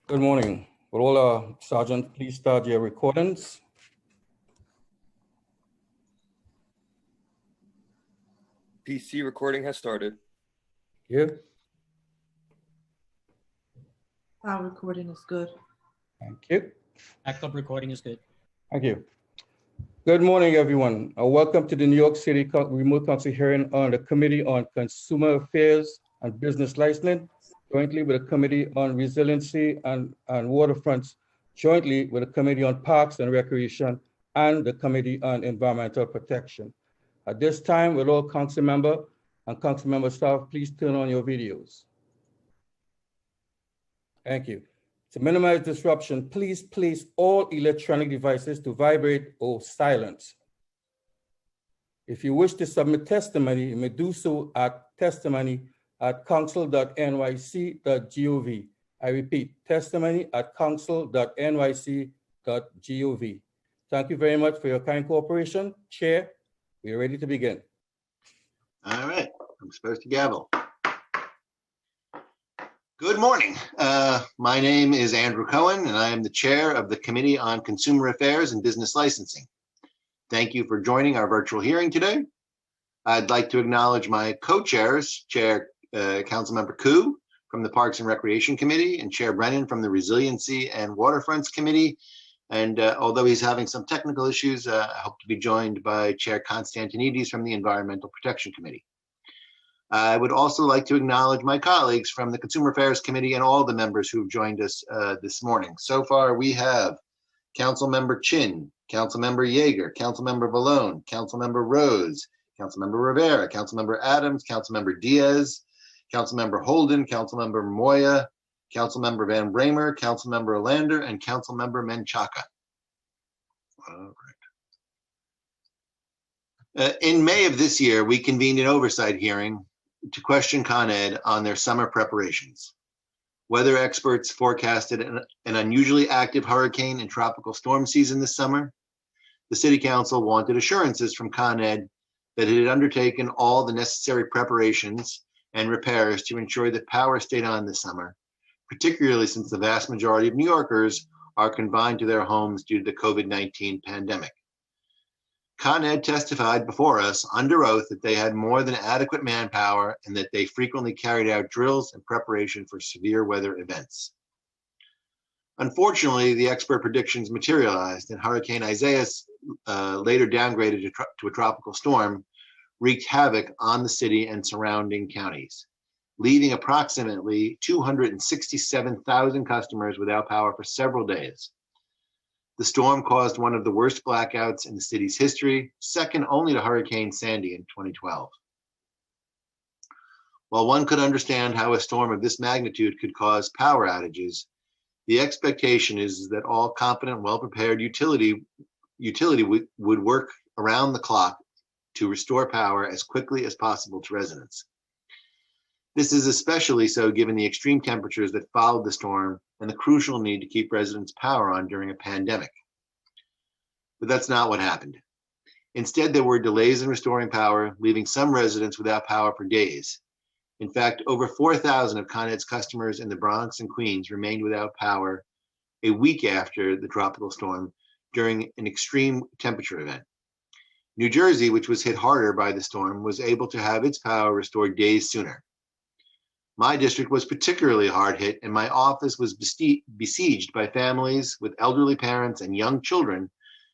Good morning. Will all Sergeant please start your recordings? PC recording has started. You? Our recording is good. Thank you. Backup recording is good. Thank you. Good morning, everyone. Welcome to the New York City Remote Council hearing on the Committee on Consumer Affairs and Business Licensing, jointly with the Committee on Resiliency and Waterfronts, jointly with the Committee on Parks and Recreation and the Committee on Environmental Protection. At this time, will all council member and council member staff please turn on your videos. Thank you. To minimize disruption, please place all electronic devices to vibrate or silence. If you wish to submit testimony, you may do so at testimony@council.nyc.gov. I repeat, testimony@council.nyc.gov. Thank you very much for your kind cooperation. Chair, we are ready to begin. All right, I'm supposed to gavel. Good morning. My name is Andrew Cohen, and I am the chair of the Committee on Consumer Affairs and Business Licensing. Thank you for joining our virtual hearing today. I'd like to acknowledge my co-chairs, Chair Councilmember Koo from the Parks and Recreation Committee and Chair Brennan from the Resiliency and Waterfronts Committee. And although he's having some technical issues, I hope to be joined by Chair Constantinides from the Environmental Protection Committee. I would also like to acknowledge my colleagues from the Consumer Affairs Committee and all the members who've joined us this morning. So far, we have Councilmember Chin, Councilmember Yeager, Councilmember Vallone, Councilmember Rose, Councilmember Rivera, Councilmember Adams, Councilmember Diaz, Councilmember Holden, Councilmember Moya, Councilmember Van Bramer, Councilmember Lander, and Councilmember Menchaca. All right. In May of this year, we convened an oversight hearing to question Con Ed on their summer preparations. Weather experts forecasted an unusually active hurricane and tropical storm season this summer. The City Council wanted assurances from Con Ed that it had undertaken all the necessary preparations and repairs to ensure that power stayed on this summer, particularly since the vast majority of New Yorkers are confined to their homes due to the COVID-19 pandemic. Con Ed testified before us under oath that they had more than adequate manpower and that they frequently carried out drills in preparation for severe weather events. Unfortunately, the expert predictions materialized, and Hurricane Isaias, later downgraded to a tropical storm, wreaked havoc on the city and surrounding counties, leaving approximately 267,000 customers without power for several days. The storm caused one of the worst blackouts in the city's history, second only to Hurricane Sandy in 2012. While one could understand how a storm of this magnitude could cause power outages, the expectation is that all competent, well-prepared utility would work around the clock to restore power as quickly as possible to residents. This is especially so given the extreme temperatures that followed the storm and the crucial need to keep residents' power on during a pandemic. But that's not what happened. Instead, there were delays in restoring power, leaving some residents without power for days. In fact, over 4,000 of Con Ed's customers in the Bronx and Queens remained without power a week after the tropical storm during an extreme temperature event. New Jersey, which was hit harder by the storm, was able to have its power restored days sooner. My district was particularly hard hit, and my office was besieged by families with elderly parents and young children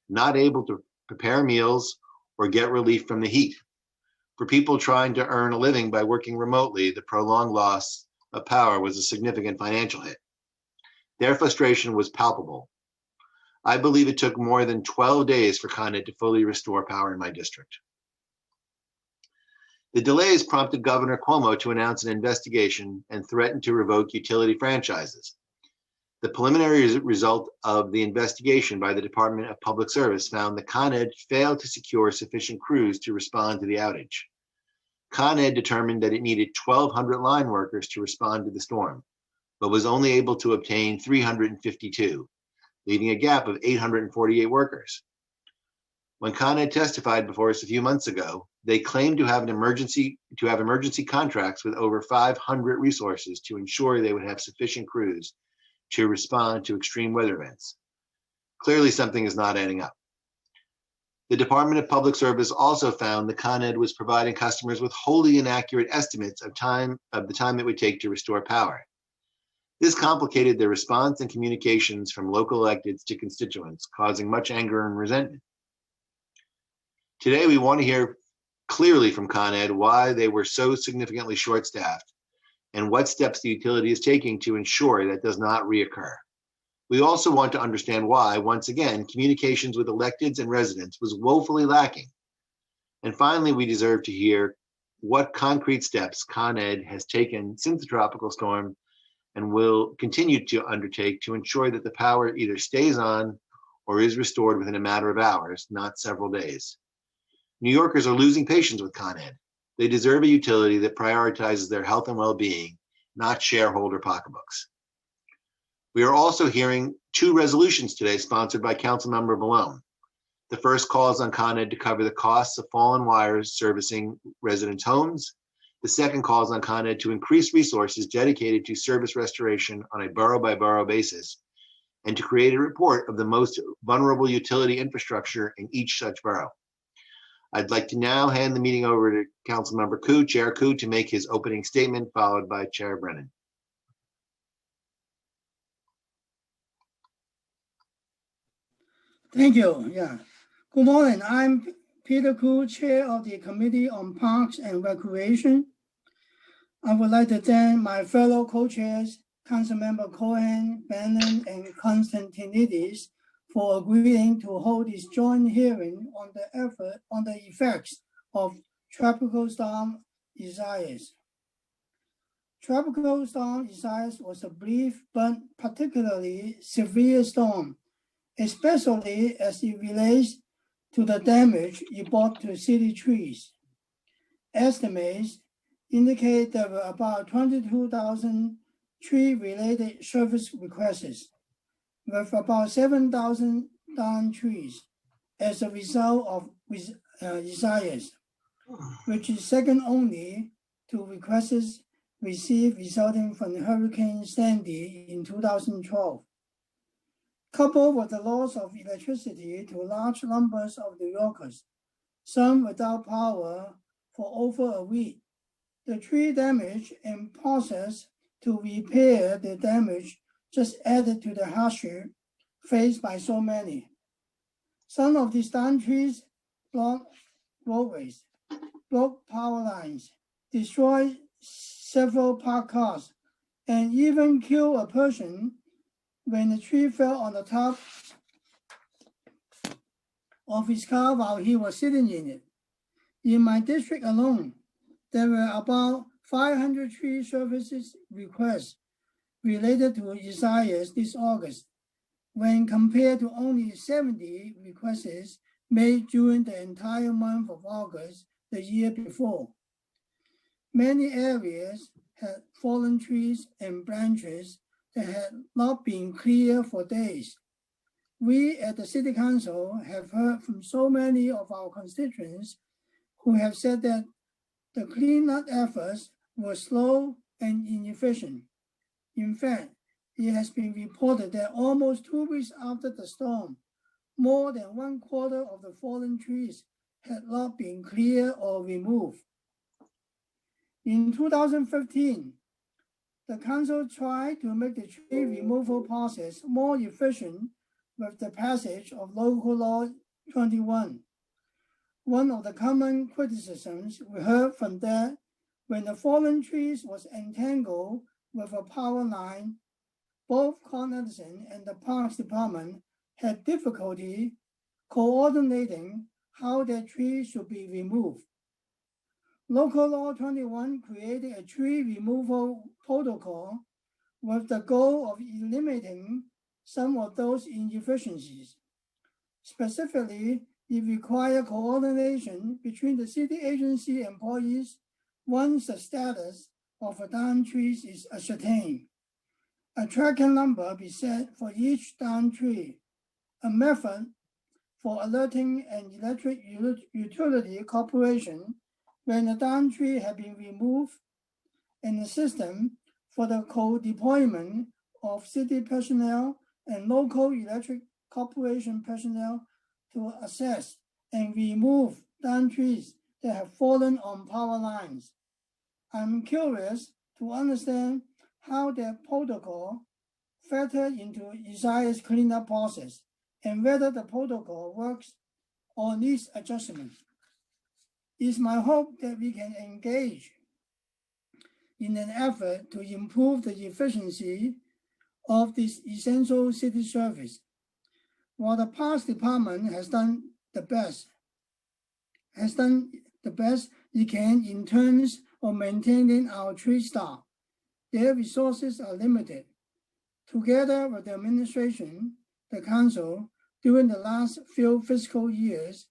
not able to prepare meals or get relief from the heat. For people trying to earn a living by working remotely, the prolonged loss of power was a significant financial hit. Their frustration was palpable. I believe it took more than 12 days for Con Ed to fully restore power in my district. The delays prompted Governor Cuomo to announce an investigation and threaten to revoke utility franchises. The preliminary result of the investigation by the Department of Public Service found that Con Ed failed to secure sufficient crews to respond to the outage. Con Ed determined that it needed 1,200 line workers to respond to the storm, but was only able to obtain 352, leaving a gap of 848 workers. When Con Ed testified before us a few months ago, they claimed to have emergency contracts with over 500 resources to ensure they would have sufficient crews to respond to extreme weather events. Clearly, something is not adding up. The Department of Public Service also found that Con Ed was providing customers with wholly inaccurate estimates of the time it would take to restore power. This complicated their response and communications from local electeds to constituents, causing much anger and resentment. Today, we want to hear clearly from Con Ed why they were so significantly short-staffed and what steps the utility is taking to ensure that does not reoccur. We also want to understand why, once again, communications with electeds and residents was woefully lacking. And finally, we deserve to hear what concrete steps Con Ed has taken since the tropical storm and will continue to undertake to ensure that the power either stays on or is restored within a matter of hours, not several days. New Yorkers are losing patience with Con Ed. They deserve a utility that prioritizes their health and well-being, not shareholder pocketbooks. We are also hearing two resolutions today sponsored by Councilmember Malone. The first calls on Con Ed to cover the costs of fallen wires servicing residents' homes. The second calls on Con Ed to increase resources dedicated to service restoration on a borough-by-borough basis and to create a report of the most vulnerable utility infrastructure in each such borough. I'd like to now hand the meeting over to Councilmember Koo, Chair Koo, to make his opening statement, followed by Chair Brennan. Thank you. Yeah. Good morning. I'm Peter Koo, Chair of the Committee on Parks and Recreation. I would like to thank my fellow co-chairs, Councilmember Cohen, Bannon, and Constantinidis, for agreeing to hold this joint hearing on the effects of Tropical Storm Isaias. Tropical Storm Isaias was a brief but particularly severe storm, especially as it relates to the damage it brought to city trees. Estimates indicate there were about 22,000 tree-related service requests, with about 7,000 downed trees as a result of Isaias, which is second only to requests received resulting from Hurricane Sandy in 2012. Coupled with the loss of electricity to large numbers of New Yorkers, some without power for over a week, the tree damage and process to repair the damage just added to the hardship faced by so many. Some of these downed trees blocked roadways, broke power lines, destroyed several parked cars, and even killed a person when the tree fell on the top of his car while he was sitting in it. In my district alone, there were about 500 tree services requests related to Isaias this August, when compared to only 70 requests made during the entire month of August the year before. Many areas had fallen trees and branches that had not been cleared for days. We at the City Council have heard from so many of our constituents who have said that the cleanup efforts were slow and inefficient. In fact, it has been reported that almost 2 weeks after the storm, more than 1/4 of the fallen trees had not been cleared or removed. In 2015, the council tried to make the tree removal process more efficient with the passage of Local Law 21. One of the common criticisms we heard from that when the fallen trees was entangled with a power line, both Con Edison and the Parks Department had difficulty coordinating how that tree should be removed. Local Law 21 created a tree removal protocol with the goal of eliminating some of those inefficiencies. Specifically, it required coordination between the city agency employees once the status of a downed tree is ascertained. A tracking number be set for each downed tree, a method for alerting an electric utility corporation when a downed tree had been removed, and a system for the co-deployment of city personnel and local electric corporation personnel to assess and remove down trees that have fallen on power lines. I'm curious to understand how that protocol factored into Isaiah's cleanup process and whether the protocol works or needs adjustment. It's my hope that we can engage in an effort to improve the efficiency of this essential city service. While the Parks Department has done the best it can in terms of maintaining our tree stock, their resources are limited. Together with the administration, the council, during the last few fiscal years,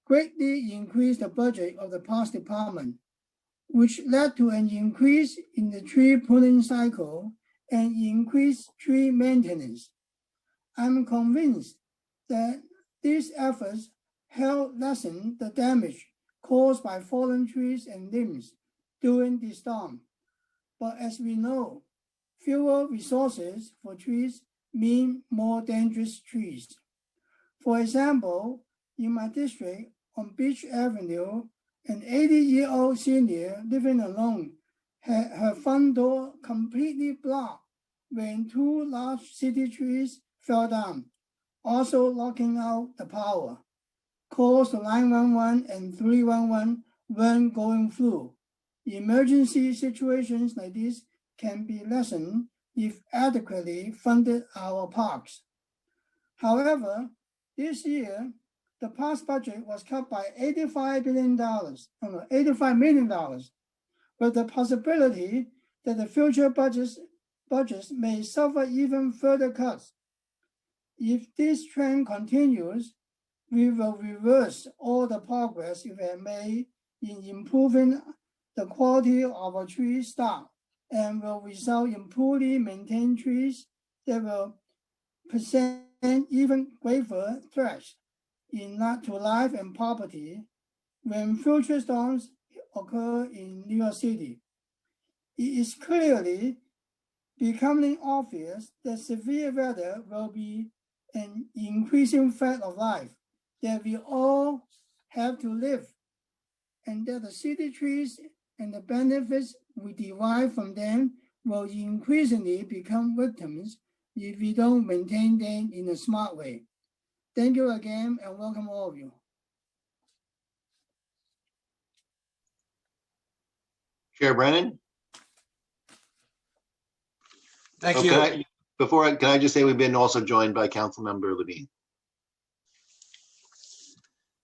greatly increased the budget of the Parks Department, which led to an increase in the tree pruning cycle and increased tree maintenance. I'm convinced that these efforts help lessen the damage caused by fallen trees and limbs during the storm. But as we know, fewer resources for trees mean more dangerous trees. For example, in my district on Beach Avenue, an 80-year-old senior living alone had her front door completely blocked when two large city trees fell down, also locking out the power. Calls to 911 and 311 weren't going through. Emergency situations like this can be lessened if adequately funded our parks. However, this year, the parks budget was cut by $85 million, with the possibility that the future budgets may suffer even further cuts. If this trend continues, we will reverse all the progress we have made in improving the quality of our tree stock and will result in poorly maintained trees that will present even greater threats to life and property when future storms occur in New York City. It is clearly becoming obvious that severe weather will be an increasing fact of life that we all have to live, and that the city trees and the benefits we derive from them will increasingly become victims if we don't maintain them in a smart way. Thank you again and welcome all of you. Chair Brennan? Thank Oh, you. Can I just say we've been also joined by Councilmember Levine.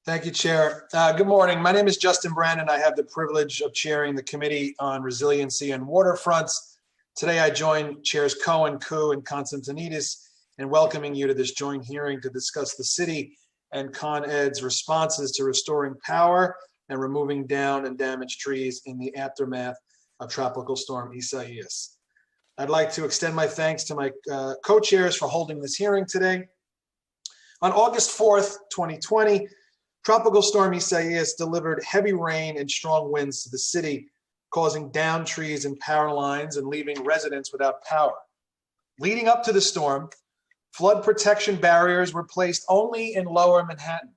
Thank you, Chair. Good morning. My name is Justin Brandon. I have the privilege of chairing the Committee on Resiliency and Waterfronts. Today, I join Chairs Cohen, Koo, and Constantinides in welcoming you to this joint hearing to discuss the city and Con Ed's responses to restoring power and removing down and damaged trees in the aftermath of Tropical Storm Isaias. I'd like to extend my thanks to my co-chairs for holding this hearing today. On August 4th, 2020, Tropical Storm Isaias delivered heavy rain and strong winds to the city, causing downed trees and power lines and leaving residents without power. Leading up to the storm, flood protection barriers were placed only in lower Manhattan.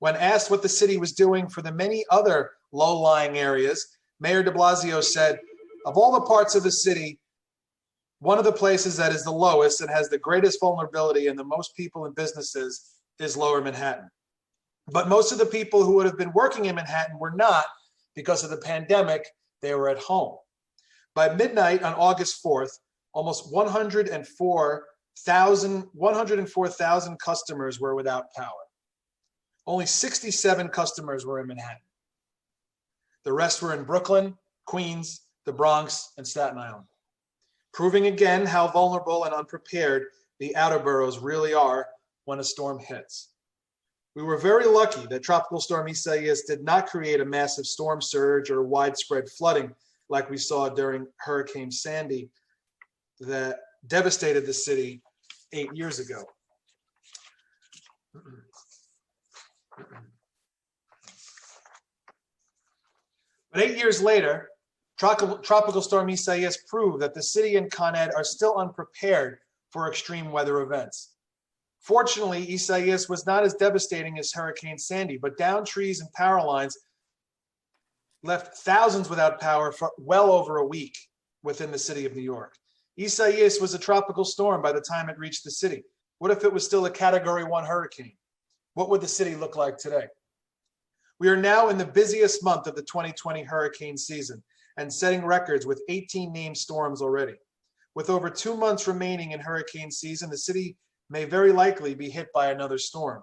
When asked what the city was doing for the many other low-lying areas, Mayor de Blasio said, of all the parts of the city, one of the places that is the lowest and has the greatest vulnerability and the most people and businesses is lower Manhattan. But most of the people who would have been working in Manhattan were not because of the pandemic. They were at home. By midnight on August 4th, almost 104,000 customers were without power. Only 67 customers were in Manhattan. The rest were in Brooklyn, Queens, the Bronx, and Staten Island, proving again how vulnerable and unprepared the outer boroughs really are when a storm hits. We were very lucky that Tropical Storm Isaias did not create a massive storm surge or widespread flooding like we saw during Hurricane Sandy that devastated the city 8 years ago. But 8 years later, Tropical Storm Isaias proved that the city and Con Ed are still unprepared for extreme weather events. Fortunately, Isaias was not as devastating as Hurricane Sandy, but downed trees and power lines left thousands without power for well over a week within the city of New York. Isaias was a tropical storm by the time it reached the city. What if it was still a Category 1 hurricane? What would the city look like today? We are now in the busiest month of the 2020 hurricane season and setting records with 18 named storms already. With over 2 months remaining in hurricane season, the city may very likely be hit by another storm.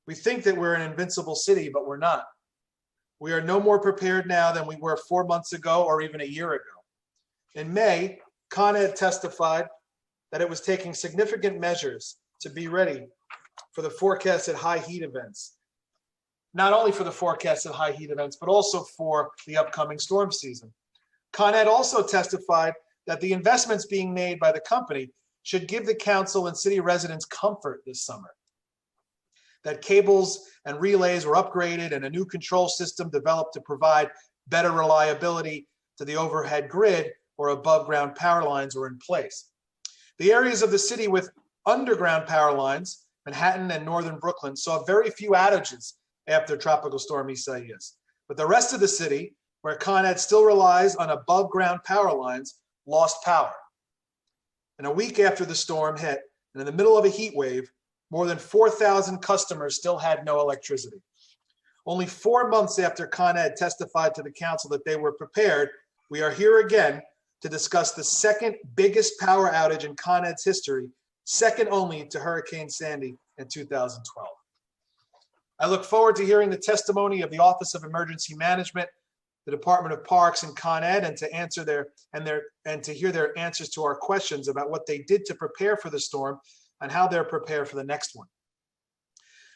We think that we're an invincible city, but we're not. We are no more prepared now than we were 4 months ago or even a year ago. In May, Con Ed testified that it was taking significant measures to be ready for the forecasted high heat events. Not only for the forecasted high heat events, but also for the upcoming storm season. Con Ed also testified that the investments being made by the company should give the council and city residents comfort this summer. That cables and relays were upgraded and a new control system developed to provide better reliability to the overhead grid or above ground power lines were in place. The areas of the city with underground power lines, Manhattan and northern Brooklyn, saw very few outages after Tropical Storm Isaias. But the rest of the city, where Con Ed still relies on above ground power lines, lost power. And a week after the storm hit, and in the middle of a heat wave, more than 4,000 customers still had no electricity. Only 4 months after Con Ed testified to the council that they were prepared, we are here again to discuss the second biggest power outage in Con Ed's history, second only to Hurricane Sandy in 2012. I look forward to hearing the testimony of the Office of Emergency Management, the Department of Parks, and Con Ed, and to hear their answers to our questions about what they did to prepare for the storm and how they're prepared for the next one.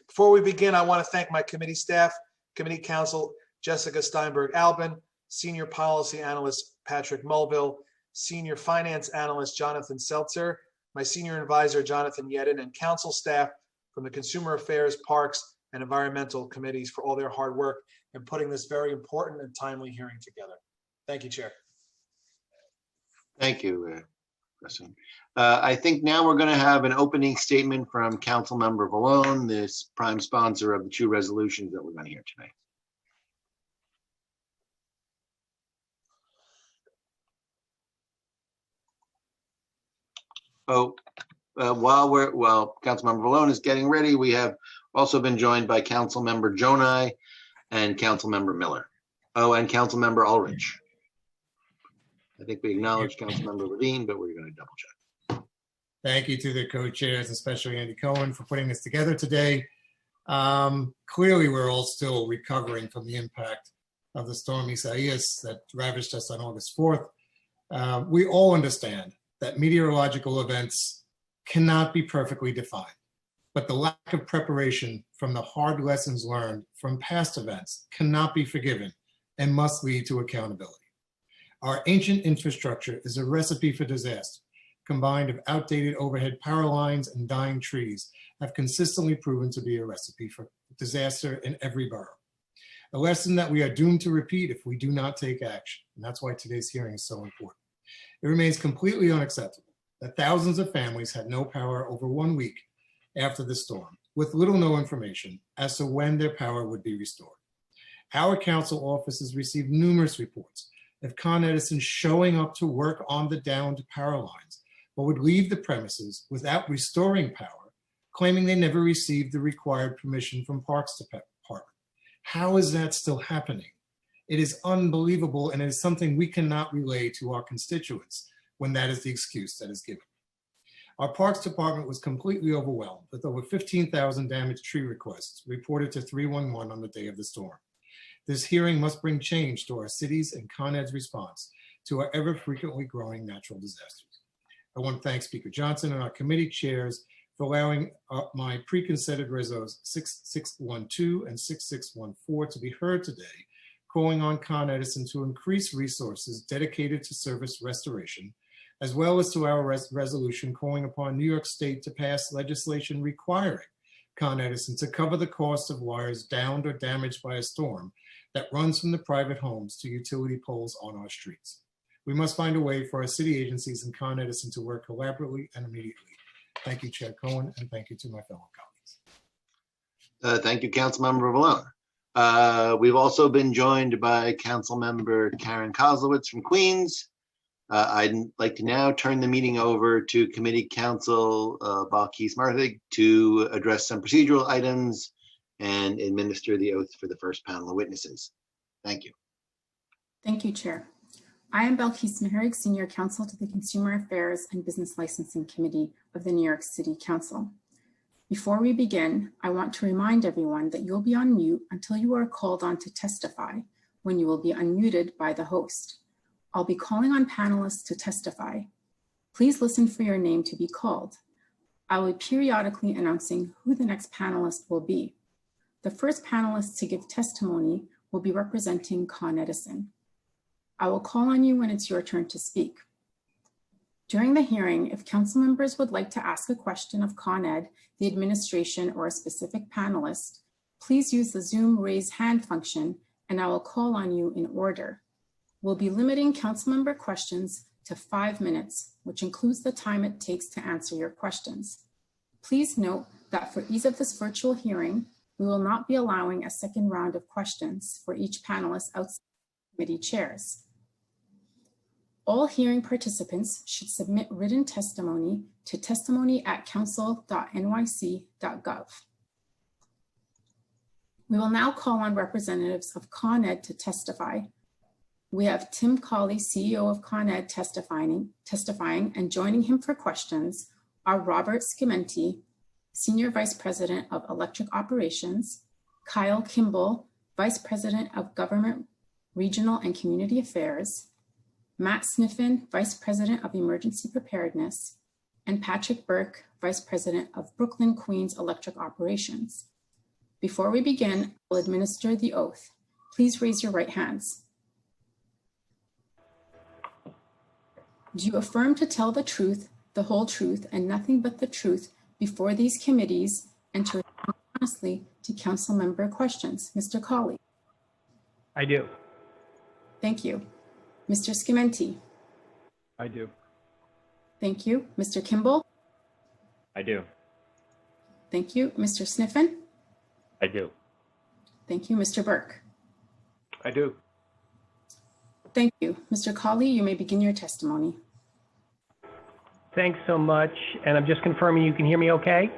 Before we begin, I want to thank my committee staff, committee counsel Jessica Steinberg-Albin, senior policy analyst Patrick Mulville, senior finance analyst Jonathan Seltzer, my senior advisor Jonathan Yedin, and council staff from the Consumer Affairs, Parks, and Environmental Committees for all their hard work in putting this very important and timely hearing together. Thank you, Chair. Thank you, President. I think now we're going to have an opening statement from Councilmember Vallone, this prime sponsor of the two resolutions that we're going to hear tonight. While Councilmember Vallone is getting ready, we have also been joined by Councilmember Jonai and Councilmember Miller. Oh, and Councilmember Ulrich. I think we acknowledge Councilmember Levine, but we're going to double check. Thank you to the co-chairs, especially Andy Cohen, for putting this together today. Clearly, we're all still recovering from the impact of the storm Isaias that ravaged us on August 4th. We all understand that meteorological events cannot be perfectly defined, but the lack of preparation from the hard lessons learned from past events cannot be forgiven and must lead to accountability. Our ancient infrastructure is a recipe for disaster. Combined of outdated overhead power lines and dying trees have consistently proven to be a recipe for disaster in every borough. A lesson that we are doomed to repeat if we do not take action. And that's why today's hearing is so important. It remains completely unacceptable that thousands of families had no power over 1 week after the storm, with little to no information as to when their power would be restored. Our council offices received numerous reports of Con Edison showing up to work on the downed power lines, but would leave the premises without restoring power, claiming they never received the required permission from Parks Department. How is that still happening? It is unbelievable, and it is something we cannot relay to our constituents when that is the excuse that is given. Our Parks Department was completely overwhelmed with over 15,000 damaged tree requests reported to 311 on the day of the storm. This hearing must bring change to our cities and Con Ed's response to our ever frequently growing natural disasters. I want to thank Speaker Johnson and our committee chairs for allowing my preconsidered resos 6612 and 6614 to be heard today, calling on Con Edison to increase resources dedicated to service restoration, as well as to our resolution calling upon New York State to pass legislation requiring Con Edison to cover the cost of wires downed or damaged by a storm that runs from the private homes to utility poles on our streets. We must find a way for our city agencies in Con Edison to work collaboratively and immediately. Thank you, Chair Cohen, and thank you to my fellow colleagues. Thank you, Councilmember Valona. We've also been joined by Councilmember Karen Kozlowitz from Queens. I'd like to now turn the meeting over to Committee Counsel Balkis Marthig to address some procedural items and administer the oath for the first panel of witnesses. Thank you. Thank you, Chair. I am Balkis Marthig, Senior Counsel to the Consumer Affairs and Business Licensing Committee of the New York City Council. Before we begin, I want to remind everyone that you'll be on mute until you are called on to testify, when you will be unmuted by the host. I'll be calling on panelists to testify. Please listen for your name to be called. I will be periodically announcing who the next panelist will be. The first panelist to give testimony will be representing Con Edison. I will call on you when it's your turn to speak. During the hearing, if council members would like to ask a question of Con Ed, the administration, or a specific panelist, please use the Zoom raise hand function and I will call on you in order. We'll be limiting council member questions to 5 minutes, which includes the time it takes to answer your questions. Please note that for ease of this virtual hearing, we will not be allowing a second round of questions for each panelist outside committee chairs. All hearing participants should submit written testimony to testimony@council.nyc.gov. We will now call on representatives of Con Ed to testify. We have Tim Cawley, CEO of Con Ed, testifying, and joining him for questions are Robert Schimenti, Senior Vice President of Electric Operations, Kyle Kimball, Vice President of Government, Regional and Community Affairs, Matt Sniffen, Vice President of Emergency Preparedness, and Patrick Burke, Vice President of Brooklyn Queens Electric Operations. Before we begin, I will administer the oath. Please raise your right hands. Do you affirm to tell the truth, the whole truth, and nothing but the truth before these committees and to respond honestly to council member questions? Mr. Cawley. I do. Thank you. Mr. Schimenti. I do. Thank you. Mr. Kimball. I do. Thank you. Mr. Sniffen. I do. Thank you. Mr. Burke. I do. Thank you. Mr. Cawley, you may begin your testimony. Thanks so much. And I'm just confirming you can hear me okay?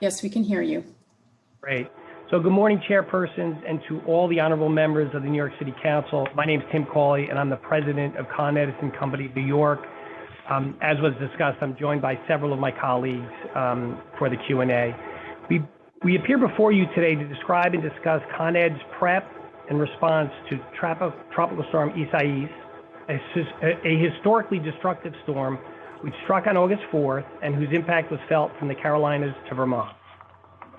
Yes, we can hear you. Great. So good morning, chairpersons, and to all the honorable members of the New York City Council. My name is Tim Cawley, and I'm the president of Con Edison Company of New York. As was discussed, I'm joined by several of my colleagues for the Q&A. We appear before you today to describe and discuss Con Ed's prep and response to Tropical Storm Isaias, a historically destructive storm which struck on August 4th and whose impact was felt from the Carolinas to Vermont.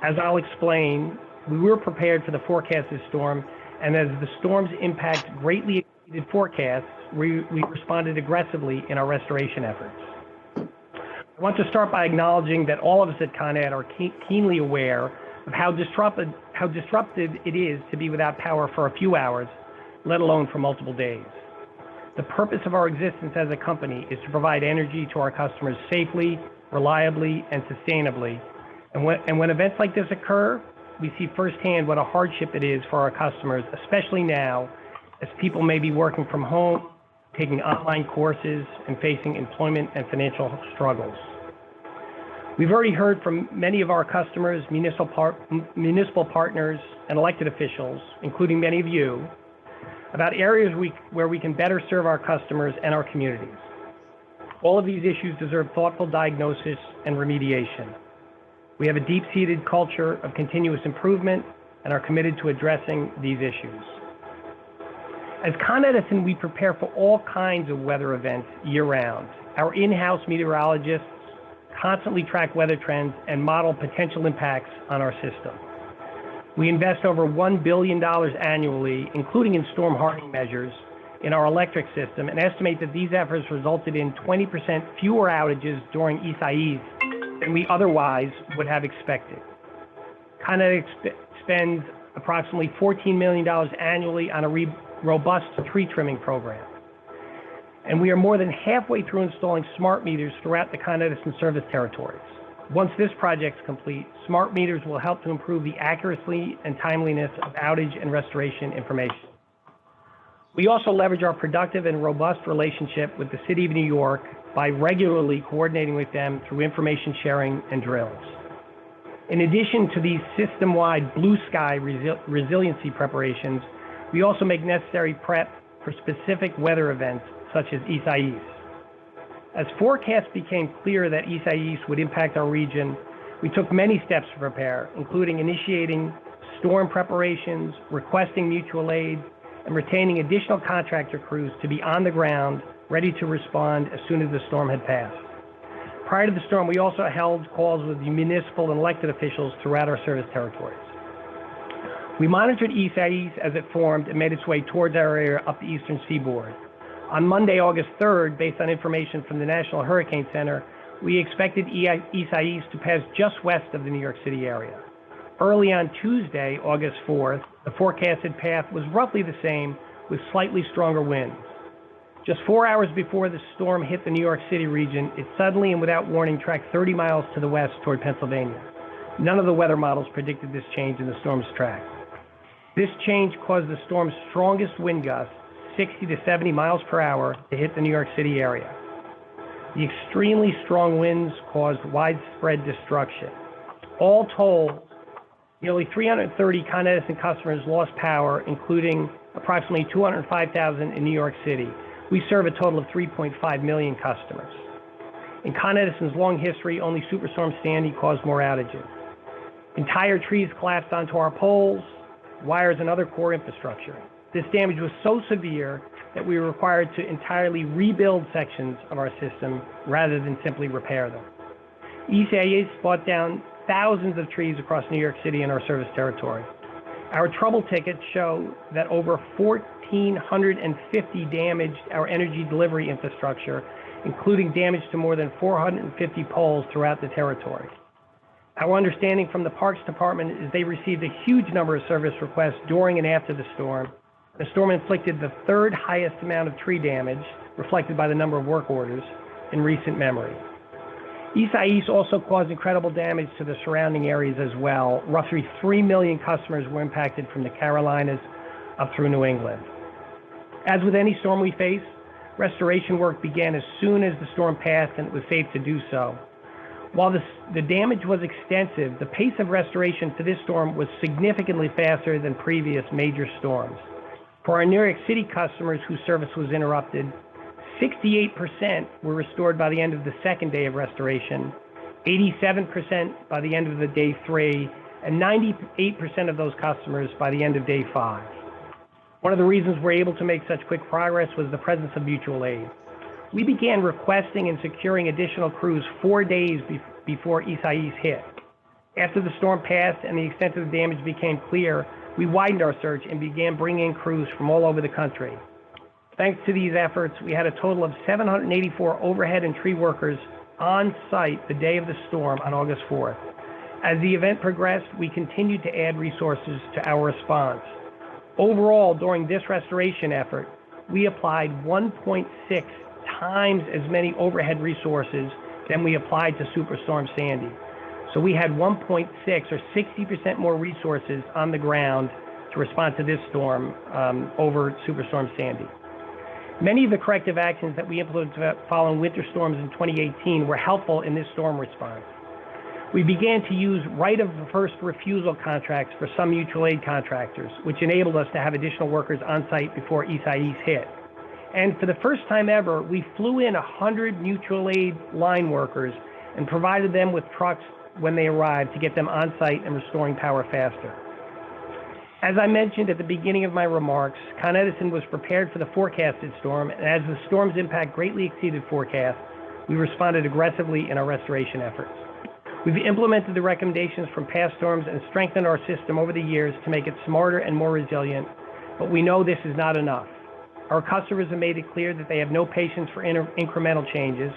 As I'll explain, we were prepared for the forecasted storm, and as the storm's impact greatly exceeded forecasts, we responded aggressively in our restoration efforts. I want to start by acknowledging that all of us at Con Ed are keenly aware of how disruptive it is to be without power for a few hours, let alone for multiple days. The purpose of our existence as a company is to provide energy to our customers safely, reliably, and sustainably. And when events like this occur, we see firsthand what a hardship it is for our customers, especially now, as people may be working from home, taking online courses, and facing employment and financial struggles. We've already heard from many of our customers, municipal partners, and elected officials, including many of you, about areas where we can better serve our customers and our communities. All of these issues deserve thoughtful diagnosis and remediation. We have a deep-seated culture of continuous improvement and are committed to addressing these issues. As Con Edison, we prepare for all kinds of weather events year-round. Our in-house meteorologists constantly track weather trends and model potential impacts on our system. We invest over $1 billion annually, including in storm hardening measures, in our electric system, and estimate that these efforts resulted in 20% fewer outages during Isaias than we otherwise would have expected. Con Ed spends approximately $14 million annually on a robust tree trimming program. And we are more than halfway through installing smart meters throughout the Con Edison service territories. Once this project is complete, smart meters will help to improve the accuracy and timeliness of outage and restoration information. We also leverage our productive and robust relationship with the City of New York by regularly coordinating with them through information sharing and drills. In addition to these system-wide blue sky resiliency preparations, we also make necessary prep for specific weather events such as Isaias. As forecasts became clear that Isaias would impact our region, we took many steps to prepare, including initiating storm preparations, requesting mutual aid, and retaining additional contractor crews to be on the ground, ready to respond as soon as the storm had passed. Prior to the storm, we also held calls with municipal and elected officials throughout our service territories. We monitored Isaias as it formed and made its way towards our area up the eastern seaboard. On Monday, August 3rd, based on information from the National Hurricane Center, we expected Isaias to pass just west of the New York City area. Early on Tuesday, August 4th, the forecasted path was roughly the same with slightly stronger winds. Just 4 hours before the storm hit the New York City region, it suddenly and without warning tracked 30 miles to the west toward Pennsylvania. None of the weather models predicted this change in the storm's track. This change caused the storm's strongest wind gusts, 60 to 70 miles per hour, to hit the New York City area. The extremely strong winds caused widespread destruction. All told, nearly 330 Con Edison customers lost power, including approximately 205,000 in New York City. We serve a total of 3.5 million customers. In Con Edison's long history, only Superstorm Sandy caused more outages. Entire trees collapsed onto our poles, wires, and other core infrastructure. This damage was so severe that we were required to entirely rebuild sections of our system rather than simply repair them. Isaias brought down thousands of trees across New York City and our service territory. Our trouble tickets show that over 1,450 damaged our energy delivery infrastructure, including damage to more than 450 poles throughout the territory. Our understanding from the Parks Department is they received a huge number of service requests during and after the storm. The storm inflicted the third highest amount of tree damage, reflected by the number of work orders, in recent memory. Isaias also caused incredible damage to the surrounding areas as well. Roughly 3 million customers were impacted from the Carolinas up through New England. As with any storm we face, restoration work began as soon as the storm passed and it was safe to do so. While the damage was extensive, the pace of restoration for this storm was significantly faster than previous major storms. For our New York City customers whose service was interrupted, 68% were restored by the end of the second day of restoration, 87% by the end of the day 3, and 98% of those customers by the end of day 5. One of the reasons we're able to make such quick progress was the presence of mutual aid. We began requesting and securing additional crews 4 days before Isaias hit. After the storm passed and the extent of the damage became clear, we widened our search and began bringing in crews from all over the country. Thanks to these efforts, we had a total of 784 overhead and tree workers on site the day of the storm on August 4th. As the event progressed, we continued to add resources to our response. Overall, during this restoration effort, we applied 1.6 times as many overhead resources than we applied to Superstorm Sandy. So we had 1.6 or 60% more resources on the ground to respond to this storm over Superstorm Sandy. Many of the corrective actions that we implemented following winter storms in 2018 were helpful in this storm response. We began to use right of first refusal contracts for some mutual aid contractors, which enabled us to have additional workers on site before Isaias hit. And for the first time ever, we flew in 100 mutual aid line workers and provided them with trucks when they arrived to get them on site and restoring power faster. As I mentioned at the beginning of my remarks, Con Edison was prepared for the forecasted storm, and as the storm's impact greatly exceeded forecasts, we responded aggressively in our restoration efforts. We've implemented the recommendations from past storms and strengthened our system over the years to make it smarter and more resilient, but we know this is not enough. Our customers have made it clear that they have no patience for incremental changes,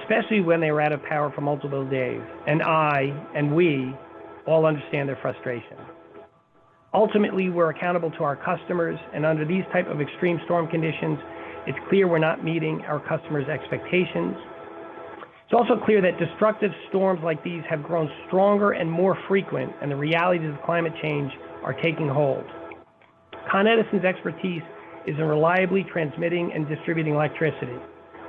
especially when they were out of power for multiple days, and I and we all understand their frustration. Ultimately, we're accountable to our customers, and under these type of extreme storm conditions, it's clear we're not meeting our customers' expectations. It's also clear that destructive storms like these have grown stronger and more frequent, and the realities of climate change are taking hold. Con Edison's expertise is in reliably transmitting and distributing electricity.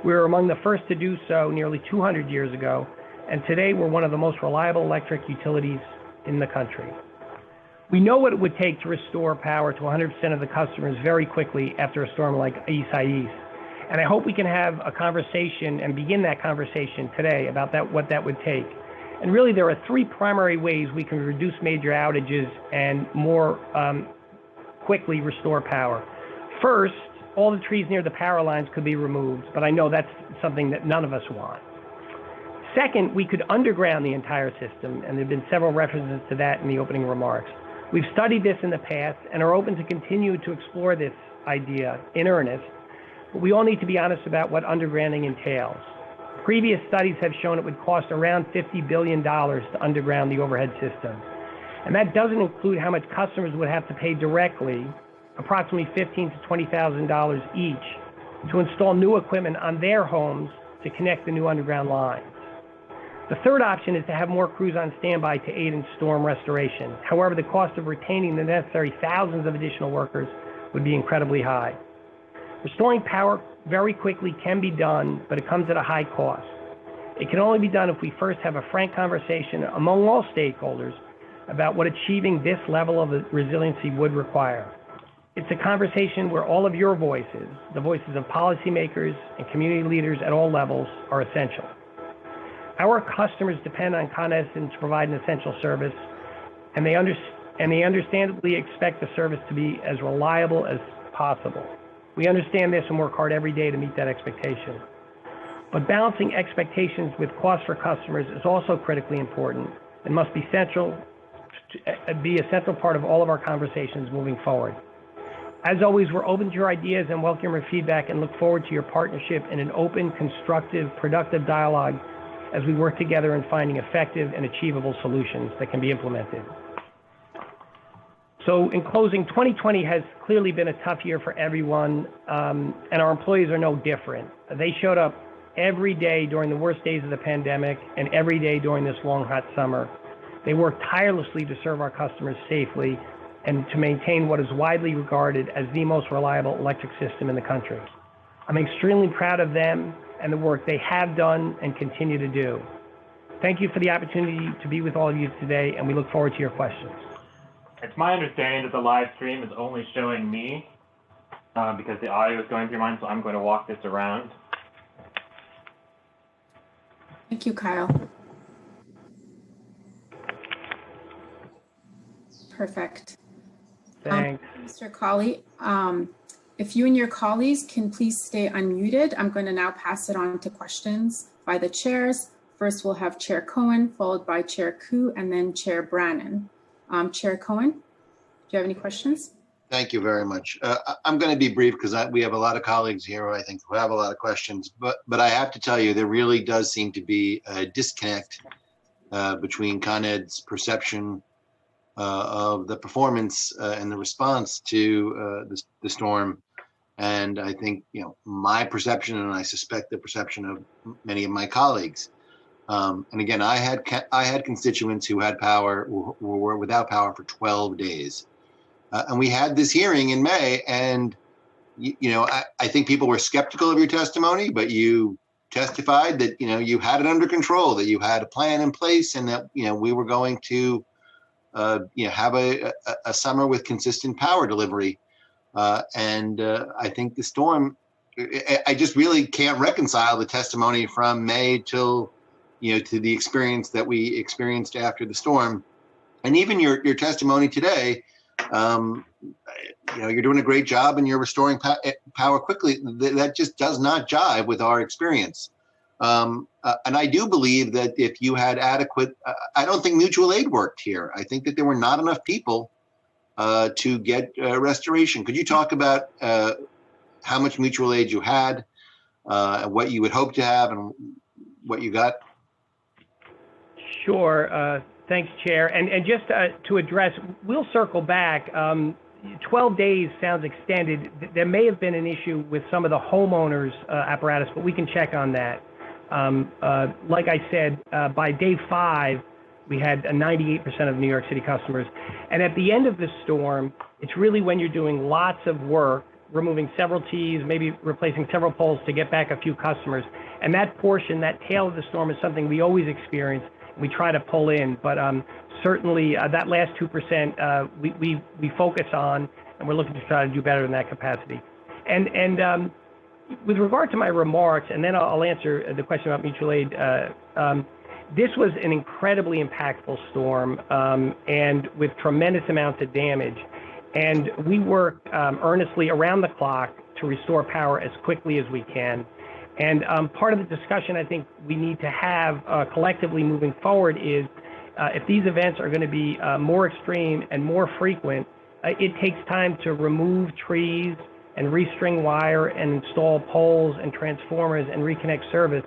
We were among the first to do so nearly 200 years ago, and today we're one of the most reliable electric utilities in the country. We know what it would take to restore power to 100% of the customers very quickly after a storm like Isaias. And I hope we can have a conversation and begin that conversation today about what that would take. And really, there are three primary ways we can reduce major outages and more quickly restore power. First, all the trees near the power lines could be removed, but I know that's something that none of us want. Second, we could underground the entire system, and there have been several references to that in the opening remarks. We've studied this in the past and are open to continue to explore this idea in earnest, but we all need to be honest about what undergrounding entails. Previous studies have shown it would cost around $50 billion to underground the overhead system. And that doesn't include how much customers would have to pay directly, approximately $15,000 to $20,000 each, to install new equipment on their homes to connect the new underground lines. The third option is to have more crews on standby to aid in storm restoration. However, the cost of retaining the necessary thousands of additional workers would be incredibly high. Restoring power very quickly can be done, but it comes at a high cost. It can only be done if we first have a frank conversation among all stakeholders about what achieving this level of resiliency would require. It's a conversation where all of your voices, the voices of policymakers and community leaders at all levels, are essential. Our customers depend on Con Edison to provide an essential service, and they understandably expect the service to be as reliable as possible. We understand this and work hard every day to meet that expectation. But balancing expectations with costs for customers is also critically important and must be a central part of all of our conversations moving forward. As always, we're open to your ideas and welcome your feedback and look forward to your partnership in an open, constructive, productive dialogue as we work together in finding effective and achievable solutions that can be implemented. So in closing, 2020 has clearly been a tough year for everyone, and our employees are no different. They showed up every day during the worst days of the pandemic and every day during this long, hot summer. They worked tirelessly to serve our customers safely and to maintain what is widely regarded as the most reliable electric system in the country. I'm extremely proud of them and the work they have done and continue to do. Thank you for the opportunity to be with all of you today, and we look forward to your questions. It's my understanding that the live stream is only showing me because the audio is going through mine, so I'm going to walk this around. Thank you, Kyle. Perfect. Thanks. Mr. Colley, if you and your colleagues can please stay unmuted, I'm going to now pass it on to questions by the chairs. First, we'll have Chair Cohen, followed by Chair Koo, and then Chair Brannan. Chair Cohen, do you have any questions? Thank you very much. I'm going to be brief because we have a lot of colleagues here, I think, who have a lot of questions. But I have to tell you, there really does seem to be a disconnect between Con Ed's perception of the performance and the response to the storm. And I think, my perception, and I suspect the perception of many of my colleagues. And again, I had constituents who had power, who were without power for 12 days. And we had this hearing in May, and I think people were skeptical of your testimony, but you testified that you had it under control, that you had a plan in place, and that we were going to have a summer with consistent power delivery. And I think the storm, I just really can't reconcile the testimony from May till to the experience that we experienced after the storm, and even your testimony today. You're doing a great job and you're restoring power quickly. That just does not jive with our experience. And I do believe that if you had adequate, I don't think mutual aid worked here. I think that there were not enough people to get restoration. Could you talk about how much mutual aid you had, what you would hope to have, and what you got? Sure. Thanks, Chair. And just to address, we'll circle back. 12 days sounds extended. There may have been an issue with some of the homeowners' apparatus, but we can check on that. Like I said, by day 5, we had 98% of New York City customers. And at the end of the storm, it's really when you're doing lots of work, removing several Ts, maybe replacing several poles to get back a few customers. And that portion, that tail of the storm is something we always experience. We try to pull in, but certainly that last 2% we focus on, and we're looking to try to do better in that capacity. And with regard to my remarks, and then I'll answer the question about mutual aid, this was an incredibly impactful storm and with tremendous amounts of damage. And we work earnestly around the clock to restore power as quickly as we can. And part of the discussion I think we need to have collectively moving forward is if these events are going to be more extreme and more frequent, it takes time to remove trees and restring wire and install poles and transformers and reconnect service.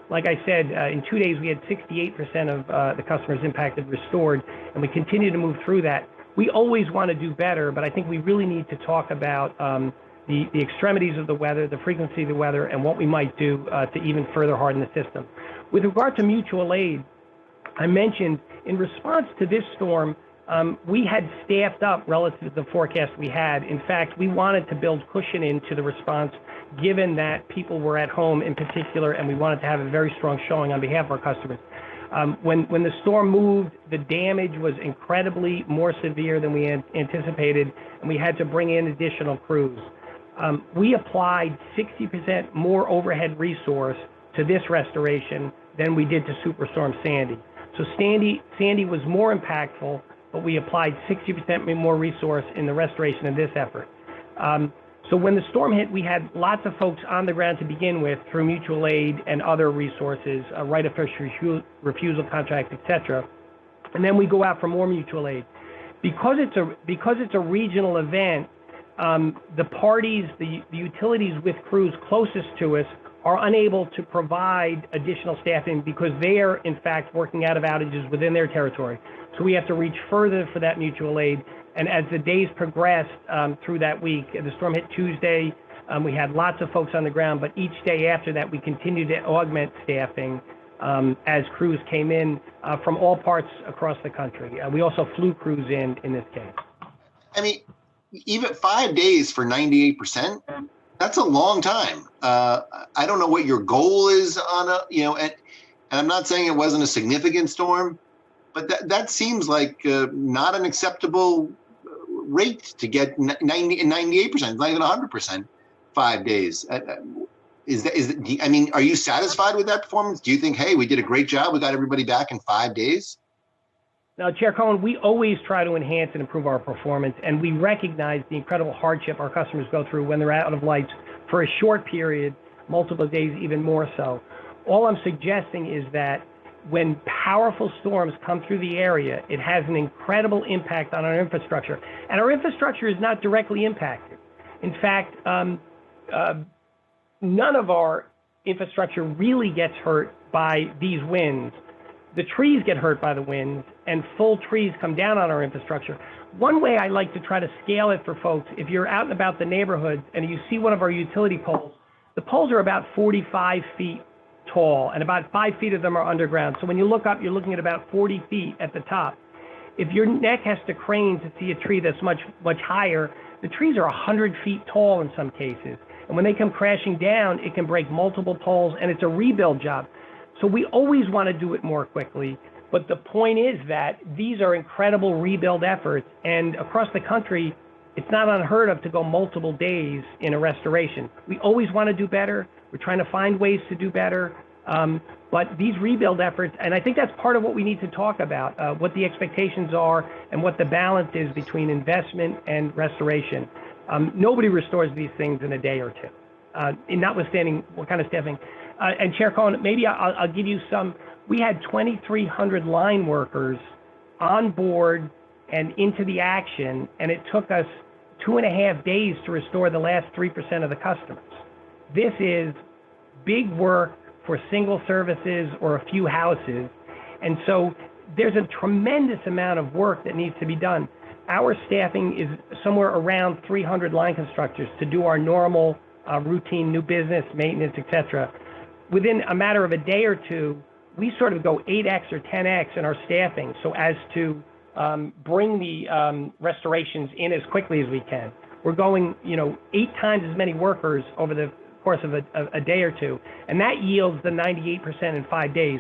Like I said, in 2 days we had 68% of the customers impacted restored, and we continue to move through that. We always want to do better, but I think we really need to talk about the extremities of the weather, the frequency of the weather, and what we might do to even further harden the system. With regard to mutual aid, I mentioned in response to this storm, we had staffed up relative to the forecast we had. In fact, we wanted to build cushion into the response given that people were at home in particular, and we wanted to have a very strong showing on behalf of our customers. When the storm moved, the damage was incredibly more severe than we anticipated, and we had to bring in additional crews. We applied 60% more overhead resource to this restoration than we did to Superstorm Sandy. So Sandy was more impactful, but we applied 60% more resource in the restoration of this effort. So when the storm hit, we had lots of folks on the ground to begin with through mutual aid and other resources, right of first refusal contract, et cetera. And then we go out for more mutual aid. Because it's a regional event, the parties, the utilities with crews closest to us are unable to provide additional staffing because they are, in fact, working out of outages within their territory. So we have to reach further for that mutual aid. And as the days progressed through that week, the storm hit Tuesday, we had lots of folks on the ground, but each day after that, we continued to augment staffing as crews came in from all parts across the country. We also flew crews in this case. I mean, Even 5 days for 98%, that's a long time. I don't know what your goal is on and I'm not saying it wasn't a significant storm, but that seems like not an acceptable rate to get 98%, not even 100%, 5 days. I mean, are you satisfied with that performance? Do you think, hey, we did a great job, we got everybody back in 5 days? Now, Chair Cohen, we always try to enhance and improve our performance, and we recognize the incredible hardship our customers go through when they're out of lights for a short period, multiple days, even more so. All I'm suggesting is that when powerful storms come through the area, it has an incredible impact on our infrastructure. And our infrastructure is not directly impacted. In fact, none of our infrastructure really gets hurt by these winds. The trees get hurt by the winds, and full trees come down on our infrastructure. One way I like to try to scale it for folks, if you're out and about the neighborhood and you see one of our utility poles, the poles are about 45 feet tall, and about 5 feet of them are underground. So when you look up, you're looking at about 40 feet at the top. If your neck has to crane to see a tree that's much, much higher, the trees are 100 feet tall in some cases. And when they come crashing down, it can break multiple poles, and it's a rebuild job. So we always want to do it more quickly. But the point is that these are incredible rebuild efforts. And across the country, it's not unheard of to go multiple days in a restoration. We always want to do better. We're trying to find ways to do better. But these rebuild efforts, and I think that's part of what we need to talk about, what the expectations are and what the balance is between investment and restoration. Nobody restores these things in a day or two, notwithstanding what kind of staffing. And Chair Cohen, maybe I'll give you some. We had 2,300 line workers on board and into the action, and it took us 2.5 days to restore the last 3% of the customers. This is big work for single services or a few houses. And so there's a tremendous amount of work that needs to be done. Our staffing is somewhere around 300 line constructors to do our normal routine new business, maintenance, etc. Within a matter of a day or two, we sort of go 8x or 10x in our staffing so as to bring the restorations in as quickly as we can. We're going, 8 times as many workers over the course of a day or two, and that yields the 98% in 5 days.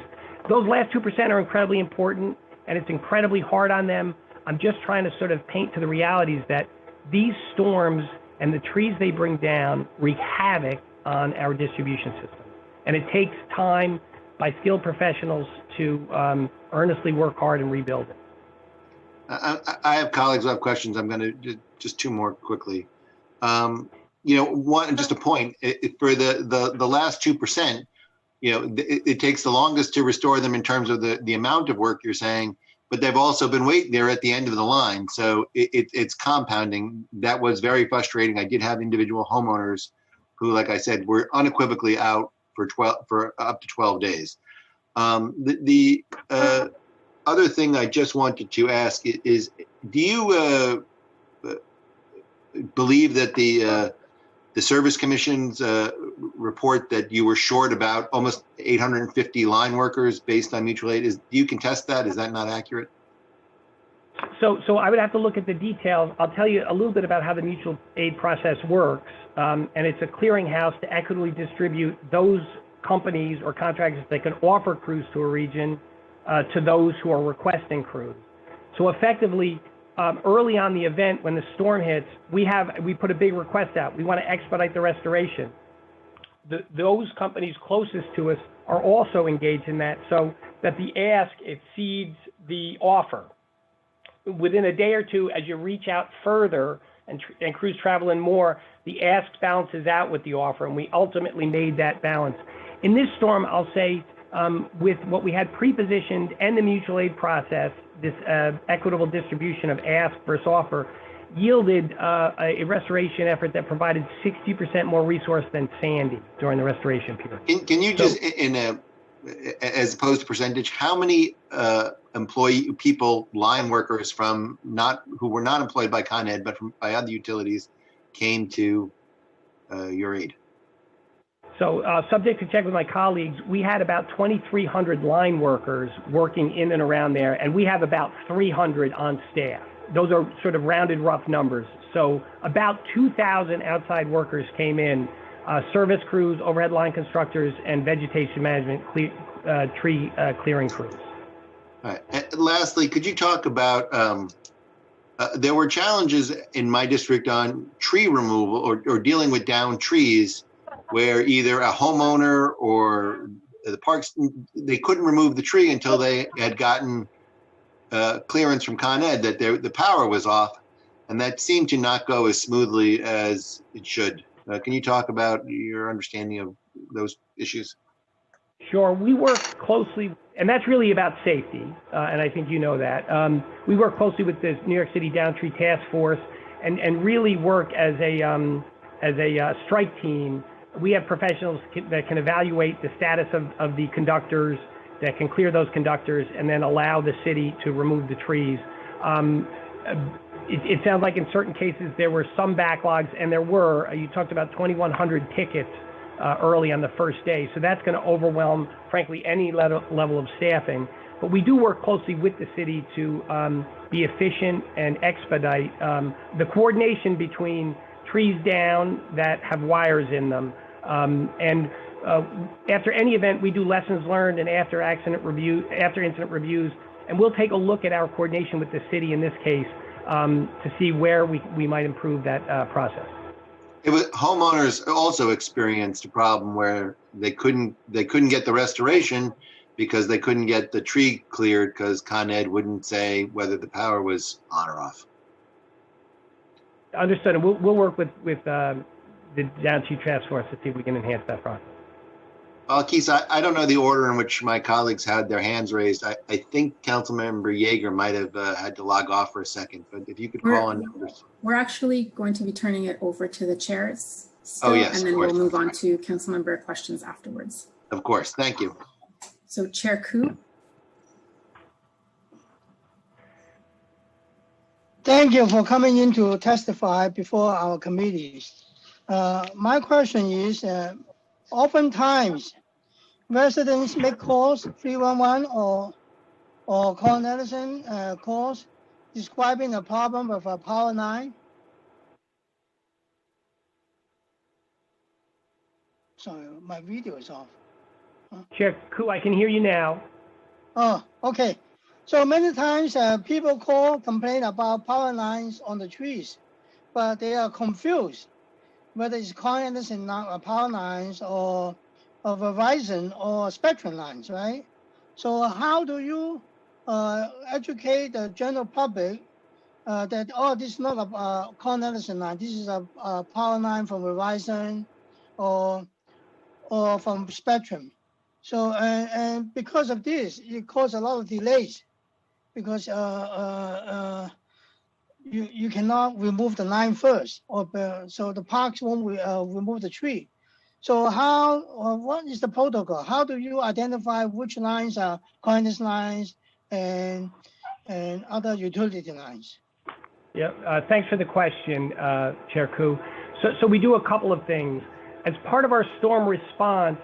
Those last 2% are incredibly important, and it's incredibly hard on them. I'm just trying to sort of paint to the realities that these storms and the trees they bring down wreak havoc on our distribution system. And it takes time by skilled professionals to earnestly work hard and rebuild it. I have colleagues who have questions. I'm going to just 2 more quickly. One, just a point for the last 2%, it takes the longest to restore them in terms of the amount of work you're saying, but they've also been waiting there at the end of the line. So it's compounding. That was very frustrating. I did have individual homeowners who, like I said, were unequivocally out for up to 12 days. The other thing I just wanted to ask is, do you believe that the Service Commission's report that you were short about almost 850 line workers based on mutual aid, do you contest that? Is that not accurate? So I would have to look at the details. I'll tell you a little bit about how the mutual aid process works. And it's a clearinghouse to equitably distribute those companies or contractors that can offer crews to a region to those who are requesting crews. So effectively, early on the event, when the storm hits, we put a big request out. We want to expedite the restoration. Those companies closest to us are also engaged in that, so that the ask exceeds the offer. Within a day or two, as you reach out further and crews travel in more, the ask balances out with the offer, and we ultimately made that balance. In this storm, I'll say, with what we had pre-positioned and the mutual aid process, this equitable distribution of ask versus offer yielded a restoration effort that provided 60% more resource than Sandy during the restoration period. Can you just, as opposed to percentage, how many line workers who were not employed by Con Ed but by other utilities came to your aid? So subject to check with my colleagues, we had about 2,300 line workers working in and around there, and we have about 300 on staff. Those are sort of rounded rough numbers. So about 2,000 outside workers came in, service crews, overhead line constructors, and vegetation management tree clearing crews. All right. And lastly, could you talk about, there were challenges in my district on tree removal or dealing with downed trees, where either a homeowner or the parks, they couldn't remove the tree until they had gotten clearance from Con Ed that the power was off, and that seemed to not go as smoothly as it should. Can you talk about your understanding of those issues? Sure. We work closely, and that's really about safety, and I think you know that. We work closely with the New York City Down Tree Task Force and really work as a strike team. We have professionals that can evaluate the status of the conductors, that can clear those conductors, and then allow the city to remove the trees. It sounds like in certain cases there were some backlogs, and there were. You talked about 2,100 tickets early on the first day, so that's going to overwhelm, frankly, any level of staffing. But we do work closely with the city to be efficient and expedite the coordination between trees down that have wires in them. After any event, we do lessons learned and after incident reviews, and we'll take a look at our coordination with the city in this case to see where we might improve that process. Homeowners also experienced a problem where they couldn't get the restoration because they couldn't get the tree cleared because Con Ed wouldn't say whether the power was on or off. Understood. And we'll work with the Down Tree Task Force to see if we can enhance that process. Keith, I don't know the order in which my colleagues had their hands raised. I think Councilmember Yeager might have had to log off for a second, but if you could call on numbers. We're actually going to be turning it over to the chairs still, yes, and then we'll move on to Councilmember questions afterwards. Of course. Thank you. So Chair Koo. Thank you for coming in to testify before our committees. My question is, oftentimes residents make calls, 311 or call Edison calls, describing a problem with a power line. Sorry, my video is off. Chair Ku, I can hear you now. Oh, okay. So many times people complain about power lines on the trees, but they are confused whether it's Con Edison power lines or Verizon or Spectrum lines, right? So how do you educate the general public that, oh, this is not a Con Edison line, this is a power line from Verizon or from Spectrum. So, and because of this, it caused a lot of delays because you cannot remove the line first, or so the parks won't remove the tree. So how, what is the protocol? How do you identify which lines are Con lines and other utility lines? Yeah, thanks for the question, Chair Ku. So we do a couple of things. As part of our storm response,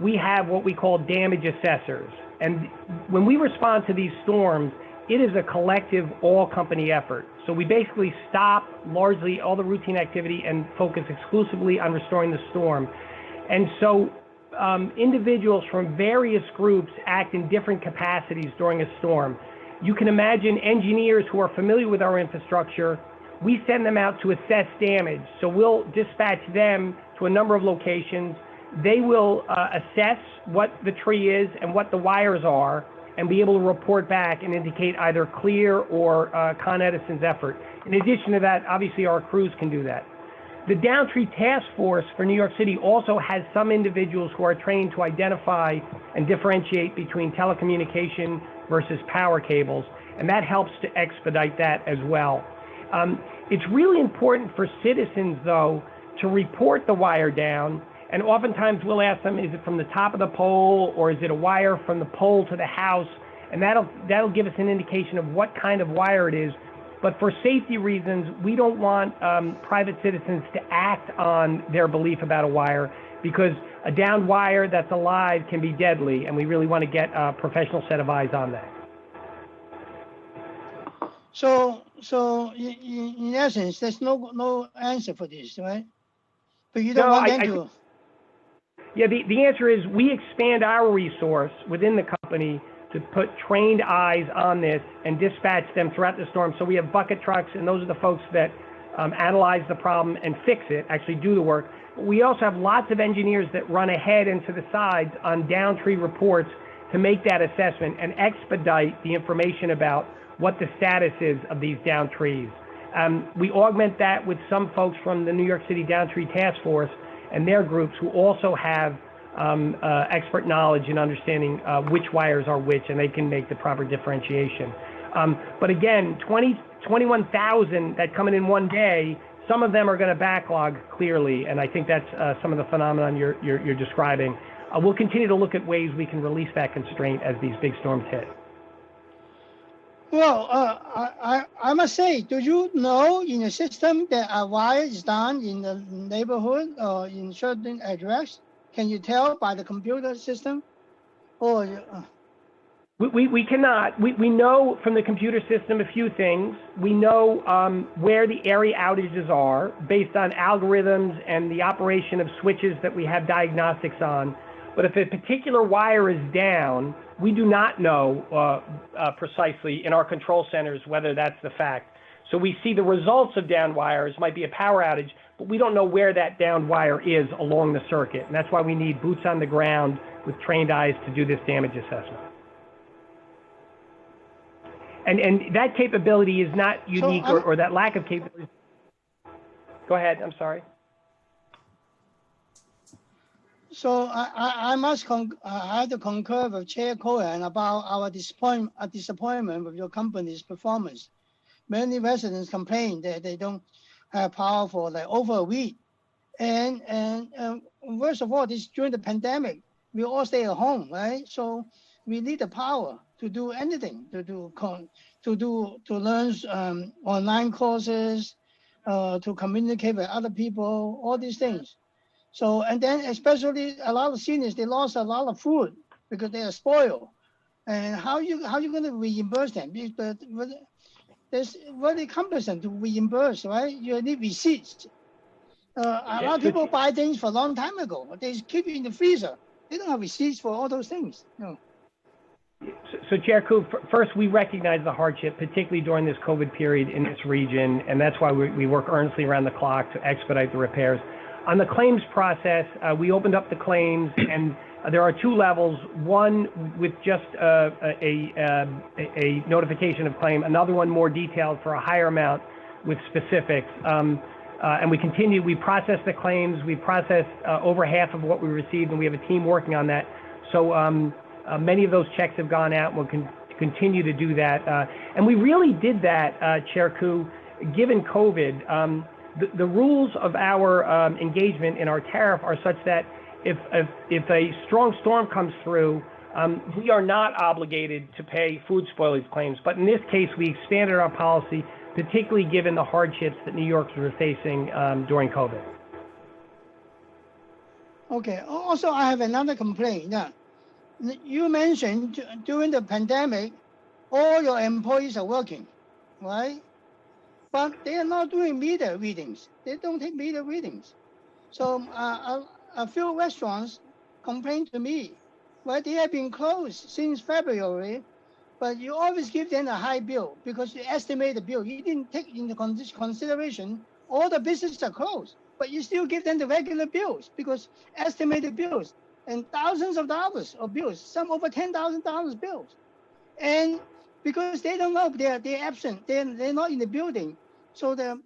we have what we call damage assessors. And when we respond to these storms, it is a collective all-company effort. So we basically stop largely all the routine activity and focus exclusively on restoring the storm. And so individuals from various groups act in different capacities during a storm. You can imagine engineers who are familiar with our infrastructure, we send them out to assess damage. So we'll dispatch them to a number of locations. They will assess what the tree is and what the wires are and be able to report back and indicate either clear or Con Edison's effort. In addition to that, obviously our crews can do that. The Downtree Task Force for New York City also has some individuals who are trained to identify and differentiate between telecommunication versus power cables, and that helps to expedite that as well. It's really important for citizens, though, to report the wire down, and oftentimes we'll ask them, is it from the top of the pole or is it a wire from the pole to the house? And that'll give us an indication of what kind of wire it is. But for safety reasons, we don't want private citizens to act on their belief about a wire, because a downed wire that's alive can be deadly, and we really want to get a professional set of eyes on that. So in essence, there's no answer for this, right? But you don't want them to. Yeah, the answer is we expand our resource within the company to put trained eyes on this and dispatch them throughout the storm. So we have bucket trucks, and those are the folks that analyze the problem and fix it, actually do the work. We also have lots of engineers that run ahead and to the sides on down tree reports to make that assessment and expedite the information about what the status is of these down trees. We augment that with some folks from the New York City Downtree Task Force and their groups who also have expert knowledge in understanding which wires are which, and they can make the proper differentiation. But again, 21,000 that come in one day, some of them are going to backlog clearly, and I think that's some of the phenomenon you're describing. We'll continue to look at ways we can release that constraint as these big storms hit. Well, I must say, do you know in the system that a wire is down in the neighborhood or in certain address? Can you tell by the computer system? Or we cannot. We know from the computer system a few things. We know where the area outages are based on algorithms and the operation of switches that we have diagnostics on. But if a particular wire is down, we do not know precisely in our control centers whether that's the fact. So we see the results of down wires might be a power outage, but we don't know where that down wire is along the circuit. And that's why we need boots on the ground with trained eyes to do this damage assessment. And that capability is not unique, or that lack of capability. Go ahead, I'm sorry. So I have to concur with Chair Cohen about our disappointment with your company's performance. Many residents complain that they don't have power for like over a week. And worst of all, this during the pandemic, we all stay at home, right? So we need the power to do anything, to to learn online courses, to communicate with other people, all these things. So, and then especially a lot of seniors, they lost a lot of food because they are spoiled. And how you going to reimburse them? There's very cumbersome to reimburse, right? You need receipts. A lot of people buy things for a long time ago, but they keep it in the freezer. They don't have receipts for all those things. No. So Chair Koo, first, we recognize the hardship, particularly during this COVID period in this region, and that's why we work earnestly around the clock to expedite the repairs. On the claims process, we opened up the claims, and there are two levels, one with just a notification of claim, another one more detailed for a higher amount with specifics. And we process the claims, we process over half of what we received, and we have a team working on that. So many of those checks have gone out, and we'll continue to do that. And we really did that, Chair Koo, given COVID. The rules of our engagement in our tariff are such that if a strong storm comes through, we are not obligated to pay food spoilage claims. But in this case, we expanded our policy, particularly given the hardships that New Yorkers were facing during COVID. Okay. Also, I have another complaint. Yeah. You mentioned during the pandemic, all your employees are working, right? But they are not doing meter readings. They don't take meter readings. So a few restaurants complained to me, well, they have been closed since February, but you always give them a high bill because you estimate the bill. You didn't take into consideration all the businesses are closed, but you still give them the regular bills because estimated bills and thousands of dollars of bills, some over $10,000 bills. And because they don't know they're absent, they're not in the building, so they're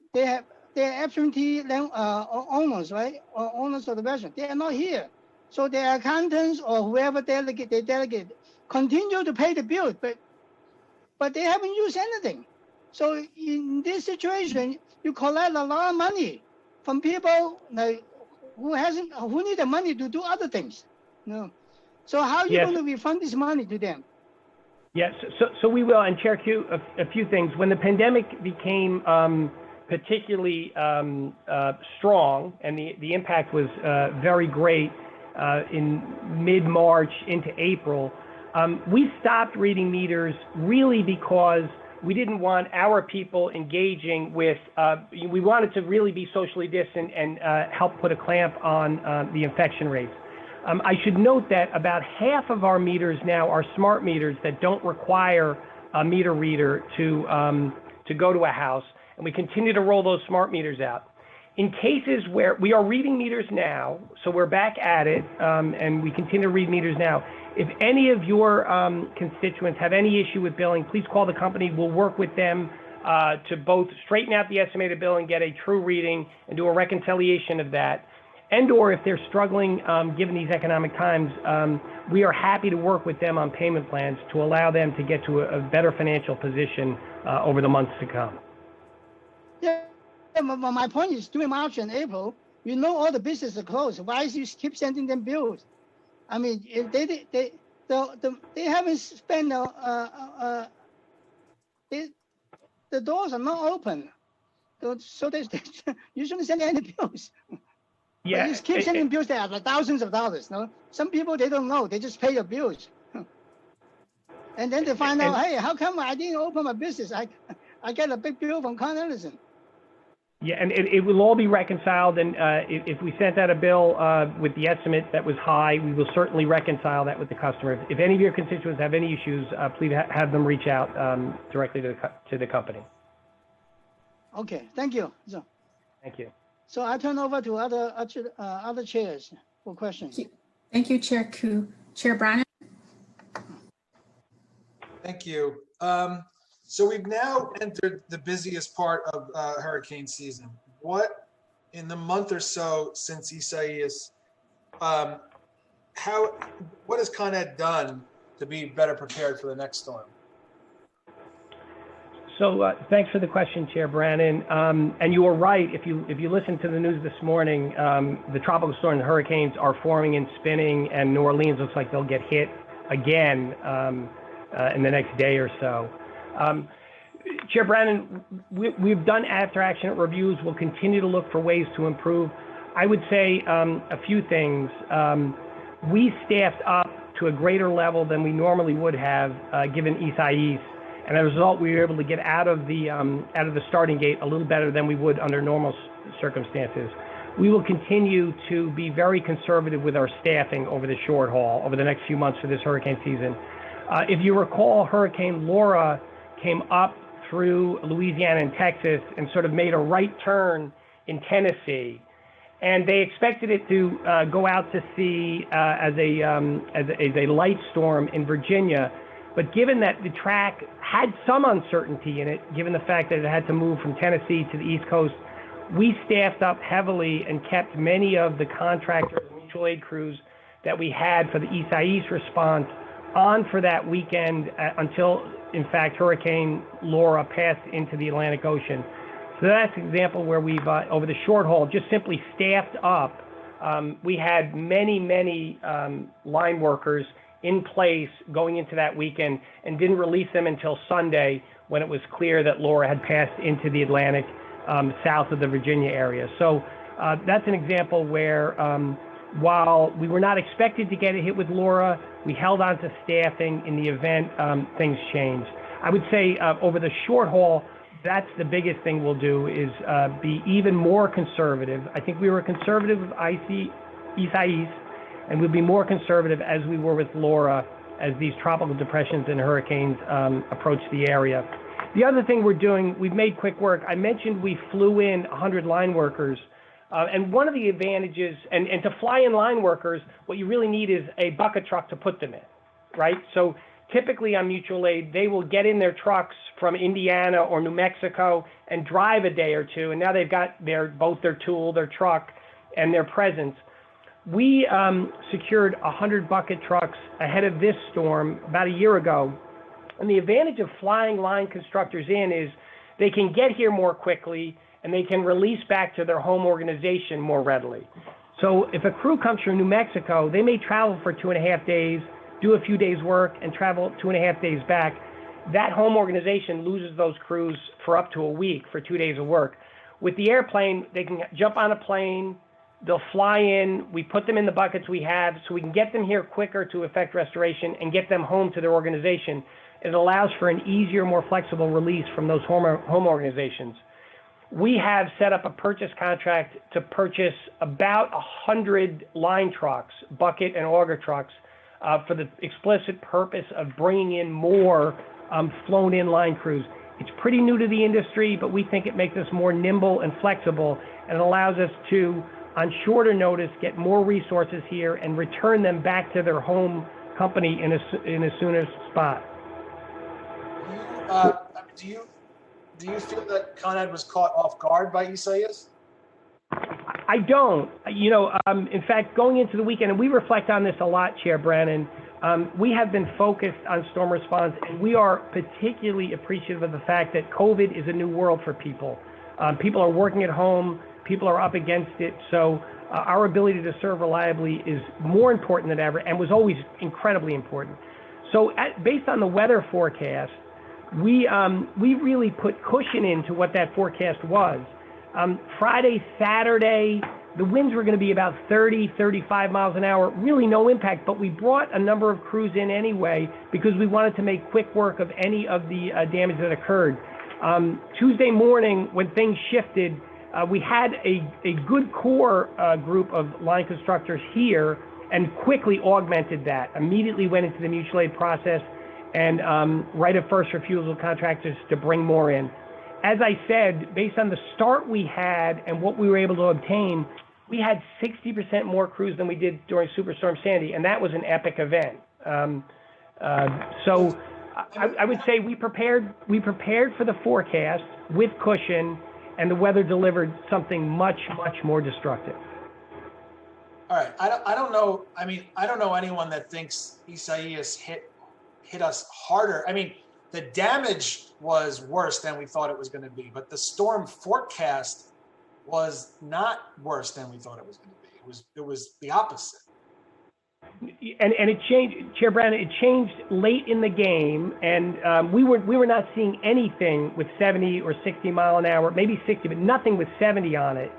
absentee owners, right? Or owners of the restaurant. They are not here. So their accountants or whoever they delegate continue to pay the bills, but they haven't used anything. So in this situation, you collect a lot of money from people like who need the money to do other things. No. So how are you going to refund this money to them? Yes, so we will. And Chair Q, a few things. When the pandemic became particularly strong, and the impact was very great in mid-March into April, we stopped reading meters really because we didn't want our people engaging with, we wanted to really be socially distant and help put a clamp on the infection rates. I should note that about half of our meters now are smart meters that don't require a meter reader to go to a house, and we continue to roll those smart meters out. In cases where we are reading meters now, so we're back at it, and we continue to read meters now. If any of your constituents have any issue with billing, please call the company. We'll work with them to both straighten out the estimated bill and get a true reading and do a reconciliation of that. And or if they're struggling, given these economic times, we are happy to work with them on payment plans to allow them to get to a better financial position over the months to come. Yeah, my point is, during March and April, you know all the businesses are closed. Why do you keep sending them bills? I mean, if they haven't spent, the doors are not open, so you shouldn't send any bills. Yeah, but you keep sending bills that are like thousands of dollars. No, some people they don't know; they just pay your bills, and then they find out, hey, how come I didn't open my business? I get a big bill from Con Edison. Yeah, and it will all be reconciled. And if we sent out a bill with the estimate that was high, we will certainly reconcile that with the customer. If any of your constituents have any issues, please have them reach out directly to the company. Okay, thank you. So, thank you. So I turn over to other chairs for questions. Thank you, Chair Koo. Chair Brannan. Thank you. So we've now entered the busiest part of hurricane season. What, in the month or so since Isaias, what has Con Ed done to be better prepared for the next storm? So thanks for the question, Chair Brannan. And you are right. If you listen to the news this morning, the tropical storm and hurricanes are forming and spinning, and New Orleans looks like they'll get hit again in the next day or so. Chair Brannon, we've done after-action reviews. We'll continue to look for ways to improve. I would say a few things. We staffed up to a greater level than we normally would have, given Isaias, and as a result, we were able to get out of the starting gate a little better than we would under normal circumstances. We will continue to be very conservative with our staffing over the short haul over the next few months for this hurricane season. If you recall, Hurricane Laura came up through Louisiana and Texas and sort of made a right turn in Tennessee. And they expected it to go out to sea as a light storm in Virginia. But given that the track had some uncertainty in it, given the fact that it had to move from Tennessee to the East Coast, we staffed up heavily and kept many of the contractors and mutual aid crews that we had for the Isaias response on for that weekend until, in fact, Hurricane Laura passed into the Atlantic Ocean. So that's an example where we've, over the short haul, just simply staffed up. We had many line workers in place going into that weekend and didn't release them until Sunday when it was clear that Laura had passed into the Atlantic south of the Virginia area. So that's an example where while we were not expected to get a hit with Laura, we held on to staffing in the event things changed. I would say over the short haul, that's the biggest thing we'll do is be even more conservative. I think we were conservative with Isaias, and we'll be more conservative as we were with Laura as these tropical depressions and hurricanes approach the area. The other thing we're doing, we've made quick work. I mentioned we flew in 100 line workers. And one of the advantages, and to fly in line workers, what you really need is a bucket truck to put them in, right? So typically on mutual aid, they will get in their trucks from Indiana or New Mexico and drive a day or two, and now they've got both their tool, their truck, and their presence. We secured 100 bucket trucks ahead of this storm about a year ago, and the advantage of flying line constructors in is they can get here more quickly and they can release back to their home organization more readily. So if a crew comes from New Mexico, they may travel for 2.5 days, do a few days work, and travel 2.5 days back. That home organization loses those crews for up to a week for 2 days of work. With the airplane, they can jump on a plane, they'll fly in, we put them in the buckets we have so we can get them here quicker to effect restoration and get them home to their organization. It allows for an easier, more flexible release from those home organizations. We have set up a purchase contract to purchase about 100 line trucks, bucket and auger trucks, for the explicit purpose of bringing in more flown in line crews. It's pretty new to the industry, but we think it makes us more nimble and flexible and allows us to, on shorter notice, get more resources here and return them back to their home company in a sooner spot. Do you feel that Con Ed was caught off guard by Isaias? I don't. In fact, going into the weekend, and we reflect on this a lot, Chair Brannon, we have been focused on storm response, and we are particularly appreciative of the fact that COVID is a new world for people. People are working at home, people are up against it, so our ability to serve reliably is more important than ever and was always incredibly important. So based on the weather forecast, we really put cushion into what that forecast was. Friday, Saturday, the winds were going to be about 30, 35 miles an hour, really no impact, but we brought a number of crews in anyway because we wanted to make quick work of any of the damage that occurred. Tuesday morning, when things shifted, we had a good core group of line constructors here and quickly augmented that, immediately went into the mutual aid process and right of first refusal contractors to bring more in. As I said, based on the start we had and what we were able to obtain, we had 60% more crews than we did during Superstorm Sandy, and that was an epic event. So I would say we prepared for the forecast with cushion, and the weather delivered something much, much more destructive. All right, I don't know. I mean, I don't know anyone that thinks Isaias hit us harder. I mean, the damage was worse than we thought it was going to be, but the storm forecast was not worse than we thought it was going to be. It was the opposite. And it changed, Chair Brown, it changed late in the game, and we were not seeing anything with 70 or 60 mile an hour, maybe 60, but nothing with 70 on it.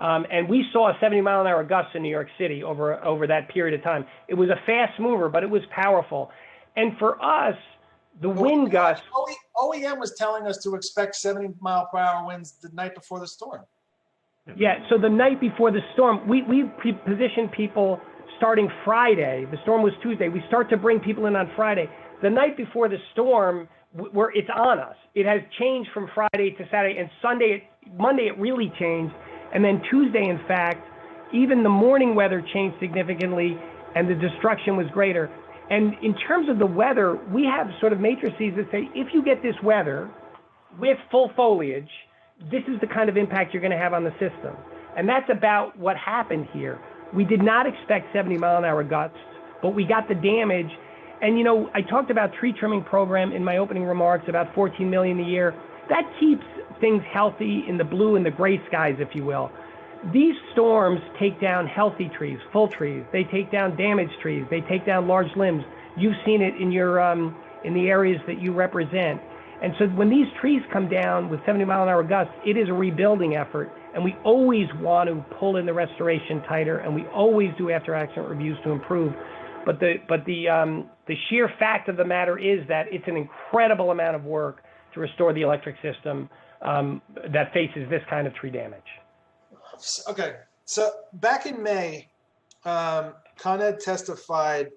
And we saw a 70 mile an hour gust in New York City over that period of time. It was a fast mover, but it was powerful. And for us, the wind gust. OEM was telling us to expect 70 mile per hour winds the night before the storm. Yeah, so the night before the storm, we positioned people starting Friday. The storm was Tuesday. We start to bring people in on Friday. The night before the storm, it's on us. It has changed from Friday to Saturday, and Monday it really changed. And then Tuesday, in fact, even the morning weather changed significantly, and the destruction was greater. And in terms of the weather, we have sort of matrices that say, if you get this weather with full foliage, this is the kind of impact you're going to have on the system. And that's about what happened here. We did not expect 70 mile an hour gusts, but we got the damage. And, you know, I talked about tree trimming program in my opening remarks, about 14 million a year. That keeps things healthy in the blue and the gray skies, if you will. These storms take down healthy trees, full trees. They take down damaged trees. They take down large limbs. You've seen it in your in the areas that you represent. And so when these trees come down with 70 mile an hour gusts, it is a rebuilding effort. And we always want to pull in the restoration tighter, and we always do after accident reviews to improve. But the sheer fact of the matter is that it's an incredible amount of work to restore the electric system that faces this kind of tree damage. Okay, so back in May, Con Ed testified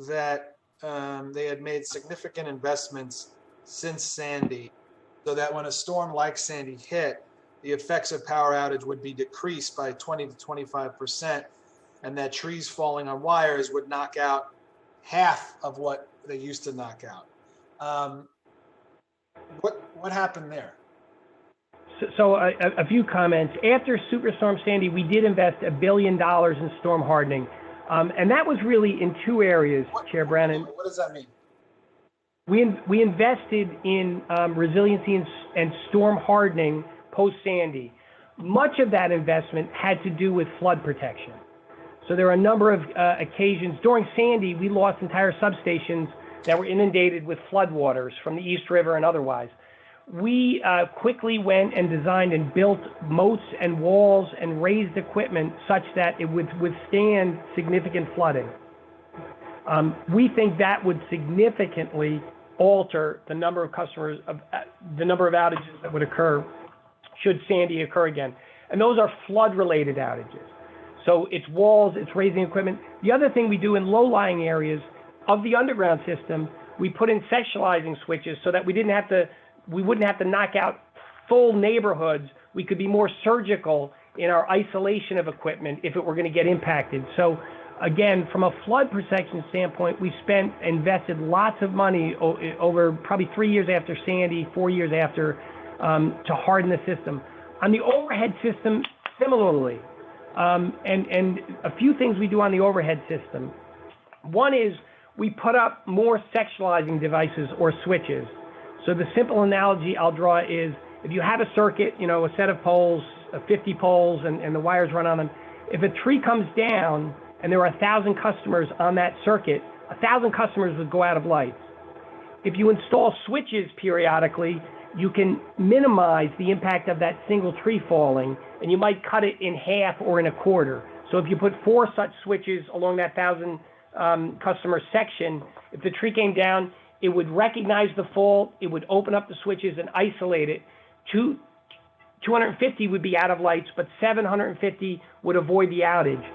that they had made significant investments since Sandy, so that when a storm like Sandy hit, the effects of power outage would be decreased by 20 to 25%, and that trees falling on wires would knock out half of what they used to knock out. What happened there? So a few comments. After Superstorm Sandy, we did invest $1 billion in storm hardening. And that was really in two areas, Chair Brannan. What does that mean? We invested in resiliency and storm hardening post-Sandy. Much of that investment had to do with flood protection. So there are a number of occasions. During Sandy, we lost entire substations that were inundated with floodwaters from the East River and otherwise. We quickly went and designed and built moats and walls and raised equipment such that it would withstand significant flooding. We think that would significantly alter the number of customers, the number of outages that would occur should Sandy occur again. And those are flood-related outages. So it's walls, it's raising equipment. The other thing we do in low-lying areas of the underground system, we put in sectionalizing switches so that we wouldn't have to knock out full neighborhoods. We could be more surgical in our isolation of equipment if it were going to get impacted. So again, from a flood protection standpoint, we invested lots of money over probably 3 years after Sandy, 4 years after, to harden the system. On the overhead system, similarly, and a few things we do on the overhead system. One is we put up more sectionalizing devices or switches. So the simple analogy I'll draw is if you have a circuit, you know, a set of poles, 50 poles, and the wires run on them. If a tree comes down and there are 1,000 customers on that circuit, 1,000 customers would go out of lights. If you install switches periodically, you can minimize the impact of that single tree falling, and you might cut it in half or in a quarter. So if you put 4 such switches along that 1,000 customer section, if the tree came down, it would recognize the fault, it would open up the switches and isolate it. 250 would be out of lights, but 750 would avoid the outage.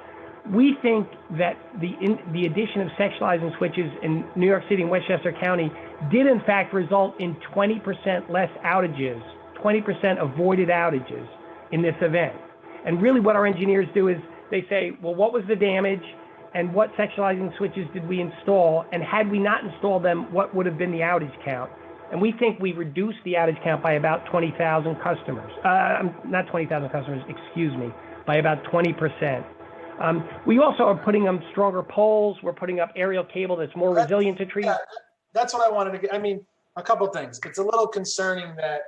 We think that the addition of sectionalizing switches in New York City and Westchester County did in fact result in 20% less outages, 20% avoided outages in this event. And really what our engineers do is they say, well, what was the damage and what sectionalizing switches did we install? And had we not installed them, what would have been the outage count? And we think we reduced the outage count by about 20,000 customers. Not 20,000 customers, excuse me, by about 20%. We also are putting up stronger poles. We're putting up aerial cable that's more resilient to trees. Yeah, that's what I wanted to get. I mean, a couple things. It's a little concerning that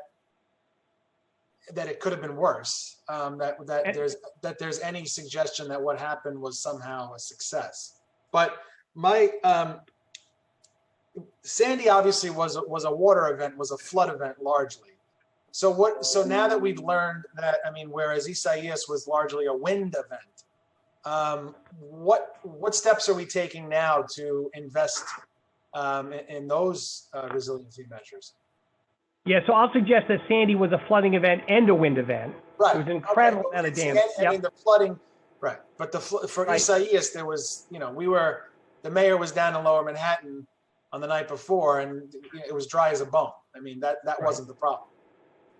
it could have been worse. That there's any suggestion that what happened was somehow a success. But my Sandy obviously was a water event, was a flood event largely. So now that we've learned that, I mean, whereas Isaias was largely a wind event, what steps are we taking now to invest in those resiliency measures? Yeah, so I'll suggest that Sandy was a flooding event and a wind event. Right. It was an incredible amount of damage. I mean, the flooding, right. But for Right. Isaias, there was, the mayor was down in Lower Manhattan on the night before, and it was dry as a bone. I mean, that wasn't the problem.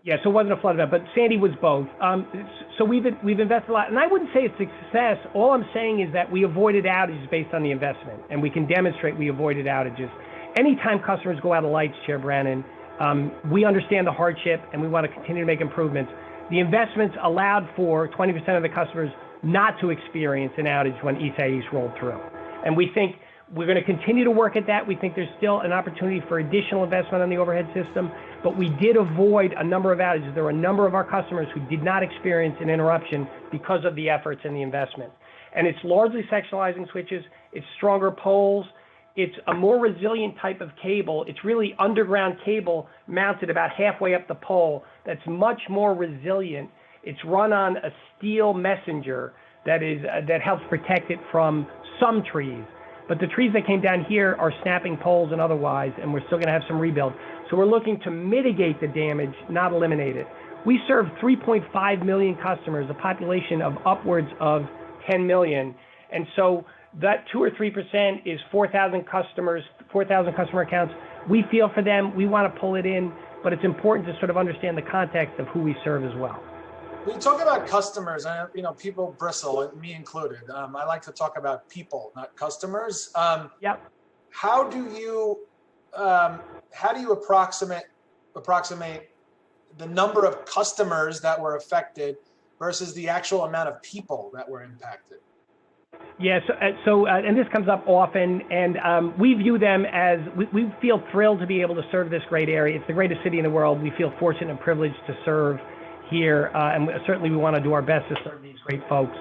Yeah, so it wasn't a flood event, but Sandy was both. So we've invested a lot, and I wouldn't say it's success. All I'm saying is that we avoided outages based on the investment, and we can demonstrate we avoided outages. Anytime customers go out of lights, Chair Brannan, we understand the hardship, and we want to continue to make improvements. The investments allowed for 20% of the customers not to experience an outage when Isaias rolled through, and we think we're going to continue to work at that. We think there's still an opportunity for additional investment on the overhead system, but we did avoid a number of outages. There were a number of our customers who did not experience an interruption because of the efforts and the investment. And it's largely sectionalizing switches, it's stronger poles, it's a more resilient type of cable. It's really underground cable mounted about halfway up the pole that's much more resilient. It's run on a steel messenger that helps protect it from some trees. But the trees that came down here are snapping poles and otherwise, and we're still going to have some rebuild. So we're looking to mitigate the damage, not eliminate it. We serve 3.5 million customers, a population of upwards of 10 million. And so that 2 or 3% is 4,000 customers, 4,000 customer accounts. We feel for them, we want to pull it in, but it's important to sort of understand the context of who we serve as well. When you talk about customers, people bristle, me included. I like to talk about people, not customers. Yep. How do you approximate the number of customers that were affected versus the actual amount of people that were impacted? Yes, and this comes up often, and we view them as, we feel thrilled to be able to serve this great area. It's the greatest city in the world. We feel fortunate and privileged to serve here, and certainly we want to do our best to serve these great folks.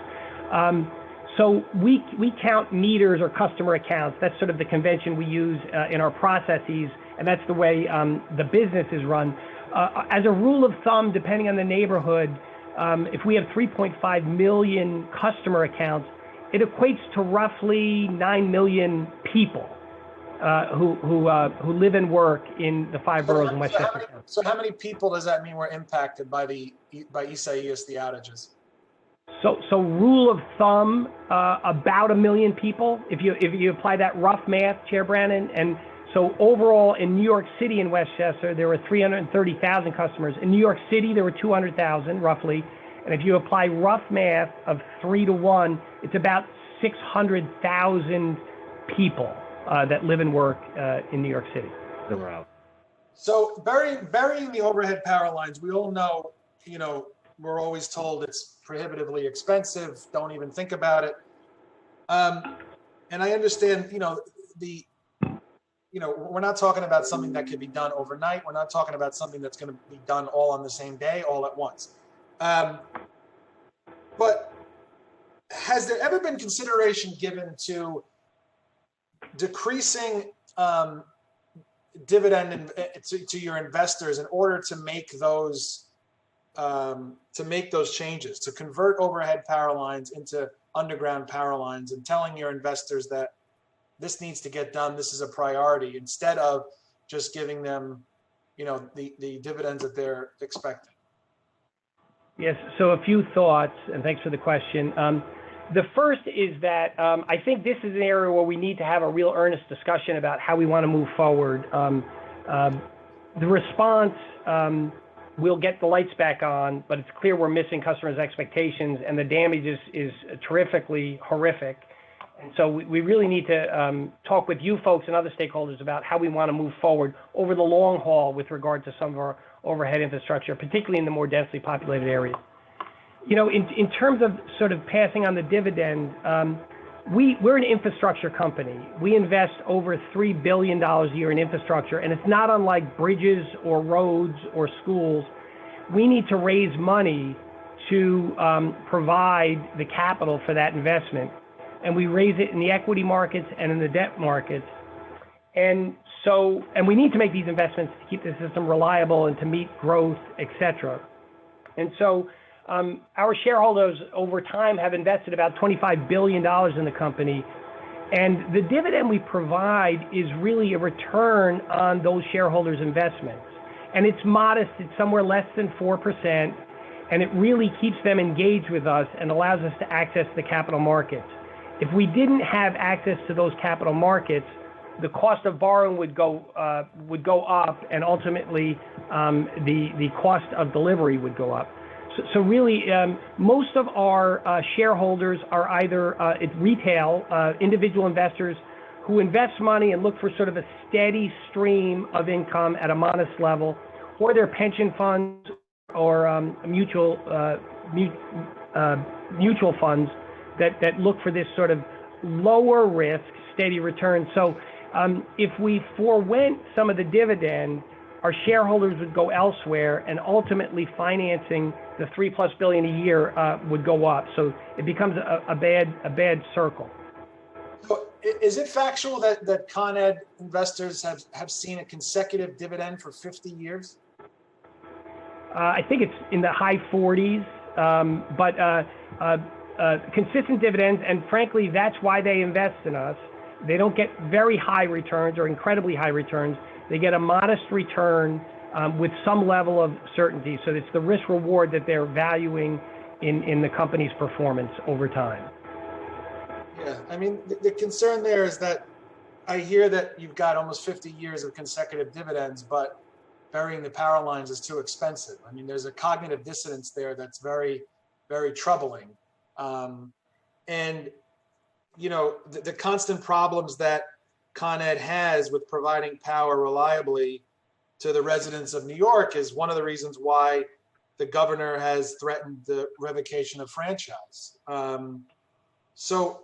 So we count meters or customer accounts. That's sort of the convention we use in our processes, and that's the way the business is run. As a rule of thumb, depending on the neighborhood, if we have 3.5 million customer accounts, it equates to roughly 9 million people who live and work in the 5 boroughs in Westchester County. So how many people does that mean were impacted by Isaias, the outages? So rule of thumb, about 1 million people. If you apply that rough math, Chair Brannan, and so overall in New York City and Westchester, there were 330,000 customers. In New York City, there were 200,000 roughly. And if you apply rough math of 3 to 1, it's about 600,000 people that live and work in New York City. So burying the overhead power lines, we all know, we're always told it's prohibitively expensive. Don't even think about it. And I understand, we're not talking about something that could be done overnight. We're not talking about something that's going to be done all on the same day, all at once. But has there ever been consideration given to decreasing dividend to your investors in order to make those changes, to convert overhead power lines into underground power lines, and telling your investors that this needs to get done, this is a priority, instead of just giving them, the dividends that they're expecting? Yes, so a few thoughts, and thanks for the question. The first is that I think this is an area where we need to have a real earnest discussion about how we want to move forward. The response, we'll get the lights back on, but it's clear we're missing customers' expectations, and the damage is terrifically horrific. And so we really need to talk with you folks and other stakeholders about how we want to move forward over the long haul with regard to some of our overhead infrastructure, particularly in the more densely populated areas. In terms of sort of passing on the dividend, we're an infrastructure company. We invest over $3 billion a year in infrastructure, and it's not unlike bridges or roads or schools. We need to raise money to provide the capital for that investment. and we raise it in the equity markets and in the debt markets. And we need to make these investments to keep the system reliable and to meet growth, et cetera. And so our shareholders over time have invested about $25 billion in the company. And the dividend we provide is really a return on those shareholders' investments. And it's modest, it's somewhere less than 4%, and it really keeps them engaged with us and allows us to access the capital markets. If we didn't have access to those capital markets, the cost of borrowing would go up, and ultimately the cost of delivery would go up. So really, most of our shareholders are either retail, individual investors who invest money and look for sort of a steady stream of income at a modest level, or they're pension funds or mutual funds that look for this sort of lower risk, steady return. So if we forewent some of the dividend, our shareholders would go elsewhere, and ultimately financing the $3+ billion a year would go up. So it becomes a bad circle. So is it factual that Con Ed investors have seen a consecutive dividend for 50 years? I think it's in the high 40s, but consistent dividends, and frankly, that's why they invest in us. They don't get very high returns or incredibly high returns. They get a modest return with some level of certainty. So it's the risk reward that they're valuing in the company's performance over time. Yeah, I mean, the concern there is that I hear that you've got almost 50 years of consecutive dividends, but burying the power lines is too expensive. I mean, there's a cognitive dissonance there that's very, very troubling. And, you know, the constant problems that Con Ed has with providing power reliably to the residents of New York is one of the reasons why the governor has threatened the revocation of franchise. So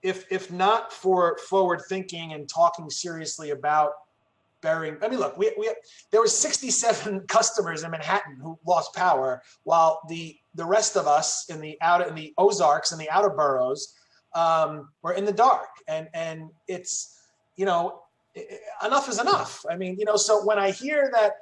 if not for forward thinking and talking seriously about burying, I mean, look, there were 67 customers in Manhattan who lost power, while the rest of us in the Ozarks and the outer boroughs were in the dark. And it's, you know, enough is enough. I mean, you know, so when I hear that,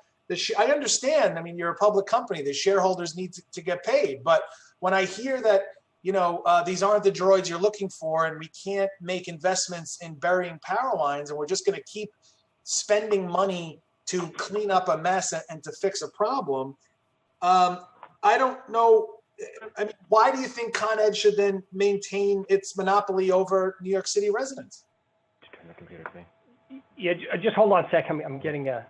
I understand, I mean, you're a public company, the shareholders need to get paid. But when I hear that, you know, these aren't the droids you're looking for, and we can't make investments in burying power lines, and we're just going to keep spending money to clean up a mess and to fix a problem, I don't know. I mean, why do you think Con Ed should then maintain its monopoly over New York City residents? Turn the computer thing. Yeah, just hold on a sec. I'm getting a.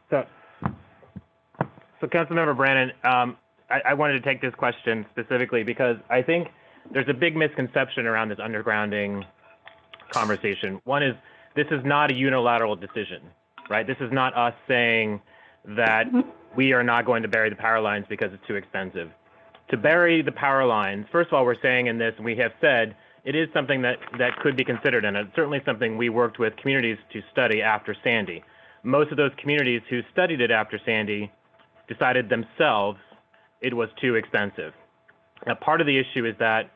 So Councilmember Brannan, I wanted to take this question specifically because I think there's a big misconception around this undergrounding conversation. One is, this is not a unilateral decision, right? This is not us saying that we are not going to bury the power lines because it's too expensive. To bury the power lines, first of all, we're saying in this, and we have said, it is something that could be considered, and it's certainly something we worked with communities to study after Sandy. Most of those communities who studied it after Sandy decided themselves it was too expensive. Now, part of the issue is that,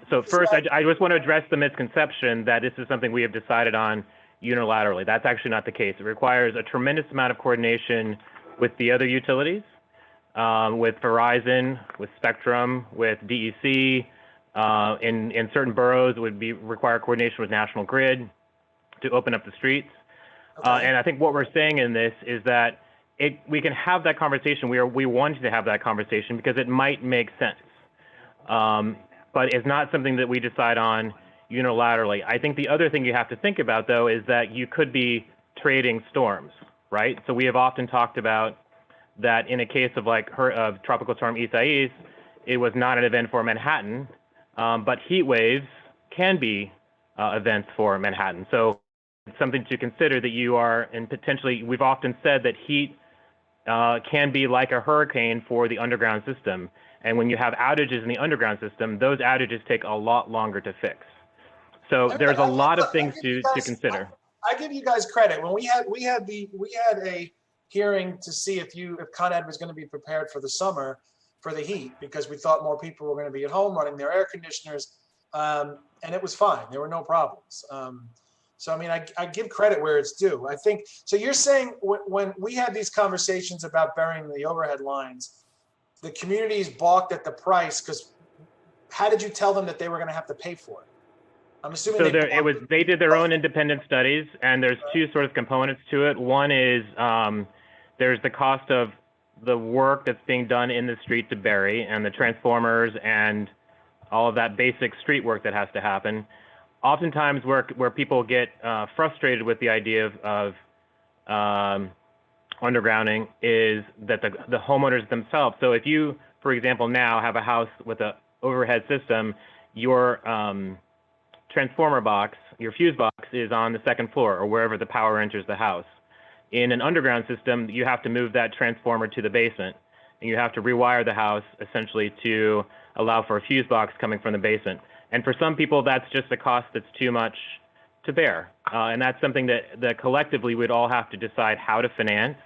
so first, I just want to address the misconception that this is something we have decided on unilaterally. That's actually not the case. It requires a tremendous amount of coordination with the other utilities, with Verizon, with Spectrum, with DEC. In certain boroughs, it would require coordination with National Grid to open up the streets. Okay. And I think what we're saying in this is that we can have that conversation. We wanted to have that conversation because it might make sense. But it's not something that we decide on unilaterally. I think the other thing you have to think about, though, is that you could be trading storms, right? So we have often talked about that in a case of of Tropical Storm Isaias, it was not an event for Manhattan, but heat waves can be events for Manhattan. So it's something to consider that you are, and potentially, we've often said that heat can be like a hurricane for the underground system. And when you have outages in the underground system, those outages take a lot longer to fix. So there's a lot of things to consider. I give you guys credit. When we had a hearing to see if Con Ed was going to be prepared for the summer for the heat, because we thought more people were going to be at home running their air conditioners. and it was fine. There were no problems. So, I mean, I give credit where it's due. I think, so you're saying when we had these conversations about burying the overhead lines, the communities balked at the price because how did you tell them that they were going to have to pay for it? I'm assuming So they did their own independent studies, and there's two sort of components to it. One is there's the cost of the work that's being done in the street to bury, and the transformers and all of that basic street work that has to happen. Oftentimes where people get frustrated with the idea of undergrounding is that the homeowners themselves. So if you, for example, now have a house with an overhead system, your transformer box, your fuse box is on the second floor or wherever the power enters the house. In an underground system, you have to move that transformer to the basement, and you have to rewire the house essentially to allow for a fuse box coming from the basement. And for some people, that's just a cost that's too much to bear. And that's something that collectively we'd all have to decide how to finance.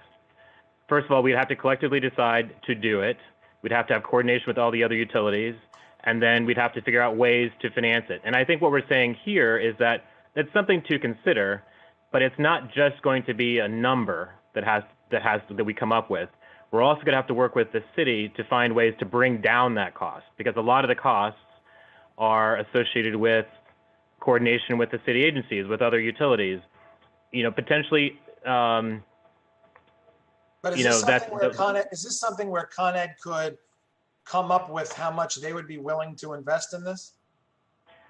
First of all, we'd have to collectively decide to do it. We'd have to have coordination with all the other utilities, and then we'd have to figure out ways to finance it. And I think what we're saying here is that it's something to consider, but it's not just going to be a number that we come up with. We're also going to have to work with the city to find ways to bring down that cost, because a lot of the costs are associated with coordination with the city agencies, with other utilities, potentially. But is this something where Con Ed could come up with how much they would be willing to invest in this?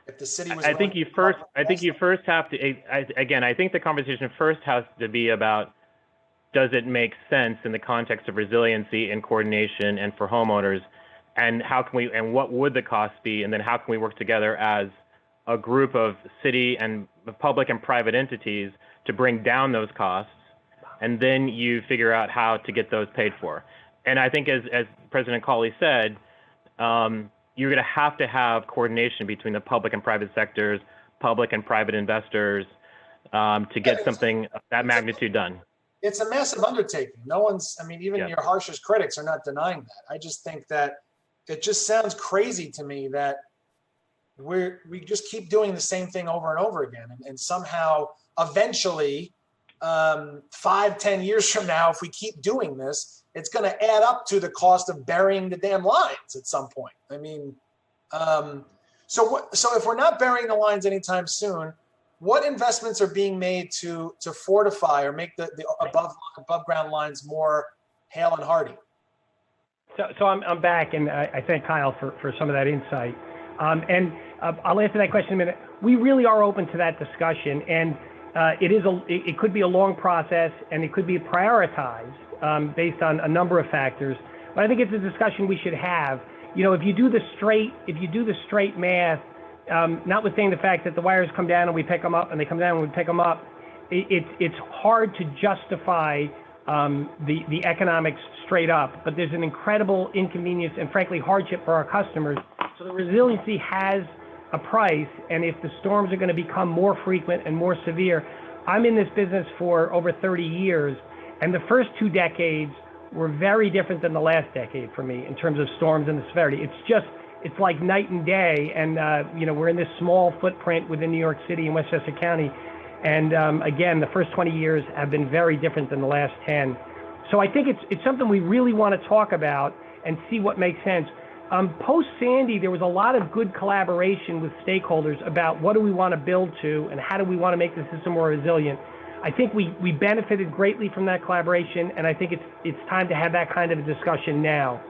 If the city was, I think you first have to. Again, I think the conversation first has to be about, does it make sense in the context of resiliency and coordination and for homeowners? And how can we, and what would the cost be? And then how can we work together as a group of city and public and private entities to bring down those costs? And then you figure out how to get those paid for. And I think as President Cawley said, you're going to have coordination between the public and private sectors, public and private investors, to get something of that magnitude done. It's a massive undertaking. No one's, I mean, even your harshest critics are not denying that. I just think that it just sounds crazy to me that we just keep doing the same thing over and over again. And somehow, eventually, 5-10 years from now, if we keep doing this, it's going to add up to the cost of burying the damn lines at some point. I mean, so if we're not burying the lines anytime soon, what investments are being made to fortify or make the above ground lines more hale and hardy? So I'm back, and I thank Kyle for some of that insight. And I'll answer that question in a minute. We really are open to that discussion, and it could be a long process, and it could be prioritized based on a number of factors. But I think it's a discussion we should have. If you do the straight math, notwithstanding the fact that the wires come down and we pick them up, and they come down and we pick them up, it's hard to justify the economics straight up, but there's an incredible inconvenience and frankly hardship for our customers. So the resiliency has a price, and if the storms are going to become more frequent and more severe, I'm in this business for over 30 years, and the first 2 decades were very different than the last decade for me in terms of storms and the severity. It's like night and day, and we're in this small footprint within New York City and Westchester County. And again, the first 20 years have been very different than the last 10. So I think it's something we really want to talk about and see what makes sense. Post-Sandy, there was a lot of good collaboration with stakeholders about what do we want to build to and how do we want to make the system more resilient. I think we benefited greatly from that collaboration, and I think it's time to have that kind of a discussion now.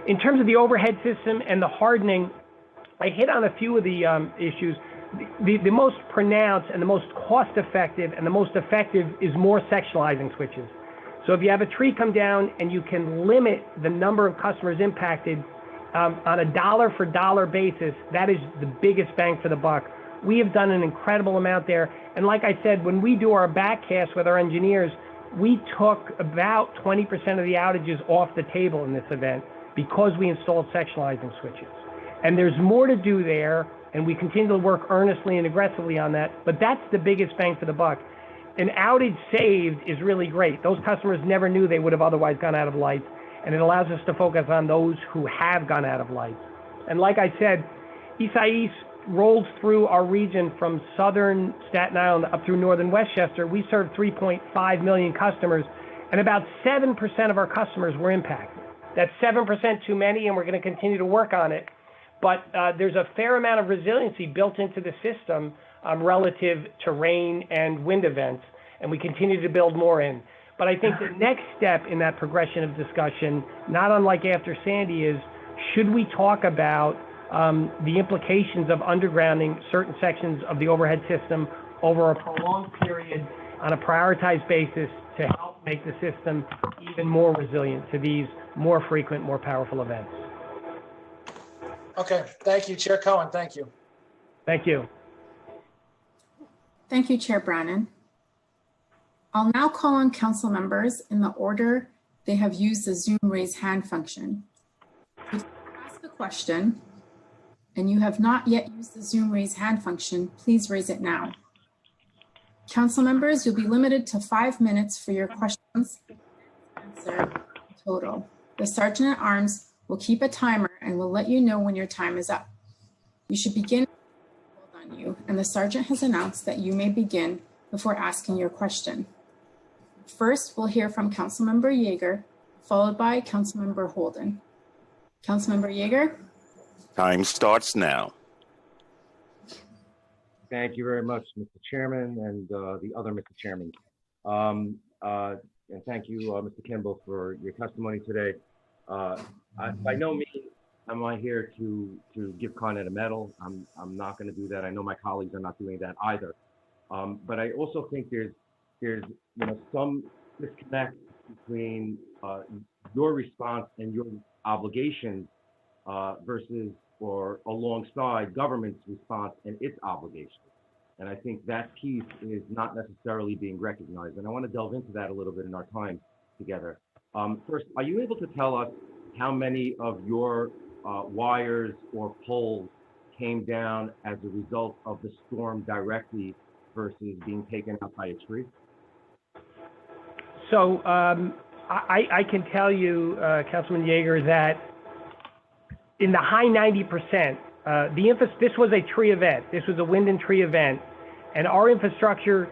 In terms of the overhead system and the hardening, I hit on a few of the issues. The most pronounced and the most cost-effective and the most effective is more sectionalizing switches. So if you have a tree come down and you can limit the number of customers impacted on a dollar-for-dollar basis, that is the biggest bang for the buck. We have done an incredible amount there. And like I said, when we do our backcast with our engineers, we took about 20% of the outages off the table in this event because we installed sectionalizing switches. And there's more to do there, and we continue to work earnestly and aggressively on that, but that's the biggest bang for the buck. An outage saved is really great. Those customers never knew they would have otherwise gone out of lights, and it allows us to focus on those who have gone out of lights. And like I said, Isais rolls through our region from southern Staten Island up through northern Westchester, we serve 3.5 million customers, and about 7% of our customers were impacted. That's 7% too many, and we're going to continue to work on it. But there's a fair amount of resiliency built into the system relative to rain and wind events, and we continue to build more in. But I think the next step in that progression of discussion, not unlike after Sandy, is should we talk about the implications of undergrounding certain sections of the overhead system over a prolonged period on a prioritized basis to help make the system even more resilient to these more frequent, more powerful events. Okay, thank you, Chair Cohen. Thank you. Thank you. Thank you, Chair Brannan. I'll now call on council members in the order they have used the Zoom raise hand function. If you ask a question and you have not yet used the Zoom raise hand function, please raise it now. Council members, you'll be limited to 5 minutes for your questions answered total. The Sergeant at Arms will keep a timer and will let you know when your time is up. You should begin on you, and the Sergeant has announced that you may begin before asking your question. First, we'll hear from Councilmember Yeager, followed by Councilmember Holden. Councilmember Yeager. Time starts now. Thank you very much, Mr. Chairman, and the other Mr. Chairman. And thank you, Mr. Kimball, for your testimony today. By no means am I here to give Con Ed a medal. I'm not going to do that. I know my colleagues are not doing that either. But I also think there's some disconnect between your response and your obligations versus or alongside government's response and its obligations. And I think that piece is not necessarily being recognized. And I want to delve into that a little bit in our time together. First, are you able to tell us how many of your wires or poles came down as a result of the storm directly versus being taken out by a tree? So I can tell you, Councilman Yeager, that in the high 90%, this was a tree event. This was a wind and tree event. And our infrastructure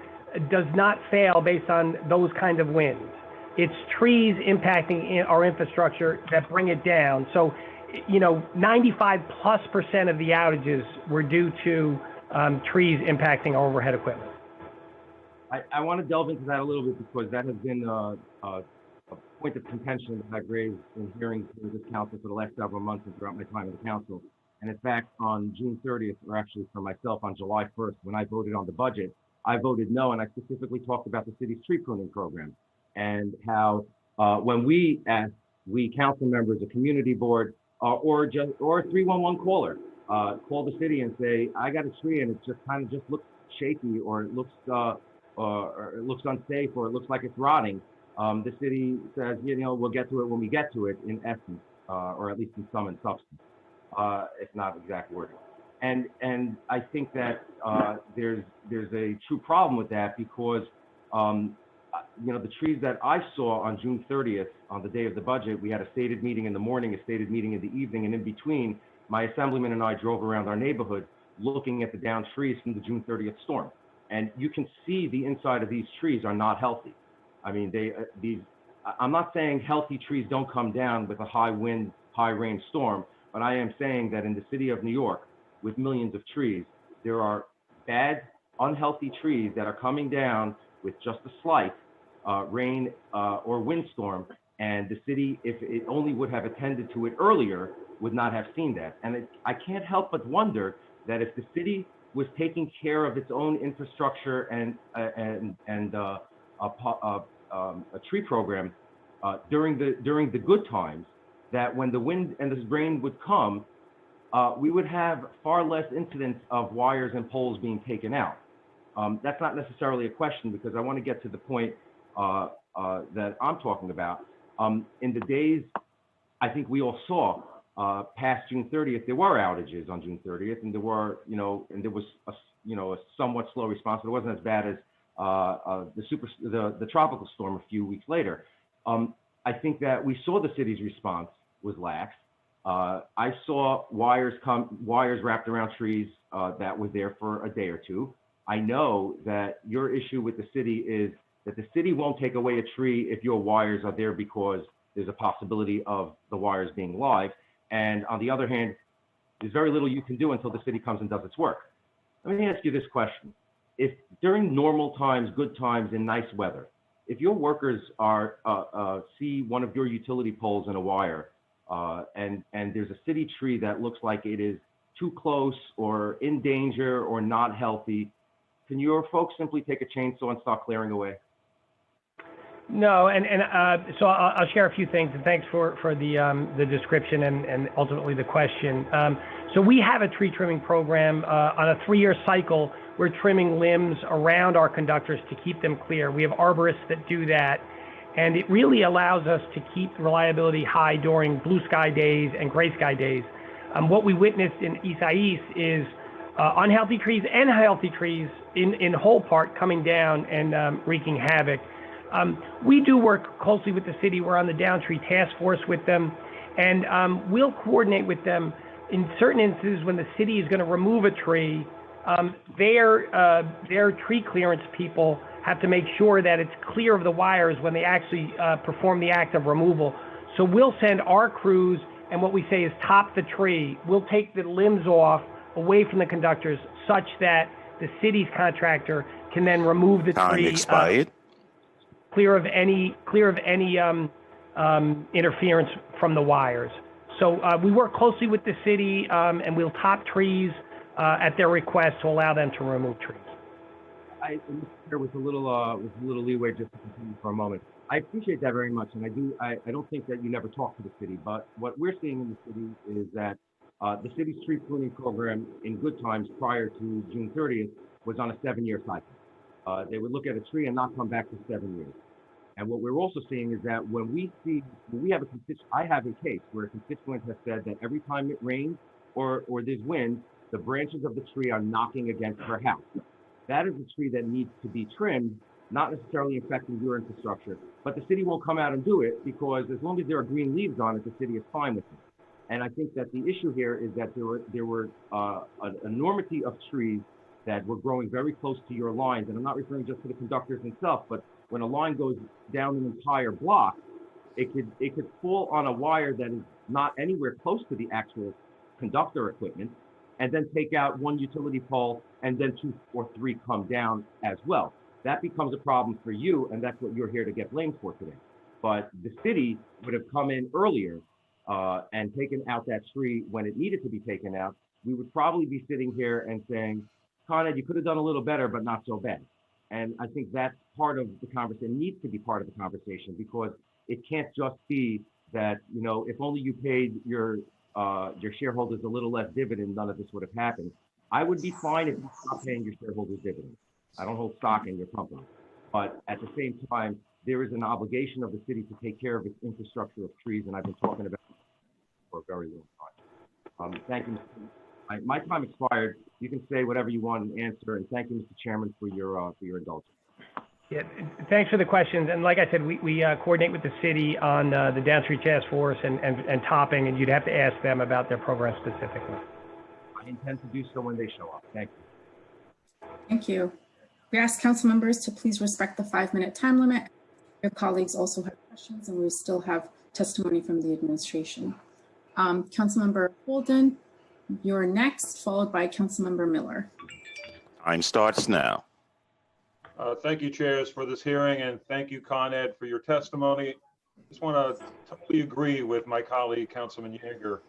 does not fail based on those kind of winds. It's trees impacting our infrastructure that bring it down. So, 95+% of the outages were due to trees impacting our overhead equipment. I want to delve into that a little bit because that has been a point of contention that I've raised in hearings through this council for the last several months and throughout my time in the council. And in fact, on June 30th, or actually for myself on July 1st, when I voted on the budget, I voted no, and I specifically talked about the city's tree pruning program and how when we council members, a community board, or a 311 caller, call the city and say, I got a tree and it just kind of just looks shaky, or it looks unsafe, or it looks like it's rotting. The city says, we'll get to it when we get to it, in essence, or at least in sum and substance, if not exact wording. And I think that there's a true problem with that because, the trees that I saw on June 30th, on the day of the budget, we had a stated meeting in the morning, a stated meeting in the evening, and in between, my assemblyman and I drove around our neighborhood looking at the downed trees from the June 30th storm. And you can see the inside of these trees are not healthy. I mean, I'm not saying healthy trees don't come down with a high wind, high rain storm, but I am saying that in the city of New York, with millions of trees, there are bad, unhealthy trees that are coming down with just a slight rain or windstorm. And the city, if it only would have attended to it earlier, would not have seen that. And I can't help but wonder that if the city was taking care of its own infrastructure and a tree program during the good times, that when the wind and the rain would come, we would have far less incidents of wires and poles being taken out. That's not necessarily a question because I want to get to the point that I'm talking about. In the days, I think we all saw past June 30th, there were outages on June 30th, and there were, and there was a somewhat slow response. It wasn't as bad as the tropical storm a few weeks later. I think that we saw the city's response was lax, I saw wires wrapped around trees that were there for a day or two. I know that your issue with the city is that the city won't take away a tree if your wires are there because there's a possibility of the wires being live. And on the other hand, there's very little you can do until the city comes and does its work. Let me ask you this question. If during normal times, good times, and nice weather, if your workers are see one of your utility poles in a wire, and there's a city tree that looks like it is too close or in danger or not healthy, can your folks simply take a chainsaw and start clearing away? No, so I'll share a few things, and thanks for the description and ultimately the question. So we have a tree trimming program on a 3-year cycle. We're trimming limbs around our conductors to keep them clear. We have arborists that do that, and it really allows us to keep reliability high during blue sky days and gray sky days. What we witnessed in Isaias is unhealthy trees and healthy trees in whole part coming down and wreaking havoc. We do work closely with the city. We're on the down tree task force with them, and we'll coordinate with them in certain instances when the city is going to remove a tree. Their tree clearance people have to make sure that it's clear of the wires when they actually perform the act of removal. So we'll send our crews, and what we say is top the tree. We'll take the limbs off away from the conductors such that the city's contractor can then remove the Time tree expired. clear of any interference from the wires. So we work closely with the city, and we'll top trees at their request to allow them to remove trees. There was a little leeway just to continue for a moment. I appreciate that very much, and I don't think that you never talk to the city, but what we're seeing in the city is that the city's tree pruning program in good times prior to June 30th was on a 7-year cycle. They would look at a tree and not come back for 7 years. And what we're also seeing is that when we have I have a case where a constituent has said that every time it rains or there's wind, the branches of the tree are knocking against her house. That is a tree that needs to be trimmed, not necessarily affecting your infrastructure, but the city won't come out and do it because as long as there are green leaves on it, the city is fine with it. And I think that the issue here is that there were an enormity of trees that were growing very close to your lines. And I'm not referring just to the conductors themselves, but when a line goes down an entire block, it could fall on a wire that is not anywhere close to the actual conductor equipment, and then take out one utility pole, and then 2 or 3 come down as well. That becomes a problem for you, and that's what you're here to get blamed for today. But the city would have come in earlier and taken out that tree when it needed to be taken out. We would probably be sitting here and saying, Con Ed, you could have done a little better, but not so bad. And I think that's part of the conversation, needs to be part of the conversation, because it can't just be that, you know, if only you paid your shareholders a little less dividend, none of this would have happened. I would be fine if you stopped paying your shareholders dividends. I don't hold stock in your company. But at the same time, there is an obligation of the city to take care of its infrastructure of trees, and I've been talking about it for a very long time. Thank you. My time expired. You can say whatever you want and answer, and thank you, Mr. Chairman, for your indulgence. Yeah, thanks for the questions. And like I said, we coordinate with the city on the downstream task force and topping, and you'd have to ask them about their program specifically. I intend to do so when they show up. Thank you. Thank you. We ask council members to please respect the 5-minute time limit. Your colleagues also have questions, and we still have testimony from the administration. Councilmember Holden, you're next, followed by Councilmember Miller. Time starts now. Thank you, chairs, for this hearing, and thank you, Con Ed, for your testimony. I just want to totally agree with my colleague, Councilman Yeager,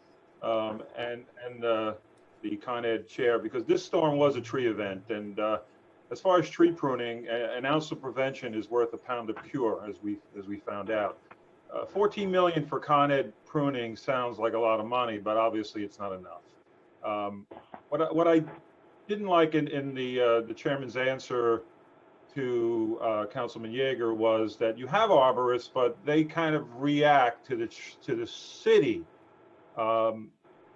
and the Con Ed chair, because this storm was a tree event. And as far as tree pruning, an ounce of prevention is worth a pound of cure, as we found out. 14 million for Con Ed pruning sounds like a lot of money, but obviously it's not enough. What I didn't like in the chairman's answer to Councilman Yeager was that you have arborists, but they kind of react to the city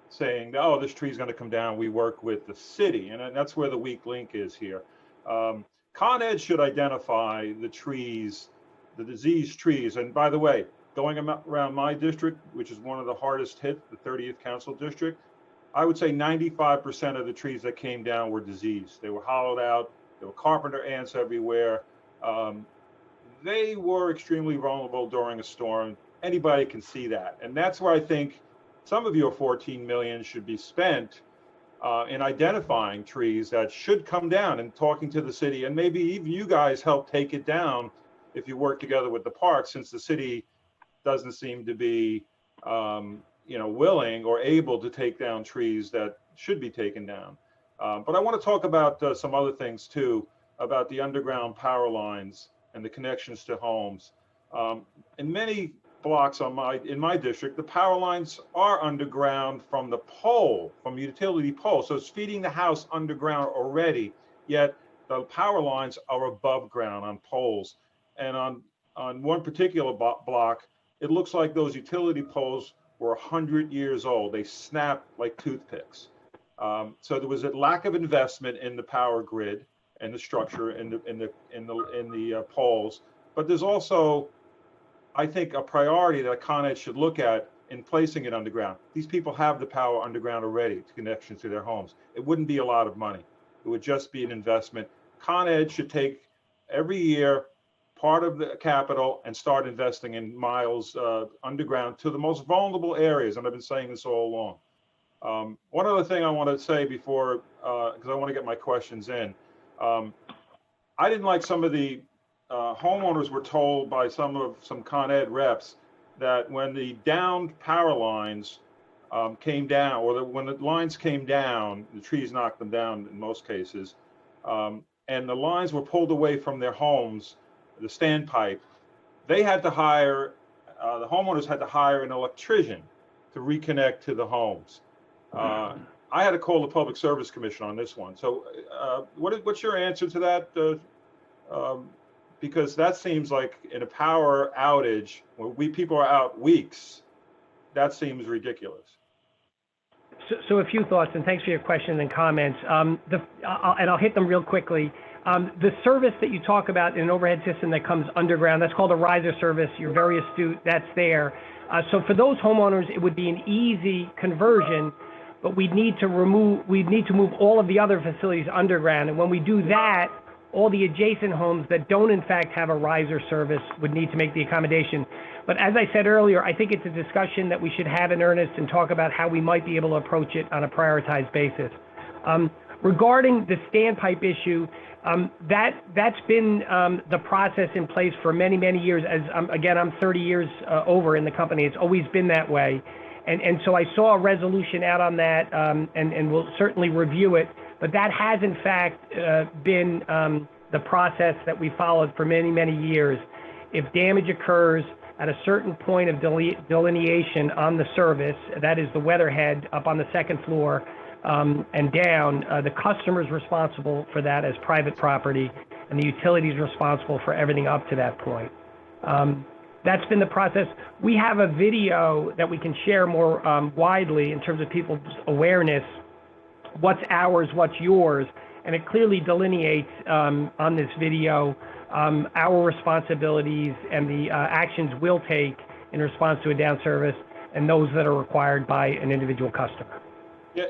saying, "Oh, this tree's going to come down. We work with the city," and that's where the weak link is here. Con Ed should identify the trees, the diseased trees. And by the way, going around my district, which is one of the hardest hit, the 30th Council District, I would say 95% of the trees that came down were diseased. They were hollowed out. There were carpenter ants everywhere. They were extremely vulnerable during a storm. Anybody can see that. And that's where I think some of your 14 million should be spent in identifying trees that should come down and talking to the city. And maybe even you guys help take it down if you work together with the park, since the city doesn't seem to be willing or able to take down trees that should be taken down. But I want to talk about some other things too, about the underground power lines and the connections to homes. In many blocks in my district, the power lines are underground from the pole, from the utility pole. So it's feeding the house underground already, yet the power lines are above ground on poles. And on one particular block, it looks like those utility poles were 100 years old. They snapped like toothpicks. So there was a lack of investment in the power grid and the structure in the poles. But there's also, I think, a priority that Con Ed should look at in placing it underground. These people have the power underground already to connections to their homes. It wouldn't be a lot of money. It would just be an investment. Con Ed should take every year part of the capital and start investing in miles underground to the most vulnerable areas. And I've been saying this all along. One other thing I want to say before, because I want to get my questions in. I didn't like some of the homeowners were told by some Con Ed reps that when the downed power lines came down, or when the lines came down, the trees knocked them down in most cases, and the lines were pulled away from their homes, the standpipe, they had to hire, the homeowners had to hire an electrician to reconnect to the homes. I had to call the Public Service Commission on this one. So what's your answer to that? Because that seems like in a power outage, when people are out weeks, that seems ridiculous. So a few thoughts, and thanks for your question and comments. And I'll hit them real quickly. The service that you talk about in an overhead system that comes underground, that's called a riser service. You're very astute. That's there. So for those homeowners, it would be an easy conversion, but we'd need to move all of the other facilities underground. And when we do that, all the adjacent homes that don't in fact have a riser service would need to make the accommodation. But as I said earlier, I think it's a discussion that we should have in earnest and talk about how we might be able to approach it on a prioritized basis. Regarding the standpipe issue, that's been the process in place for many, many years. As again, I'm 30 years over in the company. It's always been that way. And so I saw a resolution out on that, and we'll certainly review it. But that has, in fact, been the process that we followed for many, many years. If damage occurs at a certain point of delineation on the service, that is the weatherhead up on the second floor and down, the customer is responsible for that as private property, and the utility is responsible for everything up to that point. That's been the process. We have a video that we can share more widely in terms of people's awareness. What's ours, what's yours, and it clearly delineates on this video our responsibilities and the actions we'll take in response to a down service and those that are required by an individual customer.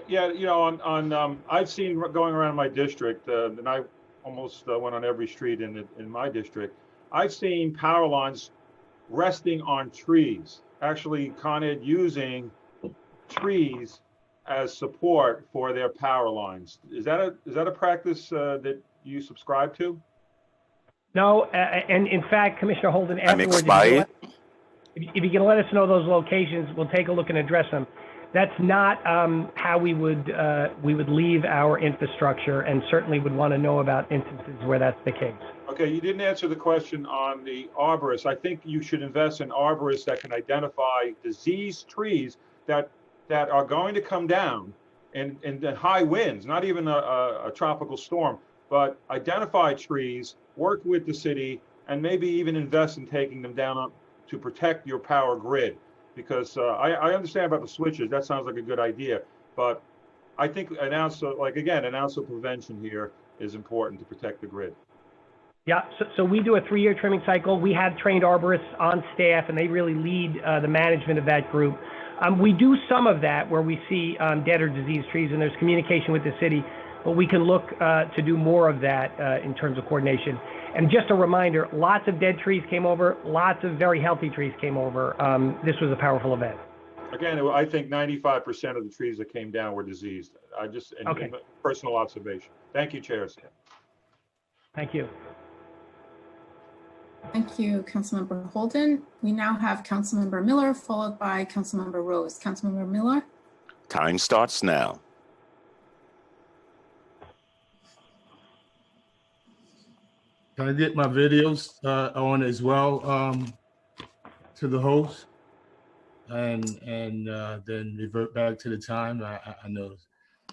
Yeah. You know, I've seen going around my district, and I almost went on every street in my district. I've seen power lines resting on trees. Actually, Con Ed using trees as support for their power lines. Is that a practice that you subscribe to? No, and in fact, Commissioner Holden, afterwards, if you can let us know those locations, we'll take a look and address them. That's not how we would leave our infrastructure, and certainly would want to know about instances where that's the case. Okay, you didn't answer the question on the arborists. I think you should invest in arborists that can identify diseased trees that are going to come down in high winds, not even a tropical storm, but identify trees, work with the city, and maybe even invest in taking them down to protect your power grid. Because I understand about the switches, that sounds like a good idea, but I think an ounce of prevention here is important to protect the grid. Yeah, so we do a 3-year trimming cycle. We have trained arborists on staff, and they really lead the management of that group. We do some of that where we see dead or diseased trees, and there's communication with the city, but we can look to do more of that in terms of coordination. And just a reminder, lots of dead trees came over, lots of very healthy trees came over. This was a powerful event. Again, I think 95% of the trees that came down were diseased. I just, in personal observation. Thank you, chairs. Thank you. Thank you, Councilmember Holden. We now have Councilmember Miller, followed by Councilmember Rose. Councilmember Miller. Time starts now. Can I get my videos on as well to the host and then revert back to the time? I know.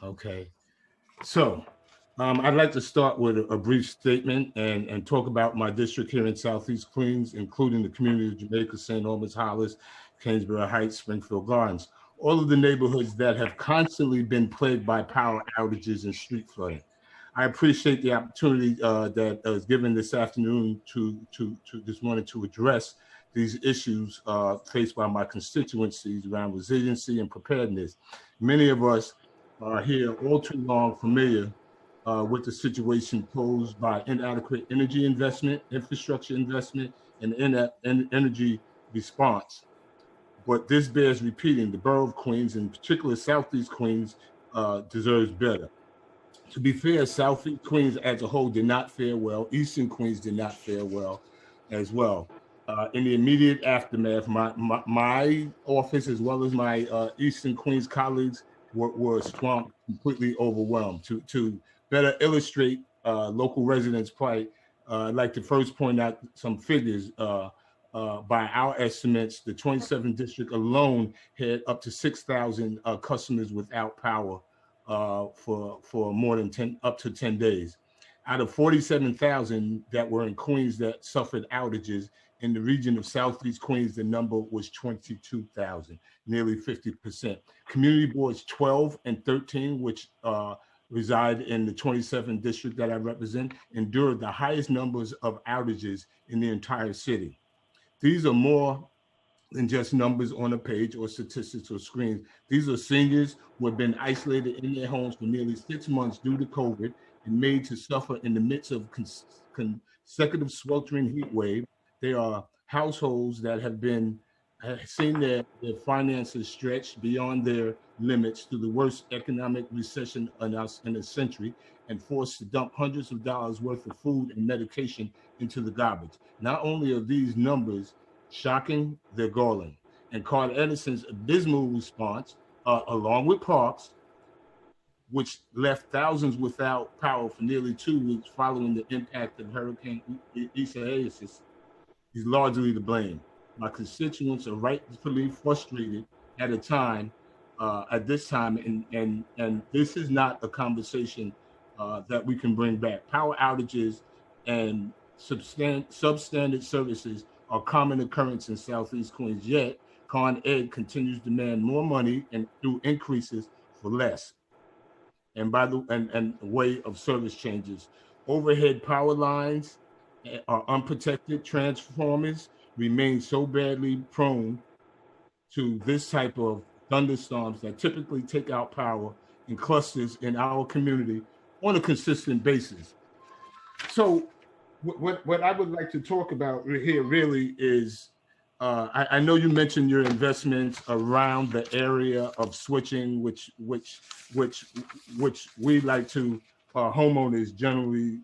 Okay. So I'd like to start with a brief statement and talk about my district here in Southeast Queens, including the community of Jamaica, St. Albans, Hollis, Kingsborough Heights, Springfield Gardens, all of the neighborhoods that have constantly been plagued by power outages and street flooding. I appreciate the opportunity that was given this afternoon to this morning to address these issues faced by my constituencies around resiliency and preparedness. Many of us are here all too long familiar with the situation posed by inadequate energy investment, infrastructure investment, and energy response. But this bears repeating. The borough of Queens, in particular Southeast Queens, deserves better. To be fair, Southeast Queens as a whole did not fare well. Eastern Queens did not fare well as well. In the immediate aftermath, my office, as well as my Eastern Queens colleagues, were swamped, completely overwhelmed. To better illustrate local residents' plight, I'd like to first point out some figures. By our estimates, the 27th district alone had up to 6,000 customers without power for more than up to 10 days. Out of 47,000 that were in Queens that suffered outages, in the region of Southeast Queens, the number was 22,000, nearly 50%. Community boards 12 and 13, which reside in the 27th district that I represent, endured the highest numbers of outages in the entire city. These are more than just numbers on a page or statistics or screens. These are seniors who have been isolated in their homes for nearly 6 months due to COVID and made to suffer in the midst of consecutive sweltering heat wave. They are households that have seen their finances stretched beyond their limits through the worst economic recession in a century and forced to dump hundreds of dollars worth of food and medication into the garbage. Not only are these numbers shocking, they're galling. And Carl Edison's abysmal response, along with Parks, which left thousands without power for nearly 2 weeks following the impact of Hurricane Isaias, is largely to blame. My constituents are rightfully frustrated at this time, and this is not a conversation that we can bring back. Power outages and substandard services are common occurrence in Southeast Queens, yet Con Ed continues to demand more money and through increases for less. And by the way of service changes, overhead power lines are unprotected. Transformers remain so badly prone to this type of thunderstorms that typically take out power in clusters in our community on a consistent basis. So what I would like to talk about here really is, I know you mentioned your investments around the area of switching, which we like to, homeowners generally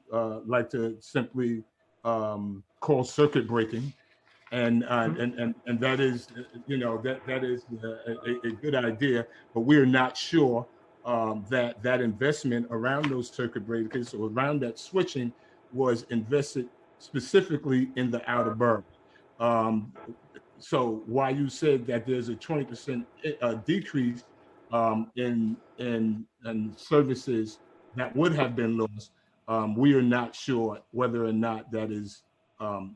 like to simply call circuit breaking. And that is, that is a good idea, but we're not sure that investment around those circuit breakers or around that switching was invested specifically in the outer boroughs. So while you said that there's a 20% decrease in services that would have been lost, we are not sure whether or not that is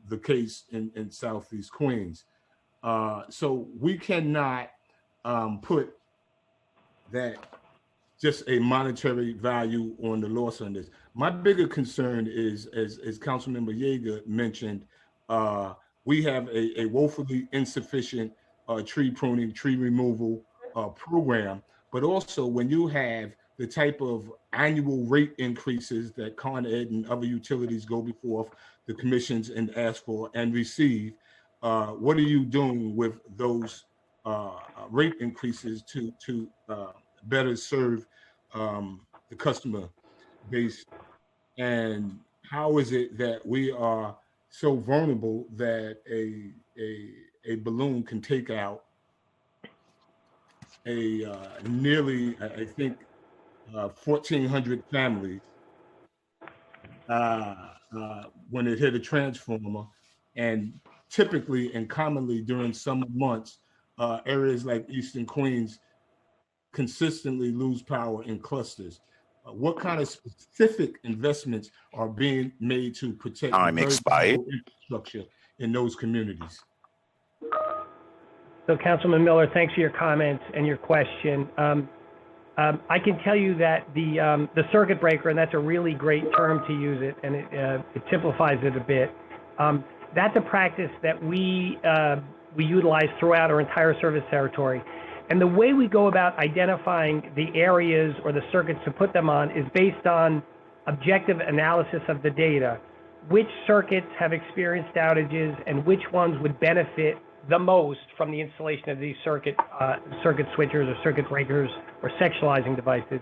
the case in Southeast Queens. So we cannot put that just a monetary value on the loss on this. My bigger concern is, as Councilmember Yeager mentioned, we have a woefully insufficient tree pruning, tree removal program, but also when you have the type of annual rate increases that Con Ed and other utilities go before the commissions and ask for and receive, what are you doing with those rate increases to better serve the customer base? And how is it that we are so vulnerable that a balloon can take out a nearly, I think, 1,400 families when it hit a transformer? And typically and commonly during summer months, areas like Eastern Queens consistently lose power in clusters. What kind of specific investments are being made to protect Time expired. infrastructure in those communities? So Councilman Miller, thanks for your comments and your question. I can tell you that the circuit breaker, and that's a really great term to use it, and it simplifies it a bit. That's a practice that we utilize throughout our entire service territory. And the way we go about identifying the areas or the circuits to put them on is based on objective analysis of the data. Which circuits have experienced outages and which ones would benefit the most from the installation of these circuit switchers or circuit breakers or sectionalizing devices.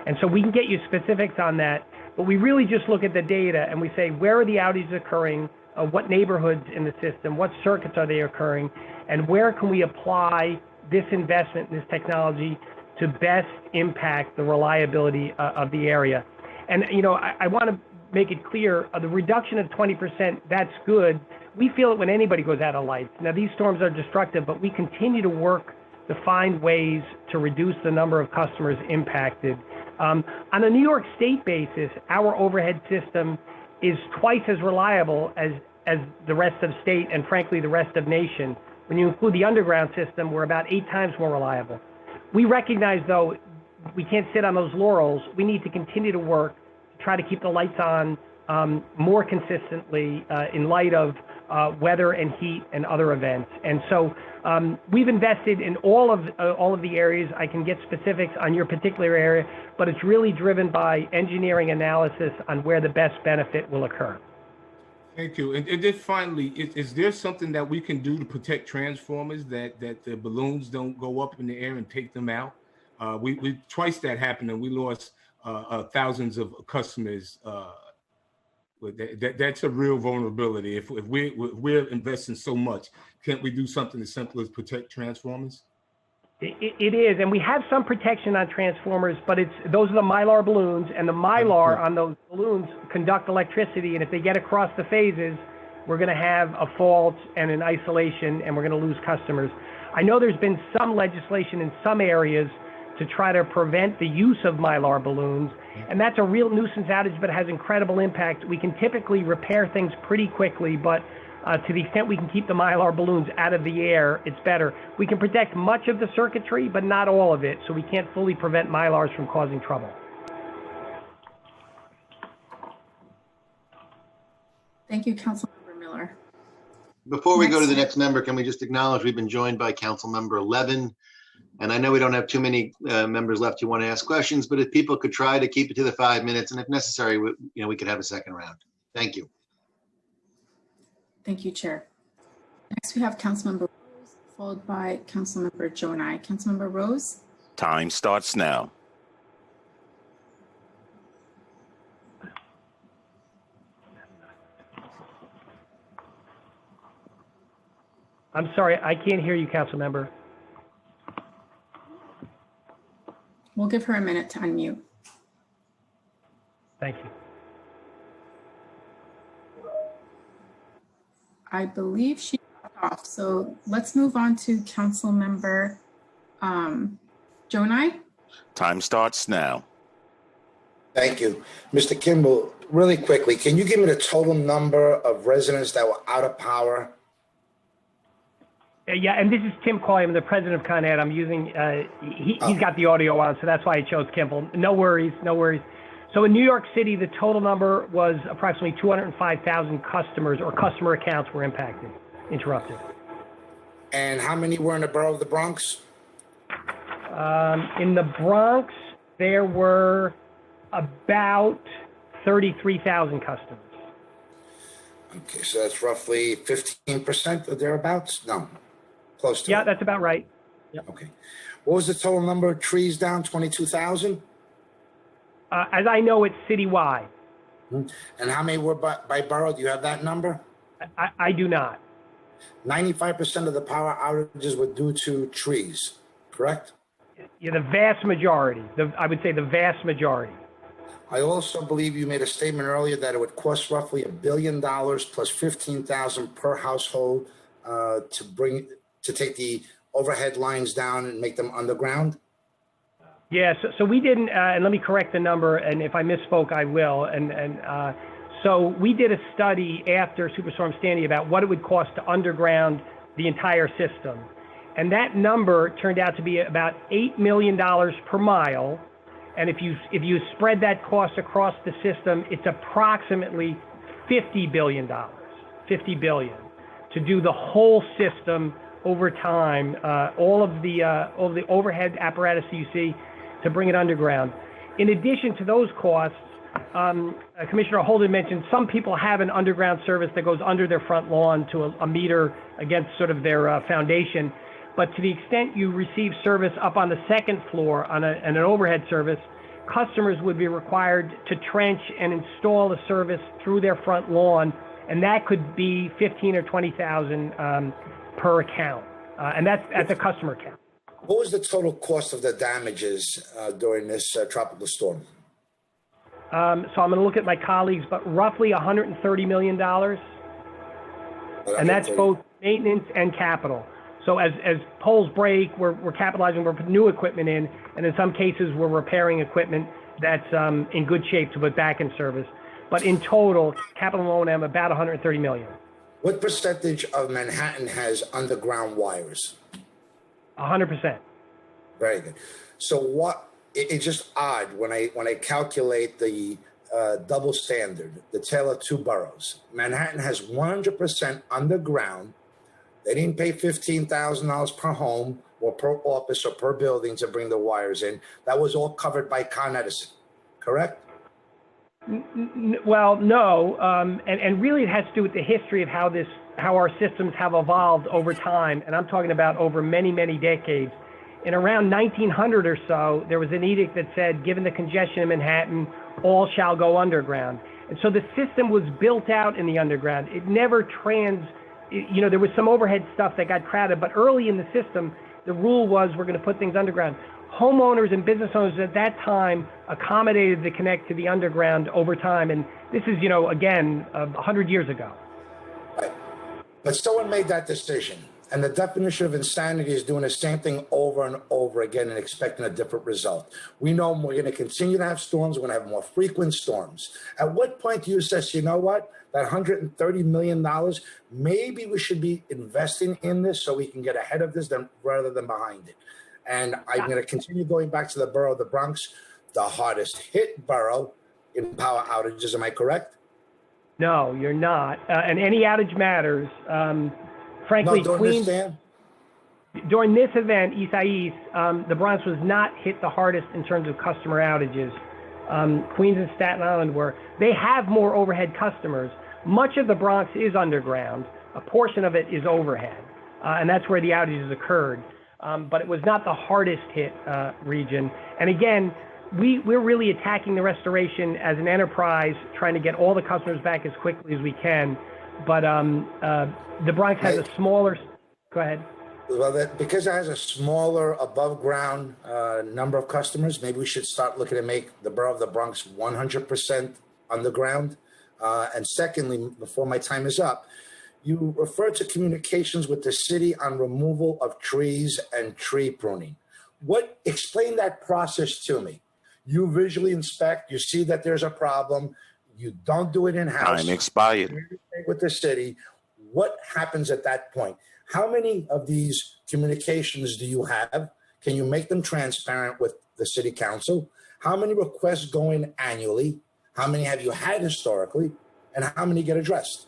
And so we can get you specifics on that, but we really just look at the data and we say, where are the outages occurring? What neighborhoods in the system? What circuits are they occurring? And where can we apply this investment in this technology to best impact the reliability of the area? And, you know, I want to make it clear, the reduction of 20%, that's good. We feel it when anybody goes out of lights. Now, these storms are destructive, but we continue to work to find ways to reduce the number of customers impacted. On a New York State basis, our overhead system is twice as reliable as the rest of state and, frankly, the rest of nation. When you include the underground system, we're about 8 times more reliable. We recognize, though, we can't sit on those laurels. We need to continue to work to try to keep the lights on more consistently in light of weather and heat and other events. And so we've invested in all of the areas. I can get specifics on your particular area, but it's really driven by engineering analysis on where the best benefit will occur. Thank you. And then finally, is there something that we can do to protect transformers that the balloons don't go up in the air and take them out? We twice that happened and we lost thousands of customers. That's a real vulnerability. If we're investing so much, can't we do something as simple as protect transformers? It is, and we have some protection on transformers, but those are the Mylar balloons, and the Mylar on those balloons conduct electricity, and if they get across the phases, we're going to have a fault and an isolation, and we're going to lose customers. I know there's been some legislation in some areas to try to prevent the use of Mylar balloons, and that's a real nuisance outage, but it has incredible impact. We can typically repair things pretty quickly, but to the extent we can keep the Mylar balloons out of the air, it's better. We can protect much of the circuitry, but not all of it, so we can't fully prevent Mylars from causing trouble. Thank you, Councilmember Miller. Before we go to the next member, can we just acknowledge we've been joined by Councilmember Levin? And I know we don't have too many members left who want to ask questions, but if people could try to keep it to the 5 minutes, and if necessary, we could have a second round. Thank you. Thank you, Chair. Next, we have Councilmember Rose, followed by Councilmember Jonai. Councilmember Rose. Time starts now. I'm sorry, I can't hear you, Councilmember. We'll give her a minute to unmute. Thank you. I believe she got off, so let's move on to Councilmember Jonai. Time starts now. Thank you. Mr. Kimball, really quickly, can you give me the total number of residents that were out of power? Yeah, and this is Tim Coy. I'm the president of Con Ed. I'm using, he's got the audio on, so that's why I chose Kimball. No worries, no worries. So in New York City, the total number was approximately 205,000 customers or customer accounts were interrupted. And how many were in the borough of the Bronx? In the Bronx, there were about 33,000 customers. Okay, so that's roughly 15% or thereabouts? No, close to Yeah, it. that's about right. Yep. Okay. What was the total number of trees down? 22,000? As I know, it's citywide. And how many were by borough? Do you have that number? I do not. 95% of the power outages were due to trees, correct? Yeah, the vast majority. I would say the vast majority. I also believe you made a statement earlier that it would cost roughly $1 billion plus 15,000 per household to take the overhead lines down and make them underground. Yeah, so we didn't, and let me correct the number, and if I misspoke, I will. So we did a study after Superstorm Sandy about what it would cost to underground the entire system. And that number turned out to be about $8 million per mile. And if you spread that cost across the system, it's approximately $50 billion, $50 billion, to do the whole system over time, all of the overhead apparatus you see, to bring it underground. In addition to those costs, Commissioner Holden mentioned some people have an underground service that goes under their front lawn to a meter against sort of their foundation. But to the extent you receive service up on the second floor on an overhead service, customers would be required to trench and install a service through their front lawn, and that could be 15 or 20,000 per account, and that's at the customer account. What was the total cost of the damages during this tropical storm? So I'm going to look at my colleagues, but roughly $130 million, and that's both maintenance and capital. So as poles break, we're capitalizing, we're putting new equipment in, and in some cases we're repairing equipment that's in good shape to put back in service. But in total, capital and O&M about $130 million. What percentage of Manhattan has underground wires? 100%. Very good. So it's just odd when I calculate the double standard, the tale of two boroughs. Manhattan has 100% underground. They didn't pay $15,000 per home or per office or per building to bring the wires in. That was all covered by Con Edison, correct? Well, no, and really it has to do with the history of how our systems have evolved over time, and I'm talking about over many, many decades. In around 1900 or so, there was an edict that said, given the congestion in Manhattan, all shall go underground. And so the system was built out in the underground. It never there was some overhead stuff that got crowded, but early in the system, the rule was we're going to put things underground. Homeowners and business owners at that time accommodated the connect to the underground over time. And this is, again, 100 years ago. Right. But someone made that decision. And the definition of insanity is doing the same thing over and over again and expecting a different result. We know we're going to continue to have storms. We're going to have more frequent storms. At what point do you say, you know what, that $130 million, maybe we should be investing in this so we can get ahead of this rather than behind it? And I'm going to continue going back to the borough of the Bronx, the hardest hit borough in power outages. Am I correct? No, you're not. And any outage matters. Frankly, no, Queens, during this event, East, the Bronx was not hit the hardest in terms of customer outages. Queens and Staten Island were. They have more overhead customers. Much of the Bronx is underground. A portion of it is overhead. And that's where the outages occurred. But it was not the hardest hit region. And again, we're really attacking the restoration as an enterprise, trying to get all the customers back as quickly as we can. But the Bronx has a smaller, go ahead. Well, because it has a smaller above ground number of customers, maybe we should start looking to make the borough of the Bronx 100% underground. And secondly, before my time is up, you refer to communications with the city on removal of trees and tree pruning. Explain that process to me. You visually inspect, you see that there's a problem, you don't do it in-house. Time expired. With the city, what happens at that point? How many of these communications do you have? Can you make them transparent with the city council? How many requests go in annually? How many have you had historically? And how many get addressed?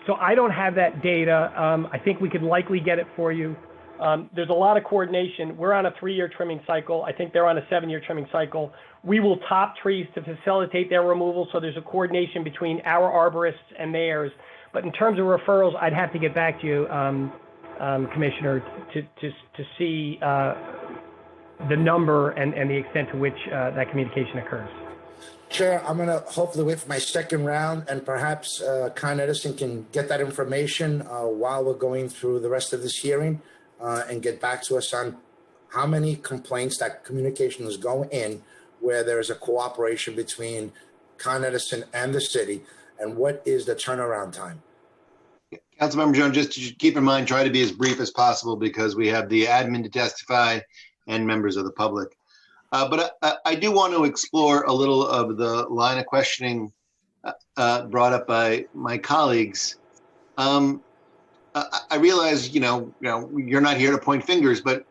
So I don't have that data. I think we could likely get it for you. There's a lot of coordination. We're on a 3-year trimming cycle. I think they're on a 7-year trimming cycle. We will top trees to facilitate their removal, so there's a coordination between our arborists and theirs. But in terms of referrals, I'd have to get back to you, Commissioner, to see the number and the extent to which that communication occurs. Chair, I'm going to hopefully wait for my second round, and perhaps Con Edison can get that information while we're going through the rest of this hearing and get back to us on how many complaints that communication is going in where there's a cooperation between Con Edison and the city, and what is the turnaround time? Councilmember Jones, just to keep in mind, try to be as brief as possible because we have the admin to testify and members of the public. But I do want to explore a little of the line of questioning brought up by my colleagues. I realize, you're not here to point fingers, but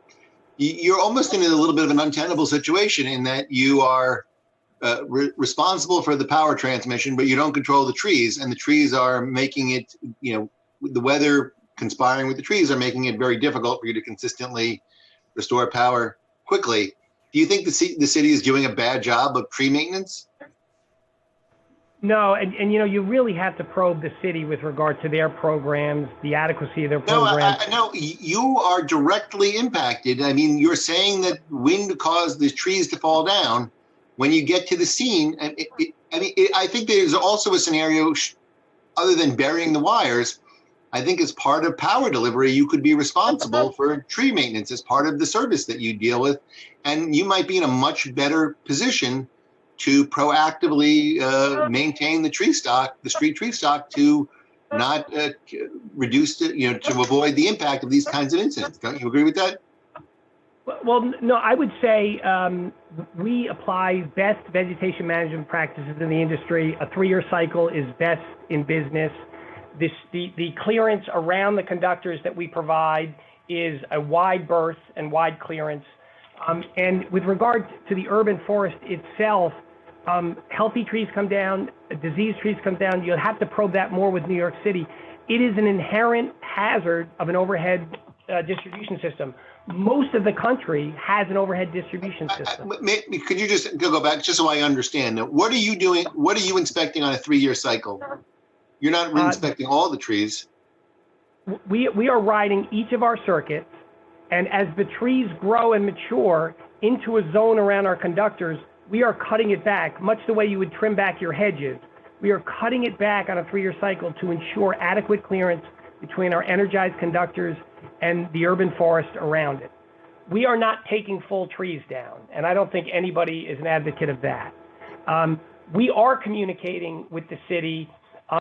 you're almost in a little bit of an untenable situation in that you are responsible for the power transmission, but you don't control the trees, and the trees are making it, the weather conspiring with the trees are making it very difficult for you to consistently restore power quickly. Do you think the city is doing a bad job of tree maintenance? No, and you really have to probe the city with regard to their programs, the adequacy of their programs. No, you are directly impacted. I mean, you're saying that wind caused the trees to fall down. When you get to the scene, I think there's also a scenario, other than burying the wires, I think as part of power delivery, you could be responsible for tree maintenance as part of the service that you deal with. And you might be in a much better position to proactively maintain the tree stock, the street tree stock, to not reduce it, to avoid the impact of these kinds of incidents. Don't you agree with that? Well, no, I would say we apply best vegetation management practices in the industry. A 3-year cycle is best in business. The clearance around the conductors that we provide is a wide berth and wide clearance. And with regard to the urban forest itself, healthy trees come down, diseased trees come down. You'll have to probe that more with New York City. It is an inherent hazard of an overhead distribution system. Most of the country has an overhead distribution system. Could you just go back, just so I understand? What are you doing? What are you inspecting on a 3-year cycle? You're not inspecting all the trees. We are riding each of our circuits, and as the trees grow and mature into a zone around our conductors, we are cutting it back, much the way you would trim back your hedges. We are cutting it back on a 3-year cycle to ensure adequate clearance between our energized conductors and the urban forest around it. We are not taking full trees down, and I don't think anybody is an advocate of that. We are communicating with the city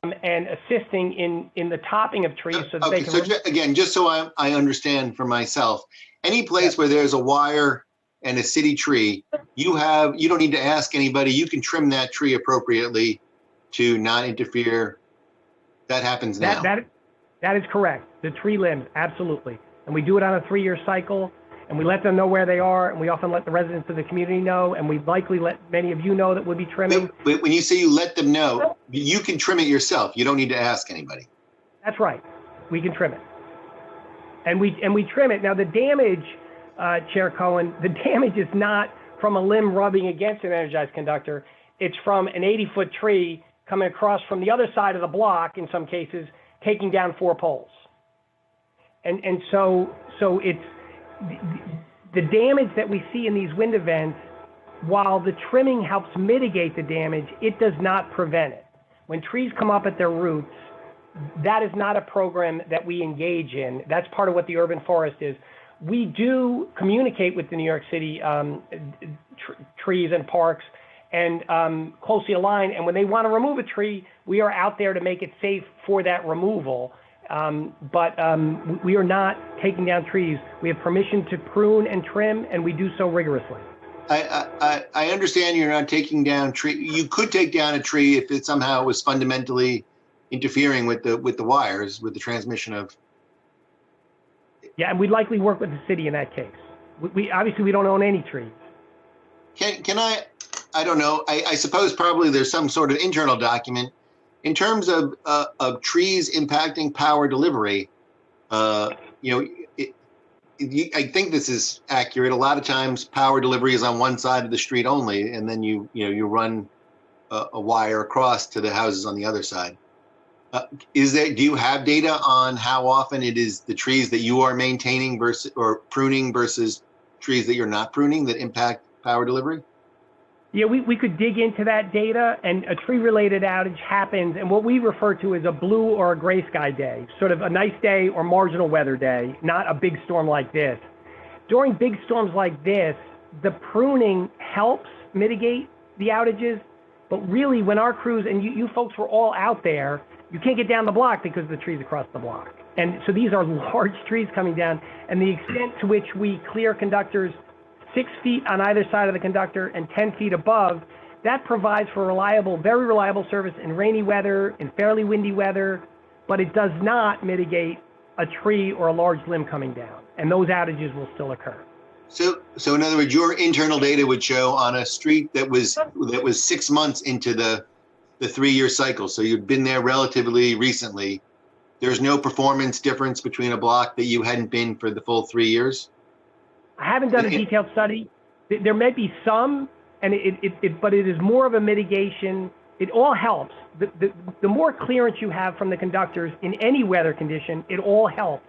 and assisting in the topping of trees so that they can... So again, just so I understand for myself, any place where there's a wire and a city tree, you don't need to ask anybody. You can trim that tree appropriately to not interfere. That happens now. That is correct. The tree limbs, absolutely. And we do it on a 3-year cycle, and we let them know where they are, and we often let the residents of the community know, and we likely let many of you know that we'll be trimming. When you say you let them know, you can trim it yourself. You don't need to ask anybody. That's right. We can trim it. And we trim it. Now, the damage, Chair Cohen, the damage is not from a limb rubbing against an energized conductor. It's from an 80-foot tree coming across from the other side of the block, in some cases, taking down 4 poles. And so it's the damage that we see in these wind events, while the trimming helps mitigate the damage, it does not prevent it. When trees come up at their roots, that is not a program that we engage in. That's part of what the urban forest is. We do communicate with the New York City trees and parks and closely aligned. And when they want to remove a tree, we are out there to make it safe for that removal. But we are not taking down trees. We have permission to prune and trim, and we do so rigorously. I understand you're not taking down tree. You could take down a tree if it somehow was fundamentally interfering with the wires, with the transmission of Yeah, and we'd likely work with the city in that case. We obviously, we don't own any trees. Can I don't know, I suppose probably there's some sort of internal document in terms of trees impacting power delivery. You know, I think this is accurate. A lot of times power delivery is on one side of the street only, and then you run a wire across to the houses on the other side. Do you have data on how often it is the trees that you are maintaining versus or pruning versus trees that you're not pruning that impact power delivery? Yeah, we could dig into that data, and a tree-related outage happens, and what we refer to as a blue or a gray sky day, sort of a nice day or marginal weather day, not a big storm like this. During big storms like this, the pruning helps mitigate the outages, but really when our crews, and you folks were all out there, you can't get down the block because of the trees across the block. And so these are large trees coming down, and the extent to which we clear conductors 6 feet on either side of the conductor and 10 feet above, that provides for reliable, very reliable service in rainy weather, in fairly windy weather, but it does not mitigate a tree or a large limb coming down, and those outages will still occur. So in other words, your internal data would show on a street that was 6 months into the 3-year cycle, so you'd been there relatively recently, there's no performance difference between a block that you hadn't been for the full 3 years? I haven't done a detailed study. There may be some, and but it is more of a mitigation. It all helps. The more clearance you have from the conductors in any weather condition, it all helps.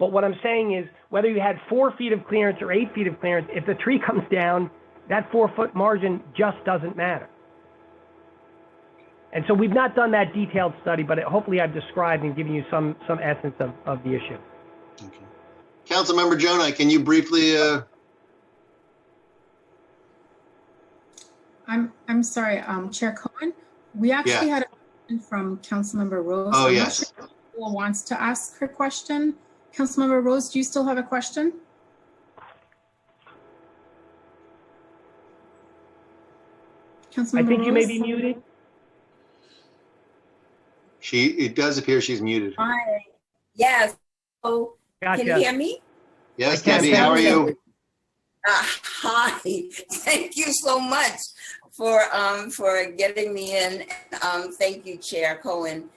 But what I'm saying is, whether you had 4 feet of clearance or 8 feet of clearance, if the tree comes down, that 4-foot margin just doesn't matter. And so we've not done that detailed study, but hopefully I've described and given you some essence of the issue. Okay. Councilmember Jonah, can you briefly? I'm sorry, Chair Cohen. We actually had a question from Councilmember Rose. Oh, I'm yes. not sure if who wants to ask her question. Councilmember Rose, do you still have a question? Councilmember I think Rose? you may be muted. It does appear she's muted. Hi. Yes. So, Gotcha. can you hear me? Yes, Debbie, how are you? Hi. Thank you so much for getting me in. Thank you, Chair Cohen.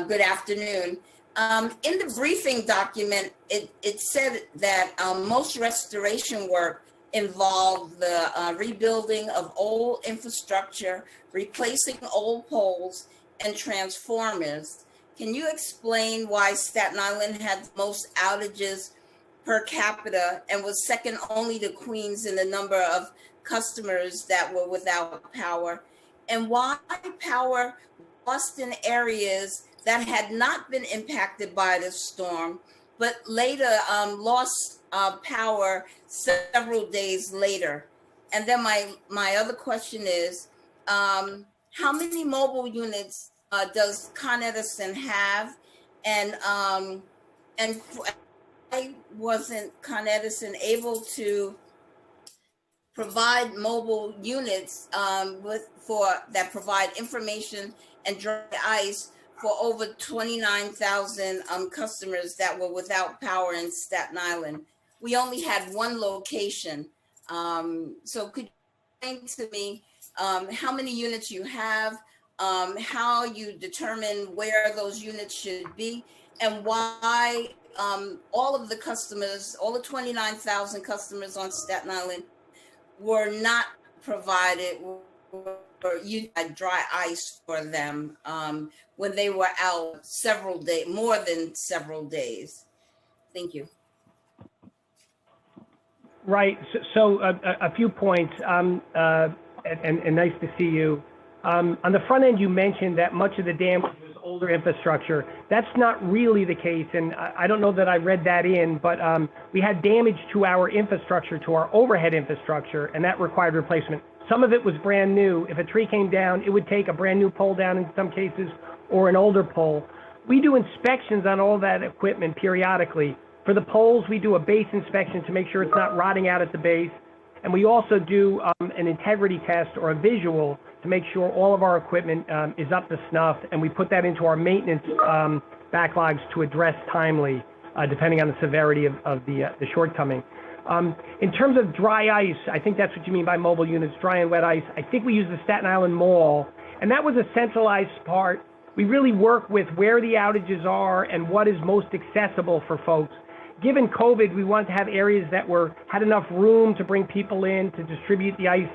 Good afternoon. In the briefing document, it said that most restoration work involved the rebuilding of old infrastructure, replacing old poles, and transformers. Can you explain why Staten Island had the most outages per capita and was second only to Queens in the number of customers that were without power? And why power lost in areas that had not been impacted by the storm, but later lost power several days later? And then my other question is, how many mobile units does Con Edison have? And why wasn't Con Edison able to provide mobile units that provide information and dry ice for over 29,000 customers that were without power in Staten Island? We only had one location. So could you explain to me how many units you have, how you determine where those units should be, and why all of the customers, all the 29,000 customers on Staten Island were not provided or you had dry ice for them when they were out several days, more than several days. Thank you. Right. So a few points, and nice to see you. On the front end, you mentioned that much of the damage was older infrastructure. That's not really the case, and I don't know that I read that in, but we had damage to our infrastructure, to our overhead infrastructure, and that required replacement. Some of it was brand new. If a tree came down, it would take a brand new pole down in some cases, or an older pole. We do inspections on all that equipment periodically. For the poles, we do a base inspection to make sure it's not rotting out at the base. And we also do an integrity test or a visual to make sure all of our equipment is up to snuff, and we put that into our maintenance backlogs to address timely. depending on the severity of the shortcoming. In terms of dry ice, I think that's what you mean by mobile units, dry and wet ice. I think we use the Staten Island Mall, and that was a centralized part. We really work with where the outages are and what is most accessible for folks. Given COVID, we wanted to have areas that had enough room to bring people in, to distribute the ice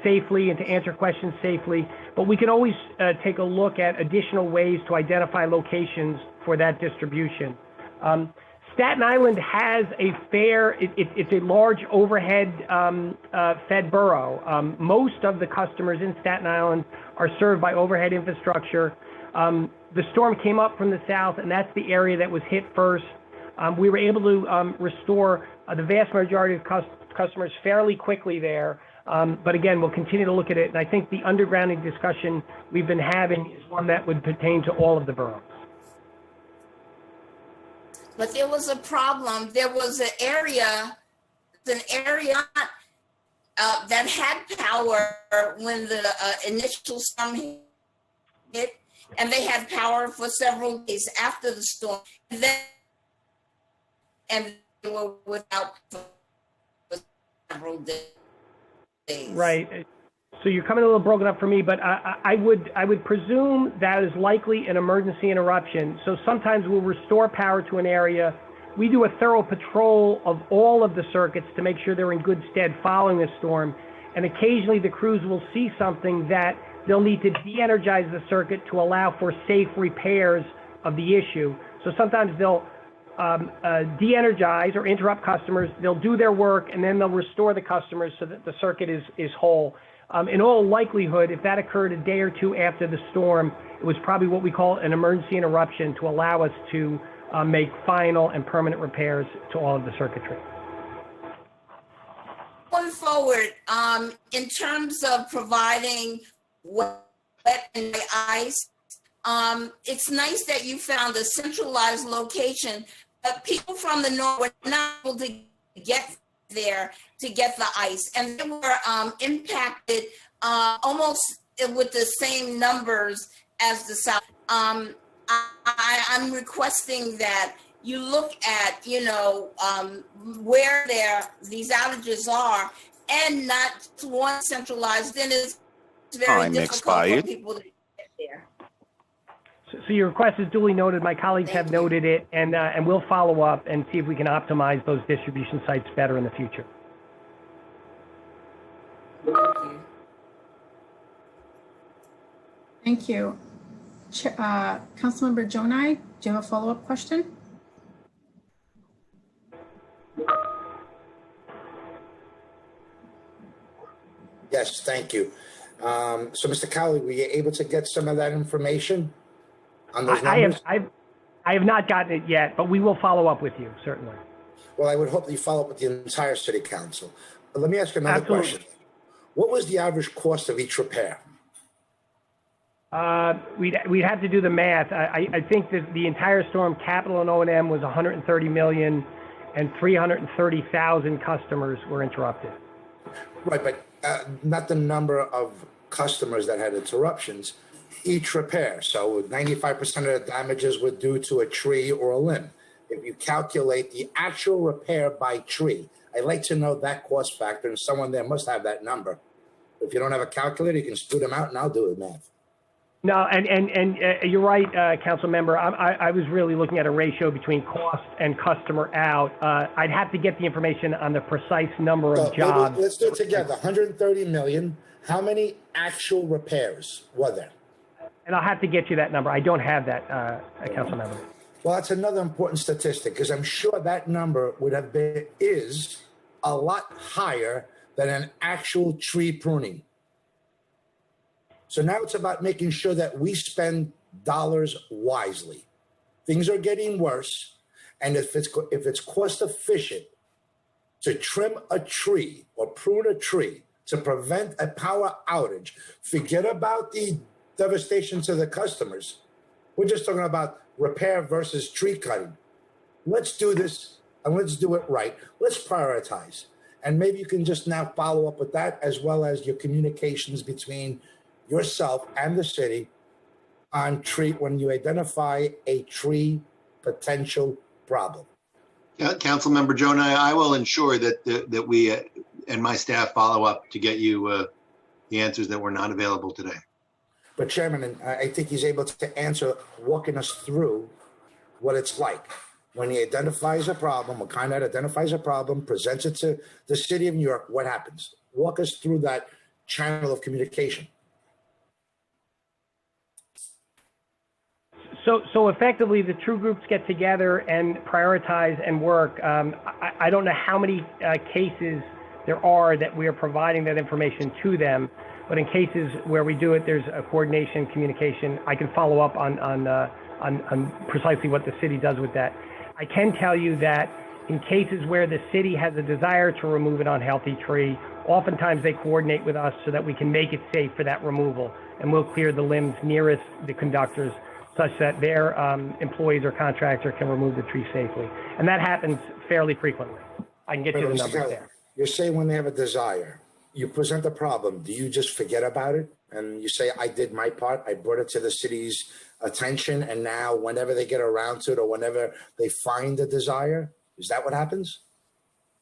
safely and to answer questions safely. But we can always take a look at additional ways to identify locations for that distribution. Staten Island has it's a large overhead fed borough. Most of the customers in Staten Island are served by overhead infrastructure. The storm came up from the south, and that's the area that was hit first. We were able to restore the vast majority of customers fairly quickly there. But again, we'll continue to look at it. And I think the undergrounding discussion we've been having is one that would pertain to all of the boroughs. But there was a problem. There was an area that had power when the initial storm hit, and they had power for several days after the storm. And they were without for several days. Right. So you're coming a little broken up for me, but I would presume that is likely an emergency interruption. So sometimes we'll restore power to an area. We do a thorough patrol of all of the circuits to make sure they're in good stead following the storm. And occasionally the crews will see something that they'll need to de-energize the circuit to allow for safe repairs of the issue. So sometimes they'll de-energize or interrupt customers. They'll do their work, and then they'll restore the customers so that the circuit is whole. In all likelihood, if that occurred a day or two after the storm, it was probably what we call an emergency interruption to allow us to make final and permanent repairs to all of the circuitry. Going forward, in terms of providing wet and dry ice, it's nice that you found a centralized location, but people from the north were not able to get there to get the ice, and they were impacted almost with the same numbers as the south. I'm requesting that you look at, where these outages are, and not one centralized. Then it's very Time difficult expired. for people to get there. So your request is duly noted. My colleagues have noted it, and we'll follow up and see if we can optimize those distribution sites better in the future. Thank you. Councilmember Jonai, do you have a follow-up question? Yes, thank you. So, Mr. Cowley, were you able to get some of that information on those numbers? I have not gotten it yet, but we will follow up with you, certainly. Well, I would hope that you follow up with the entire city council. But let me ask you another question. What was the average cost of each repair? We'd have to do the math. I think that the entire storm, capital and O&M, was $130 million, and 330,000 customers were interrupted. Right, but not the number of customers that had interruptions, each repair. So 95% of the damages were due to a tree or a limb. If you calculate the actual repair by tree, I'd like to know that cost factor, and someone there must have that number. If you don't have a calculator, you can spit them out and I'll do the math. No, and you're right, council member. I was really looking at a ratio between cost and customer out. I'd have to get the information on the precise number of jobs. Let's do it together. 130 million. How many actual repairs were there? And I'll have to get you that number. I don't have that, council member. Well, that's another important statistic, because I'm sure that number is a lot higher than an actual tree pruning. So now it's about making sure that we spend dollars wisely. Things are getting worse, and if it's cost efficient to trim a tree or prune a tree to prevent a power outage, forget about the devastation to the customers. We're just talking about repair versus tree cutting. Let's do this, and let's do it right. Let's prioritize. And maybe you can just now follow up with that, as well as your communications between yourself and the city on tree, when you identify a tree potential problem. Yeah, Councilmember Jonah, I will ensure that we and my staff follow up to get you the answers that were not available today. But Chairman, I think he's able to answer, walking us through what it's like when he identifies a problem, or Con Ed identifies a problem, presents it to the city of New York, what happens? Walk us through that channel of communication. So effectively, the true groups get together and prioritize and work. I don't know how many cases there are that we are providing that information to them, but in cases where we do it, there's a coordination, communication. I can follow up on precisely what the city does with that. I can tell you that in cases where the city has a desire to remove an unhealthy tree, oftentimes they coordinate with us so that we can make it safe for that removal, and we'll clear the limbs nearest the conductors such that their employees or contractor can remove the tree safely. And that happens fairly frequently. I can get you the numbers there. You're saying when they have a desire, you present the problem, do you just forget about it? And you say, I did my part, I brought it to the city's attention, and now whenever they get around to it or whenever they find a desire, is that what happens?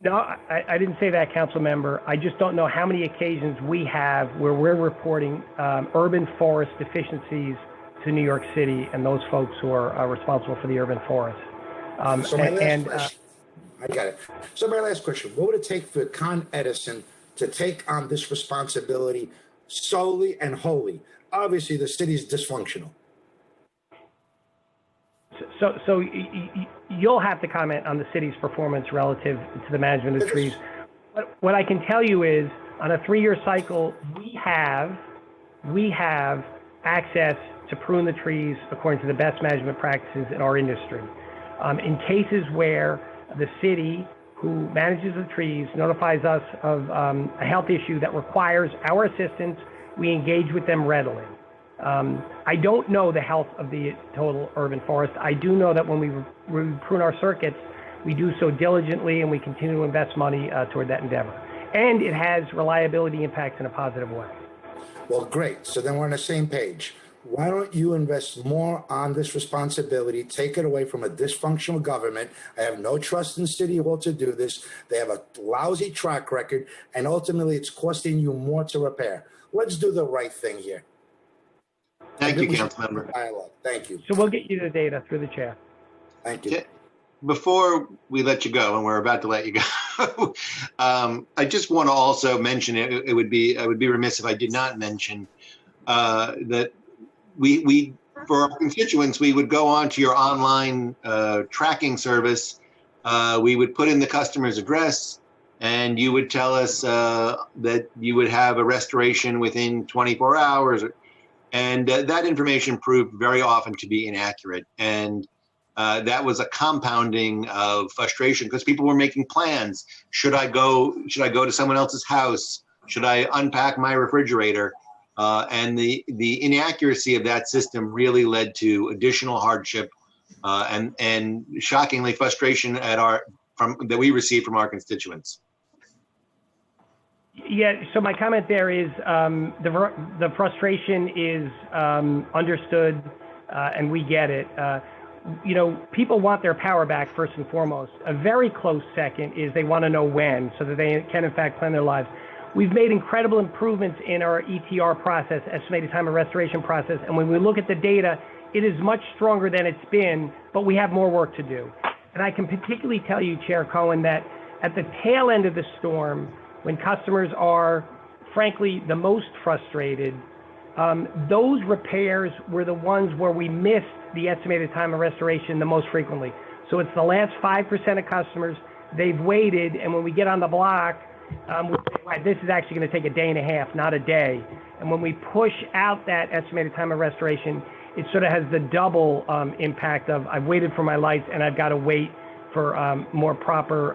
No, I didn't say that, council member. I just don't know how many occasions we have where we're reporting urban forest deficiencies to New York City and those folks who are responsible for the urban forest. So my last question, I got it. So my last question, what would it take for Con Edison to take on this responsibility solely and wholly? Obviously, the city's dysfunctional. So you'll have to comment on the city's performance relative to the management of trees. What I can tell you is, on a 3-year cycle, we have access to prune the trees according to the best management practices in our industry. In cases where the city who manages the trees notifies us of a health issue that requires our assistance, we engage with them readily. I don't know the health of the total urban forest. I do know that when we prune our circuits, we do so diligently and we continue to invest money toward that endeavor. And it has reliability impacts in a positive way. Well, great. So then we're on the same page. Why don't you invest more on this responsibility, take it away from a dysfunctional government? I have no trust in City Hall to do this. They have a lousy track record, and ultimately it's costing you more to repair. Let's do the right thing here. Thank you, Councilmember. Thank you. So we'll get you the data through the chair. Thank you. Before we let you go, and we're about to let you go, I just want to also mention, I would be remiss if I did not mention that we for our constituents, we would go on to your online tracking service. We would put in the customer's address, and you would tell us that you would have a restoration within 24 hours. And that information proved very often to be inaccurate. And that was a compounding of frustration because people were making plans. Should I go to someone else's house? Should I unpack my refrigerator? And the inaccuracy of that system really led to additional hardship and shockingly frustration that we received from our constituents. Yeah, so my comment there is the frustration is understood and we get it. People want their power back first and foremost. A very close second is they want to know when so that they can in fact plan their lives. We've made incredible improvements in our ETR process, estimated time of restoration process, and when we look at the data, it is much stronger than it's been, but we have more work to do. And I can particularly tell you, Chair Cohen, that at the tail end of the storm, when customers are, frankly, the most frustrated, those repairs were the ones where we missed the estimated time of restoration the most frequently. So it's the last 5% of customers, they've waited, and when we get on the block, we say, this is actually going to take a day and a half, not a day. And when we push out that estimated time of restoration, it sort of has the double impact of I've waited for my lights and I've got to wait for more proper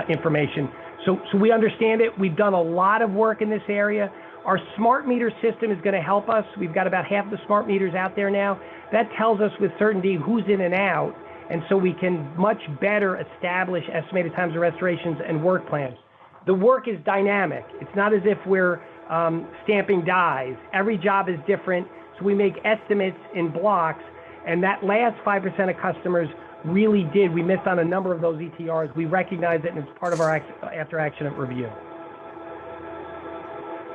information. So we understand it. We've done a lot of work in this area. Our smart meter system is going to help us. We've got about half the smart meters out there now. That tells us with certainty who's in and out. And so we can much better establish estimated times of restorations and work plans. The work is dynamic. It's not as if we're stamping dies. Every job is different. So we make estimates in blocks. And that last 5% of customers really did. We missed on a number of those ETRs. We recognize it, and it's part of our after action review.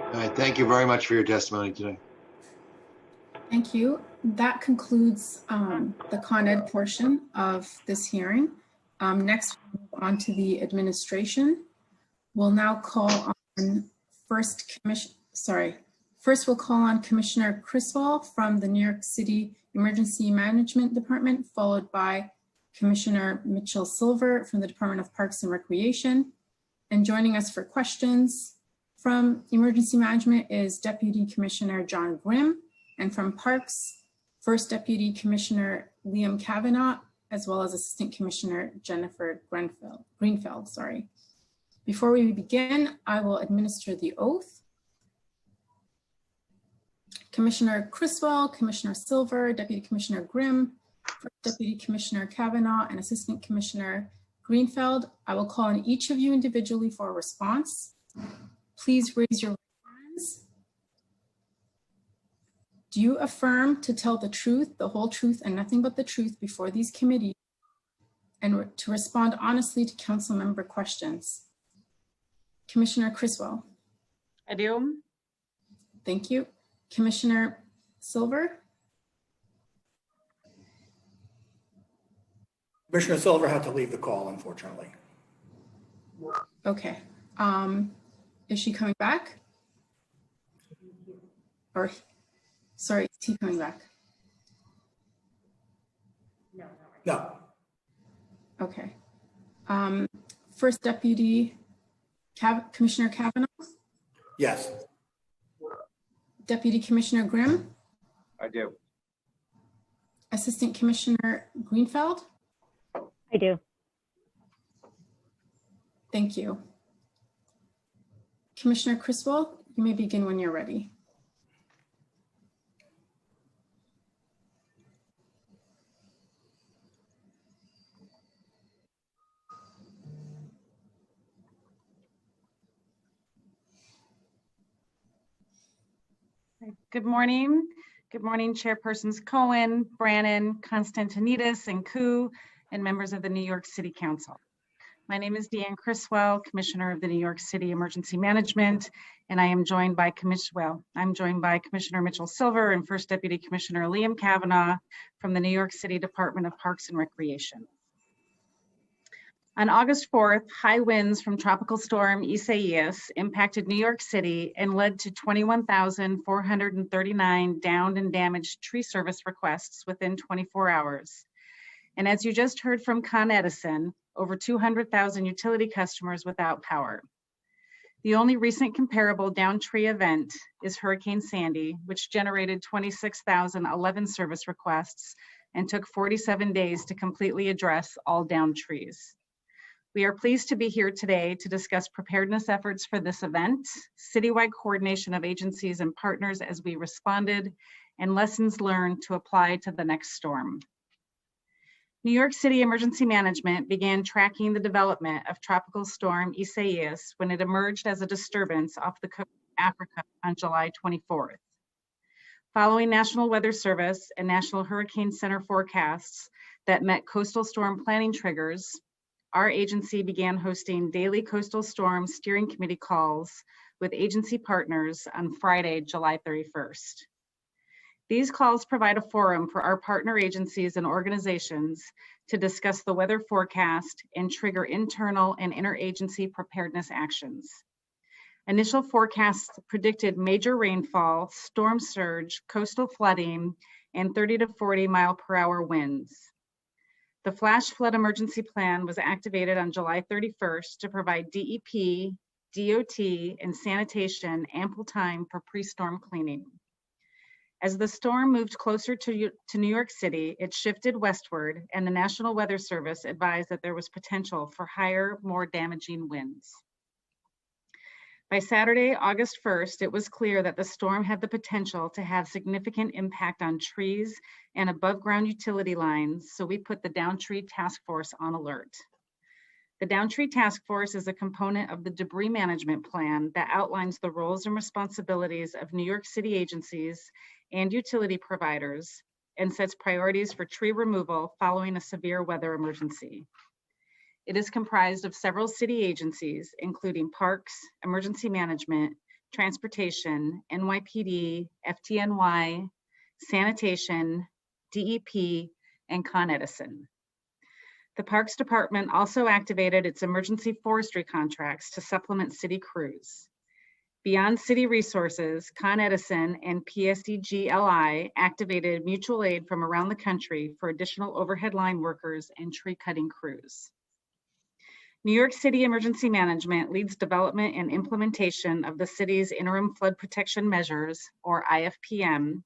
All right, thank you very much for your testimony today. Thank you. That concludes the Con Ed portion of this hearing. Next, we'll move on to the administration. We'll now call on first we'll call on Commissioner Criswell from the New York City Emergency Management Department, followed by Commissioner Mitchell Silver from the Department of Parks and Recreation. And joining us for questions from Emergency Management is Deputy Commissioner John Grimm, and from Parks, First Deputy Commissioner Liam Kavanaugh, as well as Assistant Commissioner Jennifer Greenfeld. Before we begin, I will administer the oath. Commissioner Criswell, Commissioner Silver, Deputy Commissioner Grimm, First Deputy Commissioner Kavanaugh, and Assistant Commissioner Greenfeld. I will call on each of you individually for a response. Please raise your hands. Do you affirm to tell the truth, the whole truth, and nothing but the truth before these committees, and to respond honestly to council member questions? Commissioner Criswell. I do. Thank you. Commissioner Silver. Commissioner Silver had to leave the call, unfortunately. Okay. Is she coming back? Or, sorry, is he coming back? No. Okay. First Deputy Commissioner Kavanaugh? Yes. Deputy Commissioner Grimm? I do. Assistant Commissioner Greenfeld? I do. Thank you. Commissioner Criswell, you may begin when you're ready. Good morning. Good morning, Chairpersons Cohen, Brannon, Constantinides, and Koo, and members of the New York City Council. My name is Deanne Criswell, Commissioner of the New York City Emergency Management, and I am joined by Commissioner Mitchell Silver and First Deputy Commissioner Liam Kavanaugh from the New York City Department of Parks and Recreation. On August 4th, high winds from Tropical Storm Isaias impacted New York City and led to 21,439 downed and damaged tree service requests within 24 hours. And as you just heard from Con Edison, over 200,000 utility customers without power. The only recent comparable downed tree event is Hurricane Sandy, which generated 26,011 service requests and took 47 days to completely address all downed trees. We are pleased to be here today to discuss preparedness efforts for this event, citywide coordination of agencies and partners as we responded, and lessons learned to apply to the next storm. New York City Emergency Management began tracking the development of Tropical Storm Isaias when it emerged as a disturbance off the coast of Africa on July 24th. Following National Weather Service and National Hurricane Center forecasts that met coastal storm planning triggers, our agency began hosting daily coastal storm steering committee calls with agency partners on Friday, July 31st. These calls provide a forum for our partner agencies and organizations to discuss the weather forecast and trigger internal and interagency preparedness actions. Initial forecasts predicted major rainfall, storm surge, coastal flooding, and 30 to 40 mile/hour winds. The Flash Flood Emergency Plan was activated on July 31st to provide DEP, DOT, and sanitation ample time for pre-storm cleaning. As the storm moved closer to New York City, it shifted westward, and the National Weather Service advised that there was potential for higher, more damaging winds. By Saturday, August 1st, it was clear that the storm had the potential to have significant impact on trees and above ground utility lines, so we put the Downtree Task Force on alert. The Downtree Task Force is a component of the debris management plan that outlines the roles and responsibilities of New York City agencies and utility providers and sets priorities for tree removal following a severe weather emergency. It is comprised of several city agencies, including Parks, Emergency Management, Transportation, NYPD, FTNY, Sanitation, DEP, and Con Edison. The Parks Department also activated its emergency forestry contracts to supplement city crews. Beyond city resources, Con Edison and PSEG-LI activated mutual aid from around the country for additional overhead line workers and tree cutting crews. New York City Emergency Management leads development and implementation of the city's Interim Flood Protection Measures, or IFPM,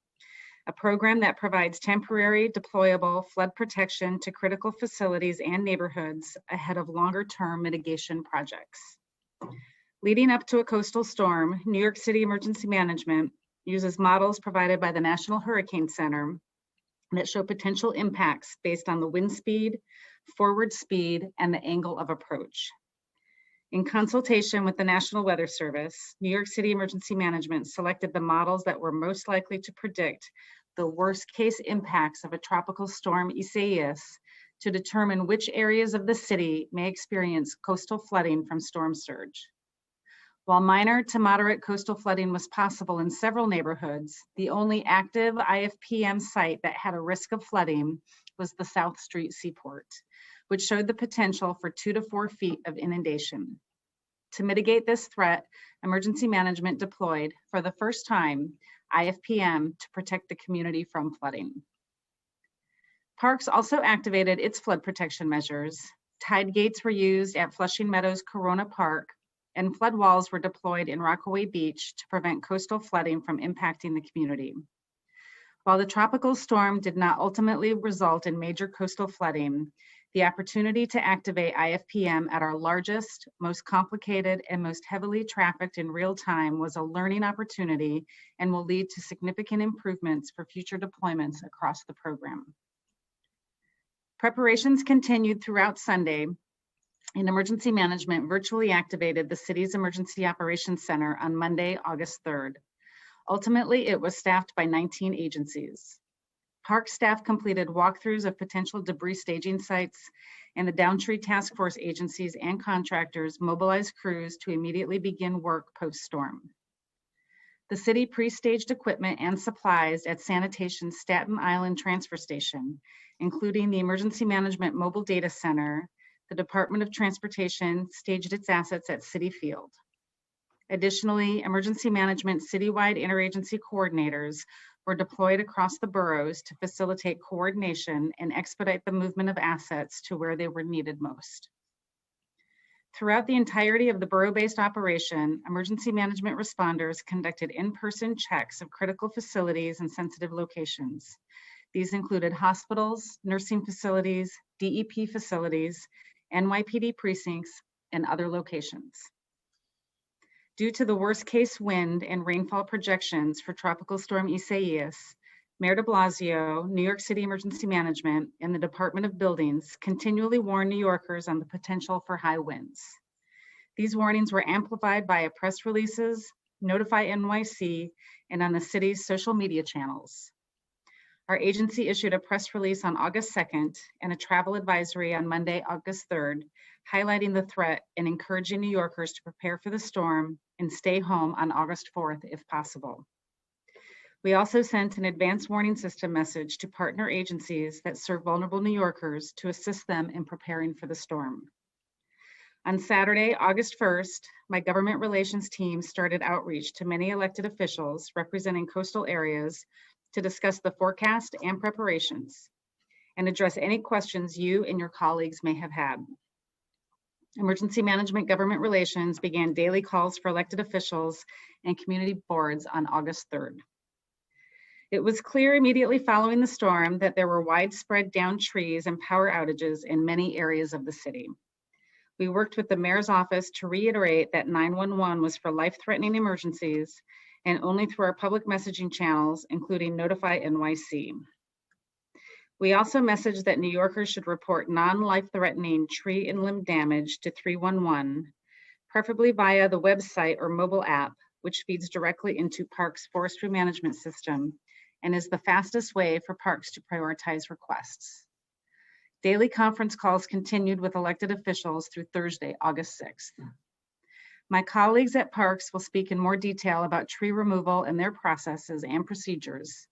a program that provides temporary deployable flood protection to critical facilities and neighborhoods ahead of longer-term mitigation projects. Leading up to a coastal storm, New York City Emergency Management uses models provided by the National Hurricane Center that show potential impacts based on the wind speed, forward speed, and the angle of approach. In consultation with the National Weather Service, New York City Emergency Management selected the models that were most likely to predict the worst case impacts of a tropical storm Isaias to determine which areas of the city may experience coastal flooding from storm surge. While minor to moderate coastal flooding was possible in several neighborhoods, the only active IFPM site that had a risk of flooding was the South Street Seaport, which showed the potential for 2 to 4 feet of inundation. To mitigate this threat, emergency management deployed, for the first time, IFPM to protect the community from flooding. Parks also activated its flood protection measures. Tide gates were used at Flushing Meadows Corona Park, and flood walls were deployed in Rockaway Beach to prevent coastal flooding from impacting the community. While the tropical storm did not ultimately result in major coastal flooding, the opportunity to activate IFPM at our largest, most complicated, and most heavily trafficked in real time was a learning opportunity and will lead to significant improvements for future deployments across the program. Preparations continued throughout Sunday, and Emergency Management virtually activated the city's Emergency Operations Center on Monday, August 3rd. Ultimately, it was staffed by 19 agencies. Park staff completed walkthroughs of potential debris staging sites, and the Downtree Task Force agencies and contractors mobilized crews to immediately begin work post-storm. The city pre-staged equipment and supplies at Sanitation's Staten Island Transfer Station, including the Emergency Management Mobile Data Center. The Department of Transportation staged its assets at Citi Field. Additionally, emergency management citywide interagency coordinators were deployed across the boroughs to facilitate coordination and expedite the movement of assets to where they were needed most. Throughout the entirety of the borough-based operation, emergency management responders conducted in-person checks of critical facilities and sensitive locations. These included hospitals, nursing facilities, DEP facilities, NYPD precincts, and other locations. Due to the worst case wind and rainfall projections for Tropical Storm Isaias, Mayor de Blasio, New York City Emergency Management, and the Department of Buildings continually warn New Yorkers on the potential for high winds. These warnings were amplified via press releases, Notify NYC, and on the city's social media channels. Our agency issued a press release on August 2nd and a travel advisory on Monday, August 3rd, highlighting the threat and encouraging New Yorkers to prepare for the storm and stay home on August 4th if possible. We also sent an advance warning system message to partner agencies that serve vulnerable New Yorkers to assist them in preparing for the storm. On Saturday, August 1st, my government relations team started outreach to many elected officials representing coastal areas to discuss the forecast and preparations and address any questions you and your colleagues may have had. Emergency Management Government Relations began daily calls for elected officials and community boards on August 3rd. It was clear immediately following the storm that there were widespread downed trees and power outages in many areas of the city. We worked with the mayor's office to reiterate that 911 was for life-threatening emergencies and only through our public messaging channels, including Notify NYC. We also messaged that New Yorkers should report non-life-threatening tree and limb damage to 311, preferably via the website or mobile app, which feeds directly into Parks' forestry management system and is the fastest way for parks to prioritize requests. Daily conference calls continued with elected officials through Thursday, August 6th. My colleagues at Parks will speak in more detail about tree removal and their processes and procedures.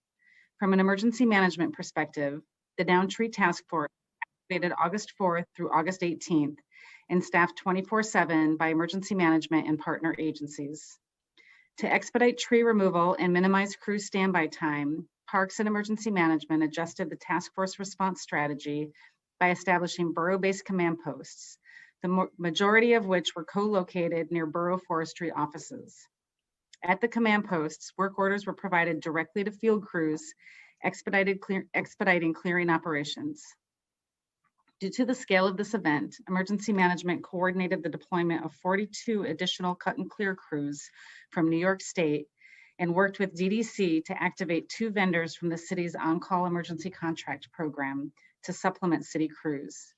From an emergency management perspective, the Down Tree Task Force activated August 4th through August 18th and staffed 24/7 by emergency management and partner agencies. To expedite tree removal and minimize crew standby time, Parks and Emergency Management adjusted the task force response strategy by establishing borough-based command posts, the majority of which were co-located near borough forestry offices. At the command posts, work orders were provided directly to field crews, expediting clearing operations. Due to the scale of this event, emergency management coordinated the deployment of 42 additional cut and clear crews from New York State and worked with DDC to activate 2 vendors from the city's on-call emergency contract program to supplement city crews.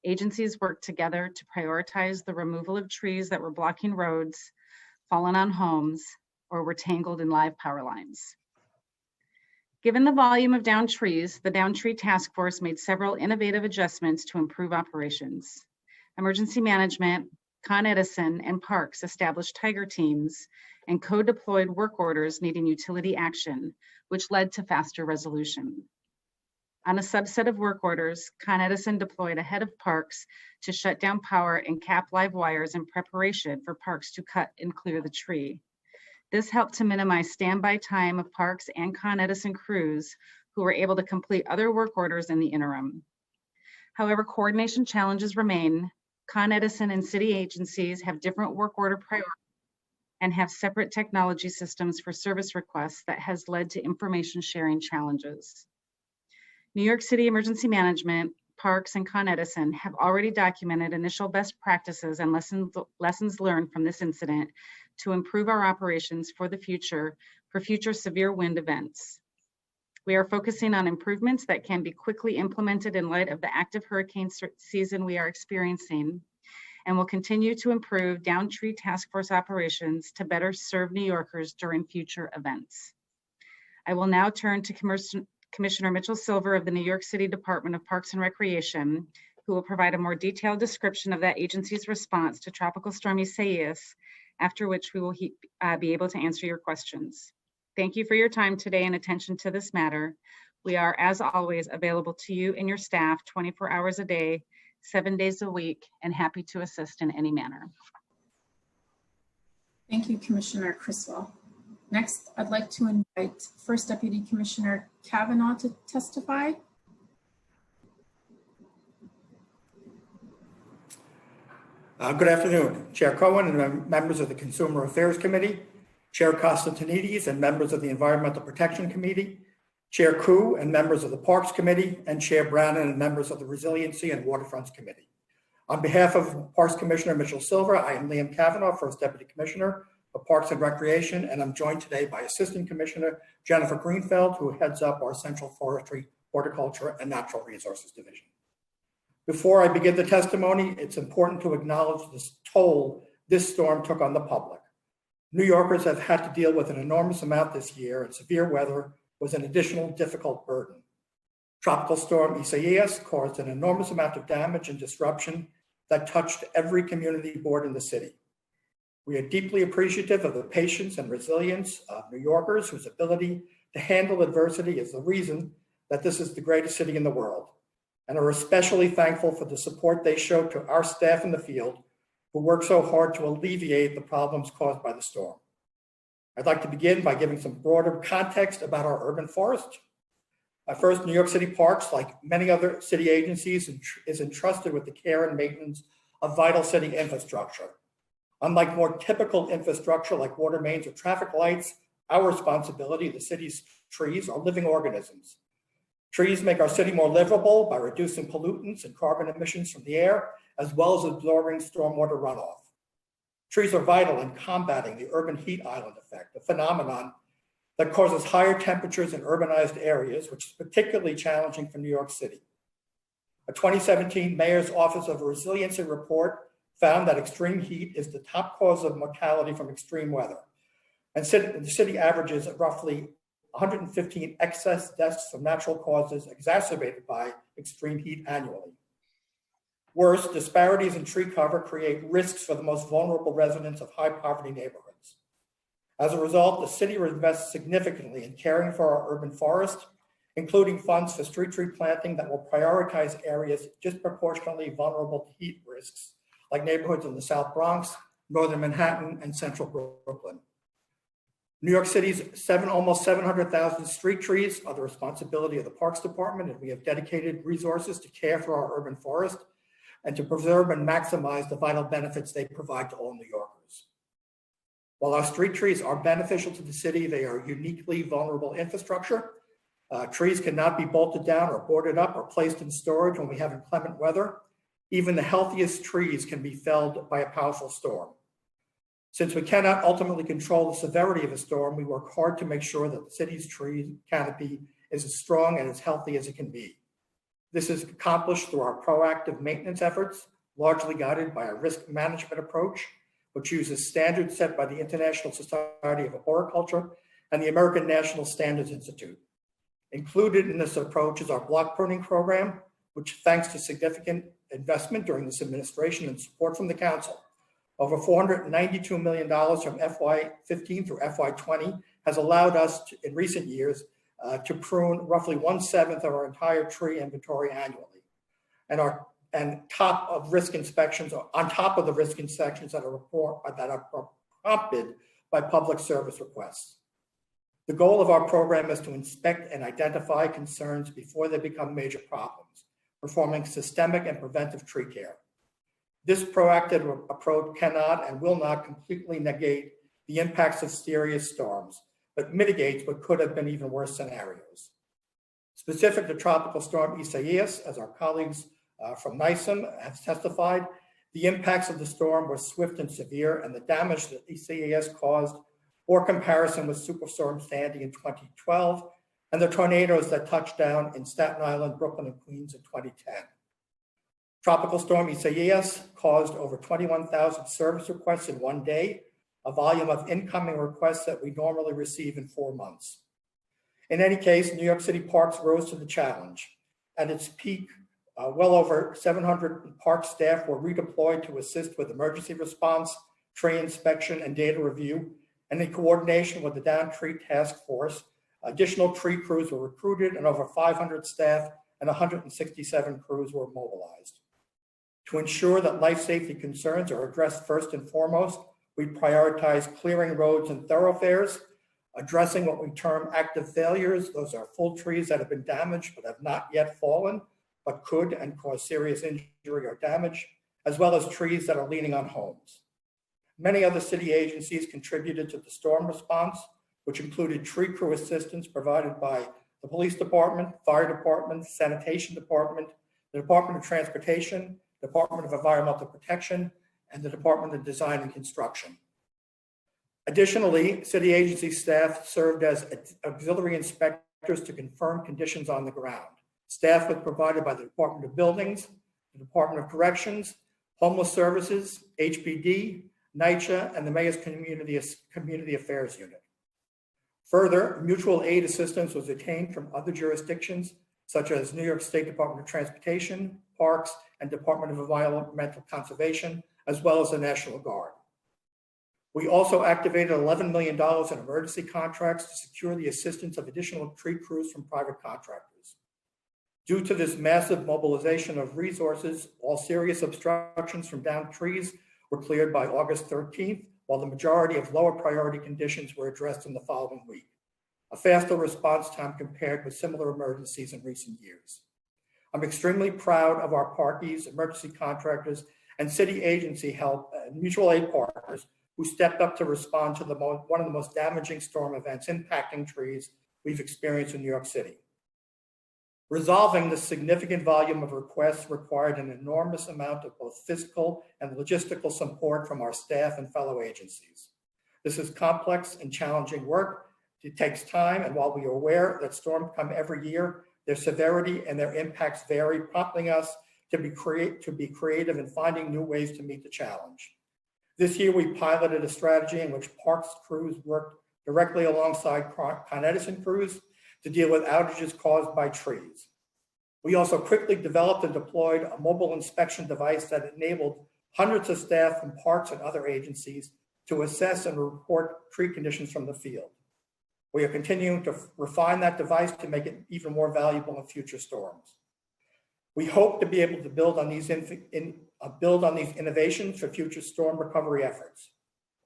Agencies worked together to prioritize the removal of trees that were blocking roads, fallen on homes, or were tangled in live power lines. Given the volume of downed trees, the Down Tree Task Force made several innovative adjustments to improve operations. Emergency Management, Con Edison, and Parks established tiger teams and co-deployed work orders needing utility action, which led to faster resolution. On a subset of work orders, Con Edison deployed ahead of Parks to shut down power and cap live wires in preparation for Parks to cut and clear the tree. This helped to minimize standby time of Parks and Con Edison crews who were able to complete other work orders in the interim. However, coordination challenges remain. Con Edison and city agencies have different work order priorities and have separate technology systems for service requests that has led to information sharing challenges. New York City Emergency Management, Parks, and Con Edison have already documented initial best practices and lessons learned from this incident to improve our operations for the future for future severe wind events. We are focusing on improvements that can be quickly implemented in light of the active hurricane season we are experiencing, and will continue to improve Down Tree Task Force operations to better serve New Yorkers during future events. I will now turn to Commissioner Mitchell Silver of the New York City Department of Parks and Recreation, who will provide a more detailed description of that agency's response to Tropical Storm Isaias, after which we will be able to answer your questions. Thank you for your time today and attention to this matter. We are, as always, available to you and your staff 24 hours a day, 7 days a week, and happy to assist in any manner. Thank you, Commissioner Criswell. Next, I'd like to invite First Deputy Commissioner Kavanaugh to testify. Good afternoon, Chair Cohen and members of the Consumer Affairs Committee, Chair Constantinides and members of the Environmental Protection Committee, Chair Koo and members of the Parks Committee, and Chair Brannon and members of the Resiliency and Waterfronts Committee. On behalf of Parks Commissioner Mitchell Silver, I am Liam Kavanaugh, First Deputy Commissioner of Parks and Recreation, and I'm joined today by Assistant Commissioner Jennifer Greenfeld, who heads up our Central Forestry, Horticulture, and Natural Resources Division. Before I begin the testimony, it's important to acknowledge the toll this storm took on the public. New Yorkers have had to deal with an enormous amount this year, and severe weather was an additional difficult burden. Tropical Storm Isaias caused an enormous amount of damage and disruption that touched every community board in the city. We are deeply appreciative of the patience and resilience of New Yorkers whose ability to handle adversity is the reason that this is the greatest city in the world, and are especially thankful for the support they show to our staff in the field who work so hard to alleviate the problems caused by the storm. I'd like to begin by giving some broader context about our urban forest. First, New York City Parks, like many other city agencies, is entrusted with the care and maintenance of vital city infrastructure. Unlike more typical infrastructure like water mains or traffic lights, our responsibility, the city's trees, are living organisms. Trees make our city more livable by reducing pollutants and carbon emissions from the air, as well as absorbing stormwater runoff. Trees are vital in combating the urban heat island effect, a phenomenon that causes higher temperatures in urbanized areas, which is particularly challenging for New York City. A 2017 Mayor's Office of Resiliency report found that extreme heat is the top cause of mortality from extreme weather. And the city averages roughly 115 excess deaths from natural causes exacerbated by extreme heat annually. Worse, disparities in tree cover create risks for the most vulnerable residents of high poverty neighborhoods. As a result, the city will invest significantly in caring for our urban forest, including funds for street tree planting that will prioritize areas disproportionately vulnerable to heat risks, like neighborhoods in the South Bronx, Northern Manhattan, and Central Brooklyn. New York City's almost 700,000 street trees are the responsibility of the Parks Department, and we have dedicated resources to care for our urban forest and to preserve and maximize the vital benefits they provide to all New Yorkers. While our street trees are beneficial to the city, they are uniquely vulnerable infrastructure. Trees cannot be bolted down or boarded up or placed in storage when we have inclement weather. Even the healthiest trees can be felled by a powerful storm. Since we cannot ultimately control the severity of a storm, we work hard to make sure that the city's tree canopy is as strong and as healthy as it can be. This is accomplished through our proactive maintenance efforts, largely guided by a risk management approach, which uses standards set by the International Society of Arboriculture and the American National Standards Institute. Included in this approach is our block pruning program, which, thanks to significant investment during this administration and support from the council, over $492 million from FY15 through FY20 has allowed us to, in recent years, to prune roughly 1/7 of our entire tree inventory annually, and on top of the risk inspections that are prompted by public service requests. The goal of our program is to inspect and identify concerns before they become major problems, performing systemic and preventive tree care. This proactive approach cannot and will not completely negate the impacts of serious storms, but mitigates what could have been even worse scenarios. Specific to Tropical Storm Isaias, as our colleagues from NISM have testified, the impacts of the storm were swift and severe, and the damage that Isaias caused bore comparison with Superstorm Sandy in 2012 and the tornadoes that touched down in Staten Island, Brooklyn, and Queens in 2010. Tropical Storm Isaias caused over 21,000 service requests in one day, a volume of incoming requests that we normally receive in 4 months. In any case, New York City Parks rose to the challenge. At its peak, well over 700 park staff were redeployed to assist with emergency response, tree inspection, and data review. And in coordination with the Down Tree Task Force, additional tree crews were recruited and over 500 staff and 167 crews were mobilized. To ensure that life safety concerns are addressed first and foremost, we prioritize clearing roads and thoroughfares, addressing what we term active failures. Those are full trees that have been damaged but have not yet fallen, but could and cause serious injury or damage, as well as trees that are leaning on homes. Many other city agencies contributed to the storm response, which included tree crew assistance provided by the police department, fire department, sanitation department, the Department of Transportation, Department of Environmental Protection, and the Department of Design and Construction. Additionally, city agency staff served as auxiliary inspectors to confirm conditions on the ground. Staff was provided by the Department of Buildings, the Department of Corrections, Homeless Services, HPD, NYCHA, and the Mayor's Community Affairs Unit. Further, mutual aid assistance was obtained from other jurisdictions, such as New York State Department of Transportation, Parks, and Department of Environmental Conservation, as well as the National Guard. We also activated $11 million in emergency contracts to secure the assistance of additional tree crews from private contractors. Due to this massive mobilization of resources, all serious obstructions from downed trees were cleared by August 13th, while the majority of lower priority conditions were addressed in the following week, a faster response time compared with similar emergencies in recent years. I'm extremely proud of our parkies, emergency contractors, and city agency help and mutual aid partners who stepped up to respond to one of the most damaging storm events impacting trees we've experienced in New York City. Resolving this significant volume of requests required an enormous amount of both physical and logistical support from our staff and fellow agencies. This is complex and challenging work. It takes time, and while we are aware that storms come every year, their severity and their impacts vary, prompting us to be creative in finding new ways to meet the challenge. This year, we piloted a strategy in which parks crews worked directly alongside Con Edison crews to deal with outages caused by trees. We also quickly developed and deployed a mobile inspection device that enabled hundreds of staff from parks and other agencies to assess and report tree conditions from the field. We are continuing to refine that device to make it even more valuable in future storms. We hope to be able to build on these innovations for future storm recovery efforts.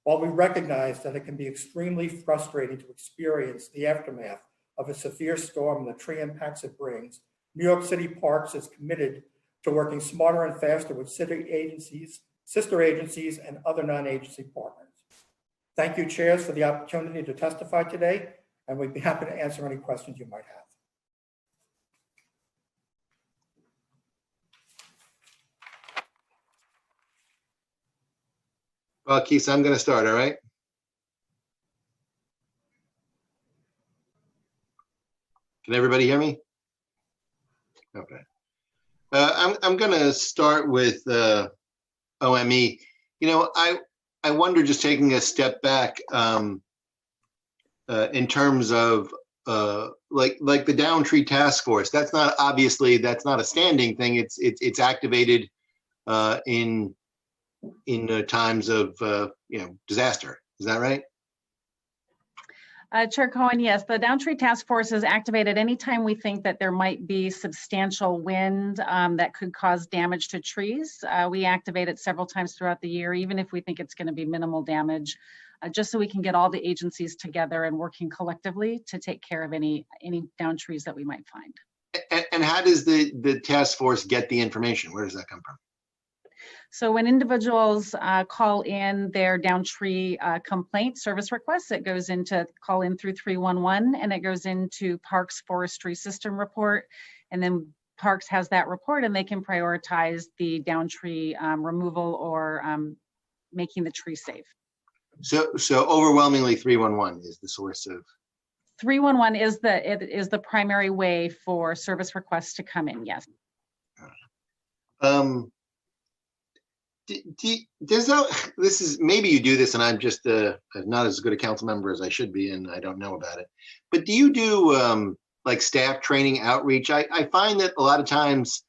While we recognize that it can be extremely frustrating to experience the aftermath of a severe storm and the tree impacts it brings, New York City Parks is committed to working smarter and faster with city agencies, sister agencies, and other non-agency partners. Thank you, chairs, for the opportunity to testify today, and we'd be happy to answer any questions you might have. Well, Keith, I'm going to start, all right? Can everybody hear me? Okay. I'm going to start with OME. You know, I wonder, just taking a step back, in terms of like the Downtree Task Force. That's not, obviously, that's not a standing thing. It's activated in times of disaster. Is that right? Chair Cohen, yes, the Downtree Task Force is activated anytime we think that there might be substantial wind that could cause damage to trees. We activate it several times throughout the year, even if we think it's going to be minimal damage, just so we can get all the agencies together and working collectively to take care of any down trees that we might find. And how does the task force get the information? Where does that come from? So when individuals call in their down tree complaint service requests, it goes into call in through 311, and it goes into Parks Forestry System report. And then Parks has that report, and they can prioritize the down tree removal or making the tree safe. So overwhelmingly 311 is the source of. 311 is the primary way for service requests to come in, yes. This is, maybe you do this and I'm just not as good a council member as I should be and I don't know about it, but do you do like staff training outreach? I find that a lot of times,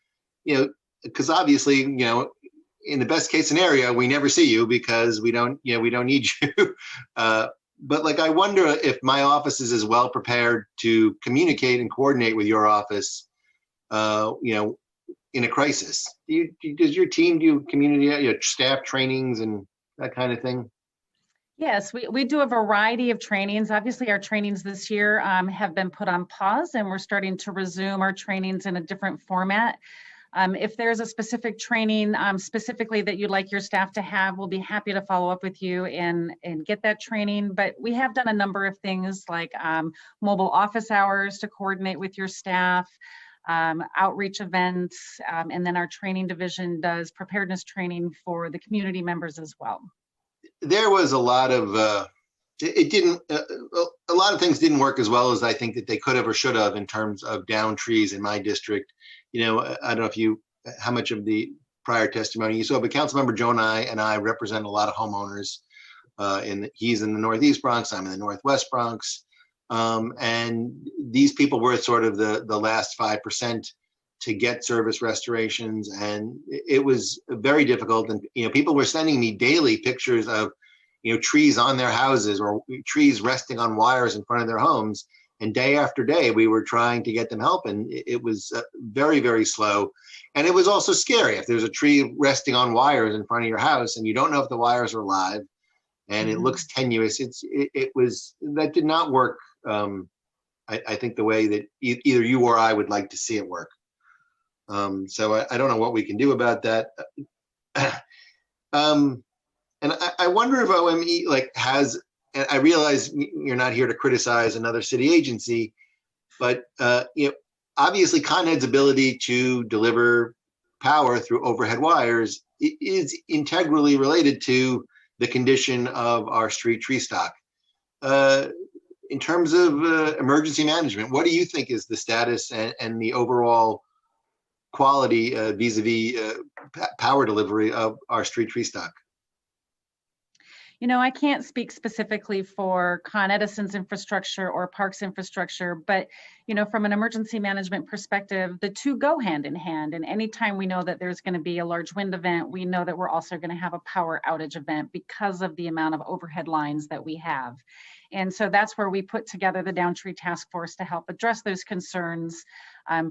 because obviously, in the best case scenario, we never see you because we don't need you. But like, I wonder if my office is as well prepared to communicate and coordinate with your office, in a crisis. Does your team do community staff trainings and that kind of thing? Yes, we do a variety of trainings. Obviously, our trainings this year have been put on pause, and we're starting to resume our trainings in a different format. If there's a specific training specifically that you'd like your staff to have, we'll be happy to follow up with you and get that training. But we have done a number of things like mobile office hours to coordinate with your staff, outreach events, and then our training division does preparedness training for the community members as well. There was a lot of, a lot of things didn't work as well as I think that they could have or should have in terms of down trees in my district. I don't know how much of the prior testimony you saw, but Councilmember Joe and I represent a lot of homeowners. He's in the Northeast Bronx, I'm in the Northwest Bronx. And these people were sort of the last 5% to get service restorations, and it was very difficult. And people were sending me daily pictures of trees on their houses or trees resting on wires in front of their homes. And day after day, we were trying to get them help, and it was very, very slow. And it was also scary if there's a tree resting on wires in front of your house and you don't know if the wires are alive, and it looks tenuous. That did not work. I think the way that either you or I would like to see it work. So I don't know what we can do about that. And I wonder if OME has, and I realize you're not here to criticize another city agency, but obviously Con Ed's ability to deliver power through overhead wires is integrally related to the condition of our street tree stock. In terms of emergency management, what do you think is the status and the overall quality vis-a-vis power delivery of our street tree stock? You know, I can't speak specifically for Con Edison's infrastructure or Parks infrastructure, but, you know, from an emergency management perspective, the two go hand in hand. And anytime we know that there's going to be a large wind event, we know that we're also going to have a power outage event because of the amount of overhead lines that we have. And so that's where we put together the Downtree Task Force to help address those concerns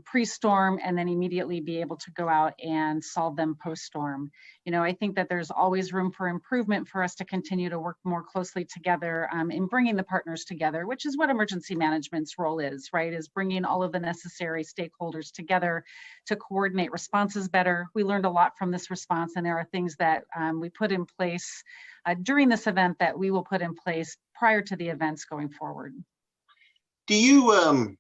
pre-storm, and then immediately be able to go out and solve them post-storm. You know, I think that there's always room for improvement for us to continue to work more closely together in bringing the partners together, which is what emergency management's role is, right? Is bringing all of the necessary stakeholders together to coordinate responses better. We learned a lot from this response, and there are things that we put in place during this event that we will put in place prior to the events going forward. Do you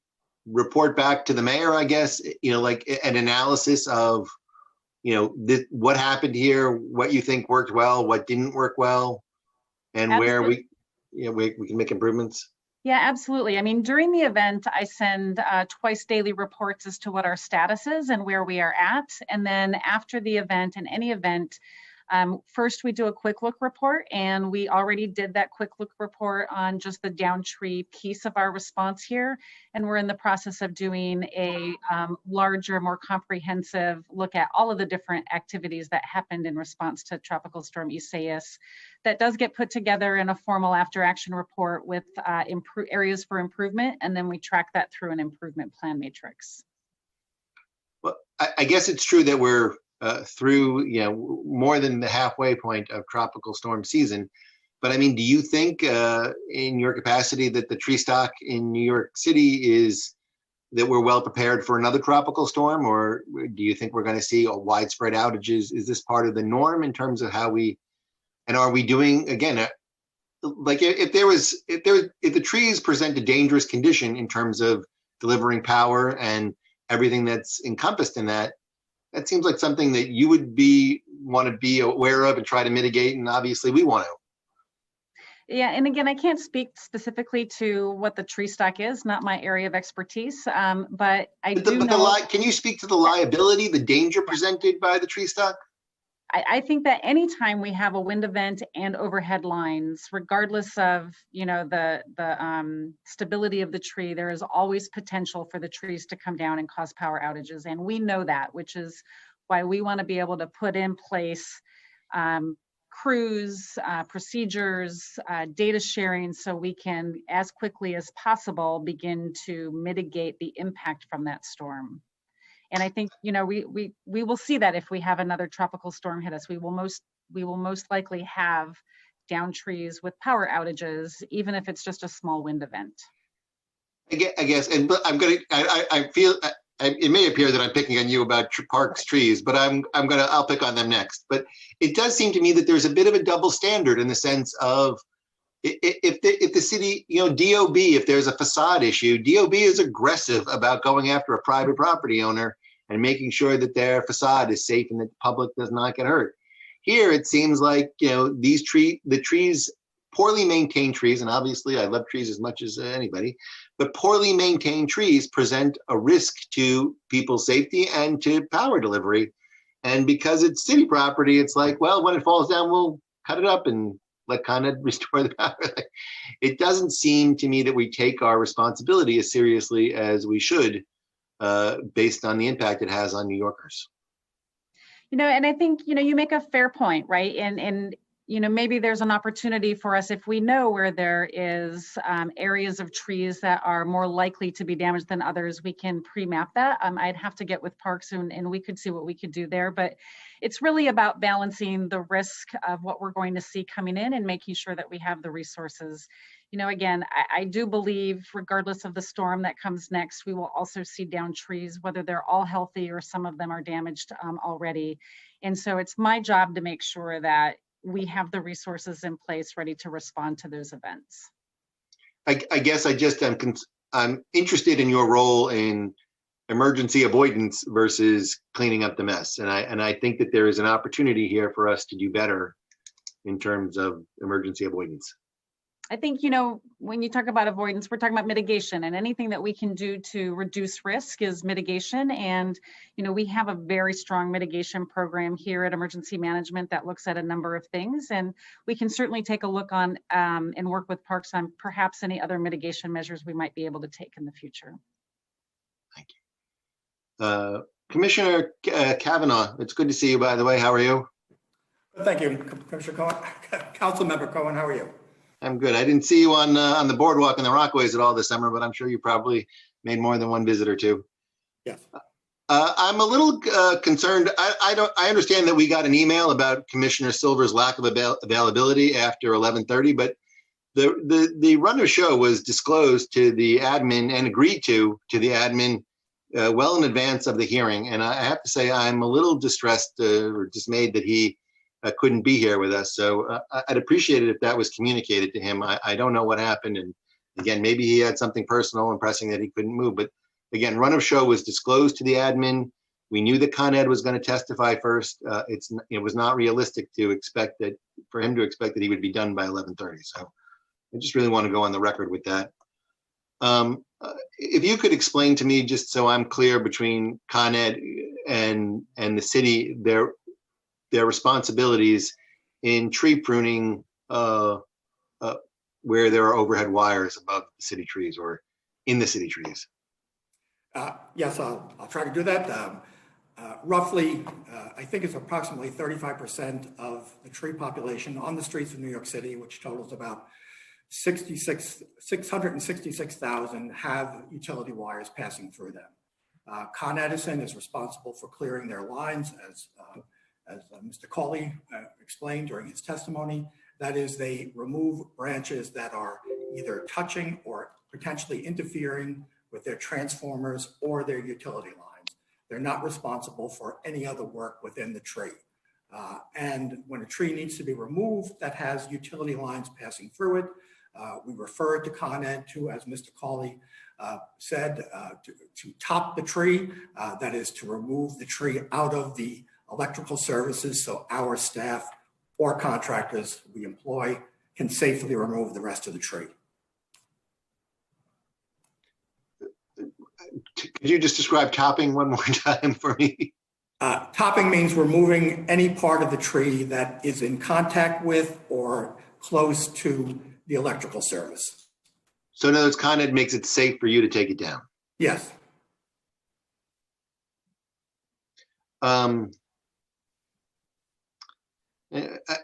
report back to the mayor, I guess, you know, like an analysis of, you know, what happened here, what you think worked well, what didn't work well, and where we can make improvements? Yeah, absolutely. I mean, during the event, I send twice daily reports as to what our status is and where we are at. And then after the event, in any event, first we do a quick look report, and we already did that quick look report on just the Downtree piece of our response here. And we're in the process of doing a larger, more comprehensive look at all of the different activities that happened in response to Tropical Storm Isaias. That does get put together in a formal after action report with areas for improvement. And then we track that through an improvement plan matrix. Well, I guess it's true that we're through, you know, more than the halfway point of tropical storm season. But I mean, do you think in your capacity that the tree stock in New York City is that we're well prepared for another tropical storm, or do you think we're going to see widespread outages? Is this part of the norm in terms of how we, and are we doing, again, like if the trees present a dangerous condition in terms of delivering power and everything that's encompassed in that, that seems like something that you would want to be aware of and try to mitigate, and obviously we want to. Yeah, and again, I can't speak specifically to what the tree stock is, not my area of expertise, but can you speak to the liability, the danger presented by the tree stock? I think that anytime we have a wind event and overhead lines, regardless of, you know, the stability of the tree, there is always potential for the trees to come down and cause power outages. And we know that, which is why we want to be able to put in place crews, procedures, data sharing, so we can, as quickly as possible, begin to mitigate the impact from that storm. And I think, you know, we will see that if we have another tropical storm hit us, we will most likely have down trees with power outages, even if it's just a small wind event. I guess, and I feel it may appear that I'm picking on you about parks trees, but I'll pick on them next. But it does seem to me that there's a bit of a double standard in the sense of if the city, you know, DOB, if there's a facade issue, DOB is aggressive about going after a private property owner and making sure that their facade is safe and that the public does not get hurt. Here, it seems like, you know, the trees, poorly maintained trees, and obviously I love trees as much as anybody, but poorly maintained trees present a risk to people's safety and to power delivery. And because it's city property, it's like, well, when it falls down, we'll cut it up and let Con Ed restore the power. It doesn't seem to me that we take our responsibility as seriously as we should, based on the impact it has on New Yorkers. You know, and I think, you know, you make a fair point, right? And you know, maybe there's an opportunity for us, if we know where there is areas of trees that are more likely to be damaged than others, we can pre-map that. I'd have to get with Parks and we could see what we could do there. But it's really about balancing the risk of what we're going to see coming in and making sure that we have the resources. You know, again, I do believe regardless of the storm that comes next, we will also see down trees, whether they're all healthy or some of them are damaged already. And so it's my job to make sure that we have the resources in place ready to respond to those events. I guess I'm interested in your role in emergency avoidance versus cleaning up the mess. And I think that there is an opportunity here for us to do better in terms of emergency avoidance. I think, when you talk about avoidance, we're talking about mitigation, and anything that we can do to reduce risk is mitigation. And, we have a very strong mitigation program here at Emergency Management that looks at a number of things. And we can certainly take a look on and work with Parks on perhaps any other mitigation measures we might be able to take in the future. Thank you. Commissioner Kavanaugh, it's good to see you, by the way. How are you? Thank you, Commissioner Cohen. Councilmember Cohen, how are you? I'm good. I didn't see you on the boardwalk in the Rockaways at all this summer, but I'm sure you probably made more than one visit or two. Yes. I'm a little concerned. I understand that we got an email about Commissioner Silver's lack of availability after 11:30, but the runner show was disclosed to the admin and agreed to the admin well in advance of the hearing. And I have to say, I'm a little distressed or dismayed that he couldn't be here with us. So I'd appreciate it if that was communicated to him. I don't know what happened. And again, maybe he had something personal and pressing that he couldn't move. But again, run of show was disclosed to the admin. We knew that Con Ed was going to testify first. It was not realistic to expect that for him to expect that he would be done by 11:30. So I just really want to go on the record with that. If you could explain to me, just so I'm clear, between Con Ed and the city, their responsibilities in tree pruning where there are overhead wires above the city trees or in the city trees. Yes, I'll try to do that. Roughly, I think it's approximately 35% of the tree population on the streets of New York City, which totals about 666,000 have utility wires passing through them. Con Edison is responsible for clearing their lines, as Mr. Cawley explained during his testimony. That is, they remove branches that are either touching or potentially interfering with their transformers or their utility lines. They're not responsible for any other work within the tree. And when a tree needs to be removed that has utility lines passing through it, we refer to Con Ed to, as Mr. Cawley said, to top the tree. That is to remove the tree out of the electrical services so our staff or contractors we employ can safely remove the rest of the tree. Could you just describe topping one more time for me? Topping means removing any part of the tree that is in contact with or close to the electrical service. So in other words, Con Ed makes it safe for you to take it down? Yes.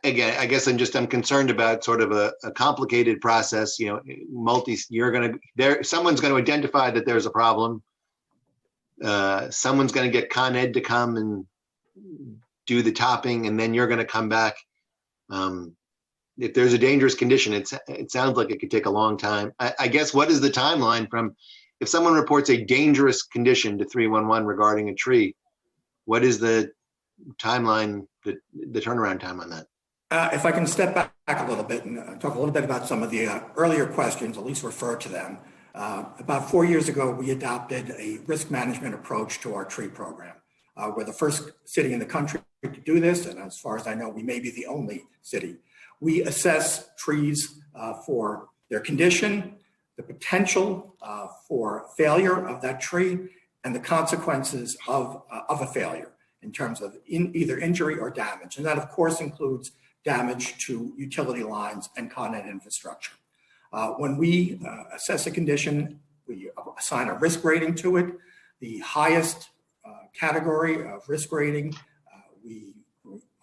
Again, I guess I'm concerned about sort of a complicated process. Someone's going to identify that there's a problem. Someone's going to get Con Ed to come and do the topping, and then you're going to come back. If there's a dangerous condition, it sounds like it could take a long time. I guess, what is the timeline from if someone reports a dangerous condition to 311 regarding a tree? What is the timeline, the turnaround time on that? If I can step back a little bit and talk a little bit about some of the earlier questions, at least refer to them. About 4 years ago, we adopted a risk management approach to our tree program. We're the first city in the country to do this, and as far as I know, we may be the only city. We assess trees for their condition, the potential for failure of that tree, and the consequences of a failure in terms of either injury or damage. And that, of course, includes damage to utility lines and Con Ed infrastructure. When we assess a condition, we assign a risk rating to it. The highest category of risk rating,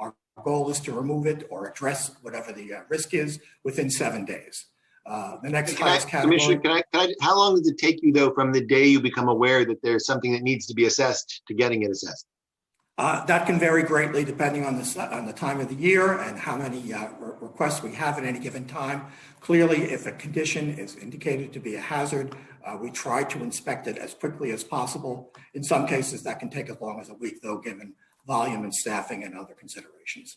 our goal is to remove it or address whatever the risk is within 7 days. The next highest category. Commissioner, how long does it take you, though, from the day you become aware that there's something that needs to be assessed to getting it assessed? That can vary greatly depending on the time of the year and how many requests we have at any given time. Clearly, if a condition is indicated to be a hazard, we try to inspect it as quickly as possible. In some cases, that can take as long as a week, though, given volume and staffing and other considerations.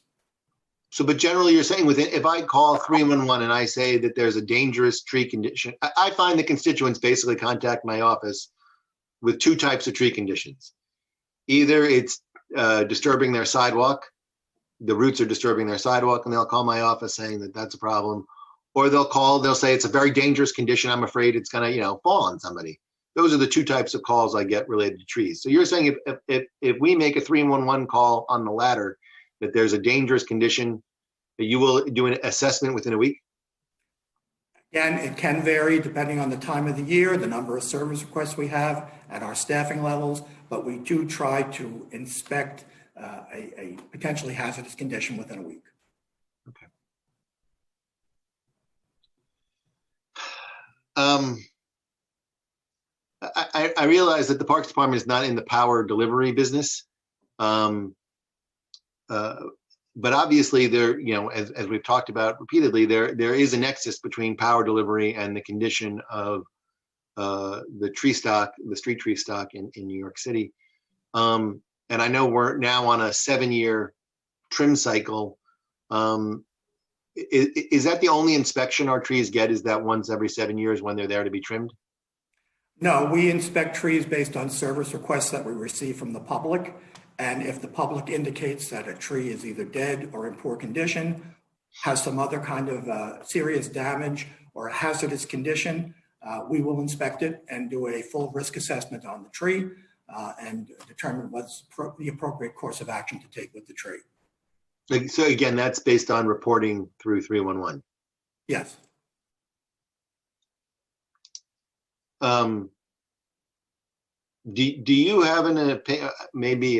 So, but generally you're saying if I call 311 and I say that there's a dangerous tree condition, I find the constituents basically contact my office with two types of tree conditions. Either it's disturbing their sidewalk, the roots are disturbing their sidewalk, and they'll call my office saying that that's a problem, or they'll say it's a very dangerous condition. I'm afraid it's gonna, fall on somebody. Those are the two types of calls I get related to trees. So you're saying if we make a 311 call on the latter, that there's a dangerous condition, that you will do an assessment within a week? Again, it can vary depending on the time of the year, the number of service requests we have, and our staffing levels, but we do try to inspect a potentially hazardous condition within a week. Okay. I realize that the Parks Department is not in the power delivery business. But obviously there, as we've talked about repeatedly, there is a nexus between power delivery and the condition of the street tree stock in New York City. And I know we're now on a 7-year trim cycle. Is that the only inspection our trees get, is that once every 7 years when they're there to be trimmed? No, we inspect trees based on service requests that we receive from the public. And if the public indicates that a tree is either dead or in poor condition, has some other kind of serious damage or a hazardous condition, we will inspect it and do a full risk assessment on the tree and determine what's the appropriate course of action to take with the tree. So again, that's based on reporting through 311. Yes. Do you have an opinion? Maybe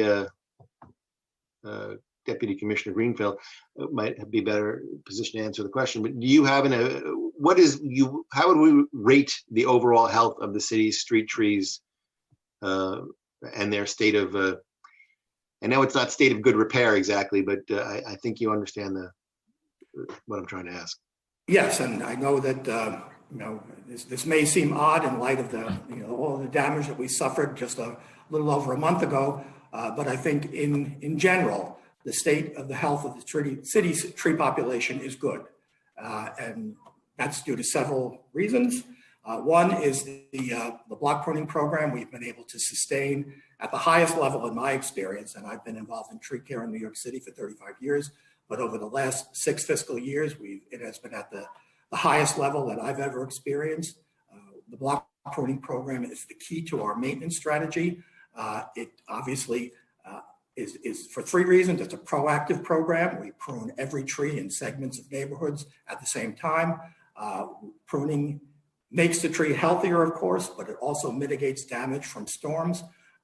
Deputy Commissioner Greenfield might be better positioned to answer the question. But do you have how would we rate the overall health of the city's street trees and their state of? I know it's not state of good repair exactly, but I think you understand what I'm trying to ask. Yes, and I know that this may seem odd in light of all the damage that we suffered just a little over a month ago, but I think in general, the state of the health of the city's tree population is good, and that's due to several reasons. One is the block pruning program we've been able to sustain at the highest level in my experience, and I've been involved in tree care in New York City for 35 years, but over the last 6 fiscal years, it has been at the highest level that I've ever experienced. The block pruning program is the key to our maintenance strategy. It obviously is for 3 reasons. It's a proactive program. We prune every tree in segments of neighborhoods at the same time. Pruning makes the tree healthier, of course, but it also mitigates damage from storms.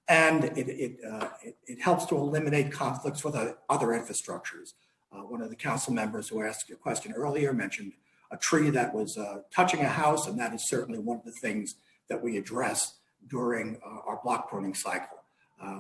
And it helps to eliminate conflicts with other infrastructures. One of the council members who asked a question earlier mentioned a tree that was touching a house, and that is certainly one of the things that we address during our block pruning cycle.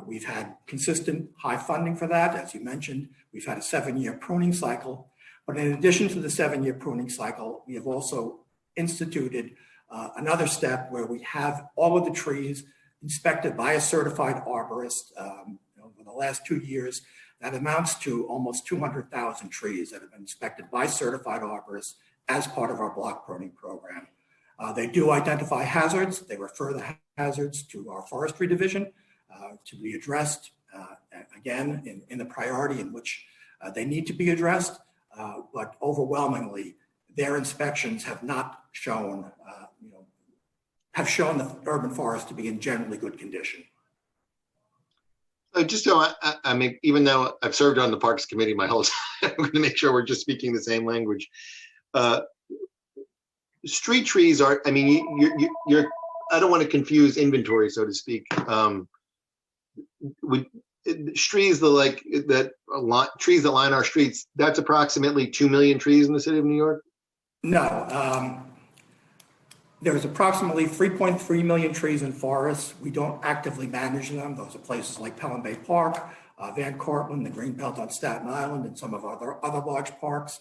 We've had consistent high funding for that. As you mentioned, we've had a 7-year pruning cycle. But in addition to the 7-year pruning cycle, we have also instituted another step where we have all of the trees inspected by a certified arborist. Over the last 2 years, that amounts to almost 200,000 trees that have been inspected by certified arborists as part of our block pruning program. They do identify hazards. They refer the hazards to our forestry division to be addressed, again, in the priority in which they need to be addressed. But overwhelmingly, their inspections have not shown, have shown the urban forest to be in generally good condition. Just so I mean, even though I've served on the Parks Committee my whole time, I'm going to make sure we're just speaking the same language. Street trees are, I mean, you're I don't want to confuse inventory, so to speak. Trees that line our streets, that's approximately 2 million trees in the city of New York? No. There's approximately 3.3 million trees in forests. We don't actively manage them. Those are places like Pelham Bay Park, Van Cortlandt, the Greenbelt on Staten Island, and some of our other large parks.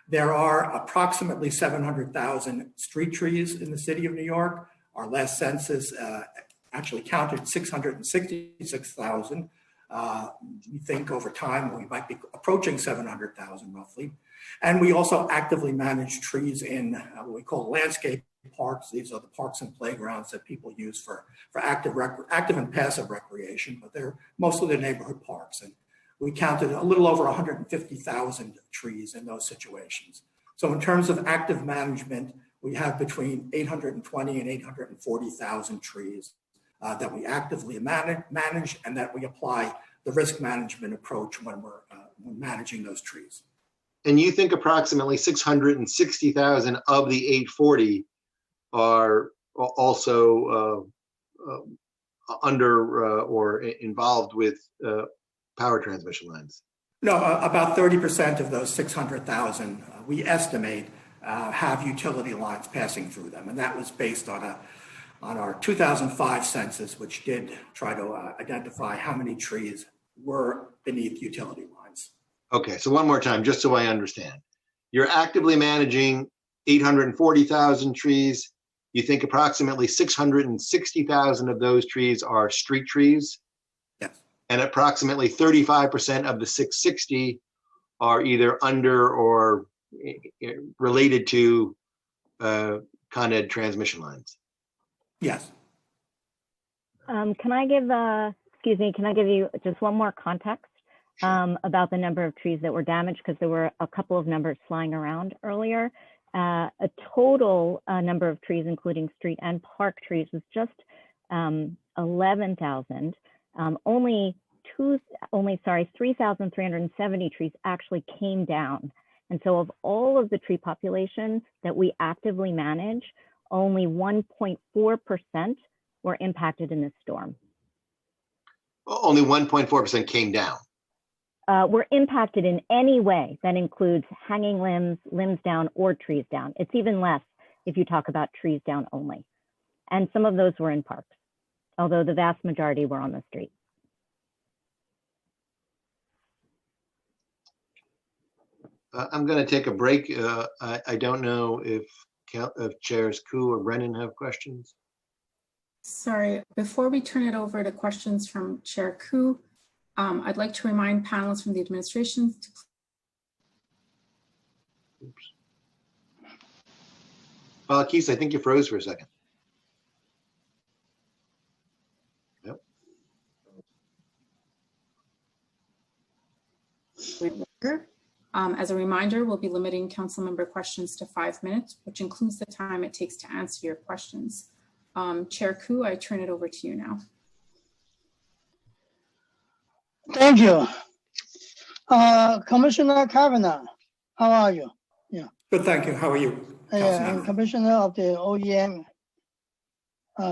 There are approximately 700,000 street trees in the city of New York. Our last census actually counted 666,000. We think over time we might be approaching 700,000 roughly. And we also actively manage trees in what we call landscape parks. These are the parks and playgrounds that people use for active and passive recreation, but they're mostly the neighborhood parks. And we counted a little over 150,000 trees in those situations. So in terms of active management, we have between 820 and 840,000 trees that we actively manage and that we apply the risk management approach when we're managing those trees. And you think approximately 660,000 of the 840 are also under or involved with power transmission lines? No, about 30% of those 600,000, we estimate, have utility lines passing through them. And that was based on our 2005 census, which did try to identify how many trees were beneath utility lines. Okay, so one more time, just so I understand. You're actively managing 840,000 trees. You think approximately 660,000 of those trees are street trees? Yes. And approximately 35% of the 660 are either under or related to Con Ed transmission lines? Yes. Can I give you just one more context about the number of trees that were damaged, because there were a couple of numbers flying around earlier. A total number of trees, including street and park trees, was just 11,000. Only 3,370 trees actually came down. And so of all of the tree population that we actively manage, only 1.4% were impacted in this storm. Only 1.4% came down. Were impacted in any way that includes hanging limbs, limbs down, or trees down. It's even less if you talk about trees down only. And some of those were in parks, although the vast majority were on the street. I'm going to take a break. I don't know if Chairs Koo or Brennan have questions. Sorry, before we turn it over to questions from Chair Koo, I'd like to remind panelists from the administration to Keith, I think you froze for a second. Yep. As a reminder, we'll be limiting council member questions to 5 minutes, which includes the time it takes to answer your questions. Chair Koo, I turn it over to you now. Thank you. Commissioner Kavanaugh, how are you? Yeah. Good, thank you. How are you? I'm Commissioner of the OEM.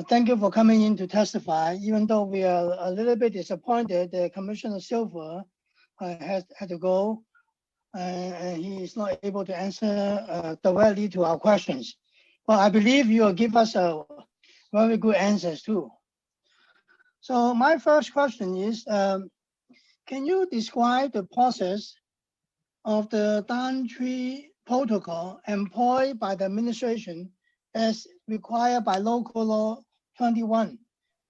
Thank you for coming in to testify, even though we are a little bit disappointed that Commissioner Silver had to go and he is not able to answer directly to our questions. But I believe you will give us a very good answers too. So my first question is, can you describe the process of the down tree protocol employed by the administration as required by Local Law 21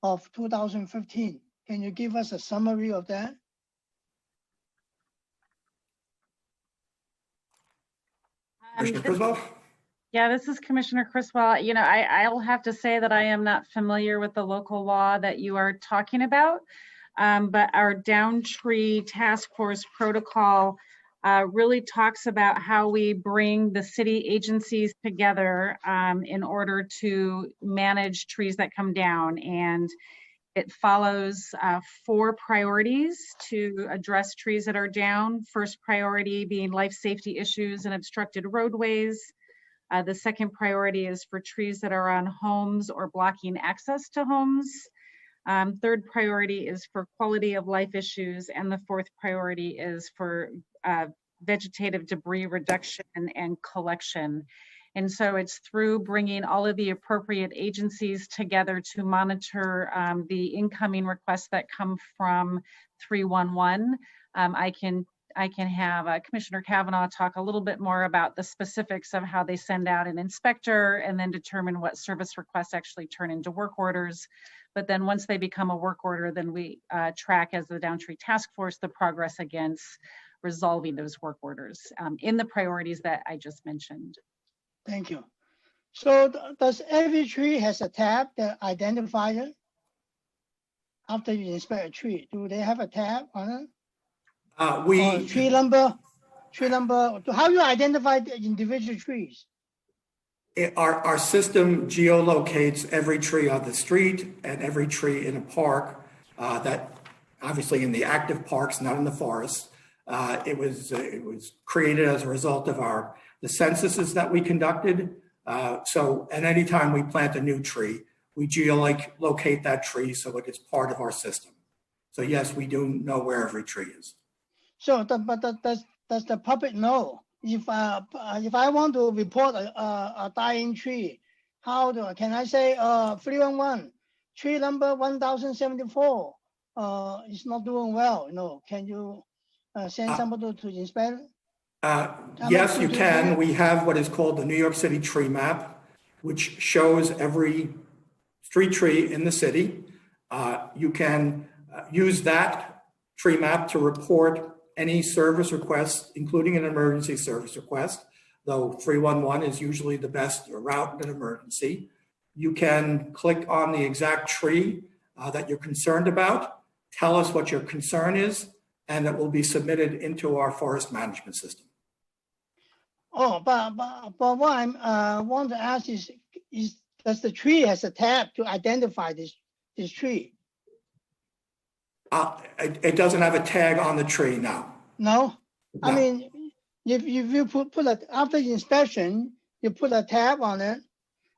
of 2015? Can you give us a summary of that? Commissioner Criswell? Yeah, this is Commissioner Criswell. You know, I'll have to say that I am not familiar with the local law that you are talking about, but our down tree task force protocol really talks about how we bring the city agencies together in order to manage trees that come down. And it follows 4 priorities to address trees that are down. First priority being life safety issues and obstructed roadways. The second priority is for trees that are on homes or blocking access to homes. Third priority is for quality of life issues. And the fourth priority is for vegetative debris reduction and collection. And so it's through bringing all of the appropriate agencies together to monitor the incoming requests that come from 311. I can have Commissioner Kavanaugh talk a little bit more about the specifics of how they send out an inspector and then determine what service requests actually turn into work orders. But then once they become a work order, then we track as the Downtree Task Force the progress against resolving those work orders in the priorities that I just mentioned. Thank you. So does every tree has a tab that identifies it? After you inspect a tree, do they have a tab on it? Or tree number? tree number, how do you identify the individual trees? Our system geolocates every tree on the street and every tree in a park that obviously in the active parks, not in the forests. It was created as a result of the censuses that we conducted. So at any time we plant a new tree, we geolocate that tree so it is part of our system. So yes, we do know where every tree is. So, does the public know if I want to report a dying tree, can I say 311 tree number 1074 is not doing well? Can you send somebody to inspect? Yes, you can. We have what is called the New York City tree map, which shows every street tree in the city. You can use that tree map to report any service requests, including an emergency service request, though 311 is usually the best route in an emergency. You can click on the exact tree that you're concerned about, tell us what your concern is, and it will be submitted into our forest management system. Oh, but what I want to ask is does the tree has a tab to identify this tree? It doesn't have a tag on the tree now. No? I mean, if you put after inspection, you put a tab on it,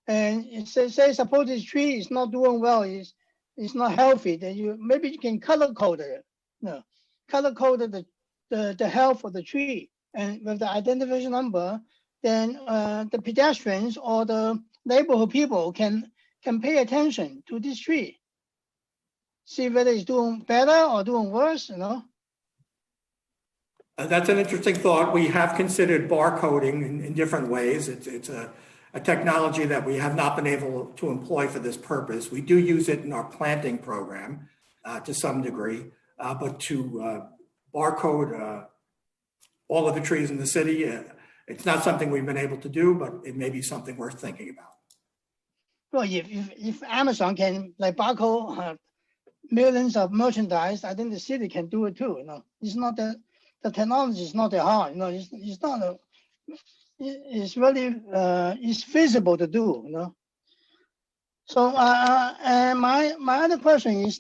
and it says suppose this tree is not doing well, it's not healthy, then maybe you can color code it. No, color code the health of the tree, and with the identification number, then the pedestrians or the neighborhood people can pay attention to this tree, see whether it's doing better or doing worse. That's an interesting thought. We have considered barcoding in different ways. It's a technology that we have not been able to employ for this purpose. We do use it in our planting program to some degree, but to barcode all of the trees in the city, it's not something we've been able to do, but it may be something worth thinking about. Well, if Amazon can barcode millions of merchandise, I think the city can do it too. It's not that the technology is not that hard. It's not it's really it's feasible to do. So and my other question is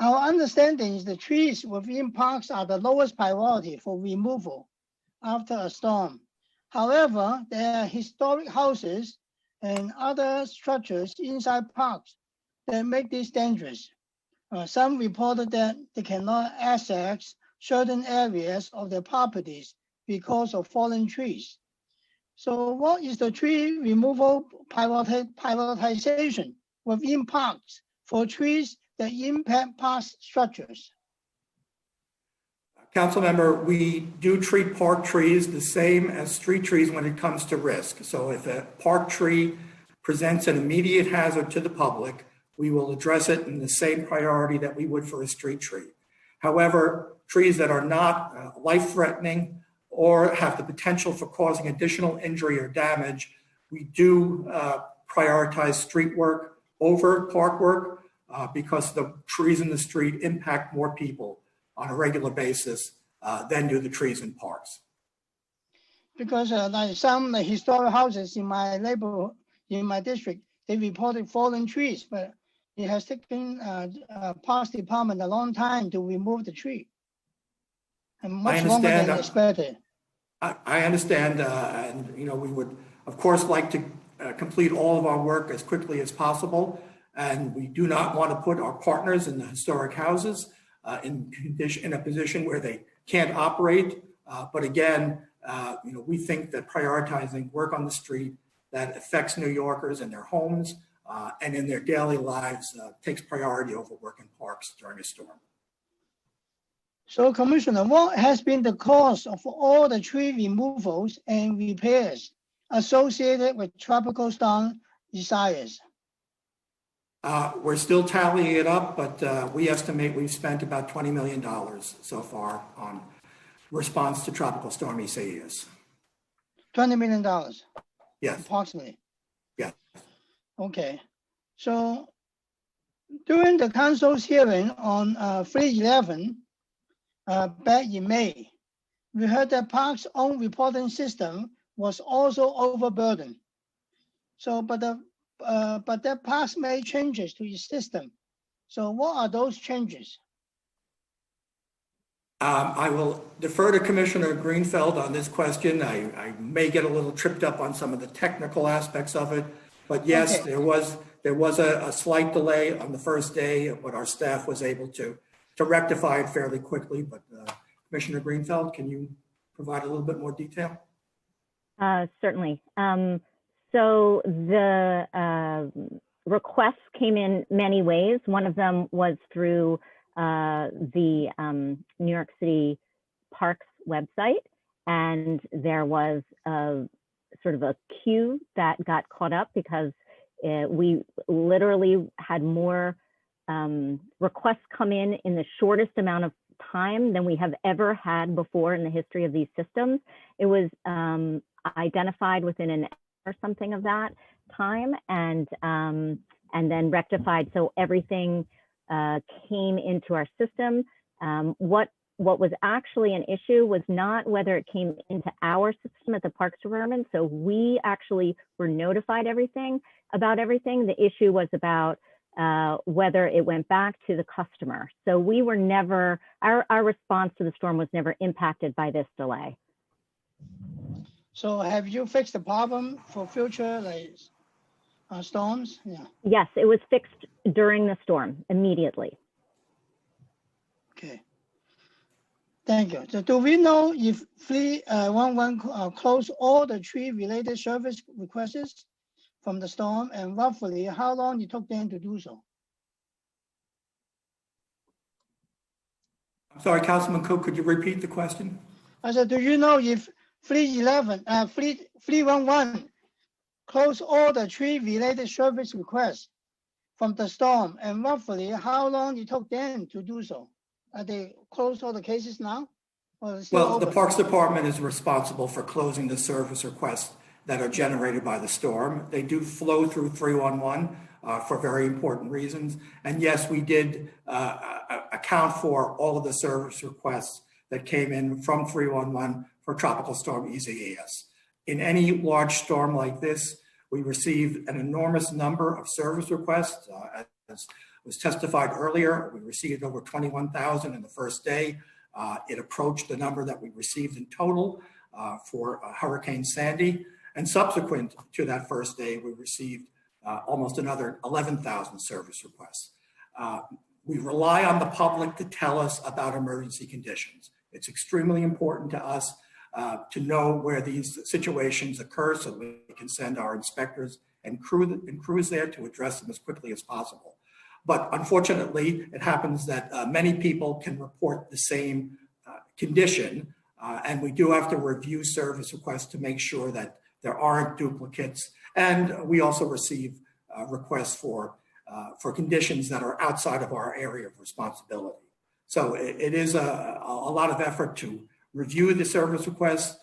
our understanding is the trees within parks are the lowest priority for removal after a storm. However, there are historic houses and other structures inside parks that make this dangerous. Some reported that they cannot access certain areas of their properties because of fallen trees. So what is the tree removal prioritization within parks for trees that impact park structures? Councilmember, we do treat park trees the same as street trees when it comes to risk. So if a park tree presents an immediate hazard to the public, we will address it in the same priority that we would for a street tree. However, trees that are not life-threatening or have the potential for causing additional injury or damage, we do prioritize street work over park work because the trees in the street impact more people on a regular basis than do the trees in parks. Because like some historic houses in my neighborhood, in my district, they reported fallen trees, but it has taken Parks Department a long time to remove the tree, and much longer than expected. I understand, and we would, of course, like to complete all of our work as quickly as possible, and we do not want to put our partners in the historic houses in a position where they can't operate. But again, we think that prioritizing work on the street that affects New Yorkers in their homes and in their daily lives takes priority over work in parks during a storm. So, Commissioner, what has been the cost of all the tree removals and repairs associated with Tropical Storm Isaias? We're still tallying it up, but we estimate we've spent about $20 million so far on response to Tropical Storm Isaias. $20 million? Yes. Approximately? Yes. Okay. So during the council's hearing on 3/11 back in May, we heard that Park's own reporting system was also overburdened. So, but that Parks made changes to its system. So what are those changes? I will defer to Commissioner Greenfeld on this question. I may get a little tripped up on some of the technical aspects of it, but yes, Okay. there was a slight delay on the first day, but our staff was able to rectify it fairly quickly. But Commissioner Greenfeld, can you provide a little bit more detail? Certainly. So the requests came in many ways. One of them was through the New York City Parks website, and there was a sort of a queue that got caught up because we literally had more requests come in the shortest amount of time than we have ever had before in the history of these systems. It was identified within an hour or something of that time, and then rectified. So everything came into our system. What was actually an issue was not whether it came into our system at the Parks Department. So we actually were notified about everything. The issue was about whether it went back to the customer. So we were never, our response to the storm was never impacted by this delay. So have you fixed the problem for future storms? Yeah. Yes, it was fixed during the storm immediately. Okay. Thank you. So do we know if 311 closed all the tree-related service requests from the storm, and roughly how long it took them to do so? I'm sorry, Councilman Cook, could you repeat the question? I said, do you know if 311 closed all the tree-related service requests from the storm, and roughly how long it took them to do so? Are they closed all the cases now? Or still Well, open? the Parks Department is responsible for closing the service requests that are generated by the storm. They do flow through 311 for very important reasons. And yes, we did account for all of the service requests that came in from 311 for Tropical Storm Isaias. In any large storm like this, we receive an enormous number of service requests. As was testified earlier, we received over 21,000 in the first day. It approached the number that we received in total for Hurricane Sandy. And subsequent to that first day, we received almost another 11,000 service requests. We rely on the public to tell us about emergency conditions. It's extremely important to us to know where these situations occur so we can send our inspectors and crews there to address them as quickly as possible. But unfortunately, it happens that many people can report the same condition, and we do have to review service requests to make sure that there aren't duplicates. And we also receive requests for conditions that are outside of our area of responsibility. So it is a lot of effort to review the service requests,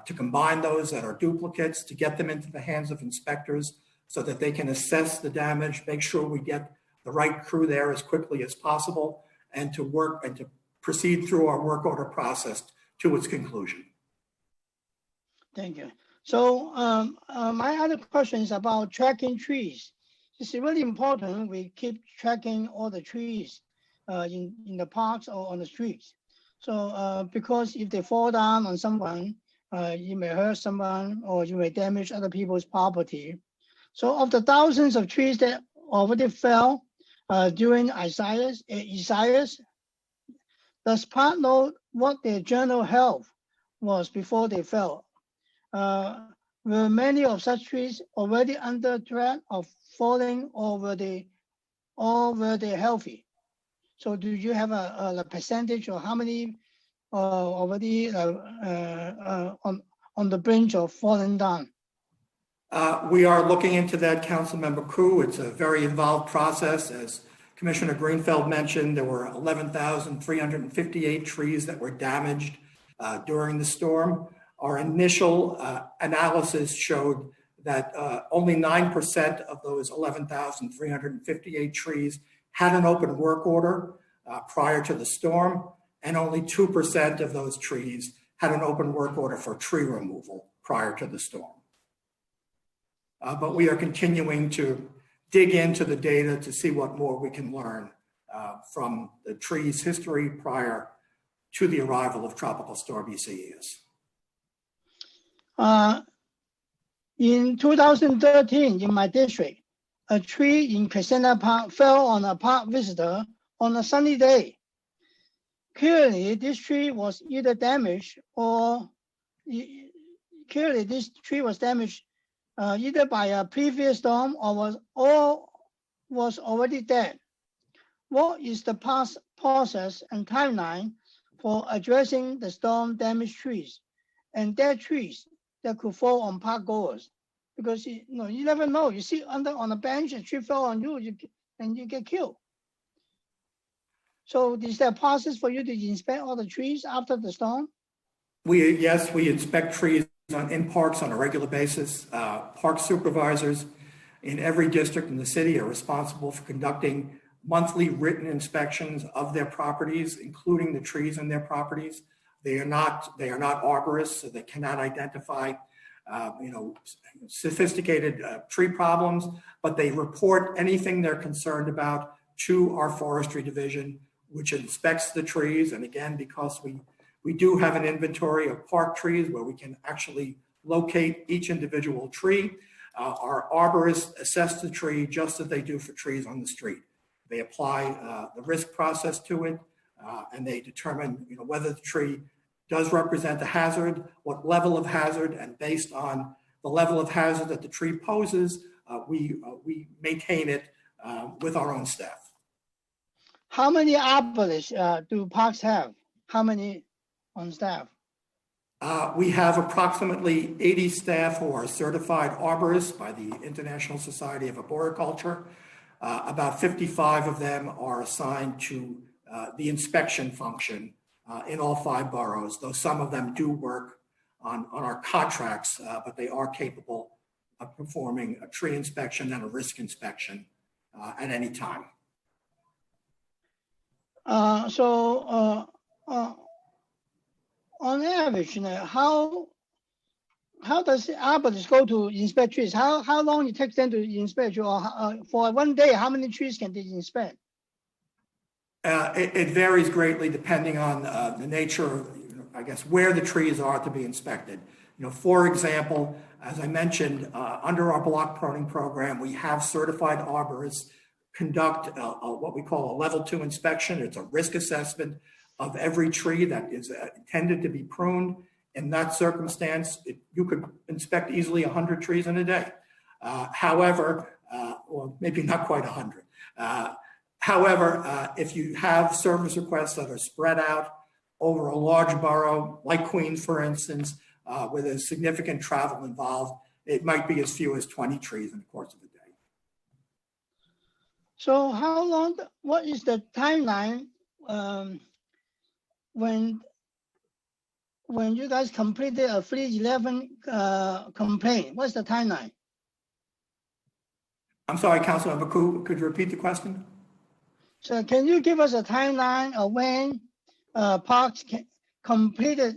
to combine those that are duplicates, to get them into the hands of inspectors so that they can assess the damage, make sure we get the right crew there as quickly as possible, and to work and to proceed through our work order process to its conclusion. Thank you. So my other question is about tracking trees. It's really important we keep tracking all the trees in the parks or on the streets. So because if they fall down on someone, you may hurt someone or you may damage other people's property. So of the thousands of trees that already fell during Isaias, does Park know what their general health was before they fell? Were many of such trees already under threat of falling, or were they healthy? So do you have a percentage or how many already on the brink of falling down? We are looking into that, Councilmember Koo. It's a very involved process. As Commissioner Greenfeld mentioned, there were 11,358 trees that were damaged during the storm. Our initial analysis showed that only 9% of those 11,358 trees had an open work order prior to the storm, and only 2% of those trees had an open work order for tree removal prior to the storm. But we are continuing to dig into the data to see what more we can learn from the tree's history prior to the arrival of Tropical Storm Isaias. In 2013, in my district, a tree in Crescenta Park fell on a park visitor on a sunny day. Clearly, this tree was either damaged or either by a previous storm or was already dead. What is the past process and timeline for addressing the storm damaged trees and dead trees that could fall on park goers? Because you never know. You sit on a bench, a tree fell on you, and you get killed. So is there a process for you to inspect all the trees after the storm? Yes, we inspect trees in parks on a regular basis. Park supervisors in every district in the city are responsible for conducting monthly written inspections of their properties, including the trees in their properties. They are not arborists, so they cannot identify sophisticated tree problems, but they report anything they're concerned about to our forestry division, which inspects the trees. And again, because we do have an inventory of park trees where we can actually locate each individual tree, our arborists assess the tree just as they do for trees on the street. They apply the risk process to it, and they determine whether the tree does represent a hazard, what level of hazard, and based on the level of hazard that the tree poses, we maintain it with our own staff. How many arborists do parks have? How many on staff? We have approximately 80 staff who are certified arborists by the International Society of Arboriculture. About 55 of them are assigned to the inspection function in all 5 boroughs, though some of them do work on our contracts, but they are capable of performing a tree inspection and a risk inspection at any time. On average, how does the arborist go to inspect trees? How long it takes them to inspect you? Or for one day, how many trees can they inspect? It varies greatly depending on the nature of, I guess, where the trees are to be inspected. For example, as I mentioned, under our block pruning program, we have certified arborists conduct what we call a level 2 inspection. It's a risk assessment of every tree that is intended to be pruned. In that circumstance, you could inspect easily 100 trees in a day. However, or maybe not quite 100. However, if you have service requests that are spread out over a large borough, like Queens, for instance, where there's significant travel involved, it might be as few as 20 trees in the course of the day. So how long, what is the timeline when you guys completed a 311 complaint? What's the timeline? I'm sorry, Councilmember Koo, could you repeat the question? So can you give us a timeline of when parks completed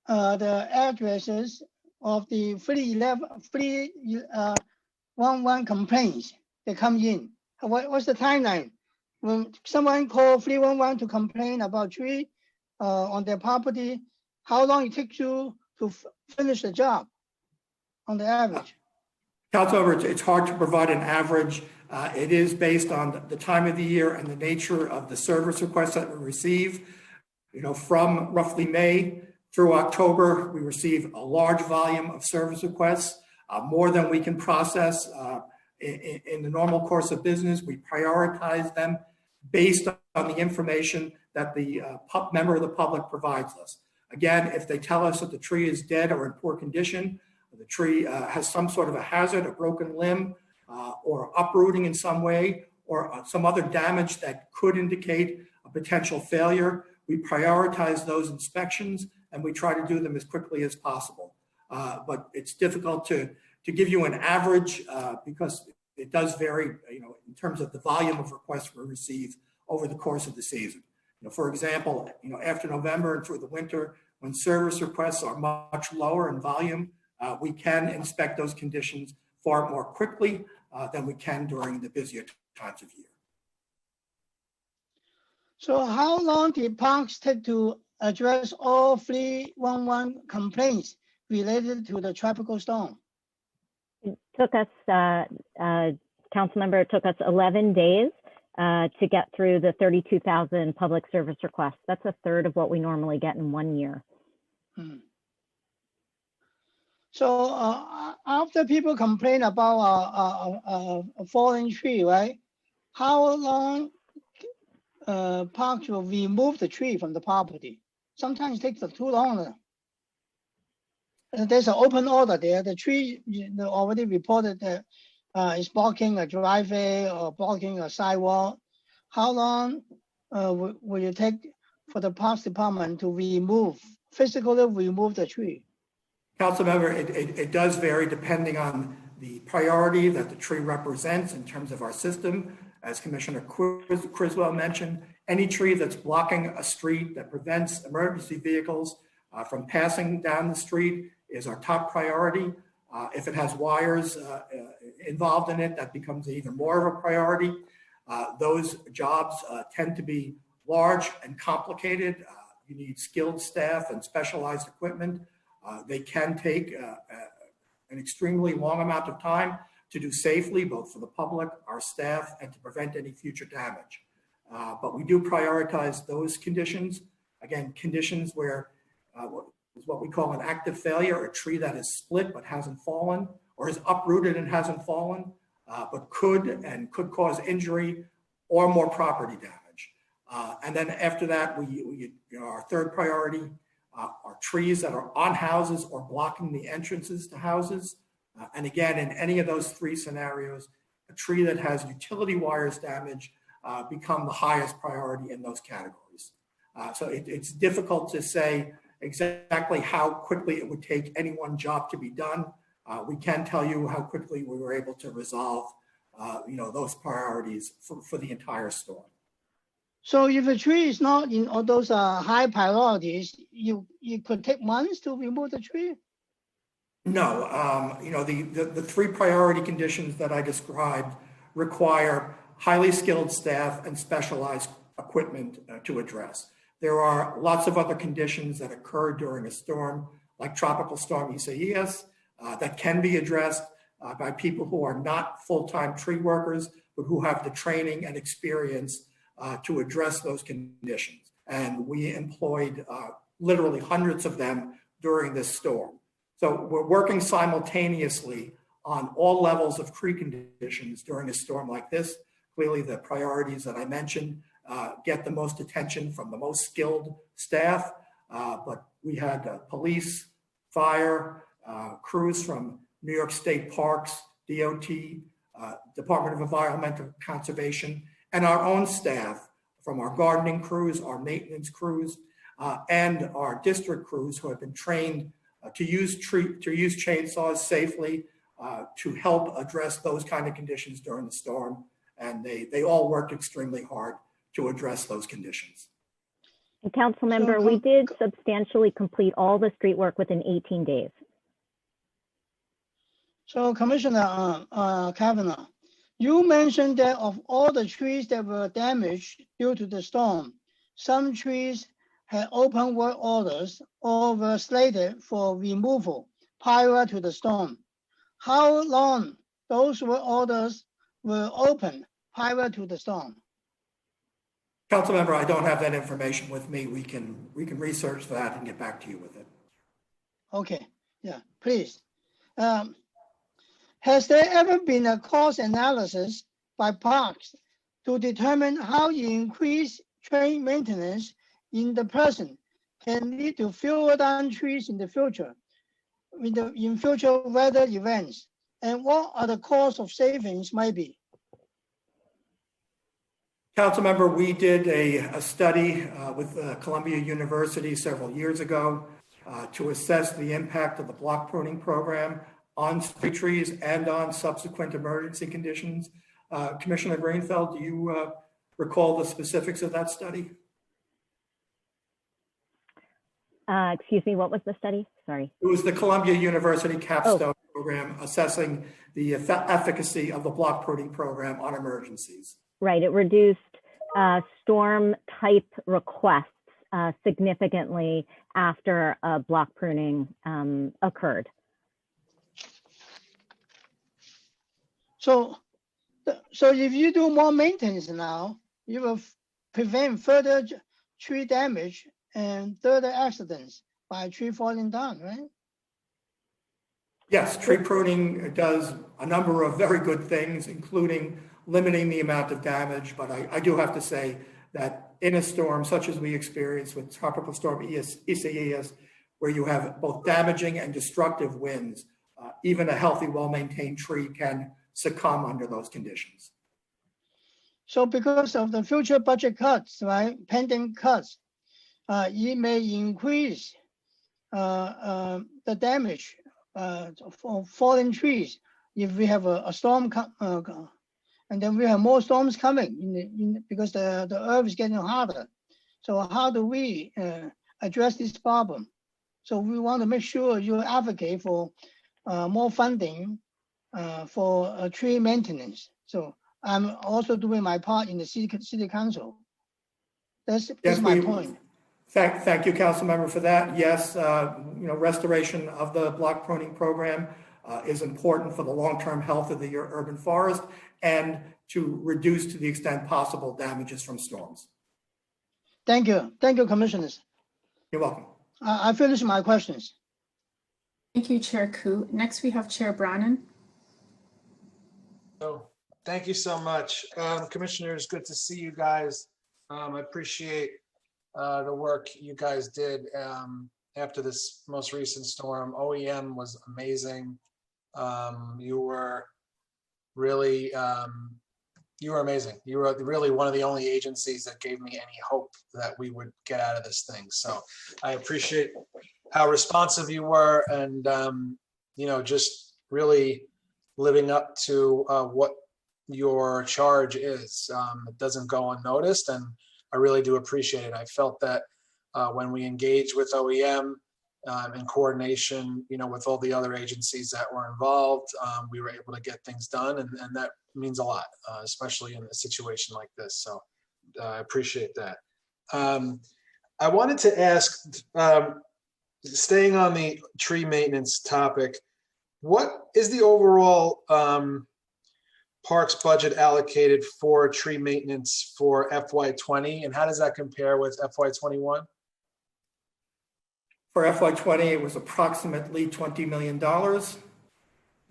the addresses of the 311 complaints that come in? What's the timeline? When someone called 311 to complain about tree on their property, how long it takes you to finish the job on the average? Councilmember, it's hard to provide an average. It is based on the time of the year and the nature of the service requests that we receive. From roughly May through October, we receive a large volume of service requests, more than we can process in the normal course of business. We prioritize them based on the information that the member of the public provides us. Again, if they tell us that the tree is dead or in poor condition, the tree has some sort of a hazard, a broken limb, or uprooting in some way, or some other damage that could indicate a potential failure, we prioritize those inspections and we try to do them as quickly as possible. But it's difficult to give you an average because it does vary, in terms of the volume of requests we receive over the course of the season. For example, after November and through the winter, when service requests are much lower in volume, we can inspect those conditions far more quickly than we can during the busier times of year. So how long did parks take to address all 311 complaints related to the tropical storm? It took us, Councilmember, it took us 11 days to get through the 32,000 public service requests. That's a third of what we normally get in 1 year. So after people complain about a falling tree, right? How long parks will remove the tree from the property? Sometimes it takes too long. There's an open order there. The tree already reported that is blocking a driveway or blocking a sidewalk. How long will it take for the Parks Department to physically remove the tree? Councilmember, it does vary depending on the priority that the tree represents in terms of our system. As Commissioner Criswell mentioned, any tree that's blocking a street that prevents emergency vehicles from passing down the street is our top priority. If it has wires involved in it, that becomes even more of a priority. Those jobs tend to be large and complicated. You need skilled staff and specialized equipment. They can take an extremely long amount of time to do safely, both for the public, our staff, and to prevent any future damage. But we do prioritize those conditions. Again, conditions where what we call an active failure, a tree that is split but hasn't fallen, or is uprooted and hasn't fallen, but could cause injury or more property damage. And then after that, our third priority are trees that are on houses or blocking the entrances to houses. And again, in any of those three scenarios, a tree that has utility wires damage become the highest priority in those categories. So it's difficult to say exactly how quickly it would take any one job to be done. We can tell you how quickly we were able to resolve those priorities for the entire storm. So if a tree is not in all those high priorities, you could take months to remove the tree? No, the three priority conditions that I described require highly skilled staff and specialized equipment to address. There are lots of other conditions that occur during a storm, like Tropical Storm Isaias, that can be addressed by people who are not full-time tree workers, but who have the training and experience to address those conditions. And we employed literally hundreds of them during this storm. So we're working simultaneously on all levels of tree conditions during a storm like this. Clearly the priorities that I mentioned get the most attention from the most skilled staff, but we had police, fire, crews from New York State Parks, DOT, Department of Environmental Conservation, and our own staff from our gardening crews, our maintenance crews, and our district crews who have been trained to use chainsaws safely to help address those kind of conditions during the storm. And they all worked extremely hard to address those conditions. And Councilmember, we did substantially complete all the street work within 18 days. So Commissioner Kavanaugh, you mentioned that of all the trees that were damaged due to the storm, some trees had open work orders or were slated for removal prior to the storm. How long those work orders were open prior to the storm? Councilmember, I don't have that information with me. We can research that and get back to you with it. Okay, yeah, please. Has there ever been a cost analysis by parks to determine how increased tree maintenance in the present can lead to fewer downed trees in the future, in future weather events, and what are the costs of savings might be? Councilmember, we did a study with Columbia University several years ago to assess the impact of the block pruning program on street trees and on subsequent emergency conditions. Commissioner Greenfeld, do you recall the specifics of that study? Excuse me, what was the study? Sorry. It was the Columbia University capstone program assessing the efficacy of the block pruning program on emergencies. Right, it reduced storm type requests significantly after block pruning occurred. So if you do more maintenance now, you will prevent further tree damage and further accidents by tree falling down, right? Yes, tree pruning does a number of very good things, including limiting the amount of damage. But I do have to say that in a storm such as we experienced with Tropical Storm Isaias, where you have both damaging and destructive winds, even a healthy, well-maintained tree can succumb under those conditions. So because of the future budget cuts, right, pending cuts, it may increase the damage for fallen trees if we have a storm, and then we have more storms coming because the earth is getting harder. So how do we address this problem? So we want to make sure you advocate for more funding for tree maintenance. So I'm also doing my part in the city council. That's my point. Thank you, Council Member, for that. Yes, restoration of the block pruning program is important for the long-term health of the urban forest and to reduce to the extent possible damages from storms. Thank you, Commissioners. You're welcome. I finished my questions. Thank you, Chair Koo. Next, we have Chair Brannan. So, thank you so much. Commissioners, good to see you guys. I appreciate the work you guys did after this most recent storm. OEM was amazing. You were really, you were amazing. You were really one of the only agencies that gave me any hope that we would get out of this thing. So I appreciate how responsive you were and, just really living up to what your charge is. It doesn't go unnoticed, and I really do appreciate it. I felt that when we engaged with OEM in coordination, with all the other agencies that were involved, we were able to get things done, and that means a lot, especially in a situation like this. So I appreciate that. I wanted to ask, staying on the tree maintenance topic, what is the overall parks budget allocated for tree maintenance for FY20, and how does that compare with FY21? For FY20, it was approximately $20 million.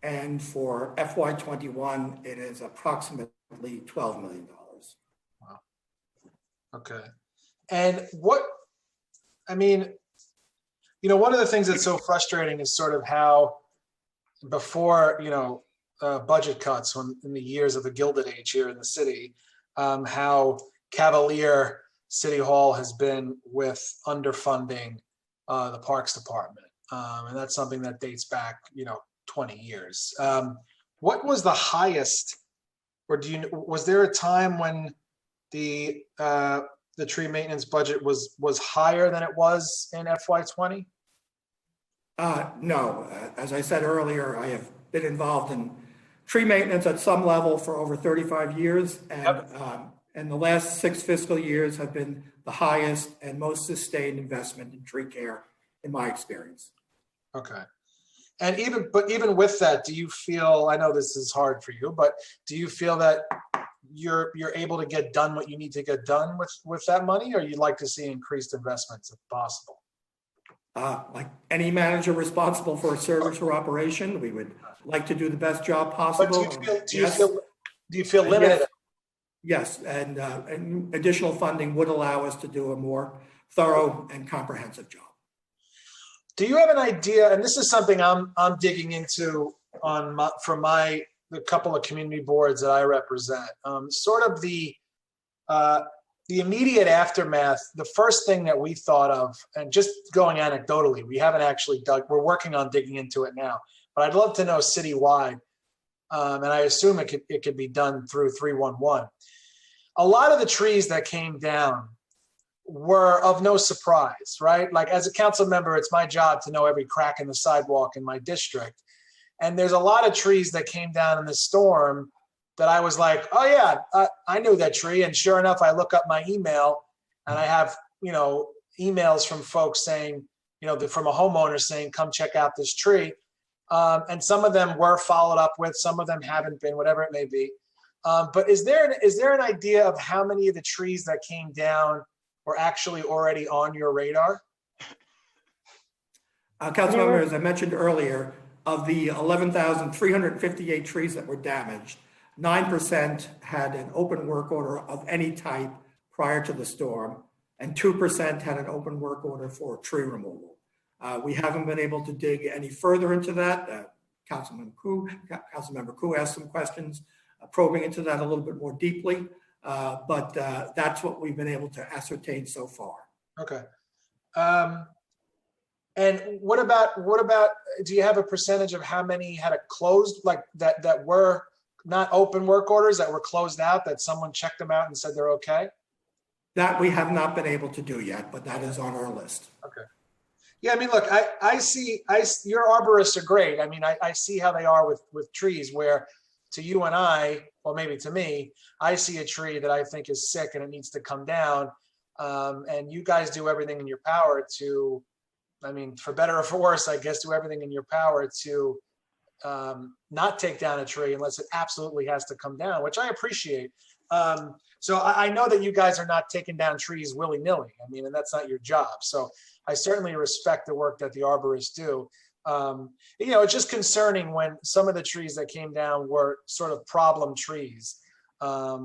And for FY21, it is approximately $12 million. Wow. Okay. And one of the things that's so frustrating is sort of how before, budget cuts in the years of the Gilded Age here in the city, how cavalier City Hall has been with underfunding the Parks Department. And that's something that dates back, 20 years. What was the highest, or was there a time when the tree maintenance budget was higher than it was in FY20? No, as I said earlier, I have been involved in tree maintenance at some level for over 35 years, and the last 6 fiscal years have been the highest and most sustained investment in tree care in my experience. Okay. And even with that, do you feel, I know this is hard for you, but do you feel that you're able to get done what you need to get done with that money, or you'd like to see increased investments if possible? Like any manager responsible for a service or operation, we would like to do the best job possible. But do you feel limited? Yes, and additional funding would allow us to do a more thorough and comprehensive job. Do you have an idea, and this is something I'm digging into from the couple of community boards that I represent, sort of the immediate aftermath. The first thing that we thought of, and just going anecdotally, we haven't actually we're working on digging into it now, but I'd love to know citywide, and I assume it could be done through 311. A lot of the trees that came down were of no surprise, right? Like as a council member, it's my job to know every crack in the sidewalk in my district. And there's a lot of trees that came down in the storm that I was like, oh yeah, I knew that tree. And sure enough, I look up my email and I have, emails from folks saying, from a homeowner saying, come check out this tree. And some of them were followed up with, some of them haven't been, whatever it may be. But is there an idea of how many of the trees that came down were actually already on your radar? Councilmember, as I mentioned earlier, of the 11,358 trees that were damaged, 9% had an open work order of any type prior to the storm, and 2% had an open work order for tree removal. We haven't been able to dig any further into that. Councilmember Koo asked some questions, probing into that a little bit more deeply, but that's what we've been able to ascertain so far. Okay. And what about, do you have a percentage of how many had a closed, like that were not open work orders, that were closed out, that someone checked them out and said they're okay? That we have not been able to do yet, but that is on our list. Okay. Yeah, I mean, look, I see your arborists are great. I mean, I see how they are with trees, where to you and I, or maybe to me, I see a tree that I think is sick and it needs to come down. And you guys do everything in your power to, I mean, for better or for worse, I guess, do everything in your power to not take down a tree unless it absolutely has to come down, which I appreciate. So I know that you guys are not taking down trees willy-nilly. I mean, and that's not your job. So I certainly respect the work that the arborists do. It's just concerning when some of the trees that came down were sort of problem trees. I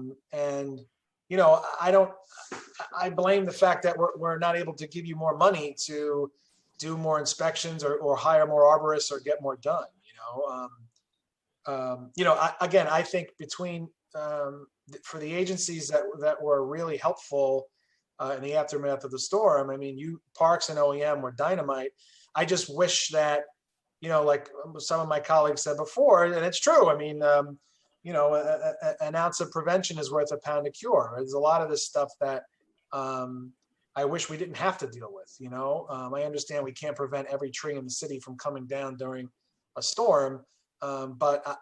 blame the fact that we're not able to give you more money to do more inspections or hire more arborists or get more done. I think between for the agencies that were really helpful in the aftermath of the storm, I mean, Parks and OEM were dynamite. I just wish that, like some of my colleagues said before, and it's true. I mean, an ounce of prevention is worth a pound of cure. There's a lot of this stuff that I wish we didn't have to deal with. I understand we can't prevent every tree in the city from coming down during a storm, but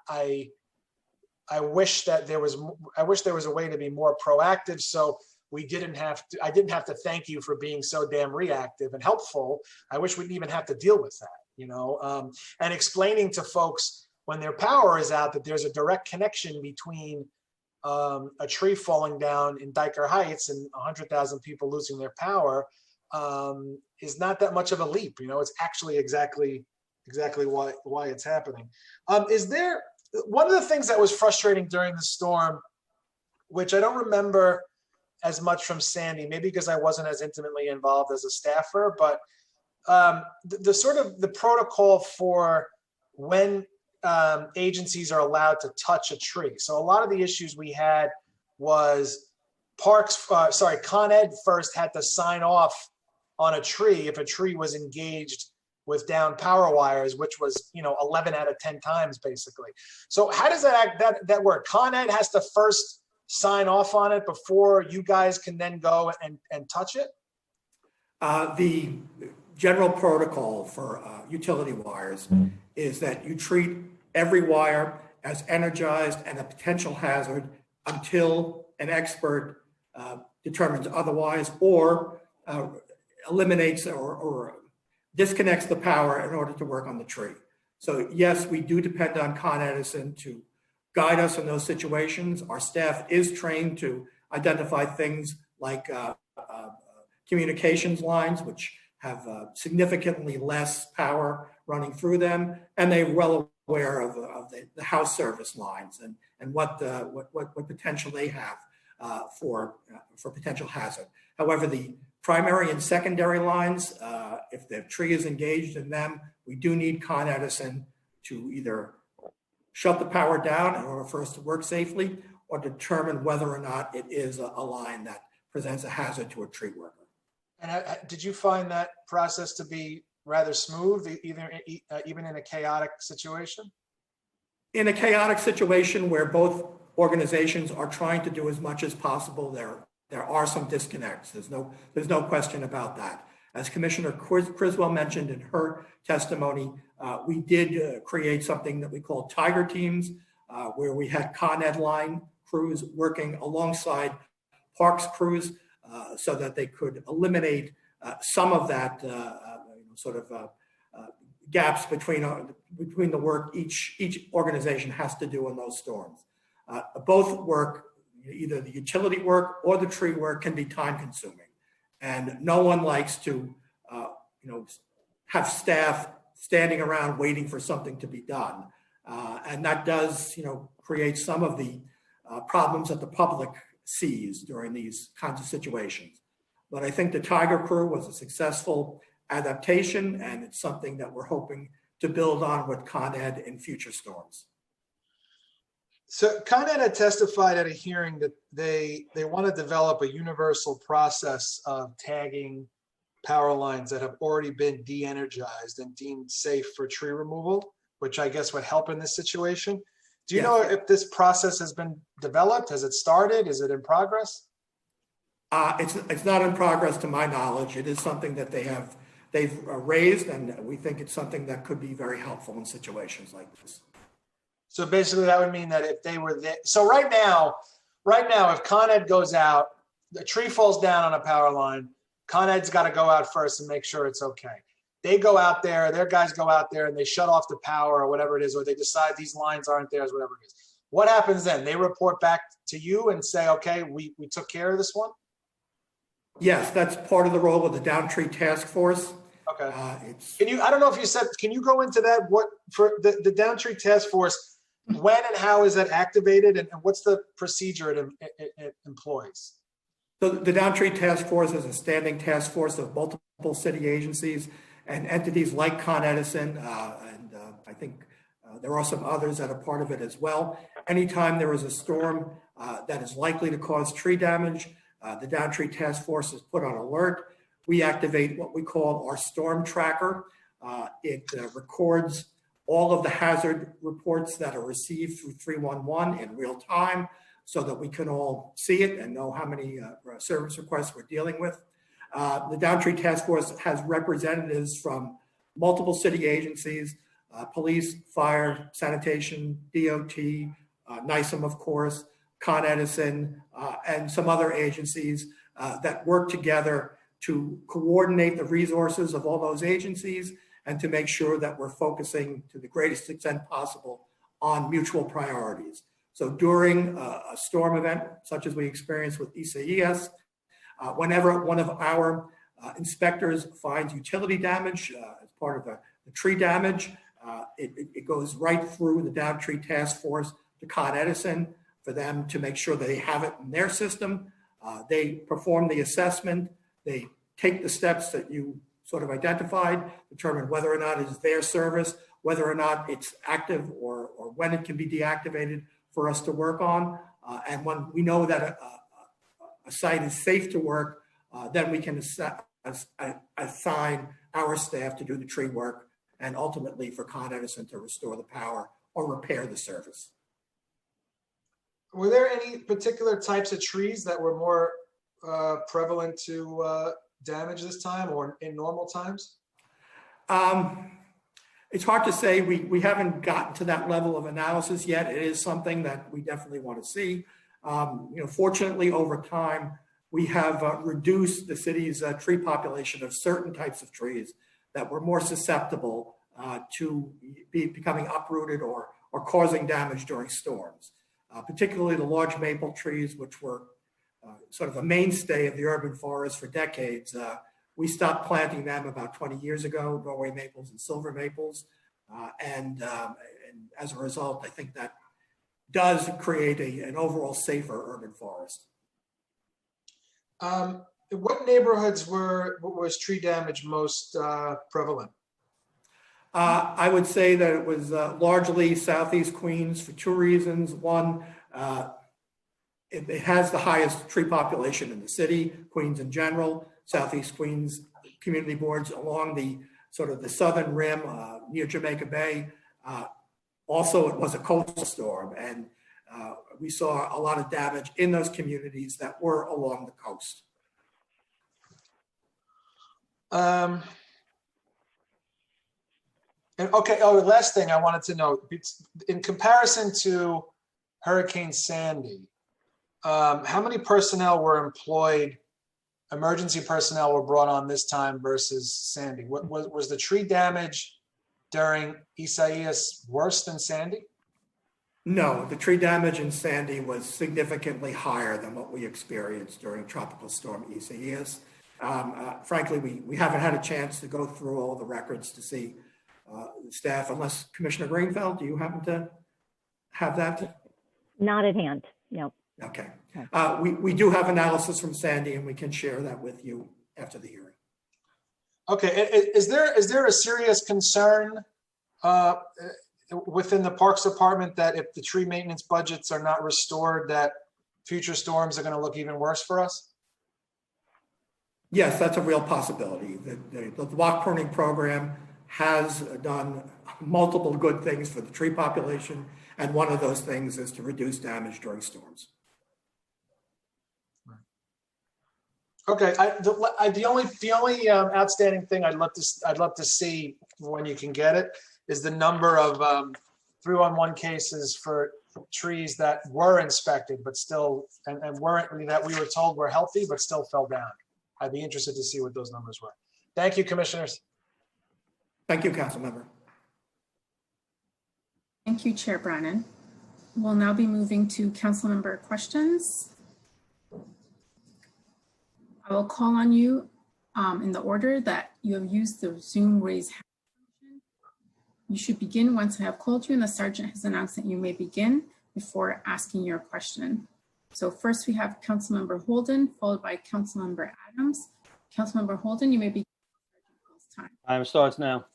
I wish that there was a way to be more proactive, so I didn't have to thank you for being so damn reactive and helpful. I wish we didn't even have to deal with that, and explaining to folks when their power is out that there's a direct connection between a tree falling down in Diker Heights and 100,000 people losing their power is not that much of a leap. It's actually exactly why it's happening. Is there one of the things that was frustrating during the storm, which I don't remember as much from Sandy, maybe because I wasn't as intimately involved as a staffer, but the protocol for when agencies are allowed to touch a tree. So a lot of the issues we had was Con Ed first had to sign off on a tree if a tree was engaged with down power wires, which was 11 out of 10 times basically. So how does that work? Con Ed has to first sign off on it before you guys can then go and touch it? The general protocol for utility wires is that you treat every wire as energized and a potential hazard until an expert determines otherwise or eliminates or disconnects the power in order to work on the tree. So yes, we do depend on Con Edison to guide us in those situations. Our staff is trained to identify things like communications lines, which have significantly less power running through them, and they're well aware of the house service lines and what potential they have for potential hazard. However, the primary and secondary lines, if the tree is engaged in them, we do need Con Edison to either shut the power down in order for us to work safely or determine whether or not it is a line that presents a hazard to a tree worker. And did you find that process to be rather smooth, even in a chaotic situation? In a chaotic situation where both organizations are trying to do as much as possible, there are some disconnects. There's no question about that. As Commissioner Criswell mentioned in her testimony, we did create something that we call Tiger Teams, where we had Con Ed line crews working alongside Parks crews so that they could eliminate some of that gaps between the work each organization has to do in those storms. Both work, either the utility work or the tree work, can be time consuming, and no one likes to have staff standing around waiting for something to be done, and that does create some of the problems that the public sees during these kinds of situations. But I think the Tiger Crew was a successful adaptation, and it's something that we're hoping to build on with Con Ed in future storms. So Con Ed had testified at a hearing that they want to develop a universal process of tagging power lines that have already been de-energized and deemed safe for tree removal, which I guess would help in this situation. Do you know if this process has been developed? Has it started? Is it in progress? It's not in progress to my knowledge. It is something that they've raised, and we think it's something that could be very helpful in situations like this. So basically that would mean that if they were there, so right now, if Con Ed goes out, the tree falls down on a power line, Con Ed's got to go out first and make sure it's okay. They go out there, their guys go out there and they shut off the power or whatever it is, or they decide these lines aren't theirs, whatever it is. What happens then? They report back to you and say, okay, we took care of this one? Yes, that's part of the role of the Downtree Task Force. Okay. I don't know if you said, can you go into that? What for the Downtree Task Force, when and how is that activated, and what's the procedure it employs? So the Downtree Task Force is a standing task force of multiple city agencies and entities like Con Edison, and I think there are some others that are part of it as well. Anytime there is a storm that is likely to cause tree damage, the Downtree Task Force is put on alert. We activate what we call our storm tracker. It records all of the hazard reports that are received through 311 in real time so that we can all see it and know how many service requests we're dealing with. The Downtree Task Force has representatives from multiple city agencies, police, fire, sanitation, DOT, NISM, of course, Con Edison, and some other agencies that work together to coordinate the resources of all those agencies and to make sure that we're focusing to the greatest extent possible on mutual priorities. So during a storm event, such as we experienced with Isaias, whenever one of our inspectors finds utility damage as part of the tree damage, it goes right through the Downtree Task Force to Con Edison for them to make sure that they have it in their system. They perform the assessment, they take the steps that you sort of identified, determine whether or not it's their service, whether or not it's active or when it can be deactivated for us to work on. And when we know that a site is safe to work, then we can assign our staff to do the tree work and ultimately for Con Edison to restore the power or repair the service. Were there any particular types of trees that were more prevalent to damage this time or in normal times? It's hard to say. We haven't gotten to that level of analysis yet. It is something that we definitely want to see. Fortunately, over time, we have reduced the city's tree population of certain types of trees that were more susceptible to becoming uprooted or causing damage during storms, particularly the large maple trees, which were sort of a mainstay of the urban forest for decades. We stopped planting them about 20 years ago, Norway maples and silver maples. And as a result, I think that does create an overall safer urban forest. What neighborhoods was tree damage most prevalent? I would say that it was largely Southeast Queens for two reasons. One, it has the highest tree population in the city, Queens in general. Southeast Queens community boards along the sort of the southern rim near Jamaica Bay. Also, it was a coastal storm, and we saw a lot of damage in those communities that were along the coast. And okay, oh, last thing I wanted to know, in comparison to Hurricane Sandy, how many personnel were employed, emergency personnel were brought on this time versus Sandy? Was the tree damage during Isaias worse than Sandy? No, the tree damage in Sandy was significantly higher than what we experienced during Tropical Storm Isaias. Frankly, we haven't had a chance to go through all the records to see staff, unless Commissioner Greenfeld, do you happen to have that? Not at hand, no. Okay. We do have analysis from Sandy, and we can share that with you after the hearing. Okay, is there a serious concern within the Parks Department that if the tree maintenance budgets are not restored, that future storms are going to look even worse for us? Yes, that's a real possibility. The block pruning program has done multiple good things for the tree population, and one of those things is to reduce damage during storms. Okay, the only outstanding thing I'd love to see when you can get it is the number of 311 cases for trees that were inspected but still and weren't, that we were told were healthy but still fell down. I'd be interested to see what those numbers were. Thank you, commissioners. Thank you, council member. Thank you, Chair Brannan. We'll now be moving to council member questions. I will call on you in the order that you have used the Zoom raise hand function. You should begin once I have called you and the sergeant has announced that you may begin before asking your question. So first we have Councilmember Holden, followed by Councilmember Adams. Councilmember Holden, you may begin. Time starts now.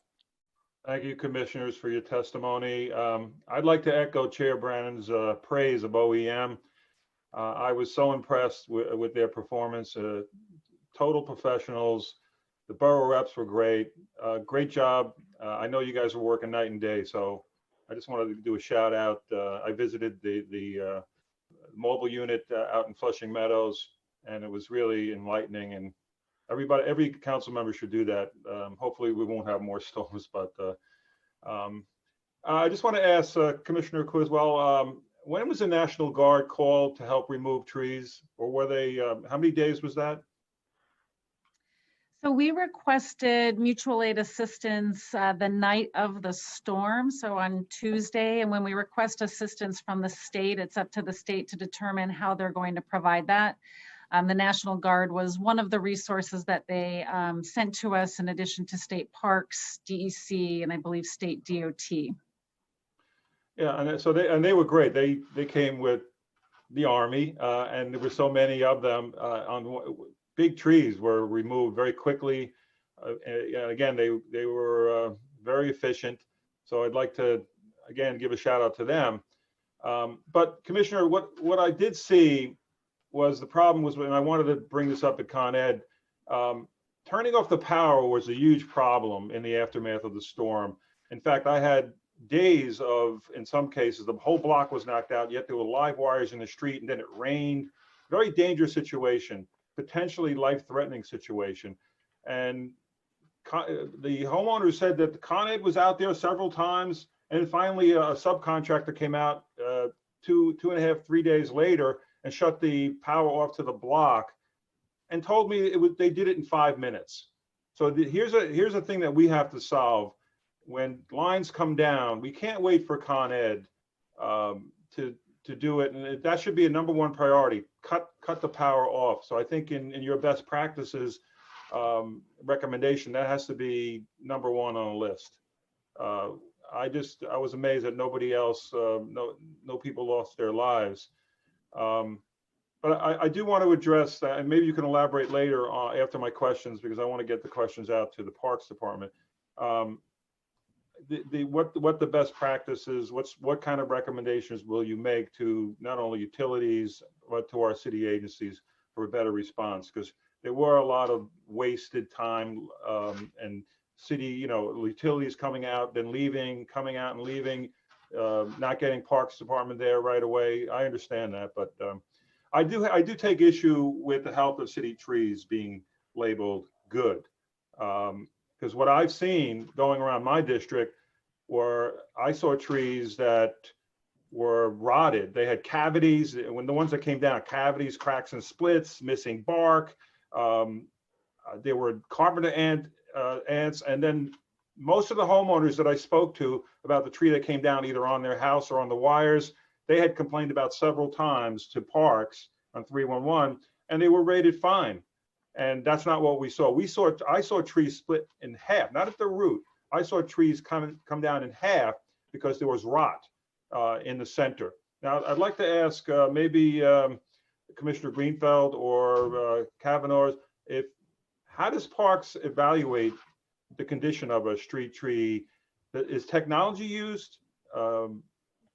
Thank you, commissioners, for your testimony. I'd like to echo Chair Brannan's praise of OEM. I was so impressed with their performance. Total professionals. The borough reps were great. Great job. I know you guys were working night and day, so I just wanted to do a shout out. I visited the mobile unit out in Flushing Meadows, and it was really enlightening. And every council member should do that. Hopefully, we won't have more storms, but I just want to ask Commissioner Criswell. When was the National Guard called to help remove trees, or were they? How many days was that? So we requested mutual aid assistance the night of the storm, so on Tuesday. And when we request assistance from the state, it's up to the state to determine how they're going to provide that. The National Guard was one of the resources that they sent to us, in addition to state parks, DEC, and I believe state DOT. Yeah, and so they were great. They came with the Army, and there were so many of them. On big trees were removed very quickly. Again, they were very efficient. So I'd like to again give a shout out to them. But Commissioner, what I did see was the problem was when I wanted to bring this up at Con Ed. Turning off the power was a huge problem in the aftermath of the storm. In fact, I had days of, in some cases, the whole block was knocked out, yet there were live wires in the street, and then it rained. Very dangerous situation, potentially life-threatening situation. And the homeowner said that the Con Ed was out there several times, and finally a subcontractor came out 2.5, 3 days later and shut the power off to the block and told me they did it in 5 minutes. So here's a thing that we have to solve. When lines come down, we can't wait for Con Ed to do it, and that should be a #1 priority. Cut the power off. So I think in your best practices recommendation, that has to be #1 on the list. I was amazed that nobody else, no people lost their lives. But I do want to address that, and maybe you can elaborate later after my questions, because I want to get the questions out to the Parks Department. What the best practice is, what kind of recommendations will you make to not only utilities but to our city agencies for a better response? Because there were a lot of wasted time and city, utilities coming out, then leaving, coming out and leaving. not getting Parks Department there right away. I understand that, but I do take issue with the health of city trees being labeled good. Because what I've seen going around my district were I saw trees that were rotted. They had cavities. When the ones that came down, cavities, cracks and splits, missing bark. There were carpenter ants. And then most of the homeowners that I spoke to about the tree that came down either on their house or on the wires, they had complained about several times to Parks on 311, and they were rated fine. And that's not what we saw. I saw trees split in half, not at the root. I saw trees come down in half because there was rot in the center. Now, I'd like to ask maybe Commissioner Greenfeld or Kavanaugh, how does Parks evaluate the condition of a street tree? Is technology used?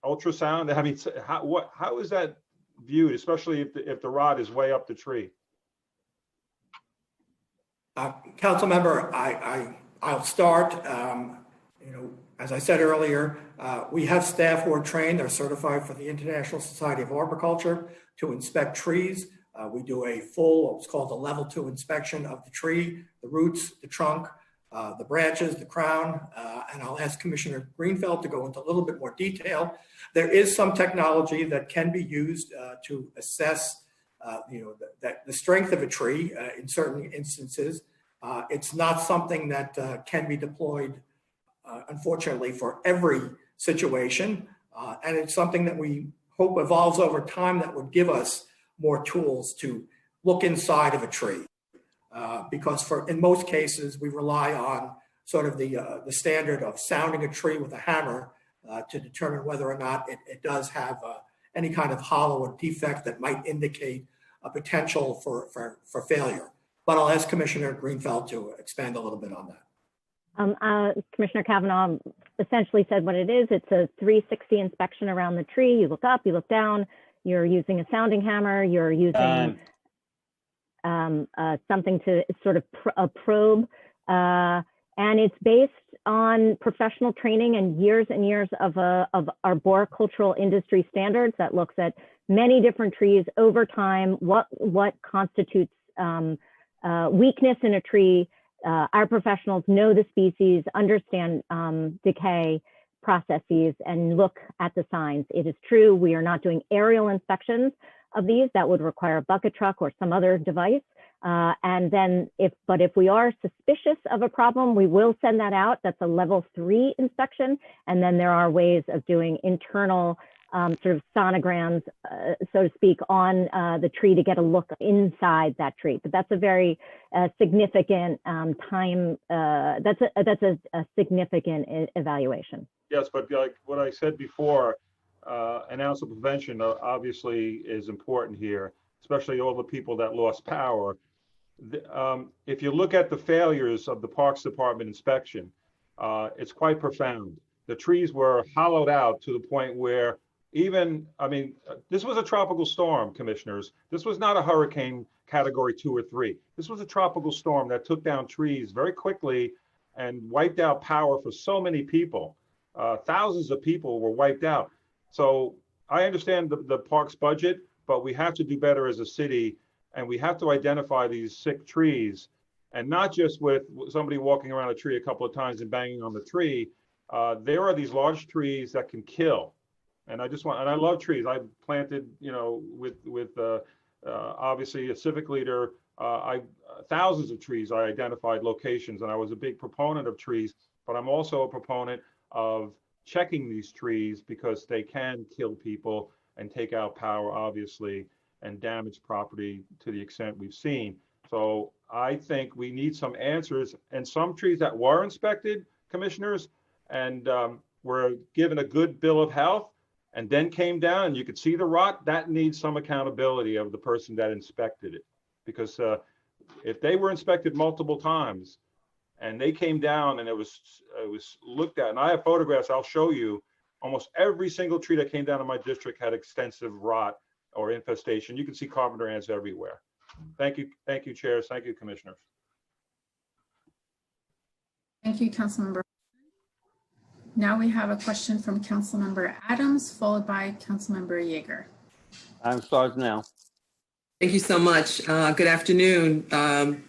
Ultrasound? I mean, how is that viewed, especially if the rot is way up the tree? Council member, I'll start. As I said earlier, we have staff who are trained, they're certified for the International Society of Arboriculture to inspect trees. We do a full, what's called a level 2 inspection of the tree, the roots, the trunk, the branches, the crown, and I'll ask Commissioner Greenfeld to go into a little bit more detail. There is some technology that can be used to assess the strength of a tree in certain instances. It's not something that can be deployed, unfortunately, for every situation. And it's something that we hope evolves over time that would give us more tools to look inside of a tree. Because in most cases, we rely on sort of the standard of sounding a tree with a hammer to determine whether or not it does have any kind of hollow or defect that might indicate a potential for failure. But I'll ask Commissioner Greenfeld to expand a little bit on that. Commissioner Kavanaugh essentially said what it is. It's a 360 inspection around the tree. You look up, you look down, you're using a sounding hammer, you're using something to sort of a probe. And it's based on professional training and years of arboricultural industry standards that looks at many different trees over time, what constitutes weakness in a tree. Our professionals know the species, understand decay processes, and look at the signs. It is true, we are not doing aerial inspections of these. That would require a bucket truck or some other device. And then if we are suspicious of a problem, we will send that out. That's a level 3 inspection. And then there are ways of doing internal sort of sonograms, so to speak, on the tree to get a look inside that tree. But that's a very significant that's a significant evaluation. Yes, but like what I said before, an ounce of prevention obviously is important here, especially all the people that lost power. If you look at the failures of the Parks Department inspection, it's quite profound. The trees were hollowed out to the point where this was a tropical storm, commissioners. This was not a hurricane category 2 or 3. This was a tropical storm that took down trees very quickly and wiped out power for so many people. Thousands of people were wiped out. So I understand the parks budget, but we have to do better as a city, and we have to identify these sick trees, and not just with somebody walking around a tree a couple of times and banging on the tree. There are these large trees that can kill. And I love trees. I planted, with obviously a civic leader, thousands of trees. I identified locations, and I was a big proponent of trees, but I'm also a proponent of checking these trees because they can kill people and take out power, obviously, and damage property to the extent we've seen. So I think we need some answers. And some trees that were inspected, commissioners, and were given a good bill of health, and then came down and you could see the rot, that needs some accountability of the person that inspected it. Because if they were inspected multiple times and they came down and it was looked at, and I have photographs, I'll show you, almost every single tree that came down in my district had extensive rot or infestation. You can see carpenter ants everywhere. Thank you, chairs. Thank you, commissioners. Thank you, Councilmember. Now we have a question from Councilmember Adams, followed by Councilmember Yeager. Time starts now. Thank you so much. Good afternoon.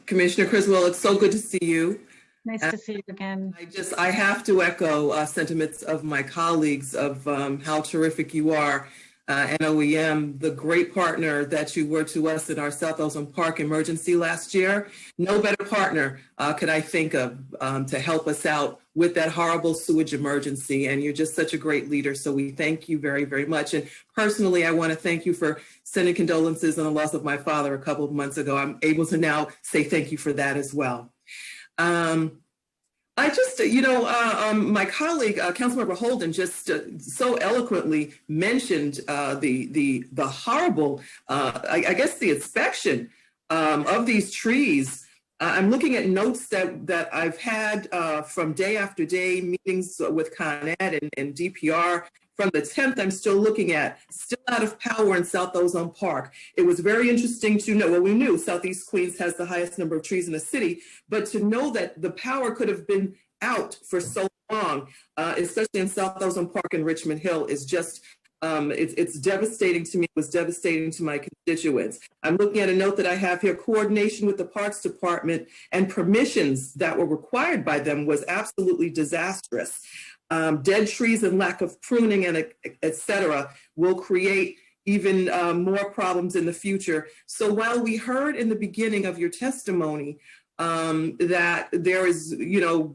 Commissioner Criswell, it's so good to see you. Nice to see you again. I have to echo sentiments of my colleagues of how terrific you are. NOEM, the great partner that you were to us in our South Ozone Park emergency last year. No better partner could I think of to help us out with that horrible sewage emergency. And you're just such a great leader. So we thank you very, very much. And personally, I want to thank you for sending condolences on the loss of my father a couple of months ago. I'm able to now say thank you for that as well. I just, my colleague, Councilmember Holden, just so eloquently mentioned the horrible, I guess, the inspection of these trees. I'm looking at notes that I've had from day after day meetings with Con Ed and DPR. From the 10th, I'm still looking at, still out of power in South Ozone Park. It was very interesting to know, well, we knew Southeast Queens has the highest number of trees in the city, but to know that the power could have been out for so long, especially in South Ozone Park and Richmond Hill, is just, it's devastating to me. It was devastating to my constituents. I'm looking at a note that I have here, coordination with the Parks Department and permissions that were required by them was absolutely disastrous. Dead trees and lack of pruning and et cetera will create even more problems in the future. So while we heard in the beginning of your testimony that there is,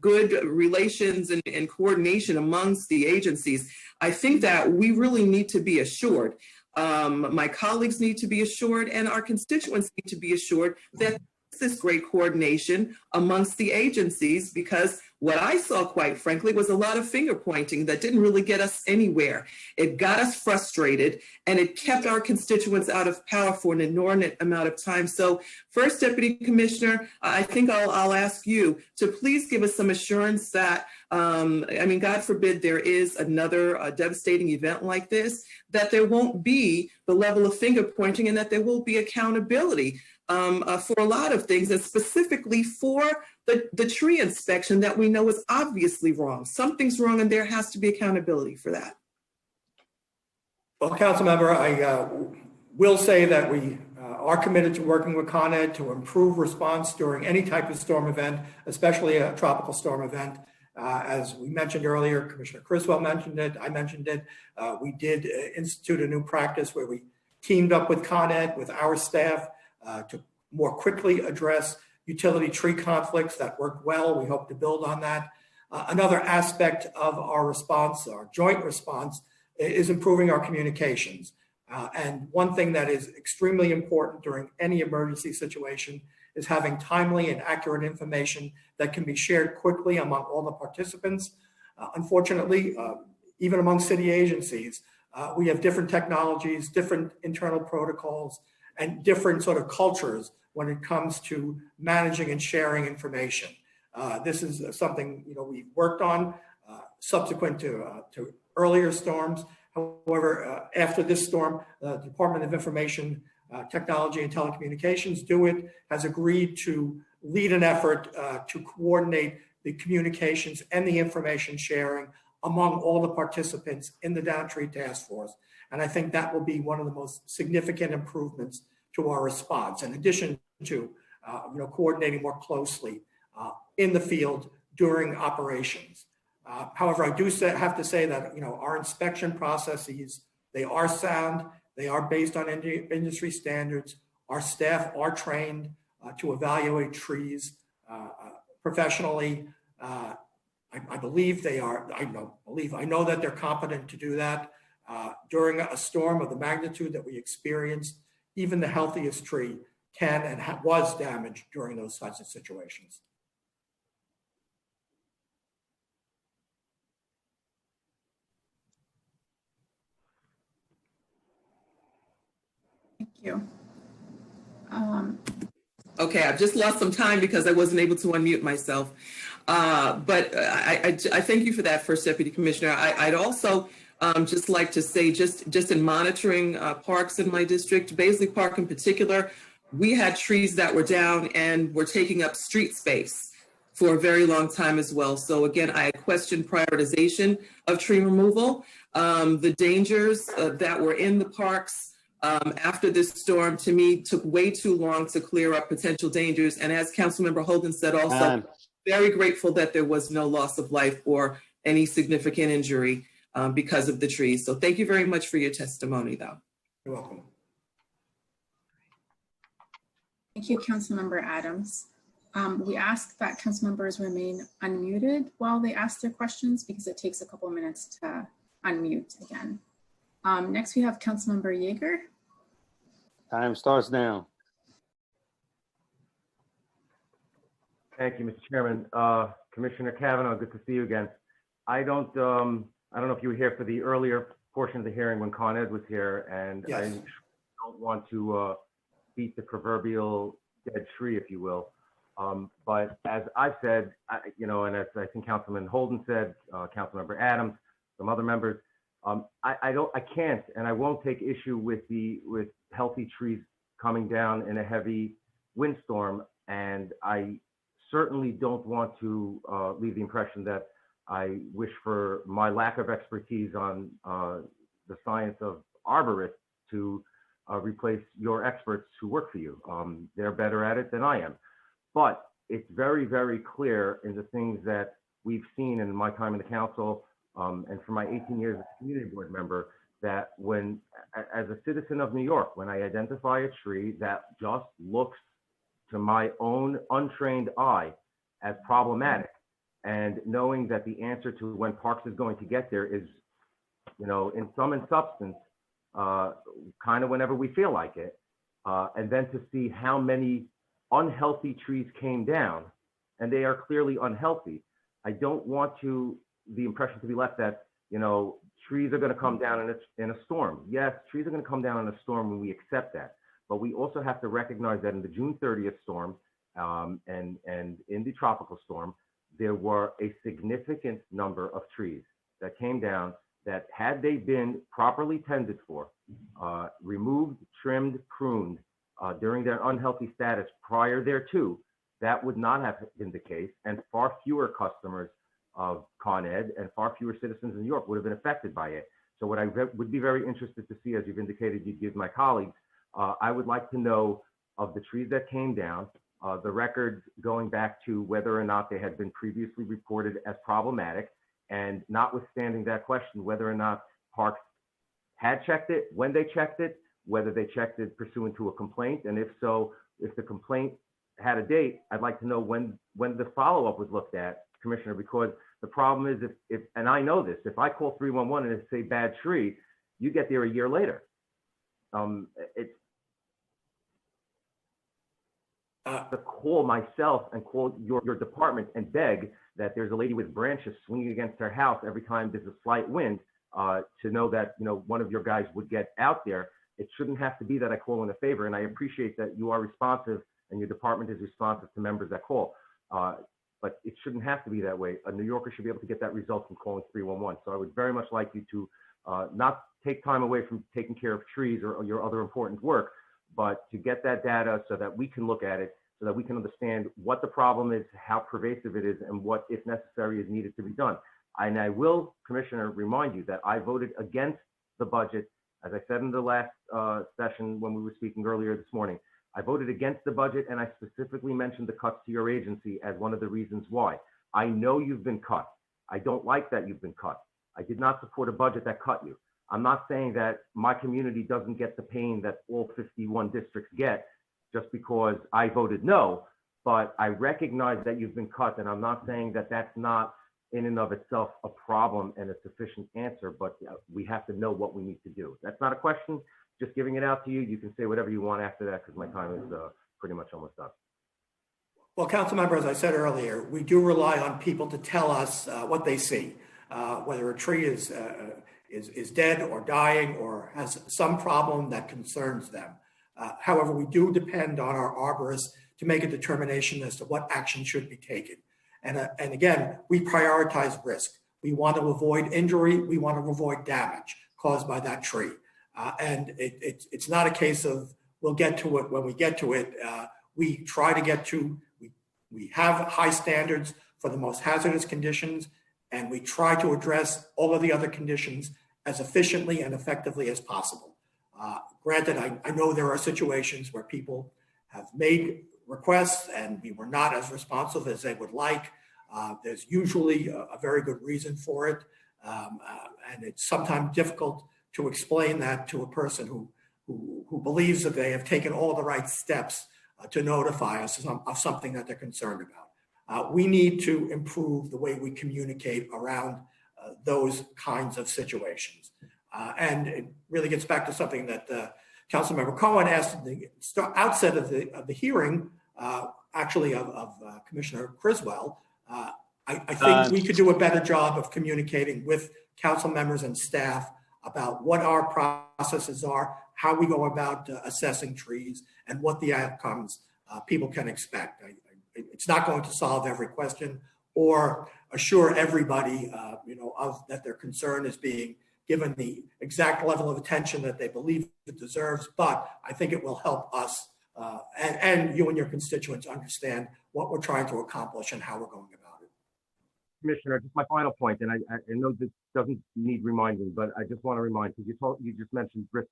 good relations and coordination amongst the agencies, I think that we really need to be assured. My colleagues need to be assured, and our constituents need to be assured that this great coordination amongst the agencies, because what I saw, quite frankly, was a lot of finger pointing that didn't really get us anywhere. It got us frustrated, and it kept our constituents out of power for an inordinate amount of time. So first, Deputy Commissioner, I think I'll ask you to please give us some assurance that, God forbid there is another devastating event like this, that there won't be the level of finger pointing and that there will be accountability for a lot of things, and specifically for the tree inspection that we know is obviously wrong. Something's wrong, and there has to be accountability for that. Well, Councilmember, I will say that we are committed to working with Con Ed to improve response during any type of storm event, especially a tropical storm event. As we mentioned earlier, Commissioner Criswell mentioned it, I mentioned it. We did institute a new practice where we teamed up with Con Ed, with our staff, to more quickly address utility tree conflicts. That worked well. We hope to build on that. Another aspect of our response, our joint response, is improving our communications. And one thing that is extremely important during any emergency situation is having timely and accurate information that can be shared quickly among all the participants. Unfortunately, even among city agencies, we have different technologies, different internal protocols, and different sort of cultures when it comes to managing and sharing information. This is something we've worked on subsequent to earlier storms. However, after this storm, the Department of Information Technology and Telecommunications, DOIT, has agreed to lead an effort to coordinate the communications and the information sharing among all the participants in the Downtree Task Force. And I think that will be one of the most significant improvements to our response, in addition to coordinating more closely in the field during operations. However, I do have to say that our inspection processes, they are sound, they are based on industry standards. Our staff are trained to evaluate trees professionally. I believe they are. I know that they're competent to do that. During a storm of the magnitude that we experienced, even the healthiest tree can and was damaged during those types of situations. Thank you. Okay, I've just lost some time because I wasn't able to unmute myself. But I thank you for that, First Deputy Commissioner. I'd also just like to say, just in monitoring parks in my district, Baisley Park in particular, we had trees that were down and were taking up street space for a very long time as well. So again, I question prioritization of tree removal. The dangers that were in the parks after this storm, to me, took way too long to clear up potential dangers. And as Councilmember Holden said also, very grateful that there was no loss of life or any significant injury because of the trees. So thank you very much for your testimony, though. You're welcome. Thank you, Councilmember Adams. We ask that council members remain unmuted while they ask their questions because it takes a couple of minutes to unmute again. Next, we have Councilmember Yeager. Time starts now. Thank you, Mr. Chairman. Commissioner Kavanaugh, good to see you again. I don't know if you were here for the earlier portion of the hearing when Con Ed was here, and yes. I don't want to beat the proverbial dead tree, if you will. But as I said, and as I think Councilman Holden said, Councilmember Adams, some other members, I can't and I won't take issue with healthy trees coming down in a heavy windstorm, and I certainly don't want to leave the impression that I wish for my lack of expertise on the science of arborists to replace your experts who work for you. They're better at it than I am. But it's very, very clear in the things that we've seen in my time in the council and for my 18 years as a community board member, that when, as a citizen of New York, when I identify a tree that just looks to my own untrained eye as problematic, and knowing that the answer to when Parks is going to get there is, in sum and substance, kind of whenever we feel like it, and then to see how many unhealthy trees came down, and they are clearly unhealthy. I don't want the impression to be left that, trees are going to come down in a storm. Yes, trees are going to come down in a storm when we accept that. But we also have to recognize that in the June 30th storm and in the tropical storm, there were a significant number of trees that came down that, had they been properly tended for, removed, trimmed, pruned during their unhealthy status prior thereto, that would not have been the case, and far fewer customers of Con Ed and far fewer citizens in New York would have been affected by it. So what I would be very interested to see, as you've indicated you'd give my colleagues, I would like to know of the trees that came down, the records going back to whether or not they had been previously reported as problematic, and notwithstanding that question, whether or not Parks had checked it, when they checked it, whether they checked it pursuant to a complaint, and if so, if the complaint had a date, I'd like to know when the follow-up was looked at, Commissioner, because the problem is if and I know this, if I call 311 and say bad tree, you get there a year later. It's to call myself and call your department and beg that there's a lady with branches swinging against her house every time there's a slight wind, to know that one of your guys would get out there. It shouldn't have to be that I call in a favor, and I appreciate that you are responsive and your department is responsive to members that call. But it shouldn't have to be that way. A New Yorker should be able to get that result from calling 311. So I would very much like you to not take time away from taking care of trees or your other important work, but to get that data so that we can look at it, so that we can understand what the problem is, how pervasive it is, and what, if necessary, is needed to be done. And I will, Commissioner, remind you that I voted against the budget, as I said in the last session when we were speaking earlier this morning. I voted against the budget, and I specifically mentioned the cuts to your agency as one of the reasons why. I know you've been cut. I don't like that you've been cut. I did not support a budget that cut you. I'm not saying that my community doesn't get the pain that all 51 districts get just because I voted no, but I recognize that you've been cut, and I'm not saying that that's not in and of itself a problem and a sufficient answer, but we have to know what we need to do. That's not a question, just giving it out to you. You can say whatever you want after that, because my time is pretty much almost done. Well, council member, as I said earlier, we do rely on people to tell us what they see, whether a tree is dead or dying or has some problem that concerns them. However, we do depend on our arborists to make a determination as to what action should be taken. And again, we prioritize risk. We want to avoid injury. We want to avoid damage caused by that tree. And it's not a case of we'll get to it when we get to it. We try to get to, we We have high standards for the most hazardous conditions, and we try to address all of the other conditions as efficiently and effectively as possible. Granted, I know there are situations where people have made requests and we were not as responsive as they would like. There's usually a very good reason for it. And it's sometimes difficult to explain that to a person who believes that they have taken all the right steps to notify us of something that they're concerned about. We need to improve the way we communicate around those kinds of situations. And it really gets back to something that Councilmember Cohen asked at the outset of the hearing, actually of Commissioner Criswell. I think we could do a better job of communicating with council members and staff about what our processes are, how we go about assessing trees, and what the outcomes people can expect. It's not going to solve every question or assure everybody, that their concern is being given the exact level of attention that they believe it deserves. But I think it will help us and you and your constituents understand what we're trying to accomplish and how we're going about it. Commissioner, just my final point, and I know this doesn't need reminding, but I just want to remind, because you just mentioned risk,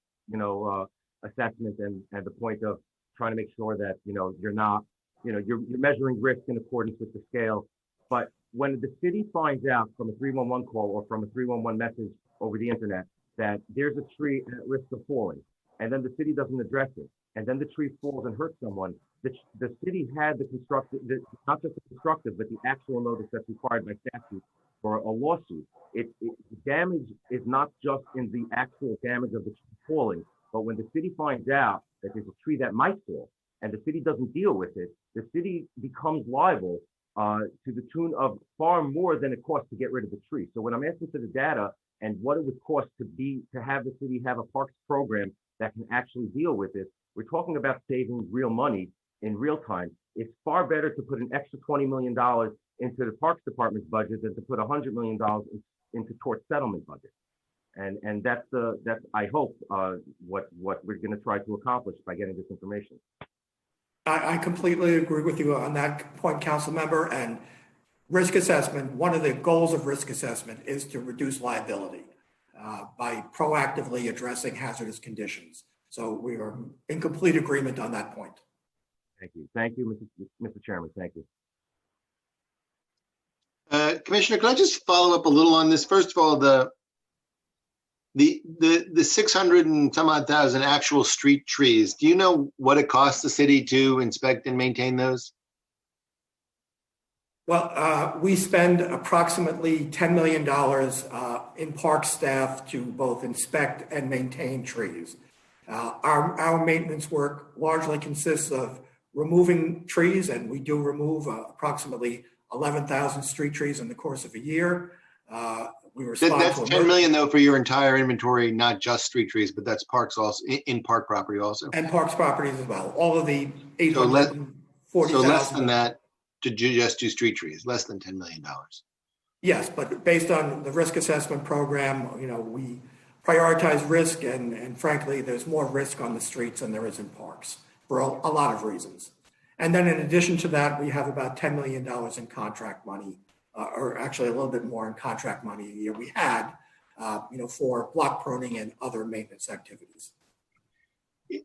assessment and the point of trying to make sure that, you're not, you're measuring risk in accordance with the scale. But when the city finds out from a 311 call or from a 311 message over the internet that there's a tree at risk of falling, and then the city doesn't address it, and then the tree falls and hurts someone, the city had the constructive, not just the constructive, but the actual notice that's required by statute for a lawsuit. The damage is not just in the actual damage of the tree falling, but when the city finds out that there's a tree that might fall and the city doesn't deal with it, the city becomes liable to the tune of far more than it costs to get rid of the tree. So when I'm asking for the data and what it would cost to have the city have a parks program that can actually deal with it, we're talking about saving real money in real time. It's far better to put an extra $20 million into the Parks Department's budget than to put $100 million into tort settlement budget. And that's I hope what we're going to try to accomplish by getting this information. I completely agree with you on that point, Council Member. And risk assessment, one of the goals of risk assessment is to reduce liability by proactively addressing hazardous conditions. So we are in complete agreement on that point. Thank you. Thank you, Mr. Chairman. Thank you. Commissioner, can I just follow up a little on this? First of all, the 600 and some odd thousand actual street trees, do you know what it costs the city to inspect and maintain those? Well, we spend approximately $10 million in park staff to both inspect and maintain trees. Our maintenance work largely consists of removing trees, and we do remove approximately 11,000 street trees in the course of a year. We respond That's $10 million though for your entire inventory, not just street trees, but that's parks also, in park property also. And parks properties as well. All of the 840,000. So less than that to just do street trees, less than $10 million. Yes, but based on the risk assessment program, we prioritize risk, and frankly, there's more risk on the streets than there is in parks for a lot of reasons. And then in addition to that, we have about $10 million in contract money, or actually a little bit more in contract money a year we had, for block pruning and other maintenance activities.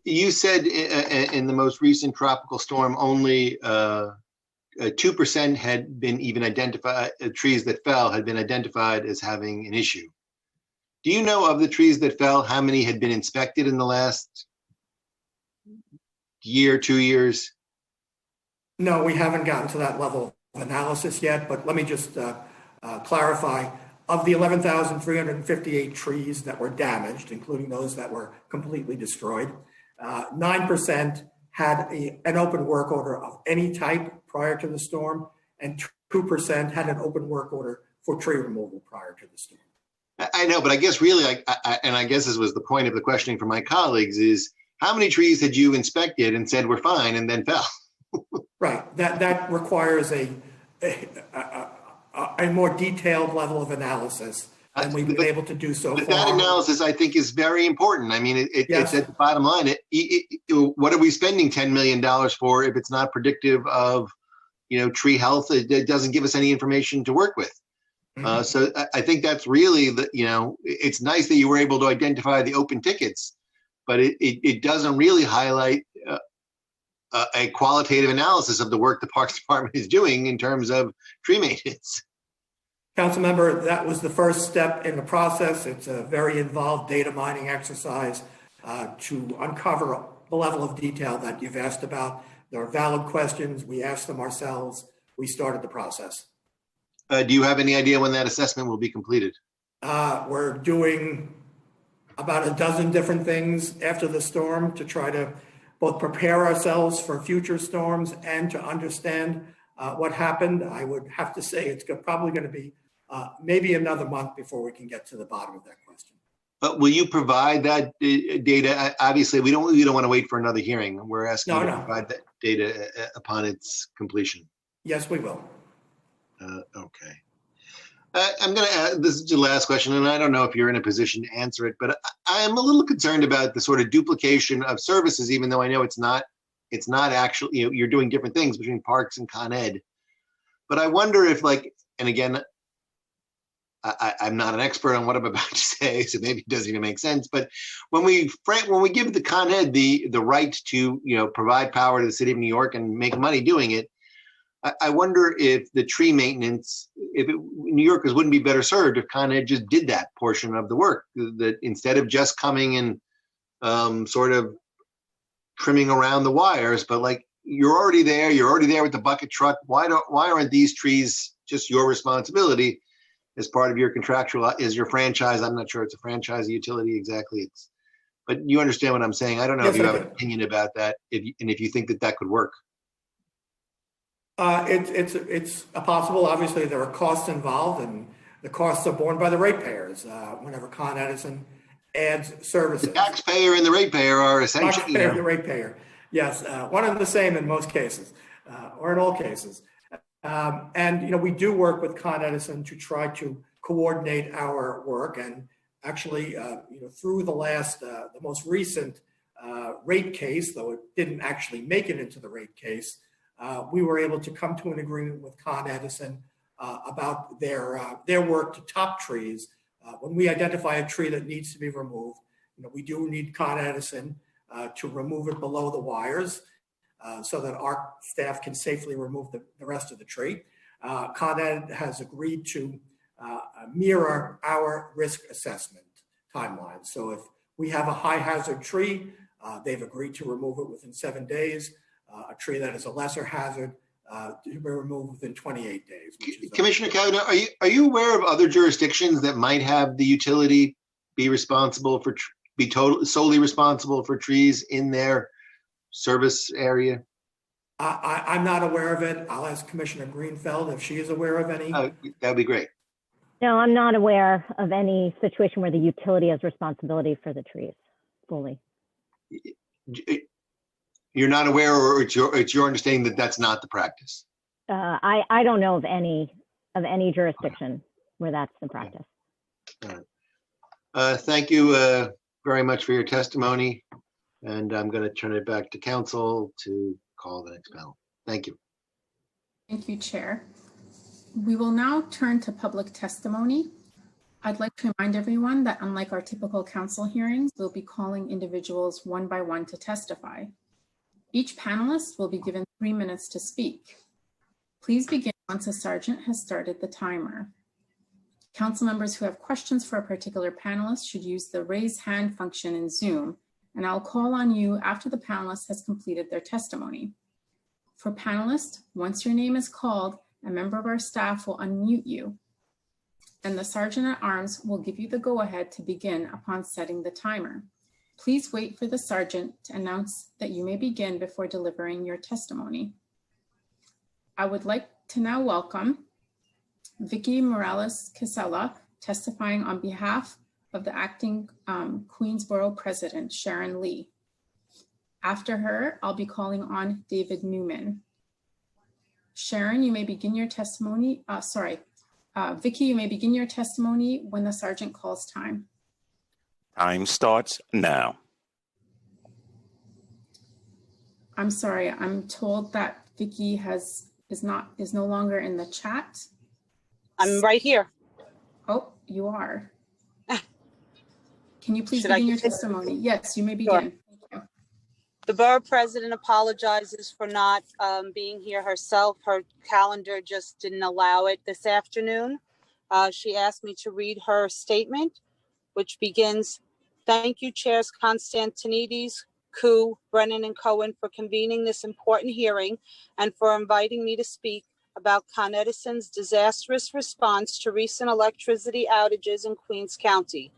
You said in the most recent tropical storm, only 2% had been even identified, trees that fell had been identified as having an issue. Do you know of the trees that fell, how many had been inspected in the last year, 2 years? No, we haven't gotten to that level of analysis yet, but let me just clarify. Of the 11,358 trees that were damaged, including those that were completely destroyed, 9% had an open work order of any type prior to the storm, and 2% had an open work order for tree removal prior to the storm. I know, but I guess really, I guess this was the point of the questioning from my colleagues, is how many trees had you inspected and said we're fine and then fell? Right, that requires a more detailed level of analysis than we've been able to do so far. That analysis, I think, is very important. I mean, it's at the bottom line. What are we spending $10 million for if it's not predictive of, tree health. It doesn't give us any information to work with. So I think that's really it's nice that you were able to identify the open tickets, but it doesn't really highlight a qualitative analysis of the work the Parks Department is doing in terms of tree maintenance. Councilmember, that was the first step in the process. It's a very involved data mining exercise to uncover the level of detail that you've asked about. There are valid questions. We asked them ourselves. We started the process. Do you have any idea when that assessment will be completed? We're doing about a dozen different things after the storm to try to both prepare ourselves for future storms and to understand what happened. I would have to say it's probably going to be maybe another month before we can get to the bottom of that question. But will you provide that data? Obviously, we don't want to wait for another hearing. We're asking you to provide that data upon its completion. Yes, we will. Okay. I'm going to add, this is the last question, and I don't know if you're in a position to answer it, but I'm a little concerned about the sort of duplication of services, even though I know it's not actually, you're doing different things between Parks and Con Ed. But I wonder if, and again, I'm not an expert on what I'm about to say, so maybe it doesn't even make sense. But when we give the Con Ed the right to provide power to the city of New York and make money doing it, I wonder if the tree maintenance, New Yorkers wouldn't be better served if Con Ed just did that portion of the work. That instead of just coming and sort of trimming around the wires, but you're already there with the bucket truck. Why aren't these trees just your responsibility? As part of your contractual, is your franchise? I'm not sure it's a franchise utility exactly. But you understand what I'm saying. I don't know if you have an opinion about that, if you think that could work. It's possible. Obviously, there are costs involved, and the costs are borne by the ratepayers whenever Con Edison adds services. The taxpayer and the ratepayer are essentially. Taxpayer and the ratepayer. Yes, one and the same in most cases, or in all cases. And we do work with Con Edison to try to coordinate our work, and actually through the most recent rate case, though it didn't actually make it into the rate case, we were able to come to an agreement with Con Edison about their work to top trees. When we identify a tree that needs to be removed, we do need Con Edison to remove it below the wires. So that our staff can safely remove the rest of the tree. Con Ed has agreed to mirror our risk assessment timeline. So if we have a high hazard tree, they've agreed to remove it within 7 days. A tree that is a lesser hazard to be removed within 28 days. Commissioner Kavanaugh, are you aware of other jurisdictions that might have the utility be responsible for solely responsible for trees in their service area? I'm not aware of it. I'll ask Commissioner Greenfeld if she is aware of any. That'd be great. No, I'm not aware of any situation where the utility has responsibility for the trees fully. You're not aware, or it's your understanding that that's not the practice? I don't know of any jurisdiction where that's the practice. All right. Thank you very much for your testimony. And I'm going to turn it back to council to call the next panel. Thank you. Thank you, Chair. We will now turn to public testimony. I'd like to remind everyone that unlike our typical council hearings, we'll be calling individuals one by one to testify. Each panelist will be given 3 minutes to speak. Please begin once a sergeant has started the timer. Council members who have questions for a particular panelist should use the raise hand function in Zoom, and I'll call on you after the panelist has completed their testimony. For panelists, once your name is called, a member of our staff will unmute you, and the Sergeant at Arms will give you the go-ahead to begin upon setting the timer. Please wait for the Sergeant to announce that you may begin before delivering your testimony. I would like to now welcome Vicky Morales-Casella, testifying on behalf of the acting Queensborough President, Sharon Lee. After her, I'll be calling on David Newman. Sharon, you may begin your testimony. Vicky, you may begin your testimony when the Sergeant calls time. Time starts now. I'm sorry, I'm told that Vicky is no longer in the chat. I'm right here. Oh, you are. Can you please Should I begin your continue? testimony? Yes, you may Sure. begin. Thank you. The borough president apologizes for not being here herself. Her calendar just didn't allow it this afternoon. She asked me to read her statement, which begins, "Thank you, Chairs Constantinides, Koo, Brennan, and Cohen for convening this important hearing and for inviting me to speak about Con Edison's disastrous response to recent electricity outages in Queens County.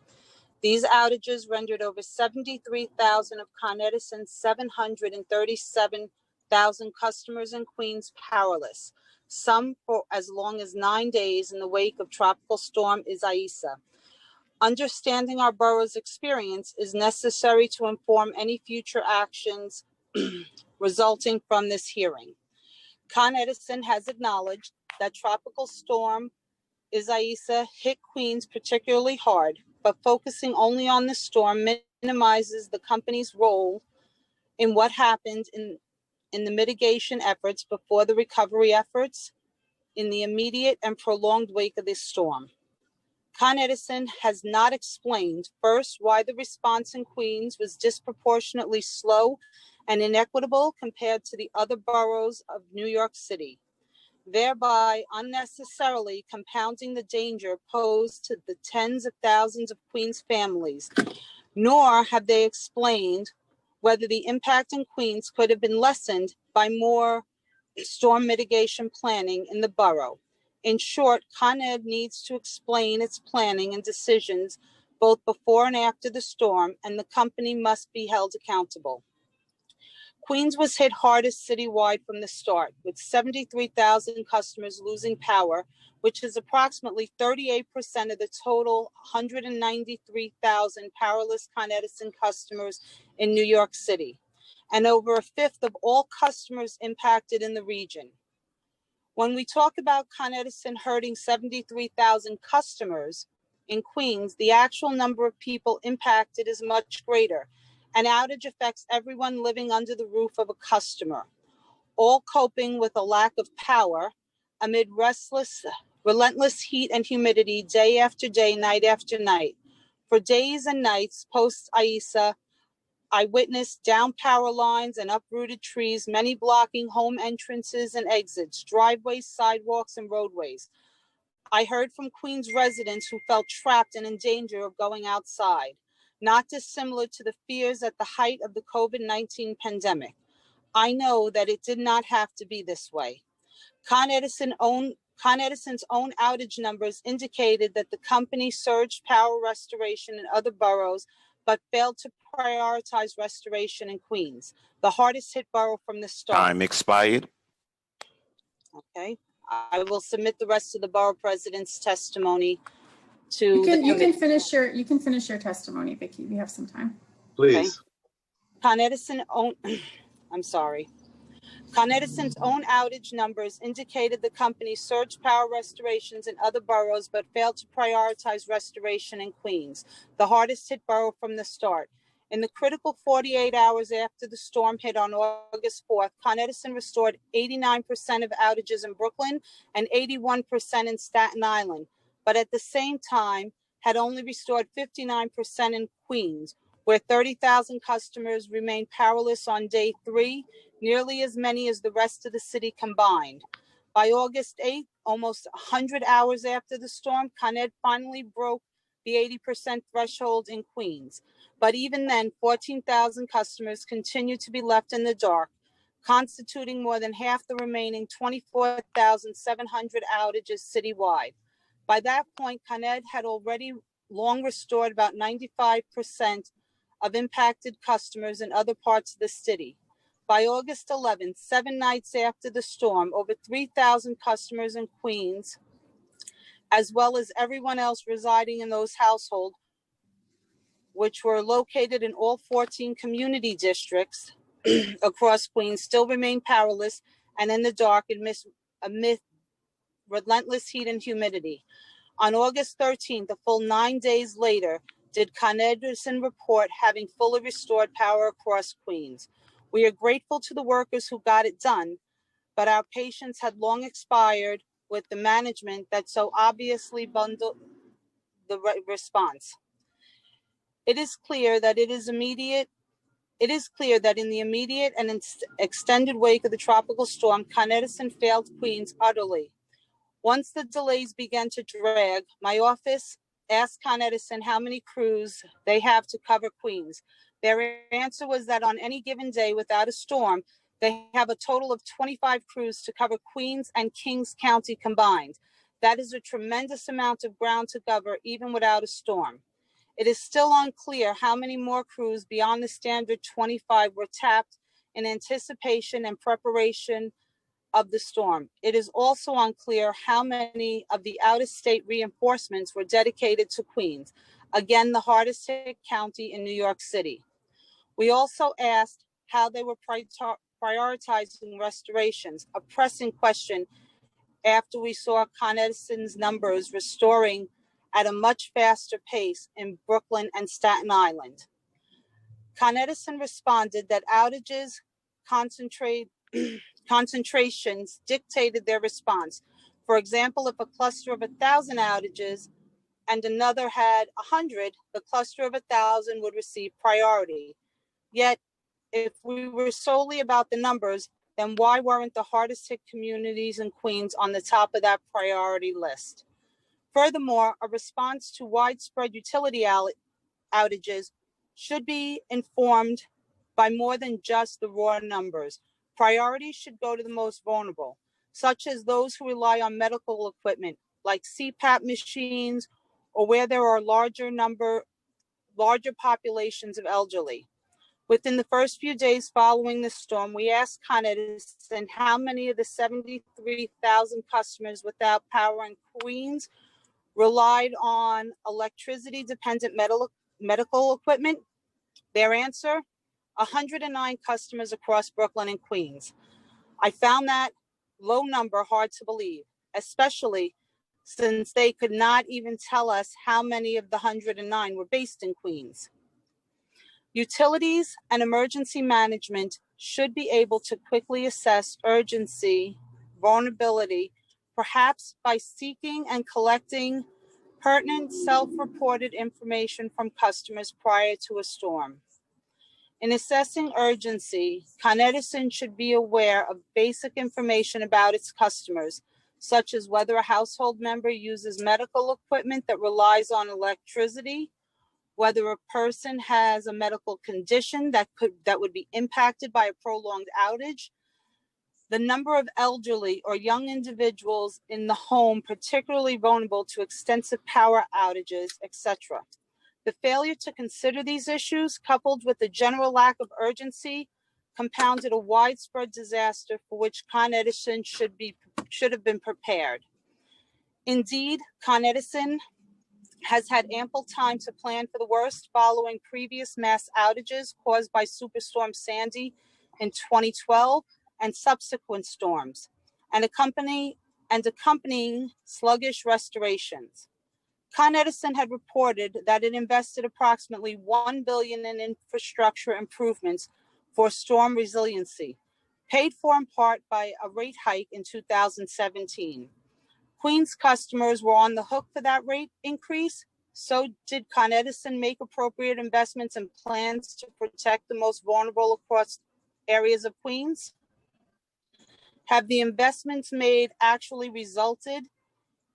These outages rendered over 73,000 of Con Edison's 737,000 customers in Queens powerless, some for as long as 9 days in the wake of Tropical Storm Isaias. Understanding our borough's experience is necessary to inform any future actions resulting from this hearing. Con Edison has acknowledged that Tropical Storm Isaias hit Queens particularly hard, but focusing only on the storm minimizes the company's role in what happened in the mitigation efforts before the recovery efforts in the immediate and prolonged wake of this storm. Con Edison has not explained, first, why the response in Queens was disproportionately slow and inequitable compared to the other boroughs of New York City, thereby unnecessarily compounding the danger posed to the tens of thousands of Queens families, nor have they explained whether the impact in Queens could have been lessened by more storm mitigation planning in the borough. In short, Con Ed needs to explain its planning and decisions both before and after the storm, and the company must be held accountable. Queens was hit hardest citywide from the start, with 73,000 customers losing power, which is approximately 38% of the total 193,000 powerless Con Edison customers in New York City, and over a fifth of all customers impacted in the region. When we talk about Con Edison hurting 73,000 customers in Queens, the actual number of people impacted is much greater. An outage affects everyone living under the roof of a customer, all coping with a lack of power amid relentless heat and humidity day after day, night after night. For days and nights post-Isaias, I witnessed down power lines and uprooted trees, many blocking home entrances and exits, driveways, sidewalks, and roadways. I heard from Queens residents who felt trapped and in danger of going outside, not dissimilar to the fears at the height of the COVID-19 pandemic. I know that it did not have to be this way. Con Edison's own outage numbers indicated that the company surged power restoration in other boroughs, but failed to prioritize restoration in Queens, the hardest hit borough from the start. Time expired. Okay, I will submit the rest of the borough president's testimony to You can finish your testimony, Vicki. We have some time. Please. Okay. Con Edison's own outage numbers indicated the company surged power restorations in other boroughs, but failed to prioritize restoration in Queens, the hardest hit borough from the start. In the critical 48 hours after the storm hit on August 4th, Con Edison restored 89% of outages in Brooklyn and 81% in Staten Island, but at the same time had only restored 59% in Queens, where 30,000 customers remained powerless on day 3, nearly as many as the rest of the city combined. By August 8th, almost 100 hours after the storm, Con Ed finally broke the 80% threshold in Queens. But even then, 14,000 customers continue to be left in the dark, constituting more than half the remaining 24,700 outages citywide. By that point, Con Ed had already long restored about 95% of impacted customers in other parts of the city. By August 11th, 7 nights after the storm, over 3,000 customers in Queens, as well as everyone else residing in those households, which were located in all 14 community districts across Queens, still remain powerless and in the dark amid relentless heat and humidity. On August 13th, a full 9 days later, did Con Edison report having fully restored power across Queens. We are grateful to the workers who got it done, but our patience had long expired with the management that so obviously bundled the response. It is clear that in the immediate and extended wake of the tropical storm, Con Edison failed Queens utterly. Once the delays began to drag, my office asked Con Edison how many crews they have to cover Queens. Their answer was that on any given day without a storm, they have a total of 25 crews to cover Queens and Kings County combined. That is a tremendous amount of ground to cover even without a storm. It is still unclear how many more crews beyond the standard 25 were tapped in anticipation and preparation of the storm. It is also unclear how many of the out-of-state reinforcements were dedicated to Queens, again, the hardest hit county in New York City. We also asked how they were prioritizing restorations, a pressing question after we saw Con Edison's numbers restoring at a much faster pace in Brooklyn and Staten Island. Con Edison responded that outages concentrations dictated their response. For example, if a cluster of 1,000 outages and another had 100, the cluster of 1,000 would receive priority. Yet, if we were solely about the numbers, then why weren't the hardest hit communities in Queens on the top of that priority list? Furthermore, a response to widespread utility outages should be informed by more than just the raw numbers. Priorities should go to the most vulnerable, such as those who rely on medical equipment like CPAP machines, or where there are larger populations of elderly. Within the first few days following the storm, we asked Con Edison how many of the 73,000 customers without power in Queens relied on electricity-dependent medical equipment. Their answer, 109 customers across Brooklyn and Queens. I found that low number hard to believe, especially since they could not even tell us how many of the 109 were based in Queens. Utilities and emergency management should be able to quickly assess urgency, vulnerability, perhaps by seeking and collecting pertinent self-reported information from customers prior to a storm. In assessing urgency, Con Edison should be aware of basic information about its customers, such as whether a household member uses medical equipment that relies on electricity, whether a person has a medical condition that would be impacted by a prolonged outage, the number of elderly or young individuals in the home particularly vulnerable to extensive power outages, etc. The failure to consider these issues, coupled with the general lack of urgency, compounded a widespread disaster for which Con Edison should have been prepared. Indeed, Con Edison has had ample time to plan for the worst following previous mass outages caused by Superstorm Sandy in 2012 and subsequent storms, and accompanying sluggish restorations. Con Edison had reported that it invested approximately $1 billion in infrastructure improvements for storm resiliency, paid for in part by a rate hike in 2017. Queens customers were on the hook for that rate increase. So did Con Edison make appropriate investments and plans to protect the most vulnerable across areas of Queens? Have the investments made actually resulted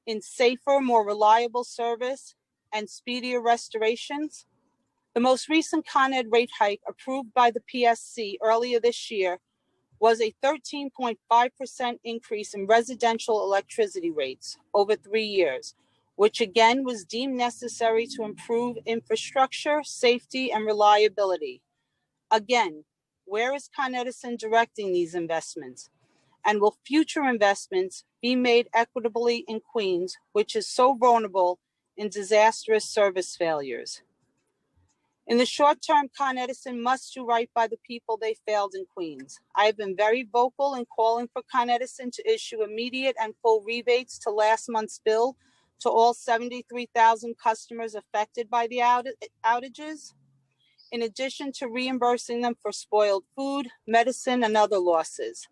in safer, more reliable service and speedier restorations? The most recent Con Ed rate hike approved by the PSC earlier this year was a 13.5% increase in residential electricity rates over 3 years, which again was deemed necessary to improve infrastructure, safety, and reliability. Again, where is Con Edison directing these investments? And will future investments be made equitably in Queens, which is so vulnerable in disastrous service failures? In the short term, Con Edison must do right by the people they failed in Queens. I have been very vocal in calling for Con Edison to issue immediate and full rebates to last month's bill to all 73,000 customers affected by the outages, in addition to reimbursing them for spoiled food, medicine, and other losses.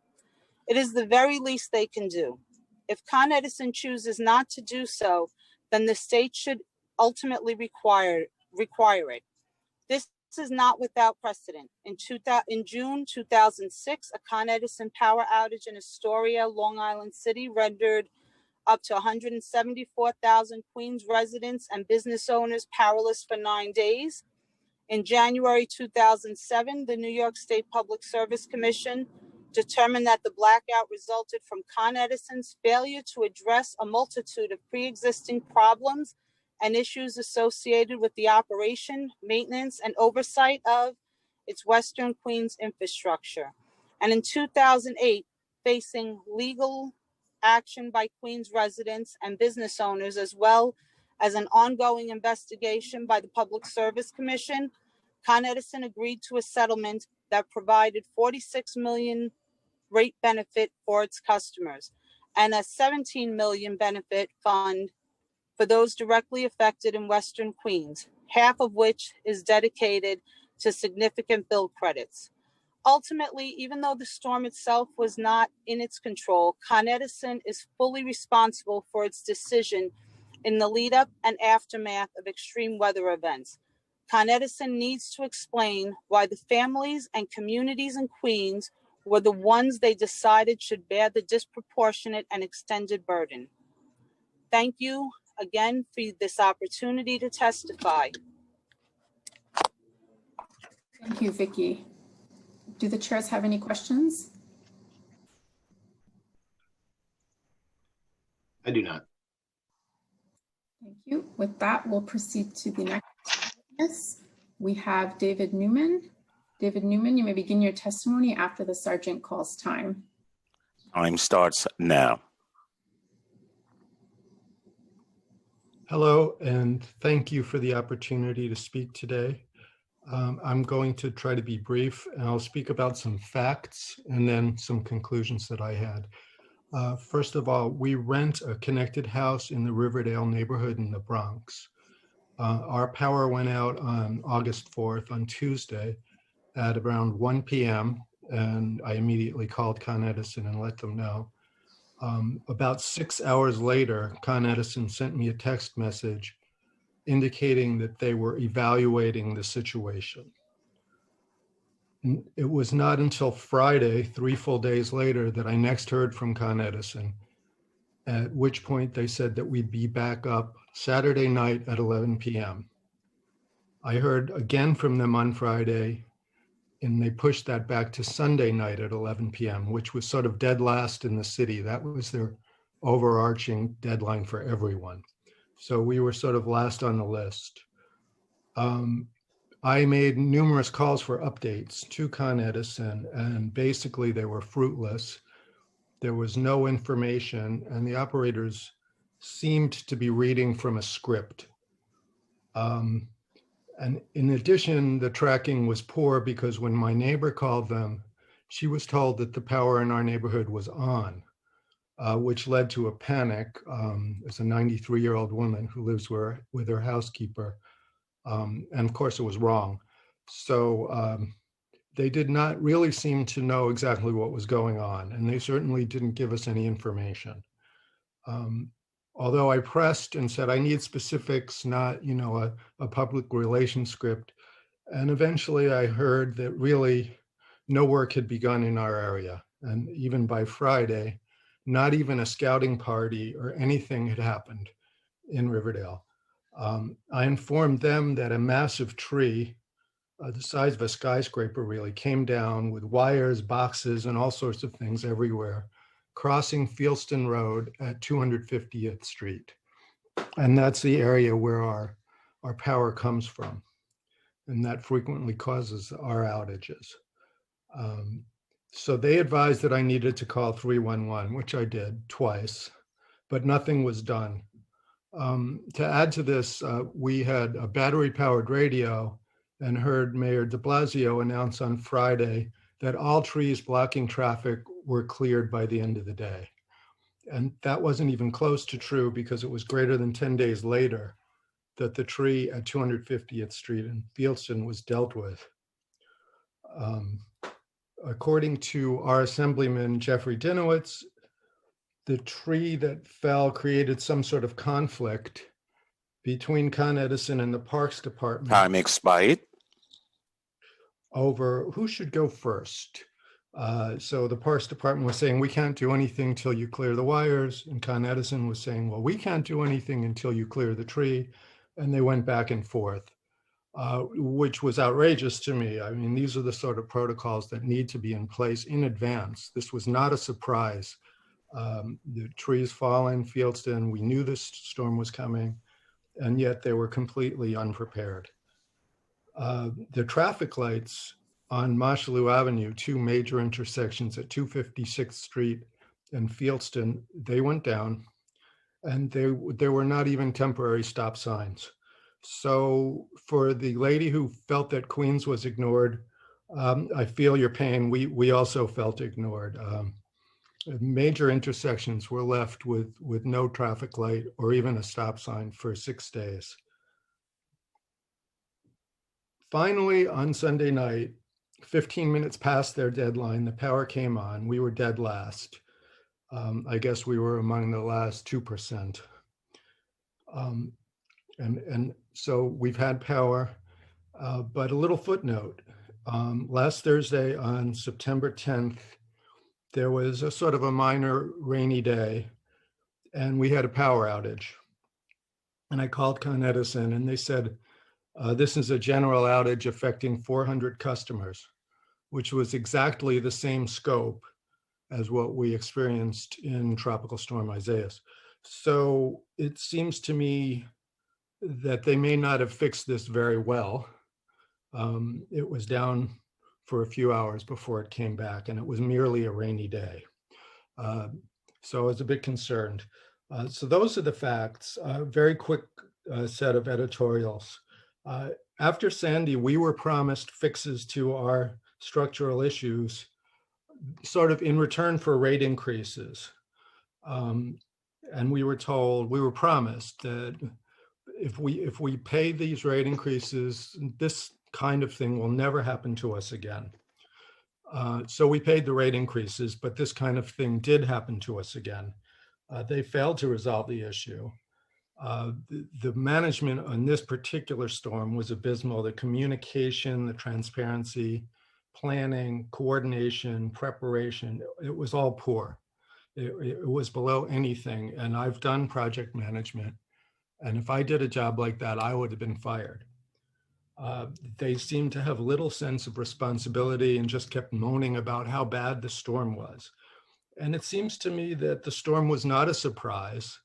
It is the very least they can do. If Con Edison chooses not to do so, then the state should ultimately require it. This is not without precedent. In June 2006, a Con Edison power outage in Astoria, Long Island City rendered up to 174,000 Queens residents and business owners powerless for 9 days. In January 2007, the New York State Public Service Commission determined that the blackout resulted from Con Edison's failure to address a multitude of pre-existing problems and issues associated with the operation, maintenance, and oversight of its Western Queens infrastructure. And in 2008, facing legal action by Queens residents and business owners, as well as an ongoing investigation by the Public Service Commission, Con Edison agreed to a settlement that provided $46 million rate benefit for its customers and a $17 million benefit fund for those directly affected in Western Queens, half of which is dedicated to significant bill credits. Ultimately, even though the storm itself was not in its control, Con Edison is fully responsible for its decision in the lead up and aftermath of extreme weather events. Con Edison needs to explain why the families and communities in Queens were the ones they decided should bear the disproportionate and extended burden. Thank you again for this opportunity to testify. Thank you, Vicki. Do the chairs have any questions? I do not. Thank you. With that, we'll proceed to the next witness. We have David Newman. David Newman, you may begin your testimony after the sergeant calls time. Time starts now. Hello, and thank you for the opportunity to speak today. I'm going to try to be brief, and I'll speak about some facts and then some conclusions that I had. First of all, we rent a connected house in the Riverdale neighborhood in the Bronx. Our power went out on August 4th, on Tuesday, at around 1 p.m., and I immediately called Con Edison and let them know. About 6 hours later, Con Edison sent me a text message indicating that they were evaluating the situation. It was not until Friday, 3 full days later, that I next heard from Con Edison, at which point they said that we'd be back up Saturday night at 11 p.m. I heard again from them on Friday, and they pushed that back to Sunday night at 11 p.m., which was sort of dead last in the city. That was their overarching deadline for everyone. So we were sort of last on the list. I made numerous calls for updates to Con Edison, and basically they were fruitless. There was no information, and the operators seemed to be reading from a script. And in addition, the tracking was poor because when my neighbor called them, she was told that the power in our neighborhood was on, which led to a panic. It's a 93-year-old woman who lives with her housekeeper. And of course it was wrong. So they did not really seem to know exactly what was going on, and they certainly didn't give us any information. Although I pressed and said, I need specifics, not, a public relations script. And eventually I heard that really no work had begun in our area. And even by Friday, not even a scouting party or anything had happened in Riverdale. I informed them that a massive tree, the size of a skyscraper really, came down with wires, boxes, and all sorts of things everywhere, crossing Fieldston Road at 250th Street. And that's the area where our power comes from. And that frequently causes our outages. So they advised that I needed to call 311, which I did twice, but nothing was done. To add to this, we had a battery-powered radio and heard Mayor de Blasio announce on Friday that all trees blocking traffic were cleared by the end of the day. And that wasn't even close to true because it was greater than 10 days later that the tree at 250th Street in Fieldston was dealt with. according to our Assemblyman Jeffrey Dinowitz, the tree that fell created some sort of conflict between Con Edison and the Parks Department Time expired. over who should go first. So the Parks Department was saying, we can't do anything till you clear the wires. And Con Edison was saying, well, we can't do anything until you clear the tree. And they went back and forth, which was outrageous to me. I mean, these are the sort of protocols that need to be in place in advance. This was not a surprise. The trees fall in Fieldston. We knew this storm was coming, and yet they were completely unprepared. The traffic lights on Mosholu Avenue, two major intersections at 256th Street and Fieldston, they went down, and there were not even temporary stop signs. So for the lady who felt that Queens was ignored, I feel your pain. We also felt ignored. Major intersections were left with no traffic light or even a stop sign for 6 days. Finally, on Sunday night, 15 minutes past their deadline, the power came on. We were dead last. I guess we were among the last 2%. And so we've had power, but a little footnote. Last Thursday on September 10th, there was a sort of a minor rainy day, and we had a power outage. And I called Con Edison, and they said, this is a general outage affecting 400 customers, which was exactly the same scope as what we experienced in Tropical Storm Isaias. So it seems to me that they may not have fixed this very well. It was down for a few hours before it came back, and it was merely a rainy day. So I was a bit concerned. So those are the facts. Very quick set of editorials. After Sandy, we were promised fixes to our structural issues, sort of in return for rate increases. And we were told, we were promised that if we pay these rate increases, this kind of thing will never happen to us again. So we paid the rate increases, but this kind of thing did happen to us again. They failed to resolve the issue. The management on this particular storm was abysmal. The communication, the transparency, planning, coordination, preparation, it was all poor. It was below anything. And I've done project management. And if I did a job like that, I would have been fired. They seemed to have little sense of responsibility and just kept moaning about how bad the storm was. And it seems to me that the storm was not a surprise,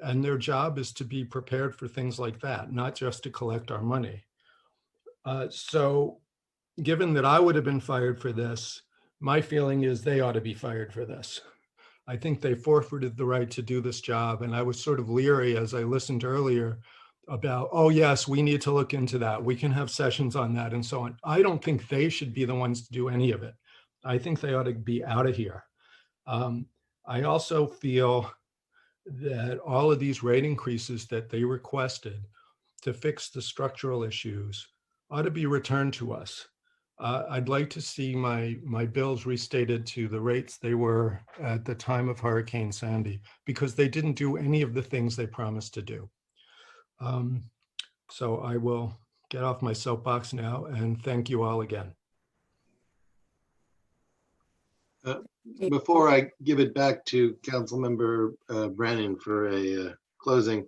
and their job is to be prepared for things like that, not just to collect our money. So given that I would have been fired for this, my feeling is they ought to be fired for this. I think they forfeited the right to do this job. And I was sort of leery as I listened earlier about, oh yes, we need to look into that. We can have sessions on that and so on. I don't think they should be the ones to do any of it. I think they ought to be out of here. I also feel that all of these rate increases that they requested to fix the structural issues ought to be returned to us. I'd like to see my bills restated to the rates they were at the time of Hurricane Sandy, because they didn't do any of the things they promised to do. So I will get off my soapbox now and thank you all again. Before I give it back to Councilmember Brennan for a closing,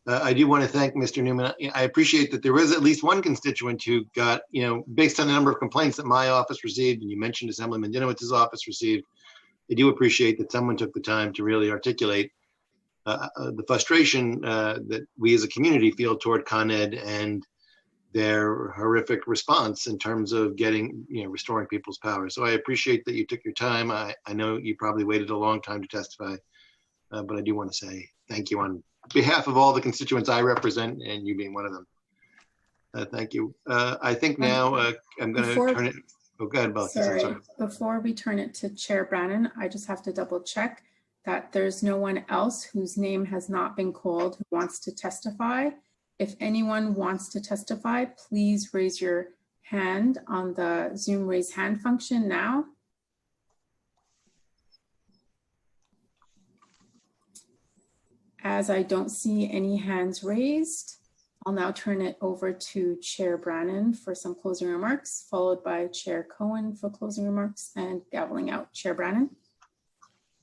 I do want to thank Mr. Newman. I appreciate that there was at least one constituent who got, based on the number of complaints that my office received, and you mentioned Assemblyman Dinowitz's office received, I do appreciate that someone took the time to really articulate the frustration that we as a community feel toward Con Ed and their horrific response in terms of getting, restoring people's power. So I appreciate that you took your time. I know you probably waited a long time to testify, but I do want to say thank you on behalf of all the constituents I represent, and you being one of them. Thank you. I think now I'm going to turn it. Oh, go ahead, Belkis. Sorry. Before we turn it to Chair Brannan, I just have to double check that there's no one else whose name has not been called who wants to testify. If anyone wants to testify, please raise your hand on the Zoom raise hand function now, As I don't see any hands raised, I'll now turn it over to Chair Brannan for some closing remarks, followed by Chair Cohen for closing remarks and gaveling out. Chair Brannan.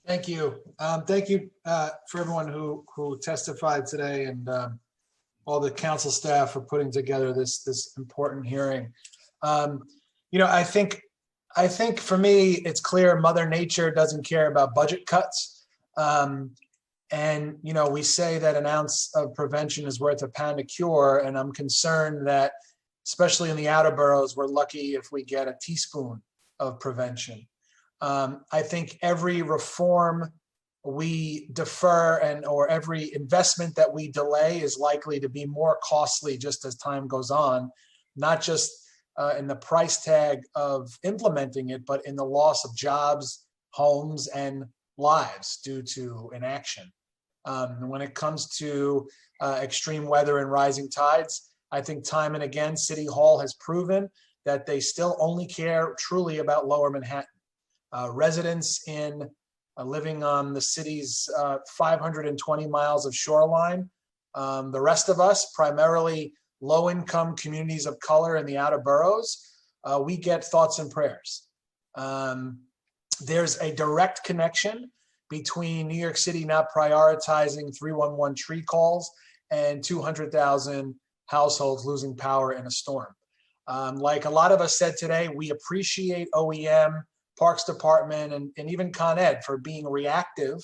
Thank you. Thank you for everyone who testified today, and all the council staff for putting together this important hearing. I think for me, it's clear Mother Nature doesn't care about budget cuts. And we say that an ounce of prevention is worth a pound of cure. And I'm concerned that, especially in the outer boroughs, we're lucky if we get a teaspoon of prevention. I think every reform we defer or every investment that we delay is likely to be more costly just as time goes on, not just in the price tag of implementing it, but in the loss of jobs, homes, and lives due to inaction. When it comes to extreme weather and rising tides, I think time and again, City Hall has proven that they still only care truly about Lower Manhattan. Residents living on the city's 520 miles of shoreline, the rest of us, primarily low-income communities of color in the outer boroughs, we get thoughts and prayers. There's a direct connection between New York City not prioritizing 311 tree calls and 200,000 households losing power in a storm. Like a lot of us said today, we appreciate OEM, Parks Department, and even Con Ed for being reactive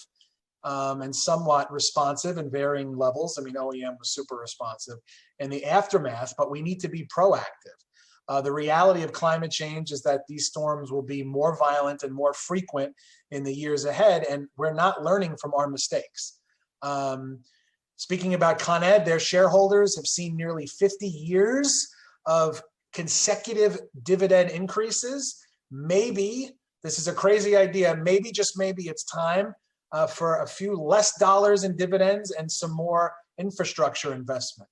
and somewhat responsive in varying levels. I mean, OEM was super responsive in the aftermath, but we need to be proactive. The reality of climate change is that these storms will be more violent and more frequent in the years ahead, and we're not learning from our mistakes. Speaking about Con Ed, their shareholders have seen nearly 50 years of consecutive dividend increases. Maybe, this is a crazy idea, maybe, just maybe it's time for a few less dollars in dividends and some more infrastructure investment.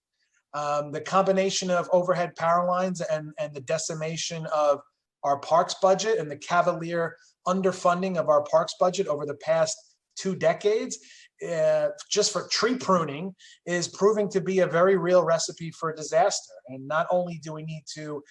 The combination of overhead power lines and the decimation of our parks budget and the cavalier underfunding of our parks budget over the past 2 decades, just for tree pruning, is proving to be a very real recipe for disaster. And not only do we need to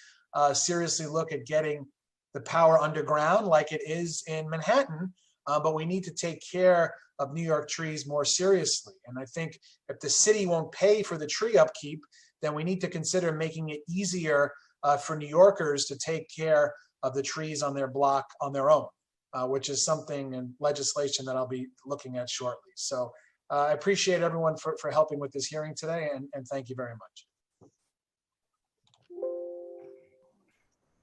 seriously look at getting the power underground like it is in Manhattan, but we need to take care of New York trees more seriously. And I think if the city won't pay for the tree upkeep, then we need to consider making it easier for New Yorkers to take care of the trees on their block on their own, which is something in legislation that I'll be looking at shortly. So I appreciate everyone for helping with this hearing today, and thank you very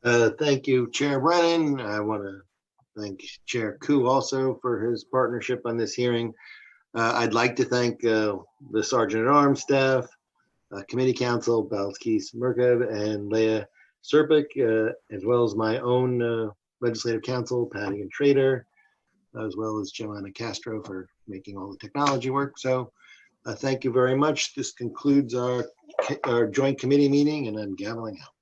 much. Thank you, Chair Brennan. I want to thank Chair Koo also for his partnership on this hearing. I'd like to thank the Sergeant at Arms staff, Committee Counsel Balkis Merkab and Leah Serpic, as well as my own Legislative Counsel, Patty and Trader, as well as Joanna Castro for making all the technology work. So thank you very much. This concludes our joint committee meeting, and I'm gaveling out.